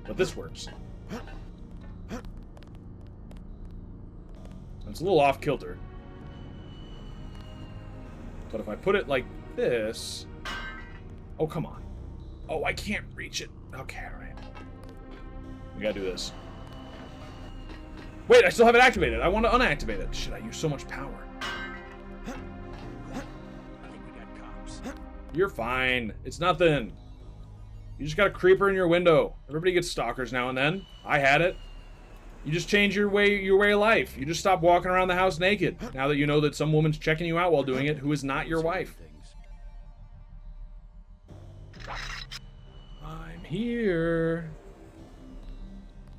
But this works. It's a little off kilter. But if I put it like this... Oh, come on. Oh, I can't reach it. Okay, alright. We gotta do this. Wait, I still have it activated. I want to unactivate it. Shit, I use so much power. I think we got cops. You're fine. It's nothing. You just got a creeper in your window. Everybody gets stalkers now and then. I had it. You just change your way of life. You just stop walking around the house naked. Now that you know that some woman's checking you out while doing it who is not your wife. I'm here.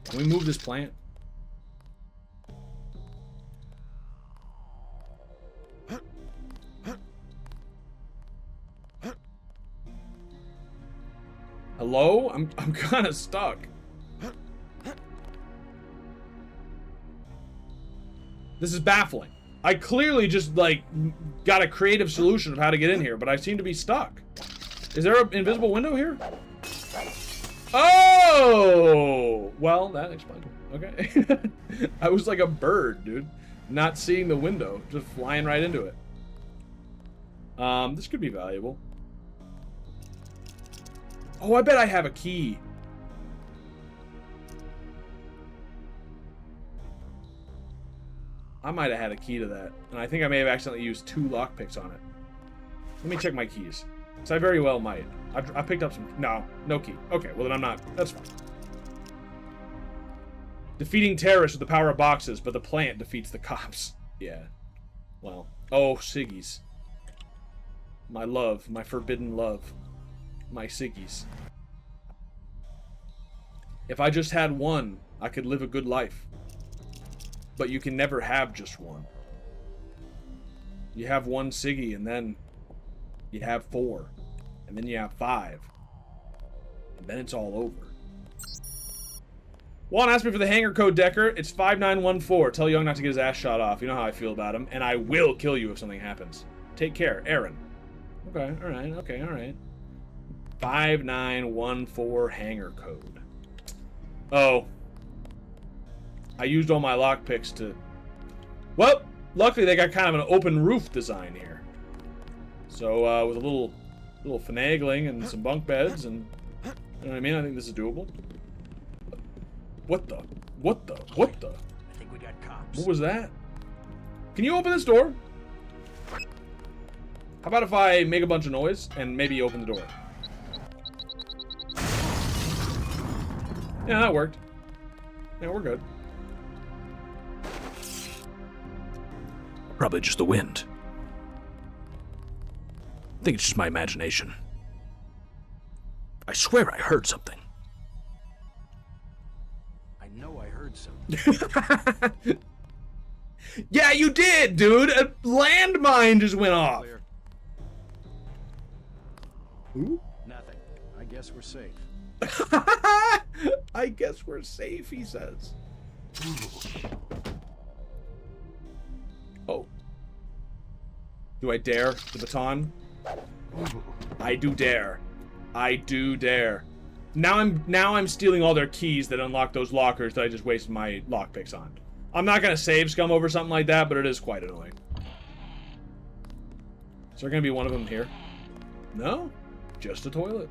Can we move this plant? Hello? I'm kind of stuck. This is baffling. I clearly just, like, got a creative solution of how to get in here, but I seem to be stuck. Is there an invisible window here? Oh! Well, that explains it. Okay. I was like a bird, dude. Not seeing the window. Just flying right into it. This could be valuable. Oh, I bet I have a key. I might have had a key to that. And I think I may have accidentally used 2 lockpicks on it. Let me check my keys. So I very well might. I picked up some... No key. Okay, well then I'm not... That's fine. Defeating terrorists with the power of boxes, but the plant defeats the cops. Yeah. Well. Oh, Siggy's. My love. My forbidden love. My Siggy's. If I just had one, I could live a good life. But you can never have just one. You have one Siggy, and then you have 4. And then you have 5. And then it's all over. Juan asked me for the hanger code, Decker. It's 5914. Tell Young not to get his ass shot off. You know how I feel about him. And I will kill you if something happens. Take care, Aaron. Okay, alright, okay, alright. 5914 hanger code. Oh. I used all my lockpicks to... Well, luckily they got kind of an open roof design here. So, with a little finagling and some bunk beds and... You know what I mean? I think this is doable. What the? I think we got cops. What was that? Can you open this door? How about if I make a bunch of noise and maybe open the door? Yeah, that worked. Yeah, we're good. Probably just the wind. I think it's just my imagination. I swear I heard something. I know I heard something. Yeah, you did, dude! A landmine just went off! Ooh? Nothing. I guess we're safe. I guess we're safe, he says. Oh. Do I dare the baton? I do dare. I do dare. Now I'm stealing all their keys that unlock those lockers that I just wasted my lockpicks on. I'm not gonna save scum over something like that, but it is quite annoying. Is there gonna be one of them here? No? Just a toilet.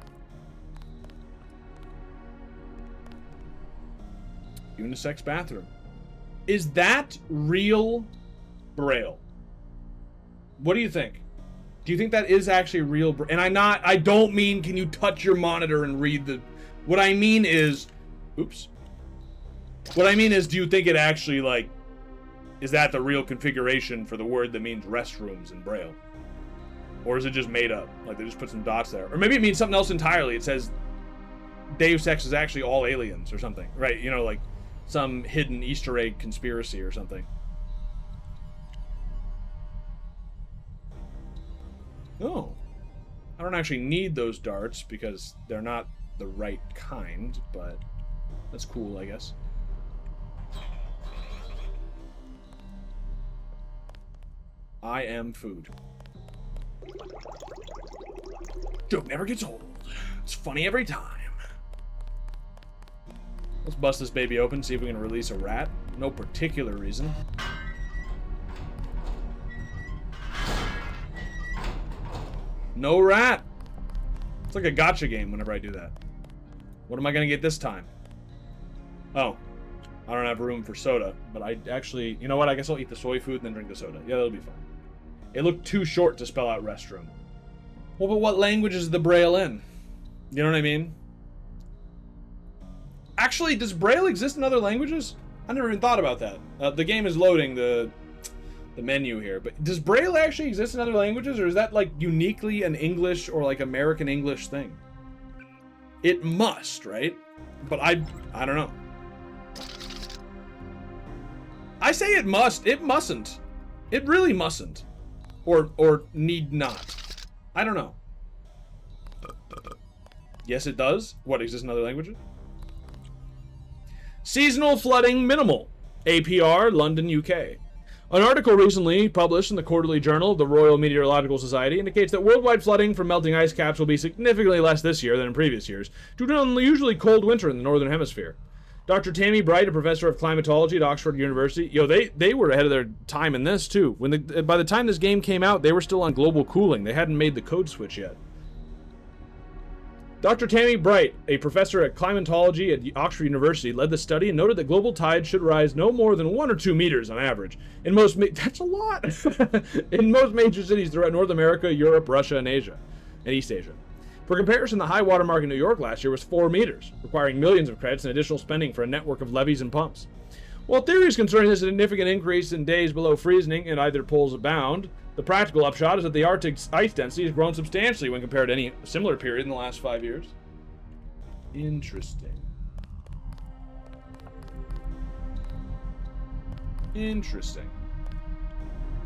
Unisex bathroom. Is that real Braille? What do you think? Do you think that is actually real? And I don't mean can you touch your monitor and read the... What I mean is... Oops. What I mean is, do you think it actually, like... Is that the real configuration for the word that means restrooms in Braille? Or is it just made up? Like, they just put some dots there. Or maybe it means something else entirely. It says Deus Ex is actually all aliens or something. Right, you know, like some hidden Easter egg conspiracy or something. Oh. I don't actually need those darts because they're not the right kind, but that's cool, I guess. I am food. Joke never gets old. It's funny every time. Let's bust this baby open, see if we can release a rat. No particular reason. No rat! It's like a gotcha game whenever I do that. What am I gonna get this time? Oh. I don't have room for soda, but I actually, you know what? I guess I'll eat the soy food and then drink the soda. Yeah, that'll be fine. It looked too short to spell out restroom. Well, but what language is the Braille in? You know what I mean? Actually, does Braille exist in other languages? I never even thought about that. The game is loading the menu here, but does Braille actually exist in other languages, or is that like uniquely an English or like American English thing? It must, right? But I don't know. I say it must. It mustn't. It really mustn't. Or need not. I don't know. Yes, it does. What, exists in other languages? Seasonal flooding minimal. APR, London, UK. An article recently published in the Quarterly Journal of the Royal Meteorological Society indicates that worldwide flooding from melting ice caps will be significantly less this year than in previous years, due to an unusually cold winter in the Northern Hemisphere. Dr. Tammy Bright, a professor of climatology at Oxford University, they were ahead of their time in this too. By the time this game came out, they were still on global cooling. They hadn't made the code switch yet. Dr. Tammy Bright, a professor at climatology at Oxford University, led the study and noted that global tides should rise no more than 1 or 2 meters on average. That's a lot! In most major cities throughout North America, Europe, Russia, and East Asia. For comparison, the high water mark in New York last year was 4 meters, requiring millions of credits and additional spending for a network of levees and pumps. While theories concerning this significant increase in days below freezing in either poles abound, the practical upshot is that the Arctic's ice density has grown substantially when compared to any similar period in the last 5 years. Interesting. Interesting.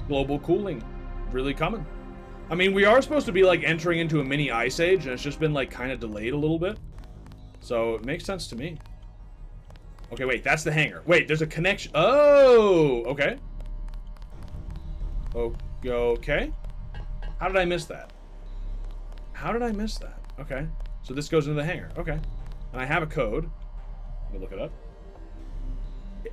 Global cooling. Really coming. I mean, we are supposed to be, like, entering into a mini ice age, and it's just been, like, kind of delayed a little bit. So, it makes sense to me. Okay, wait, that's the hangar. Wait, there's a connection. Oh, okay. Okay. How did I miss that? How did I miss that? Okay. So this goes into the hangar. Okay. And I have a code. Let me look it up.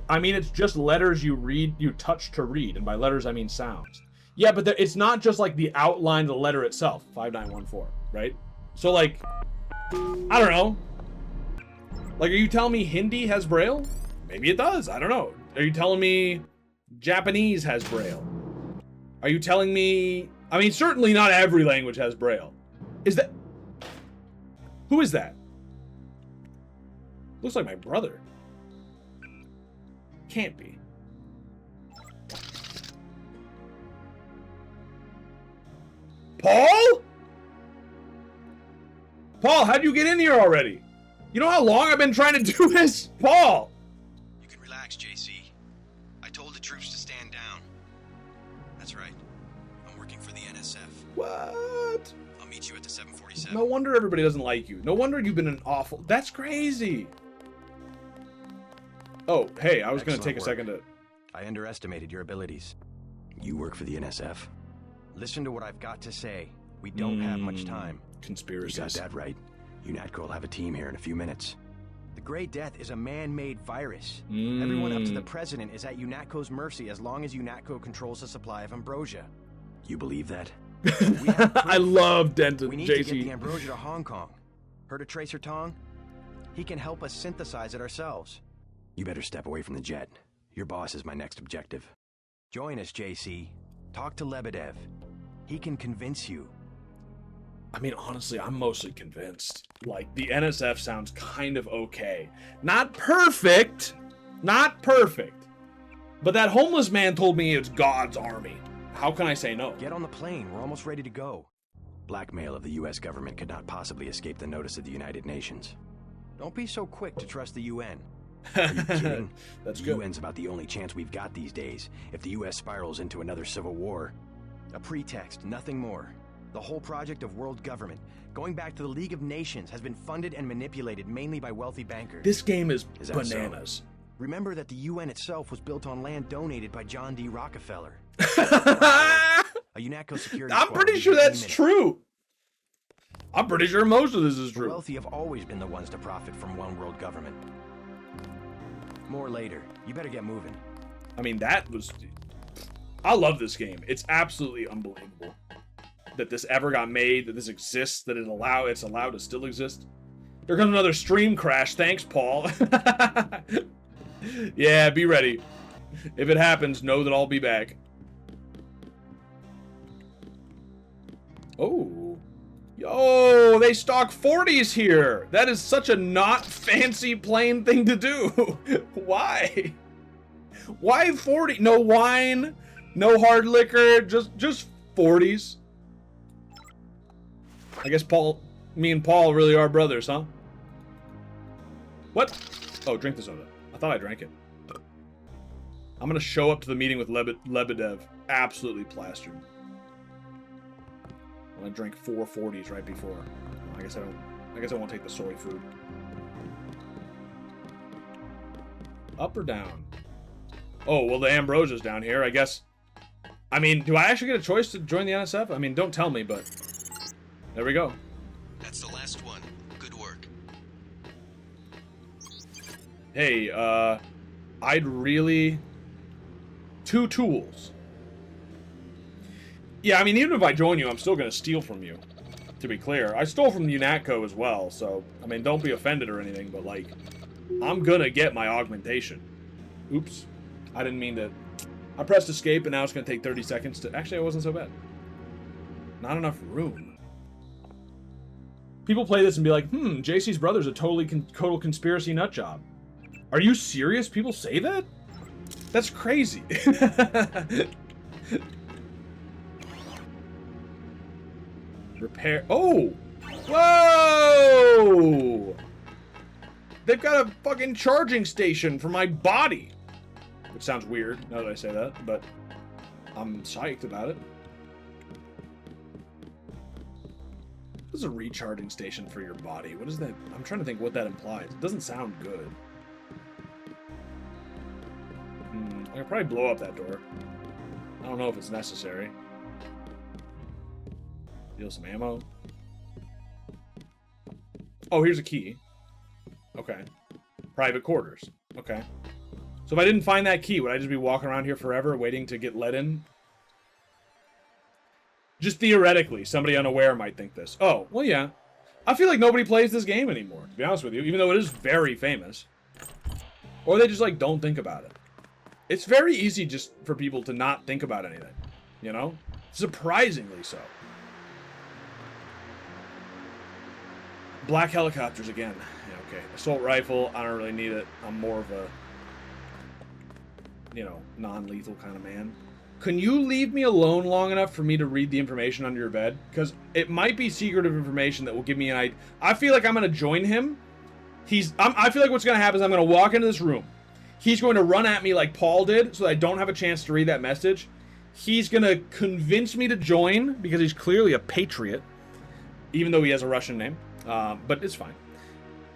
I mean, it's just letters you touch to read. And by letters, I mean sounds. Yeah, but it's not just like the outline of the letter itself. 5914, right? So like, I don't know. Like, are you telling me Hindi has Braille? Maybe it does. I don't know. Are you telling me Japanese has Braille? Are you telling me... I mean, certainly not every language has Braille. Is that... Who is that? Looks like my brother. Can't be. Paul? Paul, how'd you get in here already? You know how long I've been trying to do this? Paul! You can relax, JC. I told the troops to stand down. That's right. I'm working for the NSF. What? I'll meet you at the 747. No wonder everybody doesn't like you. No wonder you've been an awful... That's crazy. Oh, hey, I was going to take a second to... I underestimated your abilities. You work for the NSF? Listen to what I've got to say. We don't have much time. Conspiracies. You got that right. UNATCO will have a team here in a few minutes. The Grey Death is a man-made virus. Everyone up to the president is at UNATCO's mercy as long as UNATCO controls the supply of ambrosia. You believe that? I love Denton, We need JC. to get the ambrosia to Hong Kong. Heard of Tracer Tong? He can help us synthesize it ourselves. You better step away from the jet. Your boss is my next objective. Join us, JC. Talk to Lebedev. He can convince you. I mean, honestly, I'm mostly convinced. Like, the NSF sounds kind of okay. Not perfect. Not perfect. But that homeless man told me it's God's army. How can I say no? Get on the plane. We're almost ready to go. Blackmail of the U.S. government could not possibly escape the notice of the United Nations. Don't be so quick to trust the UN. Are you kidding? That's the good. UN's about the only chance we've got these days. If the U.S. spirals into another civil war. A pretext, nothing more. The whole project of world government, going back to the League of Nations, has been funded and manipulated mainly by wealthy bankers. This game is that bananas. So? Remember that the UN itself was built on land donated by John D. Rockefeller. A UNATCO security I'm squad pretty sure that's true. I'm pretty sure most of this is The true. wealthy have always been the ones to profit from one world government. More later. You better get moving. I mean, that was... I love this game. It's absolutely unbelievable that this ever got made, that this exists, that it's allowed to still exist. Here comes another stream crash. Thanks, Paul. Yeah, be ready. If it happens, know that I'll be back. Oh. Yo, they stock 40s here. That is such a not fancy plain thing to do. Why? Why 40? No wine, no hard liquor, just 40s. I guess me and Paul really are brothers, huh? What? Oh, drink the soda. I thought I drank it. I'm gonna show up to the meeting with Lebedev absolutely plastered. I drank 4 40s right before. I guess I won't take the soy food. Up or down? Oh, well, the Ambrosia's down here, I guess. I mean, do I actually get a choice to join the NSF? I mean, don't tell me, but there we go. That's the last one. Good work. Hey, I'd really... 2 tools. Yeah, I mean, even if I join you, I'm still going to steal from you, to be clear. I stole from UNATCO as well, so, I mean, don't be offended or anything, but, like, I'm going to get my augmentation. Oops. I didn't mean to... I pressed escape, and now it's going to take 30 seconds to... Actually, it wasn't so bad. Not enough room. People play this and be like, JC's brother's a total conspiracy nut job. Are you serious? People say that? That's crazy. Repair. Oh! Whoa! They've got a fucking charging station for my body. Which sounds weird now that I say that, but I'm psyched about it. What is a recharging station for your body? What is that? I'm trying to think what that implies. It doesn't sound good. I could probably blow up that door. I don't know if it's necessary. Steal some ammo. Oh, here's a key. Okay. Private quarters. Okay. So if I didn't find that key, would I just be walking around here forever waiting to get let in? Just theoretically, somebody unaware might think this. Oh, well, yeah. I feel like nobody plays this game anymore, to be honest with you, even though it is very famous. Or they just, like, don't think about it. It's very easy just for people to not think about anything, you know? Surprisingly so. Black helicopters again. Yeah, okay. Assault rifle, I don't really need it. I'm more of a, you know, non-lethal kind of man. Can you leave me alone long enough for me to read the information under your bed? Because it might be secretive information that will give me an idea. I feel like I'm going to join him. I feel like what's going to happen is I'm going to walk into this room. He's going to run at me like Paul did, so that I don't have a chance to read that message. He's going to convince me to join, because he's clearly a patriot, even though he has a Russian name. But it's fine.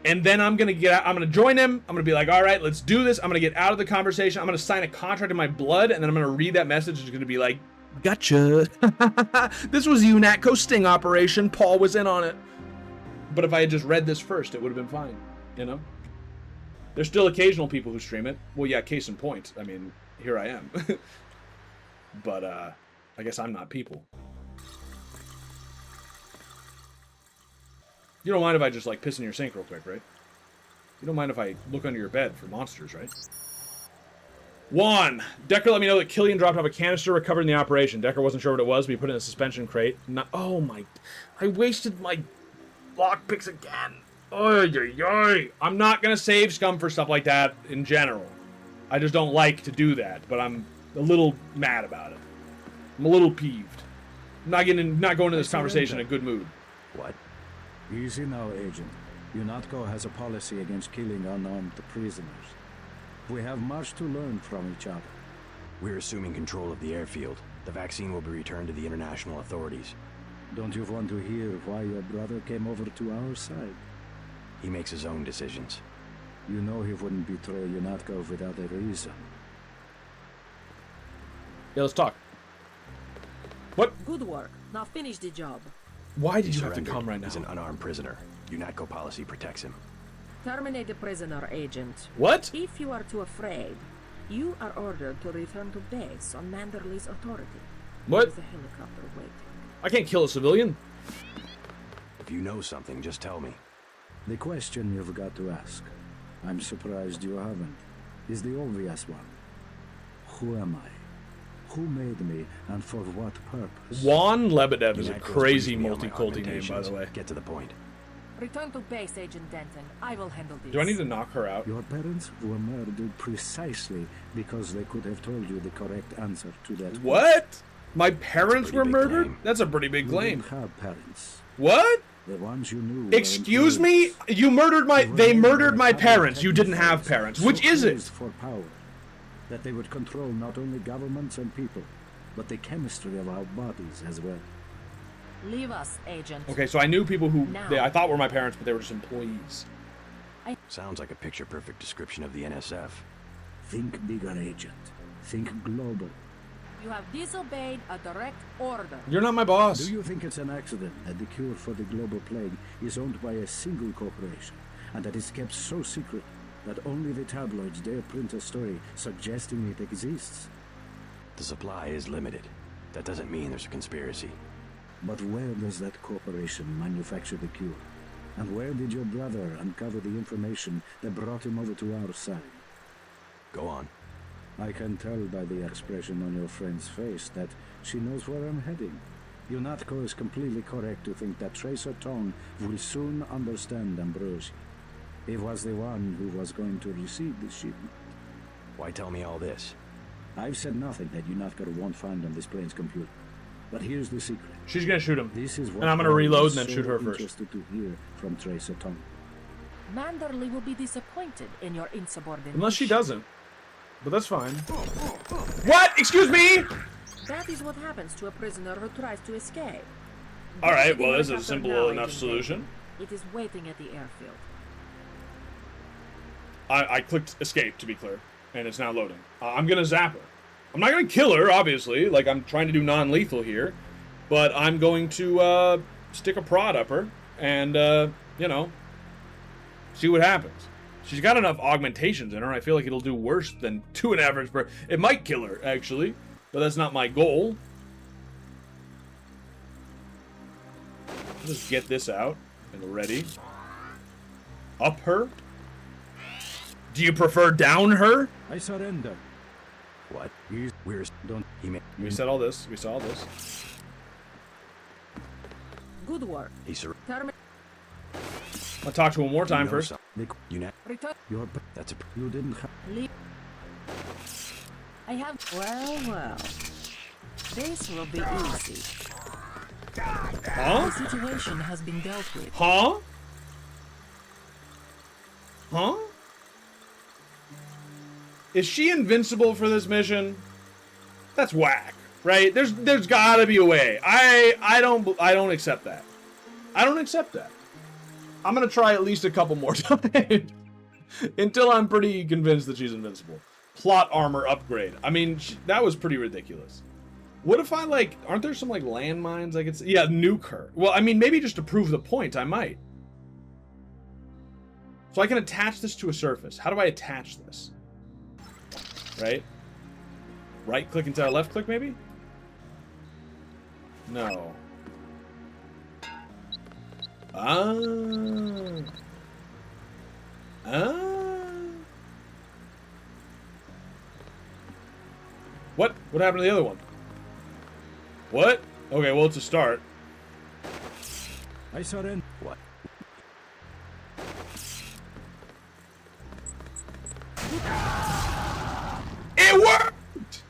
And then I'm going to get out. I'm going to join him. I'm going to be like, all right, let's do this. I'm going to get out of the conversation. I'm going to sign a contract in my blood, and then I'm going to read that message. It's going to be like, gotcha. This was UNATCO sting operation. Paul was in on it. But if I had just read this first, it would have been fine, you know? There's still occasional people who stream it. Well, yeah, case in point. I mean, here I am. But, I guess I'm not people. You don't mind if I just, like, piss in your sink real quick, right? You don't mind if I look under your bed for monsters, right? 1. Decker let me know that Killian dropped off a canister recovered in the operation. Decker wasn't sure what it was, but he put it in a suspension crate. Oh, my... I wasted my lockpicks again. Oy. I'm not going to save scum for stuff like that in general. I just don't like to do that, but I'm a little mad about it. I'm a little peeved. I'm not going into this conversation in a good mood. What? Easy now, Agent. UNATCO has a policy against killing unarmed prisoners. We have much to learn from each other. We're assuming control of the airfield. The vaccine will be returned to the international authorities. Don't you want to hear why your brother came over to our side? He makes his own decisions. You know he wouldn't betray UNATCO without a reason. Yeah, let's talk. What? Good work. Now finish the job. Why did you have to come right now? He's an unarmed prisoner. UNATCO policy protects him. Terminate the prisoner, Agent. What? If you are too afraid, you are ordered to return to base on Manderley's authority. What? With a helicopter waiting. I can't kill a civilian. If you know something, just tell me. The question you've got to ask. I'm surprised you haven't. is the obvious one. Who am I? Who made me, and for what purpose? Juan Lebedev is a Echo's crazy briefed me on my multi-culty name, by augmentations. the way. Get to the point. Return to base, Agent Denton. I will handle this. Do I need to knock her out? Your parents were murdered precisely because they could have told you the correct answer to that. What? My parents were murdered? claim. That's a pretty big You claim. didn't have parents. What? The ones you knew. were Excuse employees. me? You murdered my... They murdered my Having parents. You didn't have technocrats parents. so Which is it? crazed for power that they would control not only governments and people, but the chemistry of our bodies as well. Leave us, Agent. Okay, so I knew people who Now. I thought were my parents, but they were just employees. Sounds like a picture-perfect description of the NSF. Think bigger, Agent. Think global. You have disobeyed a direct order. You're not my boss. Do you think it's an accident that the cure for the global plague is owned by a single corporation, and that it's kept so secret that only the tabloids dare print a story suggesting it exists? The supply is limited. That doesn't mean there's a conspiracy. But where does that corporation manufacture the cure? And where did your brother uncover the information that brought him over to our side? Go on. I can tell by the expression on your friend's face that she knows where I'm heading. UNATCO is completely correct to think that Tracer Tong will soon understand Ambrosia. He was the one who was going to receive the shipment. Why tell me all this? I've said nothing that UNATCO won't find on this plane's computer. But here's the secret. She's gonna shoot him. This is what And I'm gonna I reload was and then so shoot her first. interested to hear from Tracer Tong. Manderley will be disappointed in your insubordination. Unless she doesn't. But that's fine. What? Excuse me? That is what happens to a prisoner who tries to escape. Alright, well, this is a After simple now, enough Agent solution. Denton. It is waiting at the airfield. I clicked escape, to be clear. And it's now loading. I'm gonna zap her. I'm not gonna kill her, obviously. Like, I'm trying to do non-lethal here. But I'm going to, stick a prod up her. And, you know, see what happens. She's got enough augmentations in her. I feel like it'll do worse than 2 an average per... It might kill her, actually. But that's not my goal. Just get this out. And ready. Up her. Do you prefer down her? I surrender. What? Don't... We said all this. We saw all this. Good work. He sur... I'll talk to him one more time first. Return. That's a... You didn't have... Leave. I have... Well. This will be easy. Huh? The situation has been dealt with. Huh? Huh? Is she invincible for this mission? That's whack, right? There's gotta be a way. I don't accept that. I don't accept that. I'm gonna try at least a couple more times until I'm pretty convinced that she's invincible. Plot armor upgrade. I mean, that was pretty ridiculous. What if I, like, aren't there some, like, landmines I could say? Yeah, nuke her. Well, I mean, maybe just to prove the point, I might. So I can attach this to a surface. How do I attach this? Right? Right click instead of left click, maybe? No. What? What happened to the other one? What? Okay, well, it's a start. I surrender. What? It worked!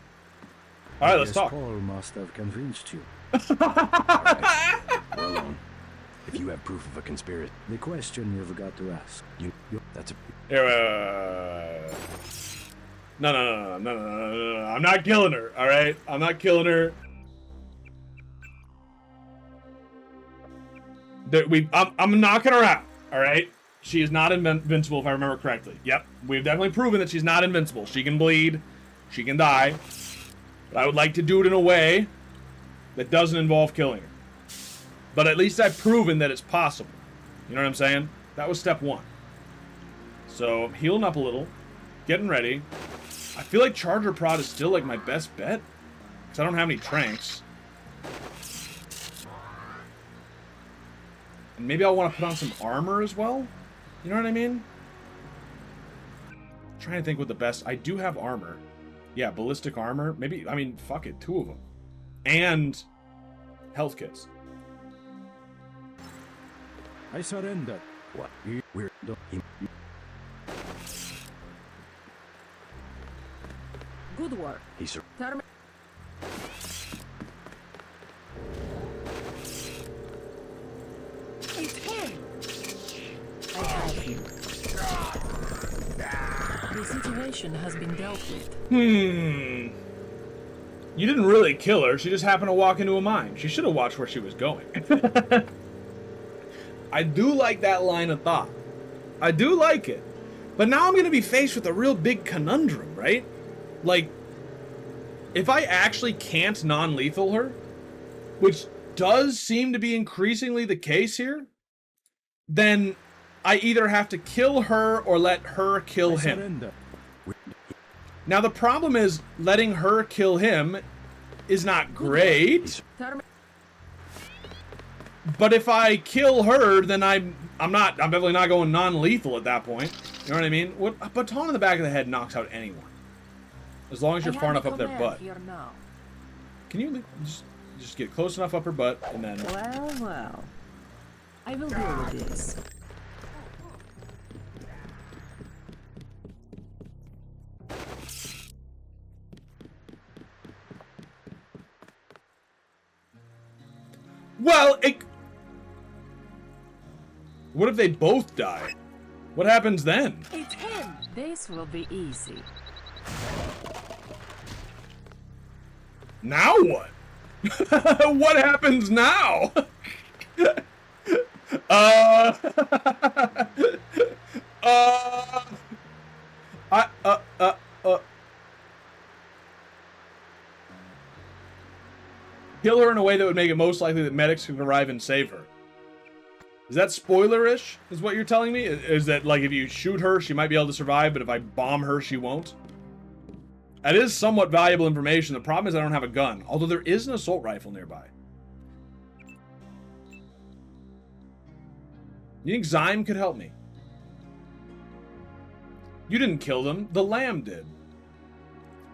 Alright, let's Yes, talk. Paul must have convinced you. We're alone. If you have proof of a conspiracy... The question you've got to ask. That's a... Here, No. I'm not killing her, alright? I'm not killing her. I'm knocking her out, alright? She is not invincible, if I remember correctly. Yep, we've definitely proven that she's not invincible. She can bleed. She can die. But I would like to do it in a way that doesn't involve killing her. But at least I've proven that it's possible. You know what I'm saying? That was step 1. So, I'm healing up a little. Getting ready. I feel like Charger Prod is still, like, my best bet. Because I don't have any tranks. And maybe I'll want to put on some armor as well. You know what I mean? trying to think what the best... I do have armor. Yeah, ballistic armor. Maybe, I mean, fuck it, 2 of them. And health kits. I surrender. What? We're... Good work. He sur... It's him! I have you. The situation has been dealt with. You didn't really kill her. She just happened to walk into a mine. She should have watched where she was going. I do like that line of thought. I do like it. But now I'm going to be faced with a real big conundrum, right? Like, if I actually can't non-lethal her, which does seem to be increasingly the case here, then I either have to kill her or let her kill him. Now the problem is letting her kill him is not great. But if I kill her, then I'm definitely not going non-lethal at that point. You know what I mean? What a baton in the back of the head knocks out anyone. As long as you're far enough up their butt. Can you just get close enough up her butt and then... Well. I will deal with this. Well, what if they both die? What happens then? It's him. This will be easy. Now what? What happens now? Kill her in a way that would make it most likely that medics can arrive and save her. Is that spoilerish, is what you're telling me? Is that, like, if you shoot her, she might be able to survive, but if I bomb her, she won't? That is somewhat valuable information. The problem is I don't have a gun, although there is an assault rifle nearby. You think Zyme could help me? You didn't kill them. The lamb did.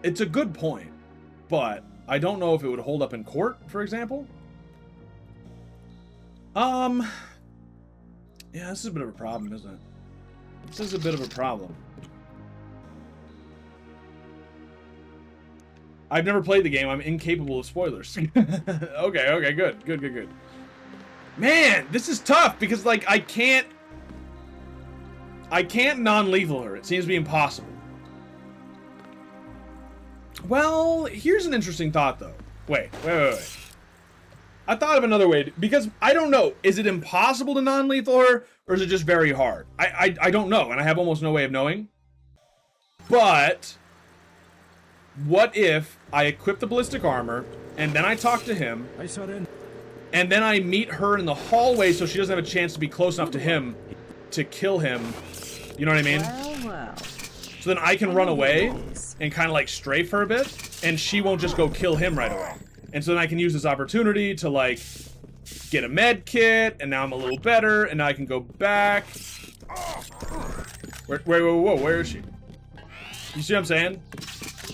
It's a good point, but I don't know if it would hold up in court, for example. Yeah, this is a bit of a problem, isn't it? This is a bit of a problem. I've never played the game. I'm incapable of spoilers. Okay, good. Man, this is tough because, like, I can't non-lethal her. It seems to be impossible. Well, here's an interesting thought, though. Wait. I thought of another way, because I don't know. Is it impossible to non-lethal her, or is it just very hard? I don't know, and I have almost no way of knowing. But what if I equip the ballistic armor, and then I talk to him, and then I meet her in the hallway so she doesn't have a chance to be close enough to him to kill him? You know what I mean? Well. So then I can run away and kind of like strafe her a bit, and she won't just go kill him right away. And so then I can use this opportunity to, like, get a med kit, and now I'm a little better, and now I can go back. Where is she? You see what I'm saying?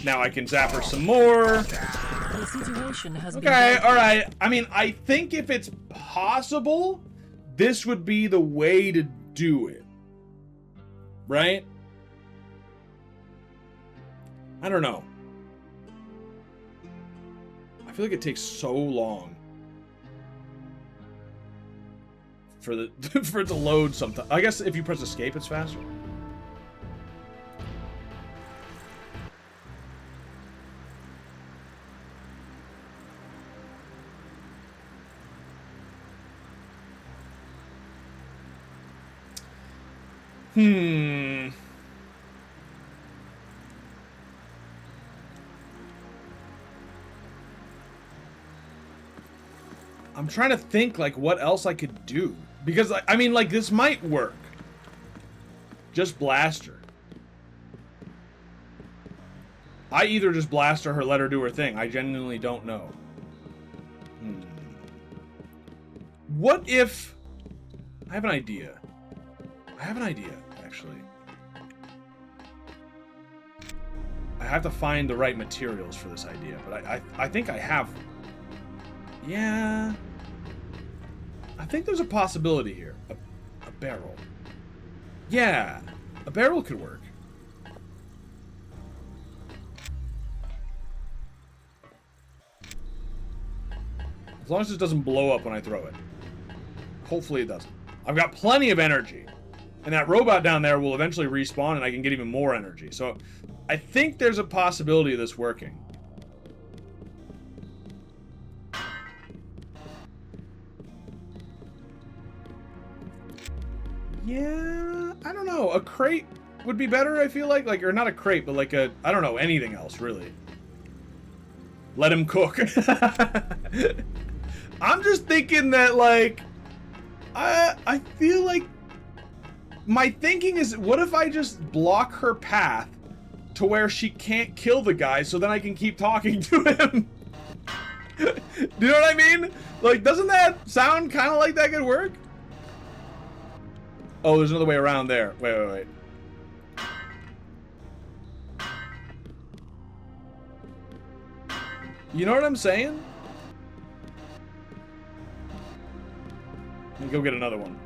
Now I can zap her some more. The situation has been okay, alright. I mean, I think if it's possible, this would be the way to do it. Right? I don't know. I feel like it takes so long for it to load sometimes. I guess if you press escape, it's faster. I'm trying to think, like, what else I could do. Because, I mean, like, this might work. Just blast her. I either just blast her or let her do her thing. I genuinely don't know. What if... I have an idea. Actually. I have to find the right materials for this idea, but I think I have. Yeah. I think there's a possibility here. A barrel. Yeah. A barrel could work. As long as it doesn't blow up when I throw it. Hopefully it doesn't. I've got plenty of energy. And that robot down there will eventually respawn and I can get even more energy. So I think there's a possibility of this working. Yeah, I don't know. A crate would be better, I feel like. Or not a crate, but like a, I don't know, anything else, really. Let him cook. I'm just thinking that, like, I feel like my thinking is, what if I just block her path to where she can't kill the guy so then I can keep talking to him? Do you know what I mean? Like, doesn't that sound kind of like that could work? Oh, there's another way around there. Wait. You know what I'm saying? Let me go get another one.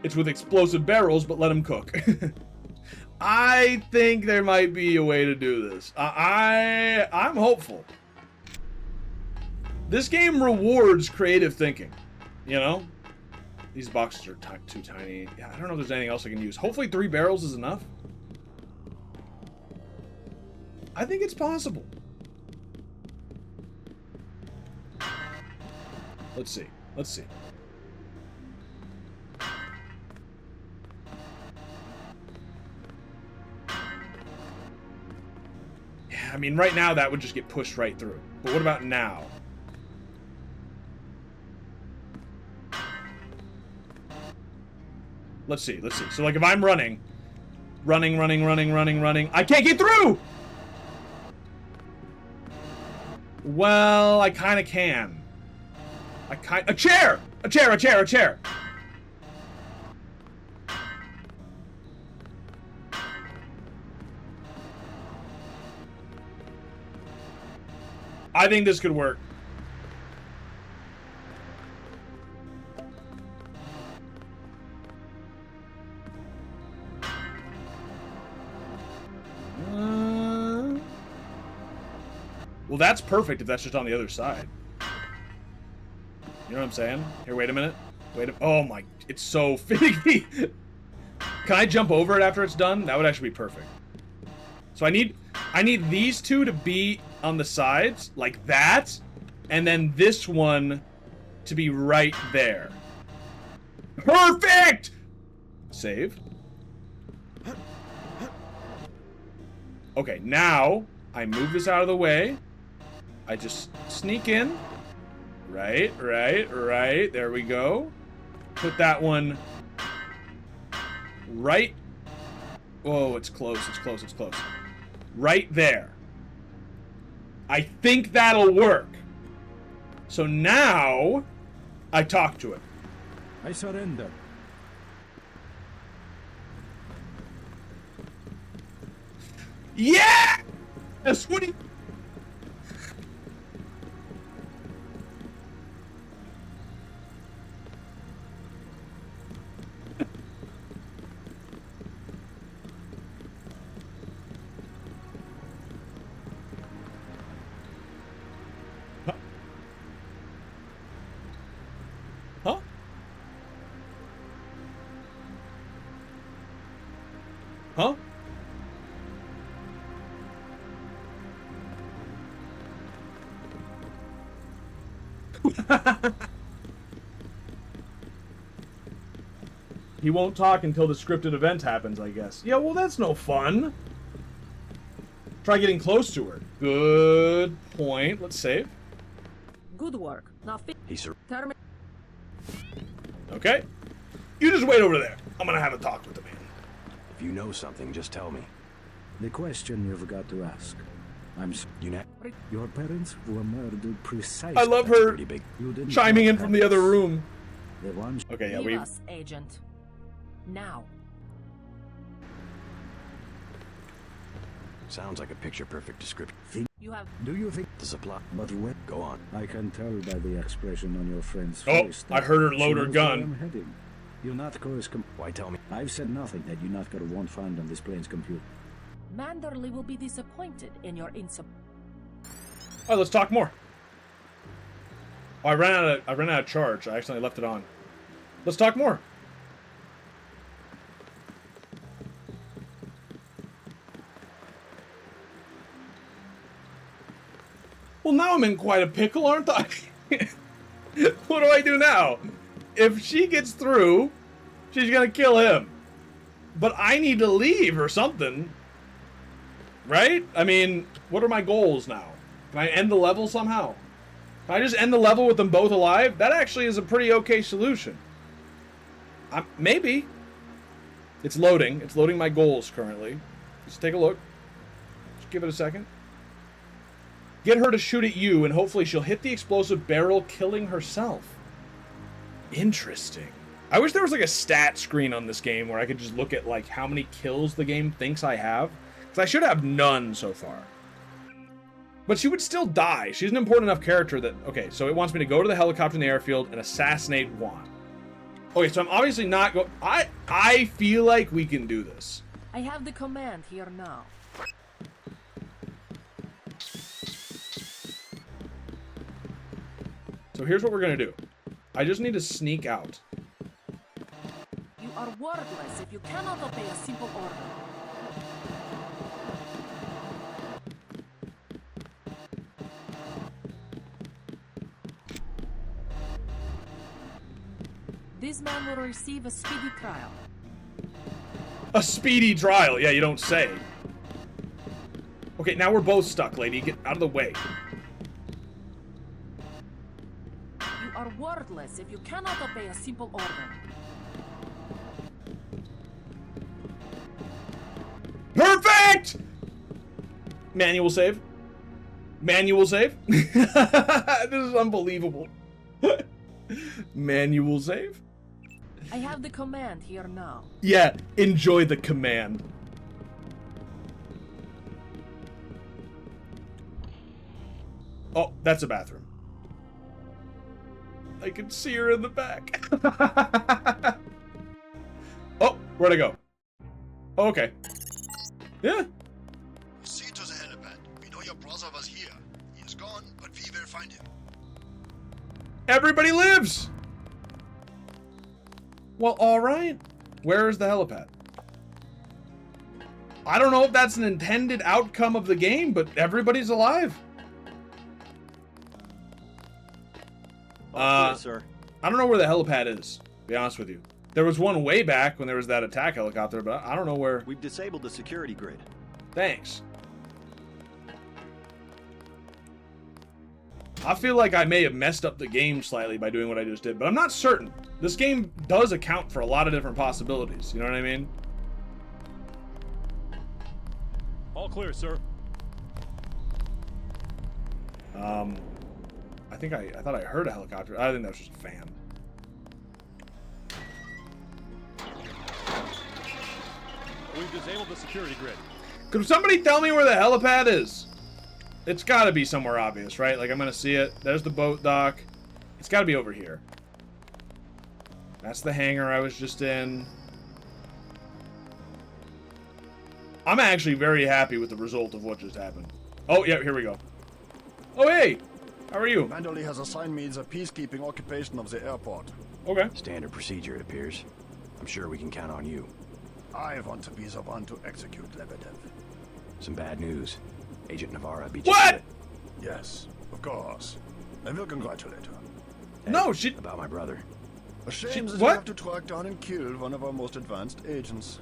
It's with explosive barrels, but let him cook. I think there might be a way to do this. I'm hopeful. This game rewards creative thinking, you know? These boxes are too tiny. Yeah, I don't know if there's anything else I can use. Hopefully 3 barrels is enough. I think it's possible. Let's see. Yeah, I mean, right now that would just get pushed right through. But what about now? Let's see. So, like, if I'm running, I can't get through! Well, I kind of can. A chair! A chair! I think this could work. Well, that's perfect if that's just on the other side. You know what I'm saying? Here, wait a minute. Oh my, it's so finicky. Can I jump over it after it's done? That would actually be perfect. So I need these two to be on the sides, like that, and then this one to be right there. Perfect! Save. Okay, now I move this out of the way. I just sneak in. Right. There we go. Put that one right. Oh, it's close. Right there. I think that'll work. So now I talk to it. I surrender. Yeah! That's what he... Huh? He won't talk until the scripted event happens, I guess. Yeah, well, that's no fun. Try getting close to her. Good point. Let's save. Good work. Now Okay. You just wait over there. I'm gonna have a talk with the man. If you know something, just tell me. The question you've got to ask. Your parents were murdered precisely. I love her chiming in from the other room. The one. Okay, yeah, Leave us, Agent. Now. Sounds like a picture-perfect description. You have... Do you think... The supply. But when... Go on. I can tell by the expression on your friend's Oh, face. I heard her load she her knows gun. where I'm heading. UNATCO is Why tell me? I've said nothing that UNATCO won't find on this plane's computer. Manderley will be disappointed in your Oh, let's talk more. Oh, I ran out of charge. I accidentally left it on. Let's talk more. Well, now I'm in quite a pickle, aren't I? What do I do now? If she gets through, she's gonna kill him. But I need to leave or something. Right? I mean, what are my goals now? Can I end the level somehow? Can I just end the level with them both alive? That actually is a pretty okay solution. Maybe. It's loading. It's loading my goals currently. Let's take a look. Just give it a second. Get her to shoot at you, and hopefully she'll hit the explosive barrel, killing herself. Interesting. I wish there was like a stat screen on this game where I could just look at like how many kills the game thinks I have. Because I should have none so far. But she would still die. She's an important enough character that... Okay, so it wants me to go to the helicopter in the airfield and assassinate Juan. Okay, so I'm obviously not going... I feel like we can do this. I have the command here now. So here's what we're going to do. I just need to sneak out. You are worthless if you cannot obey a simple order. This man will receive a speedy trial. A speedy trial? Yeah, you don't say. Okay, now we're both stuck, lady. Get out of the way. You are worthless if you cannot obey a simple order. Perfect! Manual save. Manual save. This is unbelievable. Manual save. I have the command here now. Yeah, enjoy the command. Oh, that's a bathroom. I can see her in the back. Oh, where'd I go? Oh, okay. Yeah. See to the helipad. We know your brother was here. He is gone, but we will find him. Everybody lives! Well, alright. Where is the helipad? I don't know if that's an intended outcome of the game, but everybody's alive. Sir. I don't know where the helipad is, to be honest with you. There was one way back when there was that attack helicopter, but I don't know where. We've disabled the security grid. Thanks. I feel like I may have messed up the game slightly by doing what I just did, but I'm not certain. This game does account for a lot of different possibilities, you know what I mean? All clear, sir. I thought I heard a helicopter. I think that was just a fan. We've disabled the security grid. Could somebody tell me where the helipad is? It's got to be somewhere obvious, right? Like, I'm going to see it. There's the boat dock. It's got to be over here. That's the hangar I was just in. I'm actually very happy with the result of what just happened. Oh, yeah, here we go. Oh, hey! How are you? Manderley has assigned me the peacekeeping occupation of the airport. Okay. Standard procedure, it appears. I'm sure we can count on you. I want to be the one to execute Lebedev. Some bad news. Agent Navarra beat you What? to it. Yes, of course. I will congratulate her. Hey, no, she... About my brother. A shame that what? you have to track down and kill one of our most advanced agents.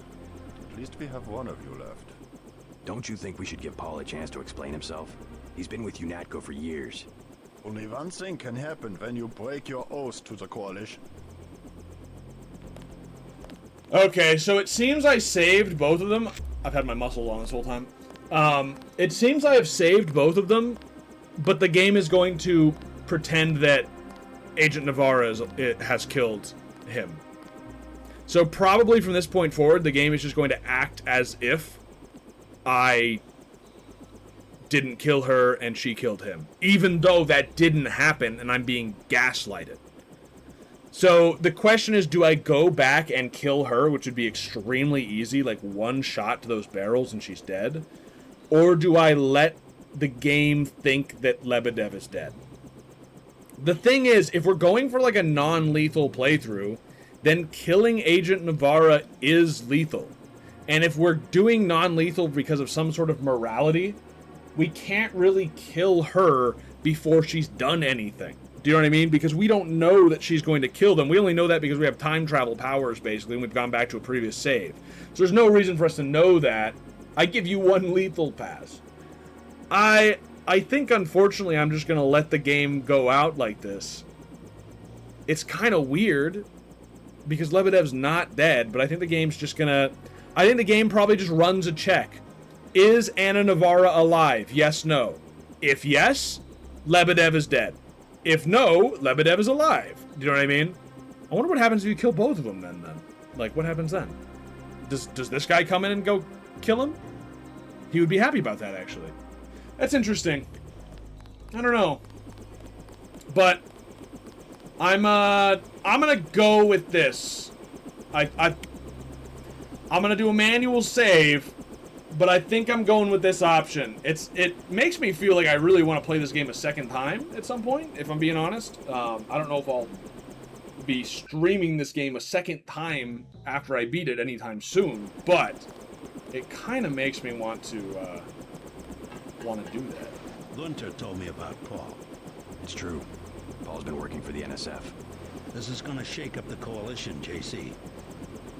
At least we have one of you left. Don't you think we should give Paul a chance to explain himself? He's been with UNATCO for years. Only one thing can happen when you break your oath to the Coalition. Okay, so it seems I saved both of them. I've had my muscles on this whole time. It seems I have saved both of them, but the game is going to pretend that Agent Navarra has killed him. So probably from this point forward, the game is just going to act as if I didn't kill her and she killed him. Even though that didn't happen and I'm being gaslighted. So the question is, do I go back and kill her, which would be extremely easy, like one shot to those barrels and she's dead? Or do I let the game think that Lebedev is dead? The thing is, if we're going for like a non-lethal playthrough, then killing Agent Navarra is lethal. And if we're doing non-lethal because of some sort of morality, we can't really kill her before she's done anything. Do you know what I mean? Because we don't know that she's going to kill them. We only know that because we have time travel powers, basically, and we've gone back to a previous save. So there's no reason for us to know that. I give you one lethal pass. I think, unfortunately, I'm just going to let the game go out like this. It's kind of weird, because Lebedev's not dead, but I think the game's just going to... I think the game probably just runs a check. Is Anna Navarra alive? Yes, no. If yes, Lebedev is dead. If no, Lebedev is alive. Do you know what I mean? I wonder what happens if you kill both of them then. Like, what happens then? Does this guy come in and go kill him? He would be happy about that, actually. That's interesting. I don't know. But I'm gonna go with this. I'm gonna do a manual save, but I think I'm going with this option. It makes me feel like I really want to play this game a second time at some point, if I'm being honest. I don't know if I'll be streaming this game a second time after I beat it anytime soon, but it kind of makes me want to do that. Gunter told me about Paul. It's true. Paul's been working for the NSF. This is gonna shake up the coalition, JC.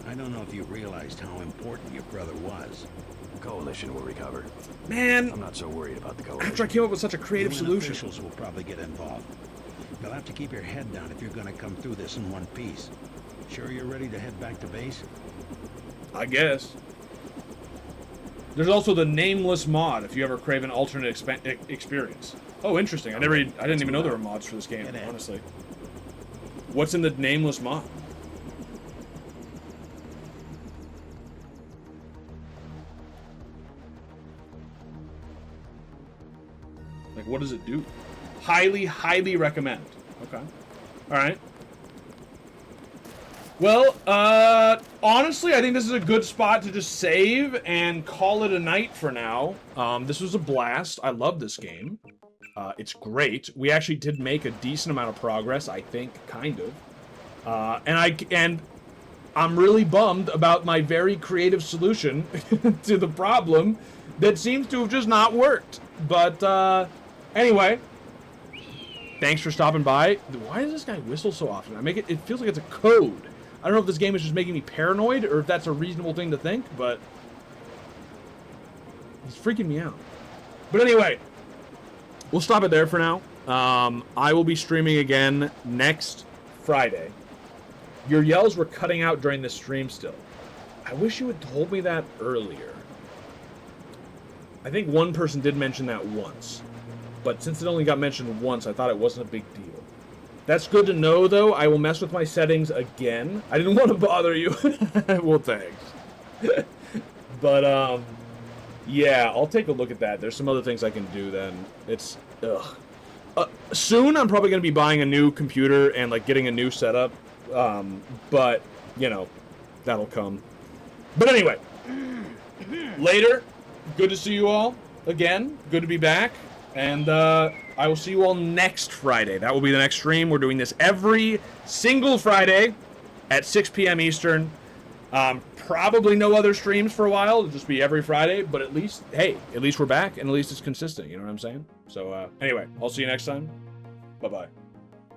I don't know if you realized how important your brother was. The coalition will recover. Man! I'm not so worried about the coalition. After I came up with such a creative solution. Officials will probably get involved. You'll have to keep your head down if you're gonna come through this in one piece. Sure you're ready to head back to base? I guess. There's also the Nameless mod, if you ever crave an alternate experience. Oh, interesting. I didn't even know there were mods for this game, honestly. What's in the Nameless mod? Like, what does it do? Highly, highly recommend. Okay. Alright. Well, honestly, I think this is a good spot to just save and call it a night for now. This was a blast. I love this game. It's great. We actually did make a decent amount of progress, I think, kind of. And I'm really bummed about my very creative solution to the problem that seems to have just not worked. But, anyway, thanks for stopping by. Why does this guy whistle so often? It feels like it's a code. I don't know if this game is just making me paranoid or if that's a reasonable thing to think, but it's freaking me out. But anyway, we'll stop it there for now. I will be streaming again next Friday. Your yells were cutting out during this stream still. I wish you had told me that earlier. I think one person did mention that once. But since it only got mentioned once, I thought it wasn't a big deal. That's good to know, though. I will mess with my settings again. I didn't want to bother you. Well, thanks. But, yeah, I'll take a look at that. There's some other things I can do then. It's, soon, I'm probably going to be buying a new computer and, like, getting a new setup. But, you know, that'll come. But anyway, later, good to see you all again. Good to be back. And I will see you all next Friday. That will be the next stream. We're doing this every single Friday at 6 p.m. Eastern. Probably no other streams for a while. It'll just be every Friday. But at least, hey, at least we're back. And at least it's consistent. You know what I'm saying? So anyway, I'll see you next time. Bye-bye.